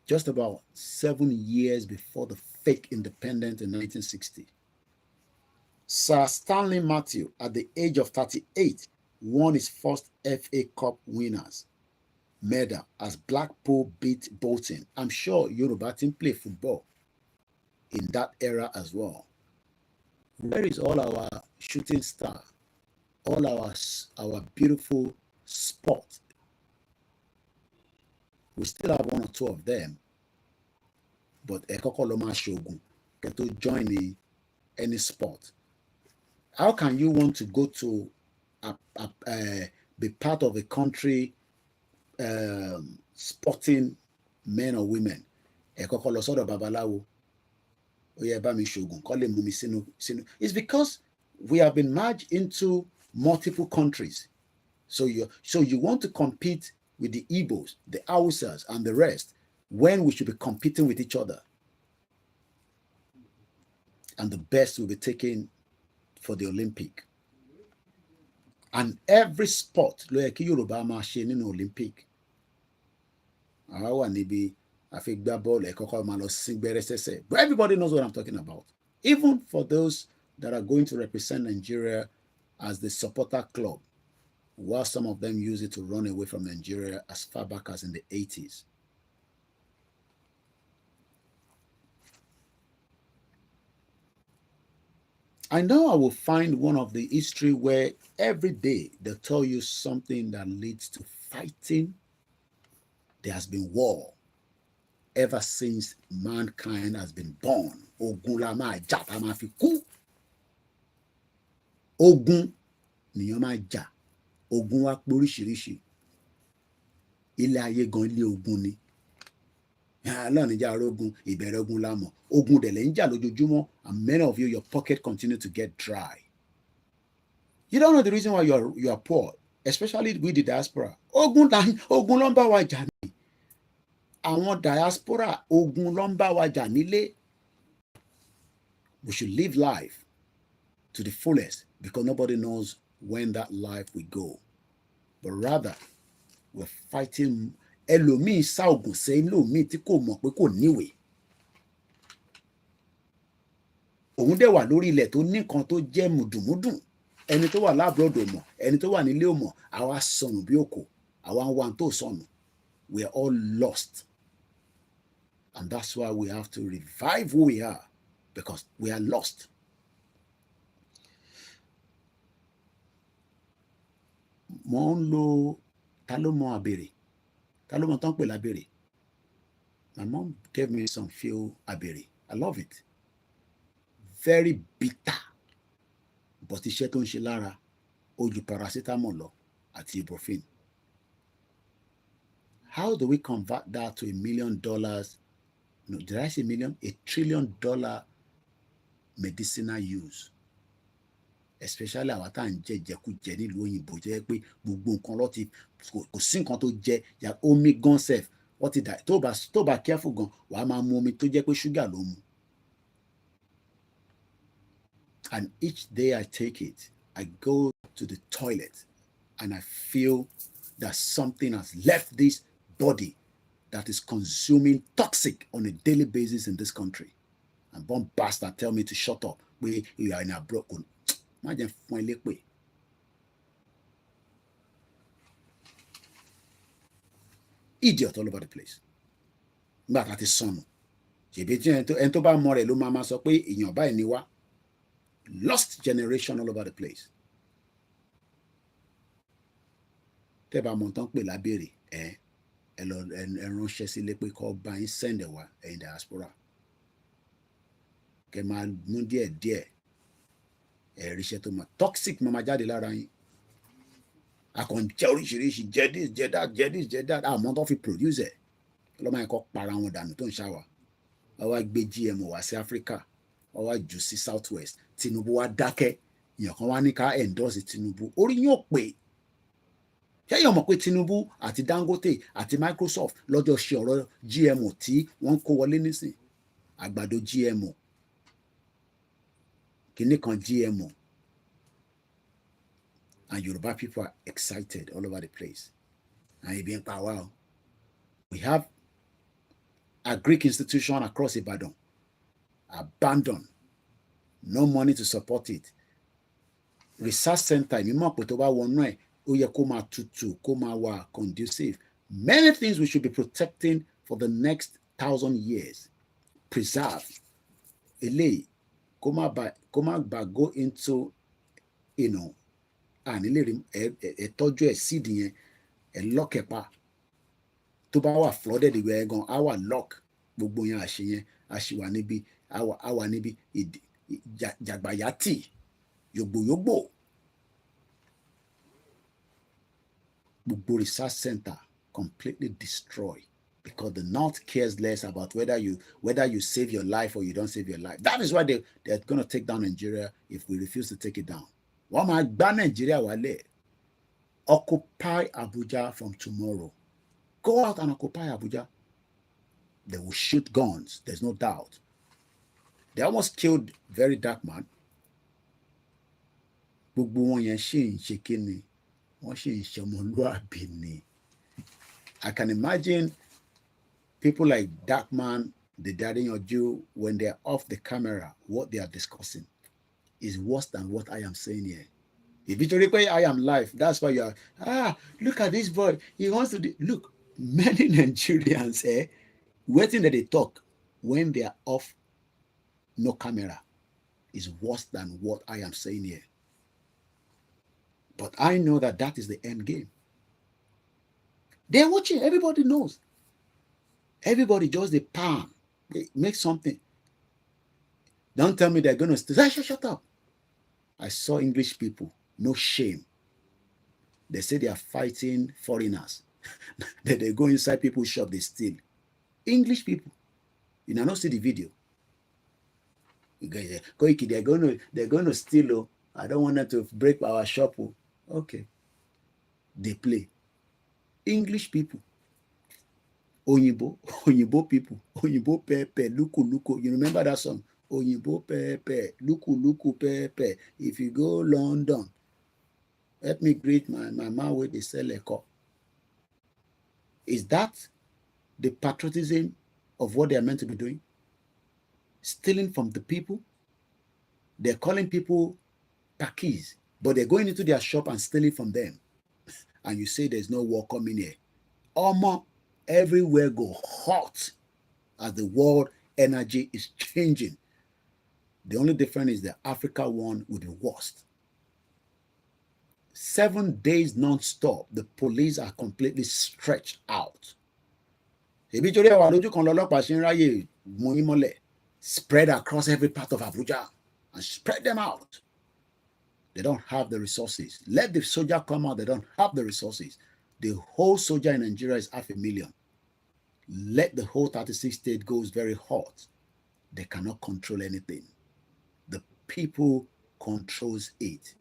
just about 7 years before the fake independence in 1960. Sir Stanley Matthew, at the age of 38, won his first FA Cup winners medal as Blackpool beat Bolton. I'm sure Yoruba team play football in that era as well. Where is all our shooting star, all our beautiful sport? We still have 1 or 2 of them, but Ekokoloma Shogun get to join any sport. How can you want to go to be part of a country sporting men or women? Ekokolo sort of babalawo. It's because we have been merged into multiple countries. So you want to compete with the Igbos, the Hausas, and the rest, when we should be competing with each other. And the best will be taken for the Olympic. And every sport, Yoruba in Olympic. But everybody knows what I'm talking about. Even for those that are going to represent Nigeria as the supporter club, while some of them use it to run away from Nigeria as far back as in the 80s. I know I will find one of the history where every day they tell you something that leads to fighting. There has been war ever since mankind has been born. Ogun la ma ja ta ma fi ku. Ogun ni yo ma ja. Ogun wa poríṣiríṣi. Ilé ayé gan ilé ogun ni. Ọlọ́run ní jà ogun, ìbẹ̀rẹ̀ ogun la mọ̀. Ogun dẹ̀ lẹ̀ ń jà lójoojúmọ́, and many of you, your pocket continue to get dry. You don't know the reason why you are poor, especially with the diaspora. Ogun ló ń bá wa jà ní. Àwọn diaspora, ogun ló ń bá wa jà nílé. We should live life to the fullest because nobody knows when that life will go. But rather, we're fighting. Ẹlòmíì sá ogun sẹ́yìn lòmíì tí kò mọ̀ pé kò níwèé. òun dẹ̀ wà lórí ilẹ̀ tó ní nǹkan tó jẹ́ mùdùmúdùn, ẹni tó wà lábúròdò mọ̀, ẹni tó wà nílé ò mọ̀, àwa sọnù bí òkò, àwa ń wá tó sọnù. We are all lost. And that's why we have to revive who we are, because we are lost. Mo ń lo ta ló mọ àbèrè, ta ló mọ tán pè lábèrè. My mom gave me some few àbèrè. I love it. Very bitter. But iṣẹ́ tó ń ṣe lára ó ju paracetamol lọ àti ibuprofen. How do we convert that to $1 million? No, did I say million? $1 trillion medicinal use. Especially àwọn tá à ń jẹ jẹkújẹ nílùú òyìnbó jẹ́ pé gbogbo nǹkan ló ti kò sí nǹkan tó jẹ omi gan sef wọ́n ti dà tó bá careful gan wàá máa mu omi tó jẹ́ pé ṣúgà ló mu. And each day I take it, I go to the toilet and I feel that something has left this body that is consuming toxic on a daily basis in this country. And one bastard tell me to shut up. We are in a broken. Imagine fún ilé pé. Idiot all over the place. But that is son. Ṣèbí tí ẹni tó bá mọ rẹ̀ ló máa sọ pé èèyàn báyìí ni wá. Lost generation all over the place. Tẹ́ bá mọ̀ tán pè lábèrè ẹ ránṣẹ́ sílé pé kó bá yín send ẹ̀ wá ẹ̀yin diaspora. Kẹ́ máa mú díẹ̀ ẹ̀ríṣẹ́ tó máa toxic máa jáde lára yín. Àkànjẹ́ oríṣiríṣi jẹ́ that àmọ́ tó fi produce ẹ̀. Ọlọ́mọ yẹn kọ́ para wọn dànù tó ń ṣàwà. Wọ́n wá gbé GMO wá sí Africa. Wọ́n wá jù sí South West. Tinubu wá dákẹ́. Èèyàn kan wá ní ká endorse Tinubu. Orí yóò pè. Ṣé èèyàn mọ̀ pé Tinubu àti Dangote àti Microsoft lọ́jọ́ ṣe ọ̀rọ̀ GMO tí wọ́n kó wọlé nísìn? Àgbàdo GMO. Kìíní kan GMO. And Yoruba people are excited all over the place. And ebi ń pa wá o. We have a Greek institution across Ibadan. Abandoned. No money to support it. Research center, mi mọ̀ pé tó bá wọnú ẹ̀, ó yẹ kó máa tutù, kó máa wà conducive. Many things we should be protecting for the next 1,000 years. Preserve. Eléyìí, kó má ba go into, nílé tọ́jú ẹ̀ seed yẹn, lock ẹ̀ pa. Tó bá wà flooded ìwé ẹ̀ gan, á wà lock. Gbogbo yẹn àṣẹ yẹn, àṣìwà níbi, àwà níbi jàgbàyàtì, yògbòyògbò. Gbogbo research center completely destroyed because the North cares less about whether you save your life or you don't save your life. That is why they're going to take down Nigeria if we refuse to take it down. Wọ́n máa gbá Nigeria wálẹ̀. Occupy Abuja from tomorrow. Go out and occupy Abuja. They will shoot guns. There's no doubt. They almost killed very dark man. Gbogbo wọn yẹn ṣì ń ṣe kíni. Wọ́n ṣì ń ṣe ọmọlúwàbí ni. I can imagine people like Darkman, the Darinyoju, when they're off the camera, what they are discussing is worse than what I am saying here. If you require I am live, that's why you are, look at this boy. He wants to look, many Nigerians, waiting that they talk when they are off no camera is worse than what I am saying here. But I know that is the end game. They're watching. Everybody knows. Everybody just the palm. They make something. Don't tell me they're going to shut up. I saw English people. No shame. They say they are fighting foreigners. That they go inside people's shop, they steal. English people. You know, not see the video. You guys say, Koiki, they're going to steal. Oh, I don't want them to break our shop. Oh. Okay. They play. English people. Oyinbo people. Oyinbo pepe, luku. You remember that song? Oyinbo pepe, luku pepe. If you go London, let me greet my mama where they sell a cup. Is that the patriotism of what they are meant to be doing? Stealing from the people? They're calling people pakis, but they're going into their shop and stealing from them. And you say there's no war coming here. Almost everywhere go hot as the world energy is changing. The only difference is the Africa one will be worst. 7 days non-stop, the police are completely stretched out. Spread across every part of Abuja and spread them out. They don't have the resources. Let the soldier come out, they don't have the resources. The whole soldier in Nigeria is 500,000. Let the whole 36 states go very hot. They cannot control anything. The people controls it.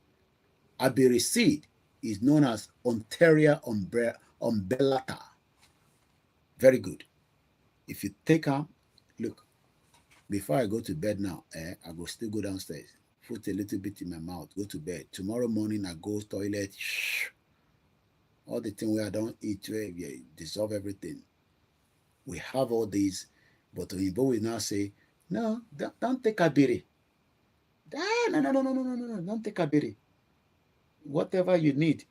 Abiri seed is known as Ontario umbellata. Very good. If you take her, look, before I go to bed now, I go still go downstairs, put a little bit in my mouth, go to bed. Tomorrow morning, I go toilet, all the thing where I don't eat, where dissolve everything. We have all these, but Oyinbo will now say, no, don't take Abiri. No, don't take Abiri. Whatever you need,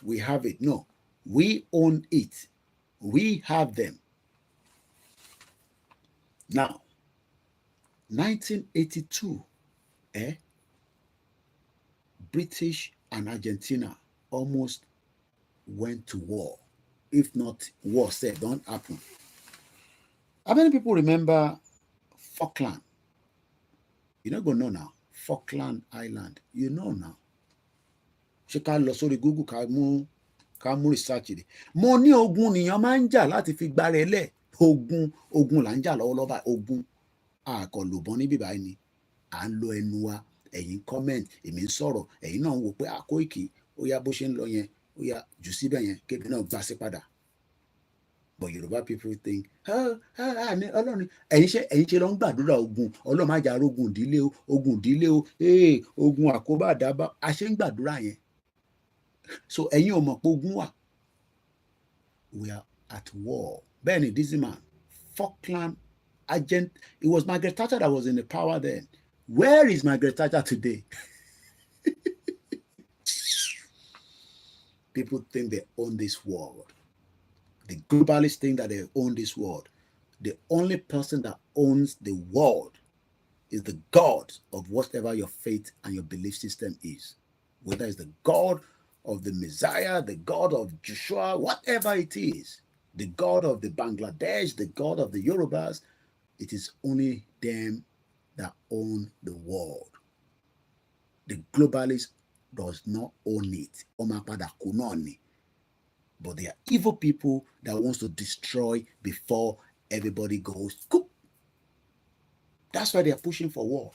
we have it. No, we own it. We have them. Now, 1982, British and Argentina almost went to war. If not war said, don't happen. How many people remember Falkland? You don't go know now. Falkland Island. You know now. Ṣé ká lọ sórí Google ká mú research rẹ̀. Mo ní ogun nìyẹn máa ń jà láti fi gbára ẹlẹ́. Ogun là ń jà lọ́wọ́lọ́wọ́ báyìí. Ogun àkọlùbọ́n níbí báyìí ni. À ń lo ẹnu wa. Ẹ̀yin comment, èmi ń sọ̀rọ̀. Ẹ̀yin náà ń wò pé Koiki ó yá bó ṣe ń lọ yẹn. Ó yá jù síbẹ̀ yẹn kébì náà gbà sí padà. But Yoruba people think, Ọlọ́run, ẹ̀yin ṣe lọ ń gbàdúrà ogun, Ọlọ́run má jà ogun ìdílé o, ogun àkóbá àdábá, a ṣe ń gbàdúrà yẹn. So ẹ̀yin ò mọ̀ pé ogun wà. We are at war. Bẹ́ẹ̀ni, this man, Falkland agent, it was Margaret Thatcher that was in the power then. Where is Margaret Thatcher today? People think they own this world. The globalists think that they own this world. The only person that owns the world is the God of whatever your faith and your belief system is. Whether it's the God of the Messiah, the God of Joshua, whatever it is, the God of the Bangladesh, the God of the Yorubas, it is only them that own the world. The globalist does not own it. But they are evil people that wants to destroy before everybody goes. Coop. That's why they are pushing for war.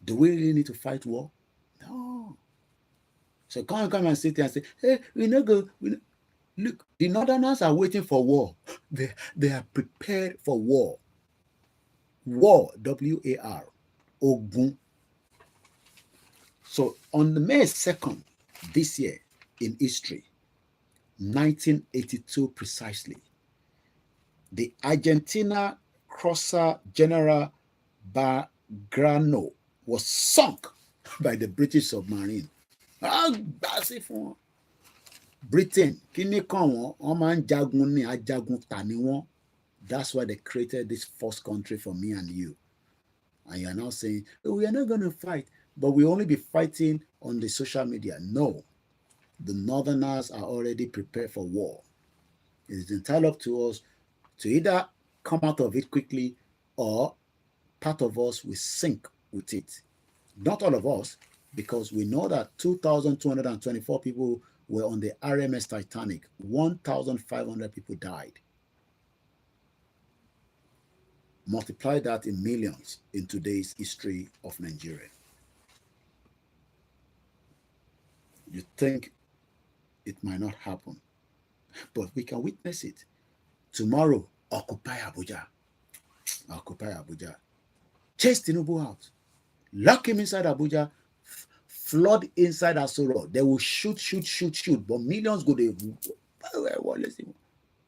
Do we really need to fight war? No. So come and sit there and say, hey, we not go. Look, the Northerners are waiting for war. They are prepared for war. War, W-A-R, Ogun. So on the May 2nd this year in history, 1982 precisely, the Argentina crosser General Belgrano was sunk by the British submarine. Britain, that's why they created this first country for me and you. And you're now saying, oh, we are not going to fight, but we only be fighting on the social media. No. The Northerners are already prepared for war. It is entirely up to us to either come out of it quickly or part of us will sink with it. Not all of us, because we know that 2,224 people were on the RMS Titanic. 1,500 people died. Multiply that in millions in today's history of Nigeria. You think it might not happen, but we can witness it. Tomorrow, occupy Abuja. Occupy Abuja. Chase Tinubu out. Lock him inside Abuja. Flood inside Asoro. They will shoot. But millions go there.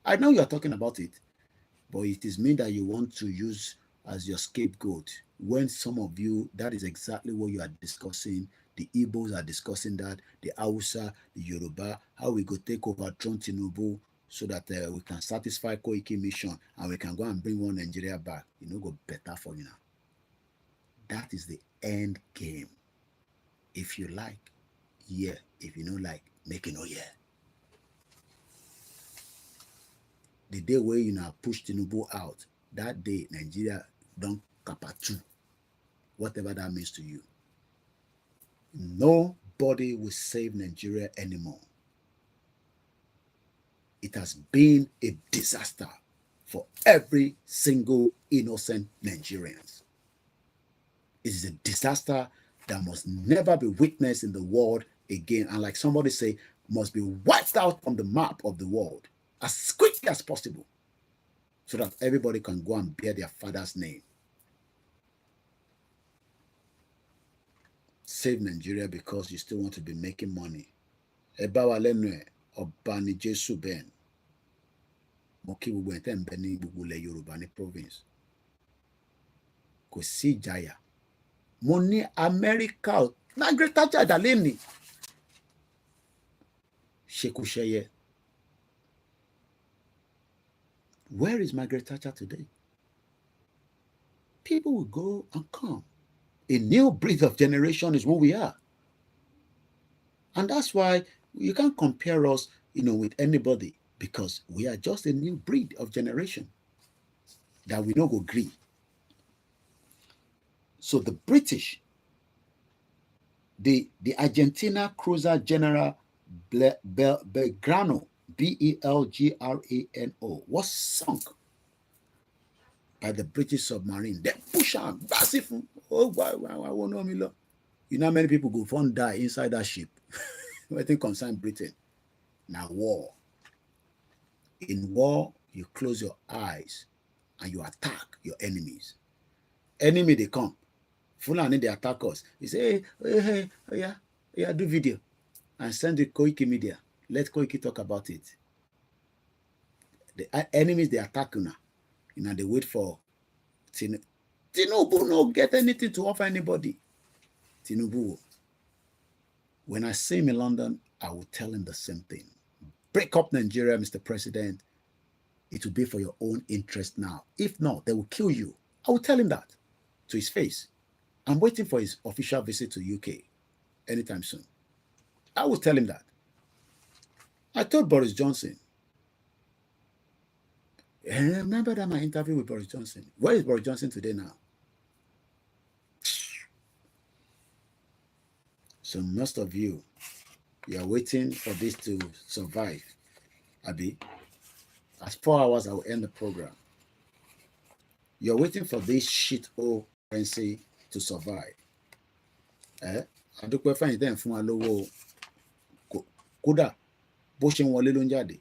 I know you are talking about it, but it is me that you want to use as your scapegoat. When some of you, that is exactly what you are discussing. The Igbos are discussing that, the Hausa, the Yoruba, how we go take over Tinubu so that we can satisfy Koiki mission and we can go and bring one Nigeria back. Go better for you now. That is the end game. If you like, yeah. If you don't like, make it no yeah. The day where you now push Tinubu out, that day Nigeria don't kapatu, whatever that means to you. Nobody will save Nigeria anymore. It has been a disaster for every single innocent Nigerians. It is a disaster that must never be witnessed in the world again. And like somebody say, must be wiped out from the map of the world as quickly as possible so that everybody can go and bear their father's name. Save Nigeria because you still want to be making money. Ebawa lenwe obani Jesu ben. Moki gbogbo ente nbe ni gbogbo le Yoruba ni province. Kò sí ìjayà. Mo ní America Margaret Thatcher daleni. Shekusheye. Where is Margaret Thatcher today? People will go and come. A new breed of generation is who we are. And that's why you can't compare us, with anybody, because we are just a new breed of generation that we don't go agree. So the British, the Argentina cruiser general Belgrano, Belgrano, was sunk by the British submarine. They push him, massive. Oh, why won't know me? You know how many people go and die inside that ship? Nothing concern Britain. Now war. In war, you close your eyes and you attack your enemies. Enemy, they come. Fulani, they attack us. You say, hey, yeah, do video. And send it Koikimedia. Let Koiki talk about it. The enemies, they attack you now. They wait for Tinubu no get anything to offer anybody. Tinubu. When I see him in London, I will tell him the same thing. Break up Nigeria, Mr. President. It will be for your own interest now. If not, they will kill you. I will tell him that to his face. I'm waiting for his official visit to UK anytime soon. I will tell him that. I told Boris Johnson. And remember that my interview with Boris Johnson. Where is Boris Johnson today now? So most of you are waiting for this to survive. Abi, at 4 hours, I will end the program. You're waiting for this shit hole currency to survive. Adúpẹ́ fẹ́yìn tẹ́ ń fún wa lówó kódà bó ṣe ń wọlé ló ń jáde.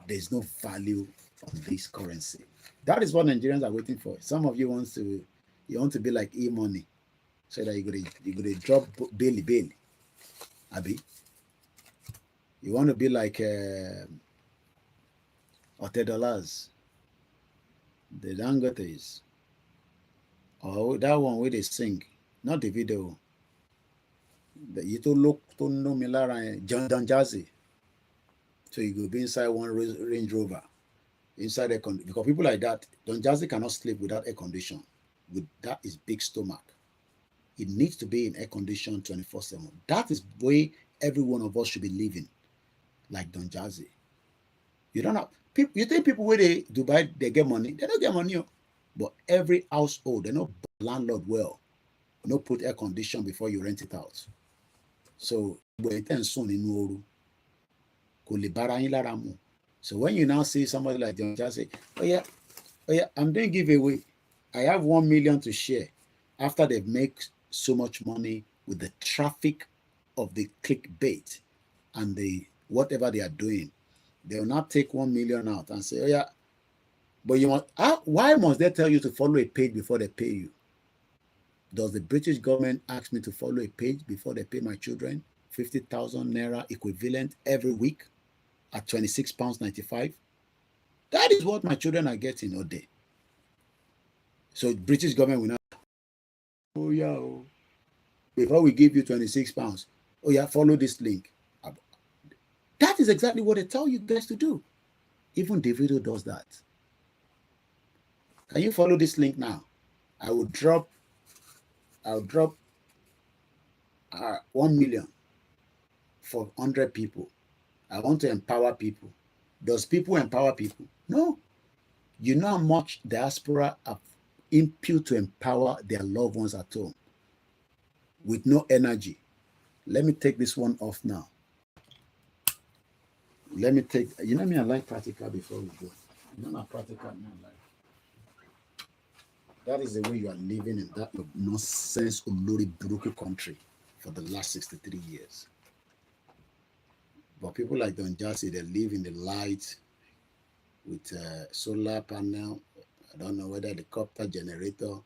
There's no value on this currency. That is what Nigerians are waiting for. Some of you want to be like e-money, so that you're gonna drop Bailey. Abi, you want to be like $10, the Dangotes, or that one where they sing, not the video. You to look to know me John Jazzy. So you go be inside one Range Rover, inside air condition, because people like that, Don Jazzy cannot sleep without air condition. With that is big stomach. It needs to be in air condition 24/7. That is the way every one of us should be living, like Don Jazzy. You don't have people. You think people where they Dubai they get money? They don't get money, but every household they know landlord well. You know, put air condition before you rent it out. So so when you now see somebody like Don Jazzy, oh yeah, I'm doing giveaway. I have 1 million to share. After they've made so much money with the traffic of the clickbait and the whatever they are doing, they will not take 1 million out and say, oh yeah, but you want, why must they tell you to follow a page before they pay you? Does the British government ask me to follow a page before they pay my children 50,000 naira equivalent every week at £26.95? That is what my children are getting all day. So the British government will not, oh yeah, oh, before we give you 26 pounds, oh yeah, follow this link. That is exactly what they tell you guys to do. Even Davido does that. Can you follow this link now? I'll drop 1 million for 100 people. I want to empower people. Does people empower people? No. You know how much diaspora have input to empower their loved ones at home with no energy. Let me take this one off now. Let me take, you know me, I like practical before we go. You know not practical, me I like. That is the way you are living in that nonsense Olori Buruku country for the last 63 years. But people like Don Jazzy, they live in the light with a solar panel. I don't know whether the copper generator,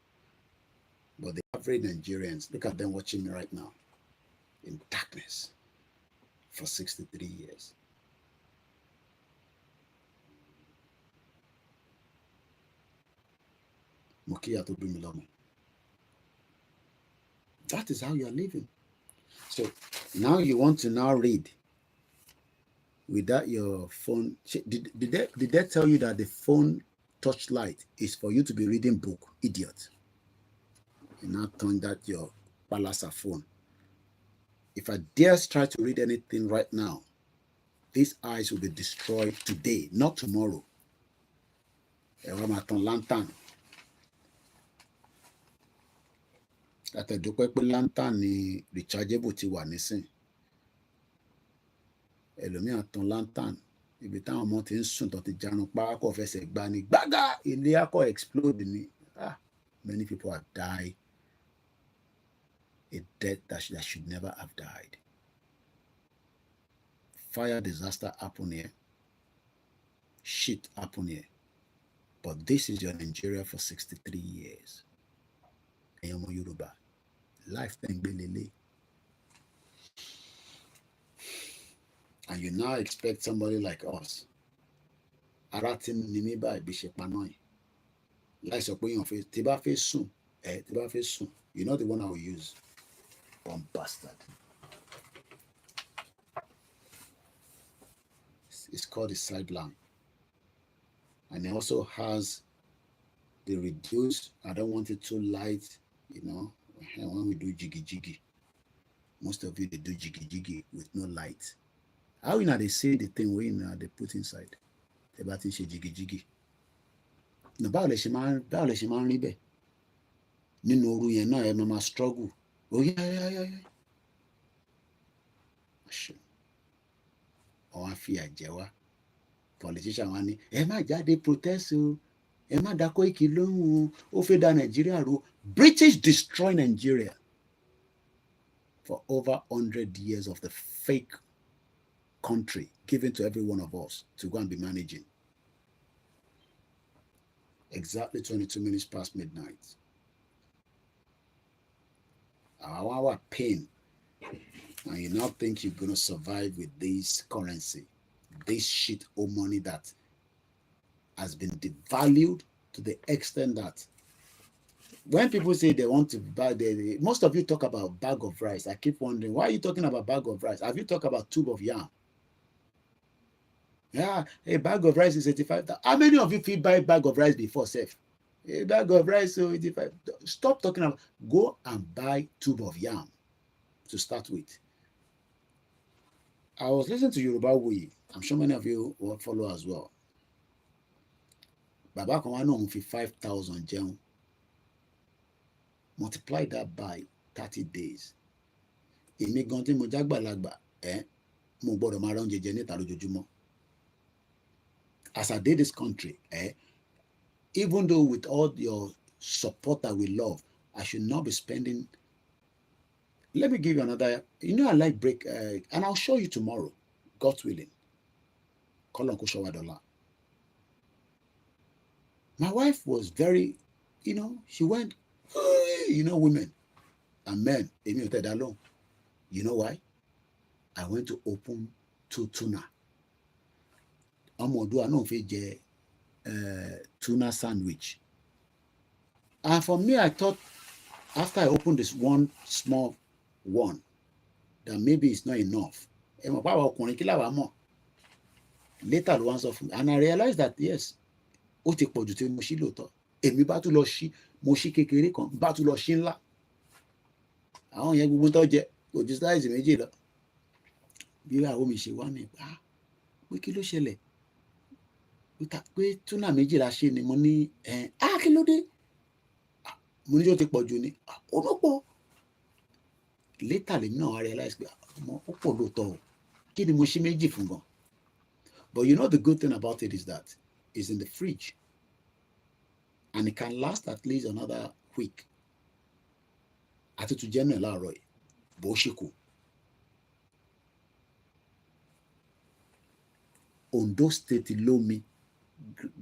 but the average Nigerians, look at them watching me right now in darkness for 63 years. That is how you are living. So now you want to now read without your phone. Did they tell you that the phone touchlight is for you to be reading book, idiot? You now turn that your palasa phone. If I dare try to read anything right now, these eyes will be destroyed today, not tomorrow. Lantern. Àtẹ̀dúpẹ́ pé lantern ni rechargeable ti wà nísìn. Ẹlòmíà tan lantern ibi táwọn ọmọ ti ń sùn tó ti jarun pa kò fẹsẹ̀ gbá ni gbága ilé akọ explode ni. Many people have died a death that should never have died. Fire disaster happen here. Shit happen here. But this is your Nigeria for 63 years. Ẹ̀yin Yoruba, life tẹ̀ ń gbé lélẹ̀. And you now expect somebody like us. Ara tí ni mí báyìí bí ṣe paná yìí. Láì sọ pé èèyàn fẹ́ tí bá fẹ́ sùn, you know the one I will use. Bomb bastard. It's called the sideline. And it also has the reduced, I don't want it too light, you know, when we do jiggy. Most of you, they do jiggy with no light. How you know they say the thing when they put inside? They about to say jiggy. No, báwo lẹ ṣe máa ń rí bẹ́ẹ̀? Nínú òru yẹn náà ẹ máa struggle. Oh yeah. Ọ̀wọ́n á fi àjẹ́ wá. Politician wa ní ẹ má jáde protest o, ẹ má dá Koiki lóhùn o, ó fẹ́ dá Nàìjíríà rú. British destroy Nigeria for over 100 years of the fake country given to every one of us to go and be managing. Exactly 22 minutes past midnight. Our pain. And you now think you're going to survive with this currency, this shit or money that has been devalued to the extent that when people say they want to buy, most of you talk about bag of rice. I keep wondering, why are you talking about bag of rice? Have you talked about tube of yam? Yeah, a bag of rice is 85. How many of you feel buy bag of rice before safe? A bag of rice is 85. Stop talking about, go and buy tube of yam to start with. I was listening to Yoruba Wuyi. I'm sure many of you will follow as well. Baba kan wá náà fi 5,000 jẹun. Multiply that by 30 days. Èmi gan tí mo jágbàlagbà, mo gbọ́dọ̀ máa ra oúnjẹ jẹ níta lójoojúmọ́. As I did this country, even though with all your support that we love, I should not be spending. Let me give you another. You know I like break, and I'll show you tomorrow, God willing. My wife was very, you know, she went, you know, women and men. You know why? I went to open 2 tuna. Tuna sandwich. And for me, I thought after I opened this one small one, that maybe it's not enough. Later, the ones of me, and I realized that yes, ó ti pọ̀jù tí mo ṣí lóòótọ́. Èmi bá tún lọ ṣí, mo ṣí kékeré kan, bá tún lọ ṣí ńlá. Àwọn yẹn gbogbo tó jẹ kò ju sáìsì méjì lọ. Bí àwọn mi ṣe wá ní pé kí ló ṣẹlẹ̀? Pé túnà méjìlá ṣe ni mo ní kí ló dé? Mo ní tó ti pọ̀jù ni. Ó ló pọ̀. Later lèmi náà wá realize pé ó pọ̀ lóòótọ́ o. Kí ni mo ṣí méjì fún gan? But you know the good thing about it is that it's in the fridge. And it can last at least another week. Àti tún jẹ́ náà láàárọ̀ yìí, bó ṣe kù. Ondo State ló mi,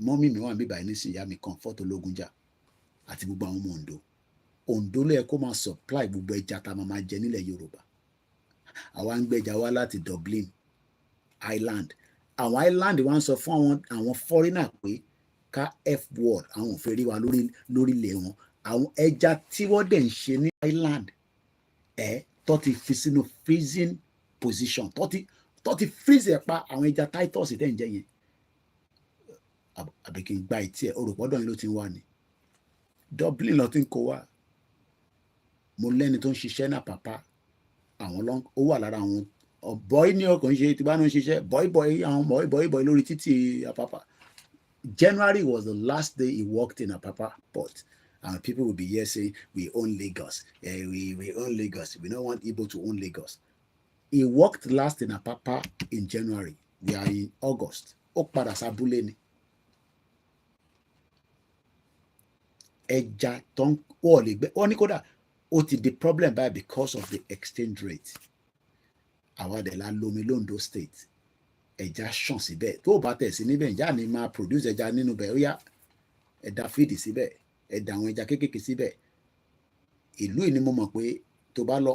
mọ́mí mi wà níbí báyìí nísìnyí, ìyá mi Comfort Ológunjà àti gbogbo àwọn ọmọ Ondo. Ondo ló yẹ kó máa supply gbogbo ẹja tá a máa jẹ nílẹ̀ Yorùbá. Àwa ń gbẹ́ja wá láti Dublin Island. Àwọn island wá ń sọ fún àwọn foreigner pé ká F word, àwọn ò fẹ́ rí wa lórílẹ̀ wọn. Àwọn ẹja tí wọ́n dẹ̀ ń ṣe ní island tó ti fi sínú freezing position, tó ti freeze ẹ̀ pa àwọn ẹja Titus tẹ̀ ń jẹ yẹn. Àbí kí n gba ìtì ẹ̀, orúkọ́dọ̀ yín ló ti ń wá ni. Dublin lọ ti ń kó wá. Mo lẹ́ni tó ń ṣiṣẹ́ náà pàpà. Àwọn ó wà lára àwọn boy ní ọkàn ṣe tí bá ń ṣiṣẹ́ boy àwọn boy lórí títì Apapa. January was the last day he worked in Apapa port, and people will be here saying we own Lagos, we own Lagos, we don't want Igbo to own Lagos. He worked last in Apapa in January. We are in August. Ó padà sábúlé ni. Ẹja tó ń wọ̀ lè gbé wọ́n ní kódà ó ti di problem báyìí because of the exchange rate. Àwa dẹ̀ la lomi l'Ondo State. Ẹja ṣàn síbẹ̀. Tó o bá tẹ̀ sí níbẹ̀, ìjà ni máa produce ẹja nínú bẹ̀. Ó yá ẹ̀dá fídì síbẹ̀. Ẹ̀dá àwọn ẹja kéékèèké síbẹ̀. Ìlú yìí ni mo mọ̀ pé tó bá lọ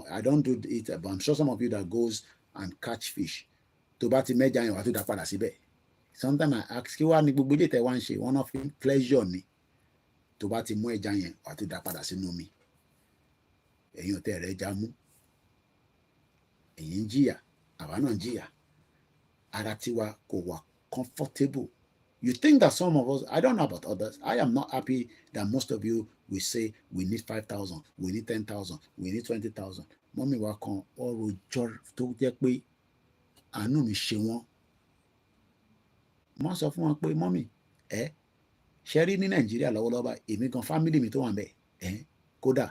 I don't do it, but I'm sure some of you that goes and catch fish. Tó bá ti mẹ́ja yẹn wà tó dá padà síbẹ̀. Sometimes I ask, kí wá ní gbogbo ilé tẹ̀ wá ń ṣe? One of pleasure ni. Tó bá ti mú ẹja yẹn wà tó dá padà sínú omi. Ẹ̀yin ò tẹ̀ rẹ̀ ẹja mú. Ẹ̀yin ń jìyà, àwa náà ń jìyà. Ara tiwa kò wà comfortable. You think that some of us, I don't know about others, I am not happy that most of you will say we need 5,000, we need 10,000, we need 20,000. Mọ́mí wa kan ọrọ̀ ọjọ́ tó jẹ́ pé àánú mi ṣe wọ́n. Mo sọ fún wọn pé mọ́mí ṣe rí ní Nàìjíríà lọ́wọ́lọ́wọ́ èmi gan family mi tó wà ńbẹ̀ kódà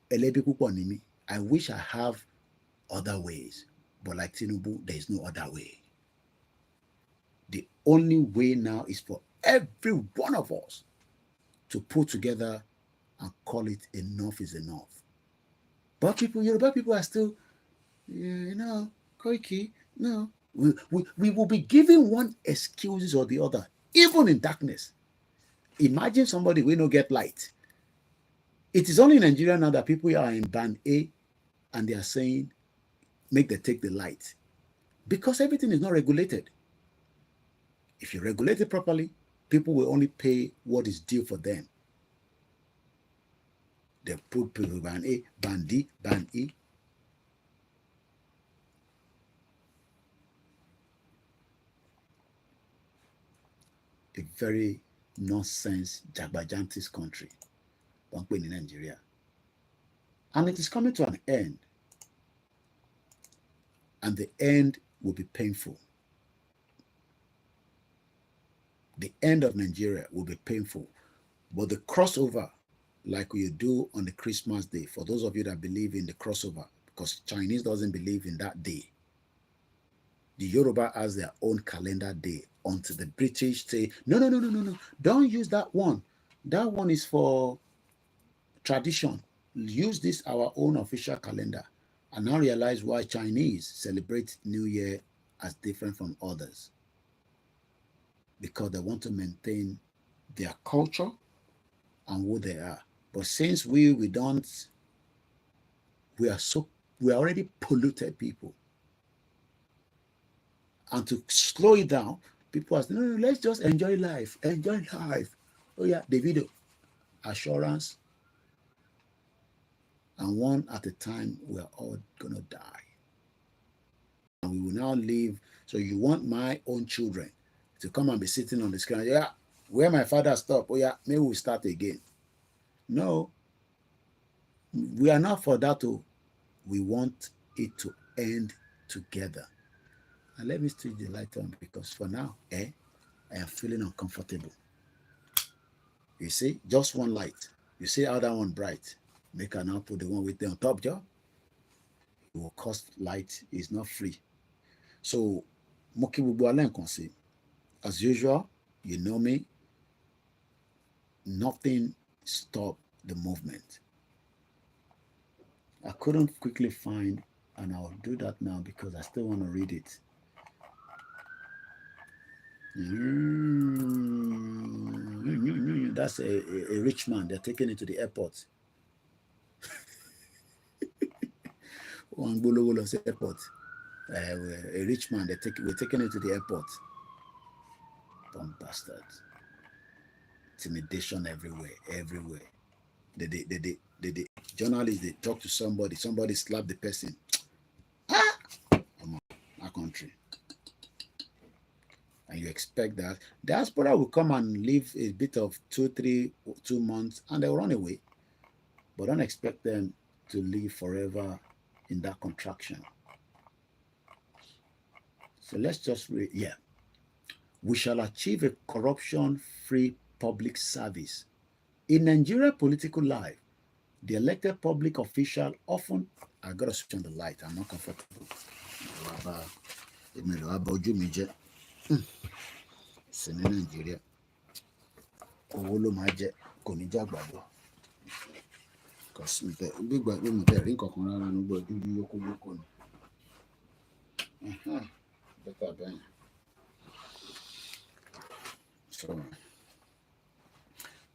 ẹlẹ́bí púpọ̀ ni mí. I wish I have other ways, but like Tinubu, there is no other way. The only way now is for every one of us to put together and call it enough is enough. But Yoruba people are still, Koiki, no. We will be given one excuse or the other, even in darkness. Imagine somebody will not get light. It is only in Nigeria now that people are in band A and they are saying, make them take the light. Because everything is not regulated. If you regulate it properly, people will only pay what is due for them. They put people band A, band D, band E. A very nonsense, jagbajantis country. In Nigeria. And it is coming to an end. And the end will be painful. The end of Nigeria will be painful. But the crossover, like we do on the Christmas day, for those of you that believe in the crossover, because Chinese doesn't believe in that day. The Yoruba has their own calendar day until the British say, no, don't use that one. That one is for tradition. Use this, our own official calendar. And now realize why Chinese celebrate New Year as different from others. Because they want to maintain their culture and who they are. But since we are already polluted people. And to slow it down, people are saying, no, let's just enjoy life. Enjoy life. Oh yeah, the video. assurance, and one at a time, we are all going to die. And we will now live. So you want my own children to come and be sitting on the screen, yeah, where my father stopped, oh yeah, maybe we'll start again. No, we are not for that. We want it to end together. And let me switch the light on, because for now, I am feeling uncomfortable. You see, just one light. You see how that one bright? Make an now put the one with the on top, job. It will cost light. It's not free. So, Moki Bubualen can see. As usual, you know me. Nothing stopped the movement. I couldn't quickly find, and I'll do that now because I still want to read it. That's a rich man. They're taking it to the airport. Airport. A rich man. We're taking it to the airport. Dumb bastards. Intimidation everywhere. The journalists, they talk to somebody slap the person. Come on, our country. And you expect that diaspora will come and live a bit of 2 months and they'll run away. But don't expect them to live forever in that contraction. So let's just read. Yeah. We shall achieve a corruption-free public service. In Nigeria political life, the elected public official often, I gotta switch on the light, I'm not comfortable. It's in Nigeria.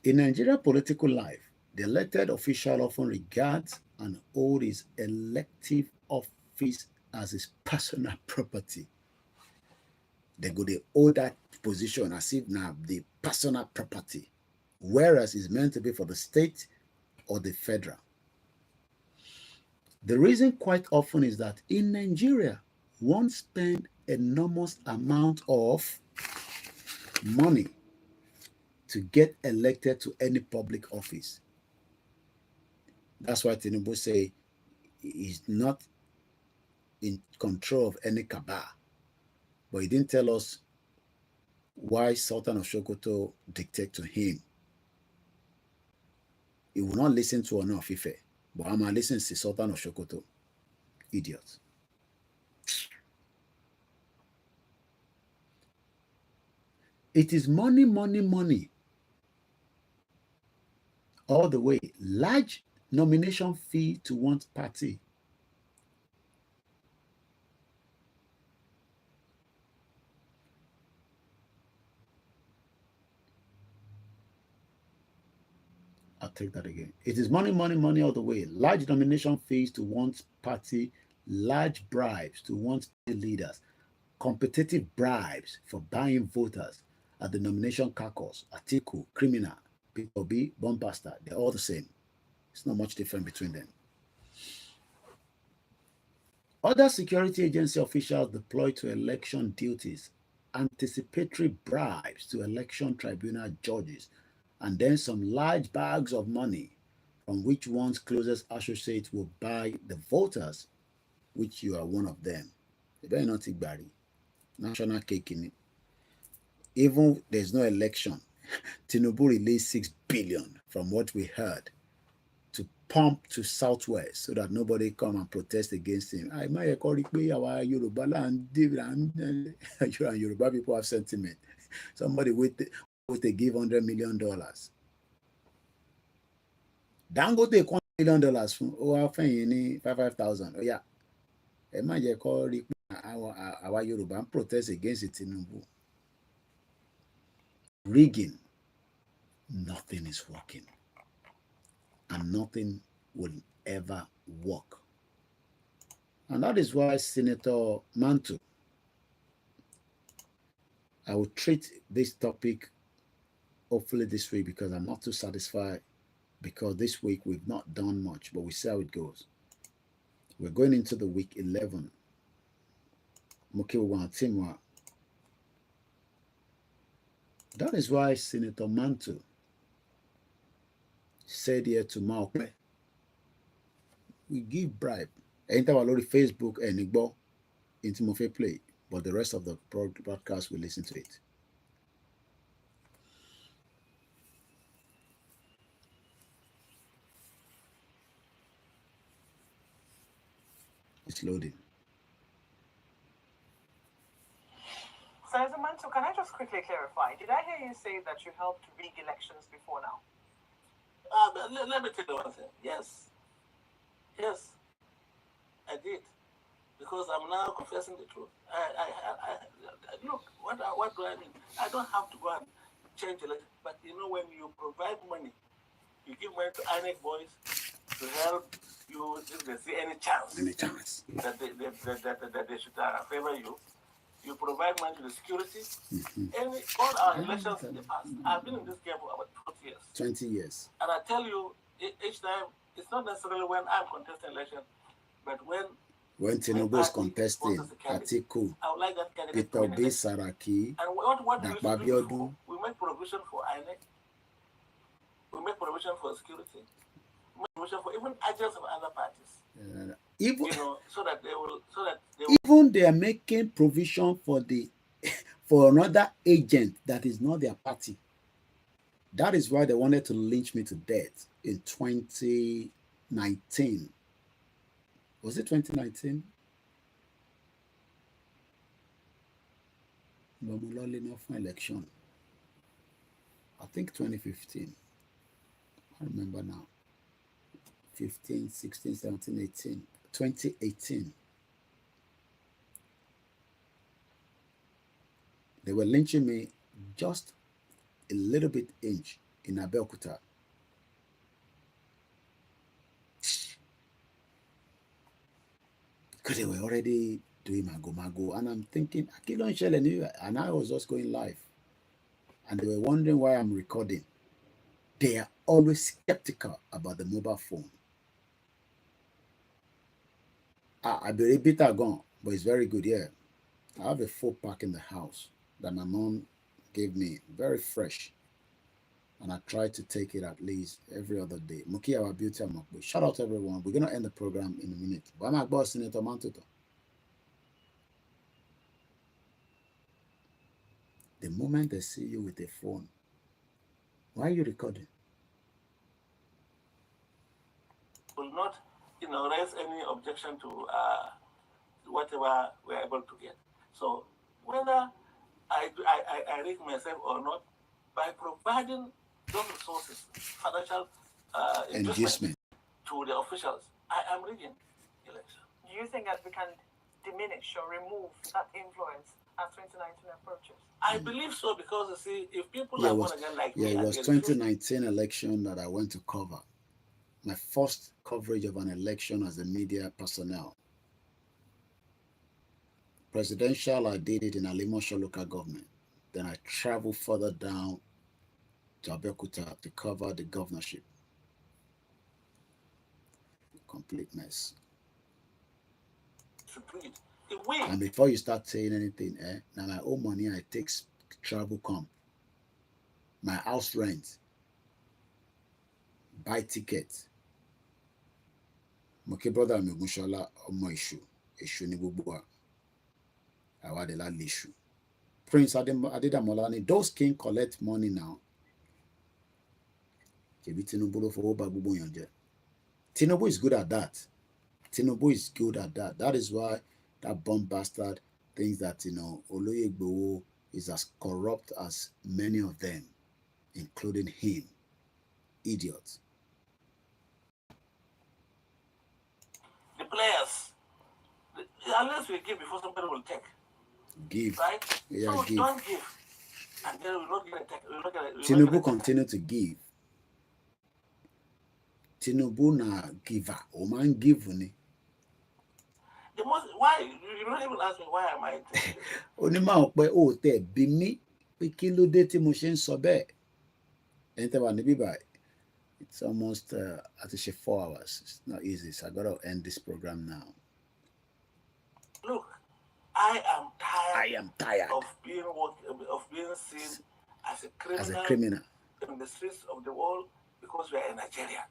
In Nigeria political life, the elected official often regards and holds his elective office as his personal property. They go to hold that position as if now the personal property, whereas it's meant to be for the state or the federal. The reason quite often is that in Nigeria, one spends enormous amount of money to get elected to any public office. That's why Tinubu say he's not in control of any cabal. But he didn't tell us why Sultan of Sokoto dictate to him. He will not listen to Ono of Ife, but I'm going to listen to Sultan of Sokoto. Idiot. It is money, money, money. All the way. Large nomination fee to one's party. I'll take that again. It is money, money, money all the way. Large nomination fees to one's party, large bribes to one's leaders, competitive bribes for buying voters at the nomination caucus, Atiku, criminal, P.O.B., Bombasta, they're all the same. It's not much different between them. Other security agency officials deployed to election duties, anticipatory bribes to election tribunal judges, and then some large bags of money from which one's closest associates will buy the voters, which you are one of them. They better not take Barry. National cake in it. Even there's no election, Tinubu released 6 billion from what we heard to pump to Southwest so that nobody come and protest against him. I might call it Yoruba land, Yoruba people have sentiment. Somebody with they give $100 million. Dangote $1 million from over 5,000. Oh yeah. Imagine call our Yoruba protest against it Tinubu. Rigging. Nothing is working. And nothing will ever work. And that is why Senator Mantu, I will treat this topic hopefully this way because I'm not too satisfied because this week we've not done much, but we see how it goes. We're going into the week 11. That is why Senator Mantu said here to Maokwe, we give bribe. Enter our Facebook and Igbo into Mofe Play, but the rest of the broadcast will listen to it. It's loading. Senator Mantu, can I just quickly clarify? Did I hear you say that you helped rig elections before now? Let me tell you one thing. Yes. Yes, I did. Because I'm now confessing the truth. Look, what do I mean? I don't have to go and change election. But you know, when you provide money, you give money to INEC boys to help you if they see any chance that they should favor you. You provide money to the security. All our elections in the past, I've been in this game for about 20 years. 20 years. And I tell you, each time, it's not necessarily when I'm contesting election, but when Tinubu is contesting, Atiku, I would like that candidate Peter Obi, Saraki, and what Dakpa Abiodun. We make provision for INEC. We make provision for security. We make provision for even agents of other parties. Even, you know, so that they will. Even they are making provision for another agent that is not their party. That is why they wanted to lynch me to death in 2019. Was it 2019? Election. I think 2015. I remember now. 15, 16, 17, 18. 2018. They were lynching me just a little bit inch in Abeokuta. Because they were already doing mago. And I'm thinking, and I was just going live. And they were wondering why I'm recording. They are always skeptical about the mobile phone. I be a bit gone, but it's very good, yeah. I have a full pack in the house that my mom gave me, very fresh. And I try to take it at least every other day. Muki, our beauty, shout out to everyone. We're going to end the program in a minute. But I'm boss, Senator Mantuto. The moment they see you with a phone, why are you recording? Will not, raise any objection to whatever we're able to get. So whether I rig myself or not, by providing those resources, financial investment to the officials, I am rigging election. Do you think that we can diminish or remove that influence as 2019 approaches? I believe so, because you see, if people are going to get like me, it was 2019 election that I went to cover. My first coverage of an election as a media personnel. Presidential, I did it in Alimosho local government. Then I traveled further down to Abeokuta to cover the governorship. Complete mess. And before you start saying anything, now my own money I take travel come. My house rent, buy tickets. My brother Megushala omo issue ni gbogbo awadela issue. Prince Adedamolani, those king collect money now. Tinubu is good at that. Tinubu is good at that. That is why that bomb bastard thinks that, Oloyegbowo is as corrupt as many of them, including him. Idiot. The players, unless we give before somebody will take. Give. Right? Yeah, so give. Don't give. And then we're not going to take. Tinubu continue to give. Tinubu na giver. Oman give ni. The most, why you don't even ask me why am I taking this? Onima ọpẹ o tẹ bí mi pé kí ló dé tí mo ṣe ń sọ bẹ́ẹ̀. Ẹni tẹ́ wà níbí báyìí. It's almost at 4 hours. It's not easy, so I gotta end this program now. Look, I am tired. Of being seen as a criminal in the streets of the world because we are in Nigeria.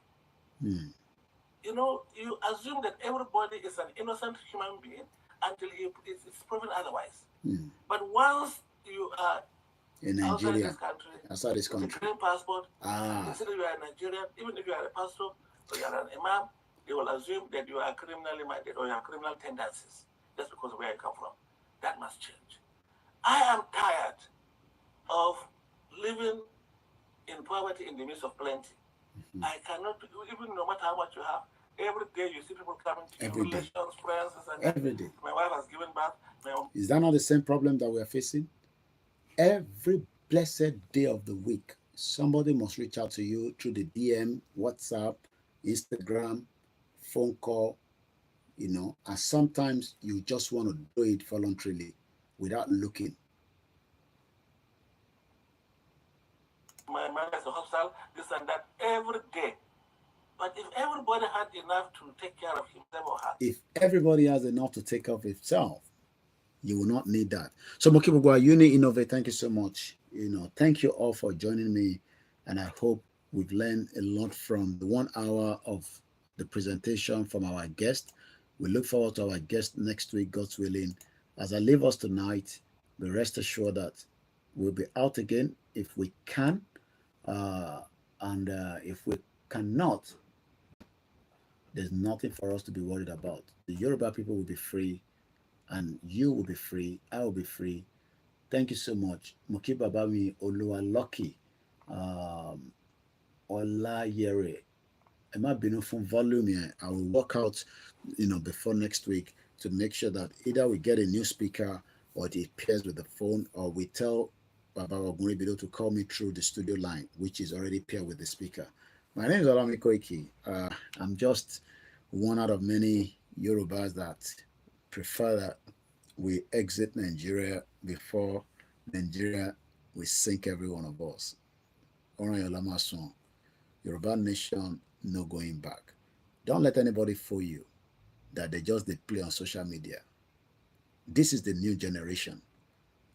You assume that everybody is an innocent human being until it's proven otherwise. But once you are in Nigeria, outside this country, with a green passport, consider you are a Nigerian, even if you are a pastor or you are an imam, they will assume that you are criminally minded or you have criminal tendencies just because of where you come from. That must change. I am tired of living in poverty in the midst of plenty. I cannot, even no matter how much you have, every day you see people coming to you, relations, friends, and every day. My wife has given birth. Is that not the same problem that we are facing? Every blessed day of the week, somebody must reach out to you through the DM, WhatsApp, Instagram, phone call, and sometimes you just want to do it voluntarily without looking. My man is a hospital, this and that, every day. But if everybody had enough to take care of himself or her. If everybody has enough to take care of himself, you will not need that. So Mokibugwa, Uni Innovate, thank you so much. Thank you all for joining me. And I hope we've learned a lot from the 1 hour of the presentation from our guest. We look forward to our guest next week, God's willing. As I leave us tonight, be rest assured that we'll be out again if we can. And if we cannot, there's nothing for us to be worried about. The Yoruba people will be free, and you will be free. I will be free. Thank you so much. Mokiba Bami Oluwaloki, Olayere. Am I being from volume here? I will work out, before next week to make sure that either we get a new speaker or it appears with the phone, or we tell Baba Ogunribido to call me through the studio line, which is already paired with the speaker. My name is OLAYOMI KOIKI. I'm just one out of many Yorubas that prefer that we exit Nigeria before Nigeria will sink every one of us. Yoruba Nation, no going back. Don't let anybody fool you that they play on social media. This is the new generation,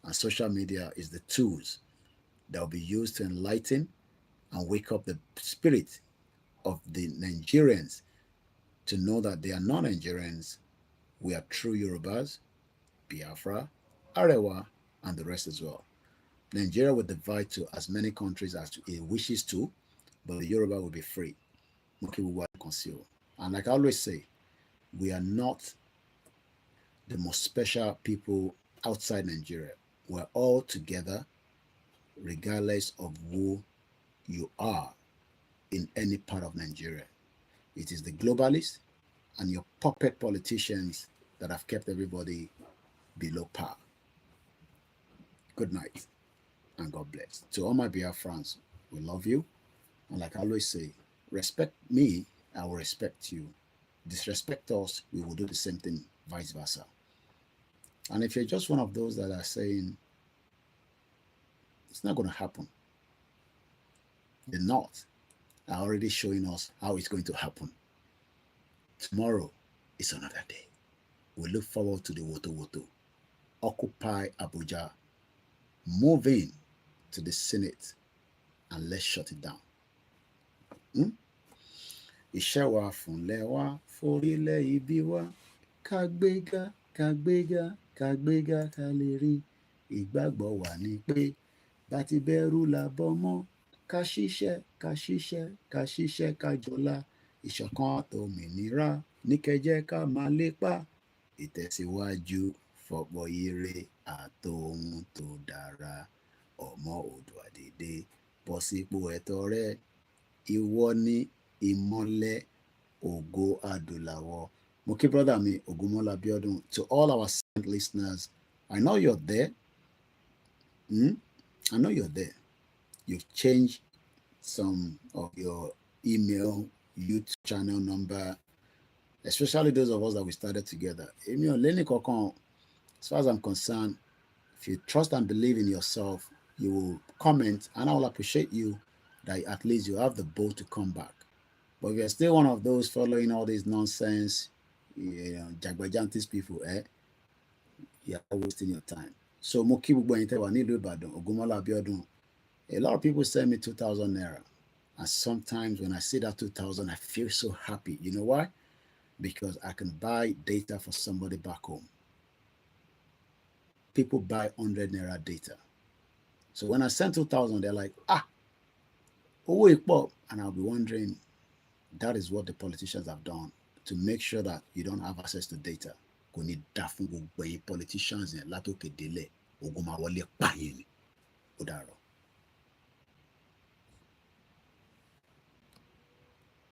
and social media is the tools that will be used to enlighten and wake up the spirit of the Nigerians to know that they are not Nigerians. We are true Yorubas, Biafra, Arewa, and the rest as well. Nigeria will divide to as many countries as it wishes to, but the Yoruba will be free. And like I always say, we are not the most special people outside Nigeria. We're all together, regardless of who you are in any part of Nigeria. It is the globalists and your puppet politicians that have kept everybody below par. Good night and God bless. To all my Biafrans, we love you. And like I always say, respect me, I will respect you. Disrespect us, we will do the same thing, vice versa. And if you're just one of those that are saying, it's not going to happen, the North are already showing us how it's going to happen. Tomorrow is another day. We look forward to the Woto Woto. Occupy Abuja. Move in to the Senate and let's shut it down. Iṣẹ́ wa fúnlẹ̀ wa forílẹ̀ ibi wa kágbéga kágbéga kágbéga ká lè rí ìgbàgbọ́ wa ní pé bá ti bẹ̀rù làbọ̀ mọ́ ká ṣiṣẹ́ ká ṣiṣẹ́ ká ṣiṣẹ́ ká jọlá ìṣọ̀kan àtòmìnira ní kẹjẹ́ ká máa lépa ìtẹ̀síwájú fọ̀pọ̀ ire àtòhun tó dára ọmọ Oòduà dìde bọ́ sípò ẹ̀tọ́ rẹ ìwọ ni ìmọ́lẹ̀ ògo adúláwọ̀. Mo kí brother mi Ògúnmọ́lá Bíọ́dún. To all our silent listeners, I know you're there. I know you're there. You've changed some of your email, YouTube channel number, especially those of us that we started together. As far as I'm concerned, if you trust and believe in yourself, you will comment, and I will appreciate you that at least you have the boat to come back. But if you're still one of those following all this nonsense, jagbajantis people, you're wasting your time. So Moki Ogumola Abiodun, a lot of people send me 2,000 naira. And sometimes when I see that 2,000, I feel so happy. You know why? Because I can buy data for somebody back home. People buy 100 naira data. So when I send 2,000, they're like, wake up. And I'll be wondering, that is what the politicians have done to make sure that you don't have access to data. Politicians in Latoke Dele, Ogumawale Payini, Odaro.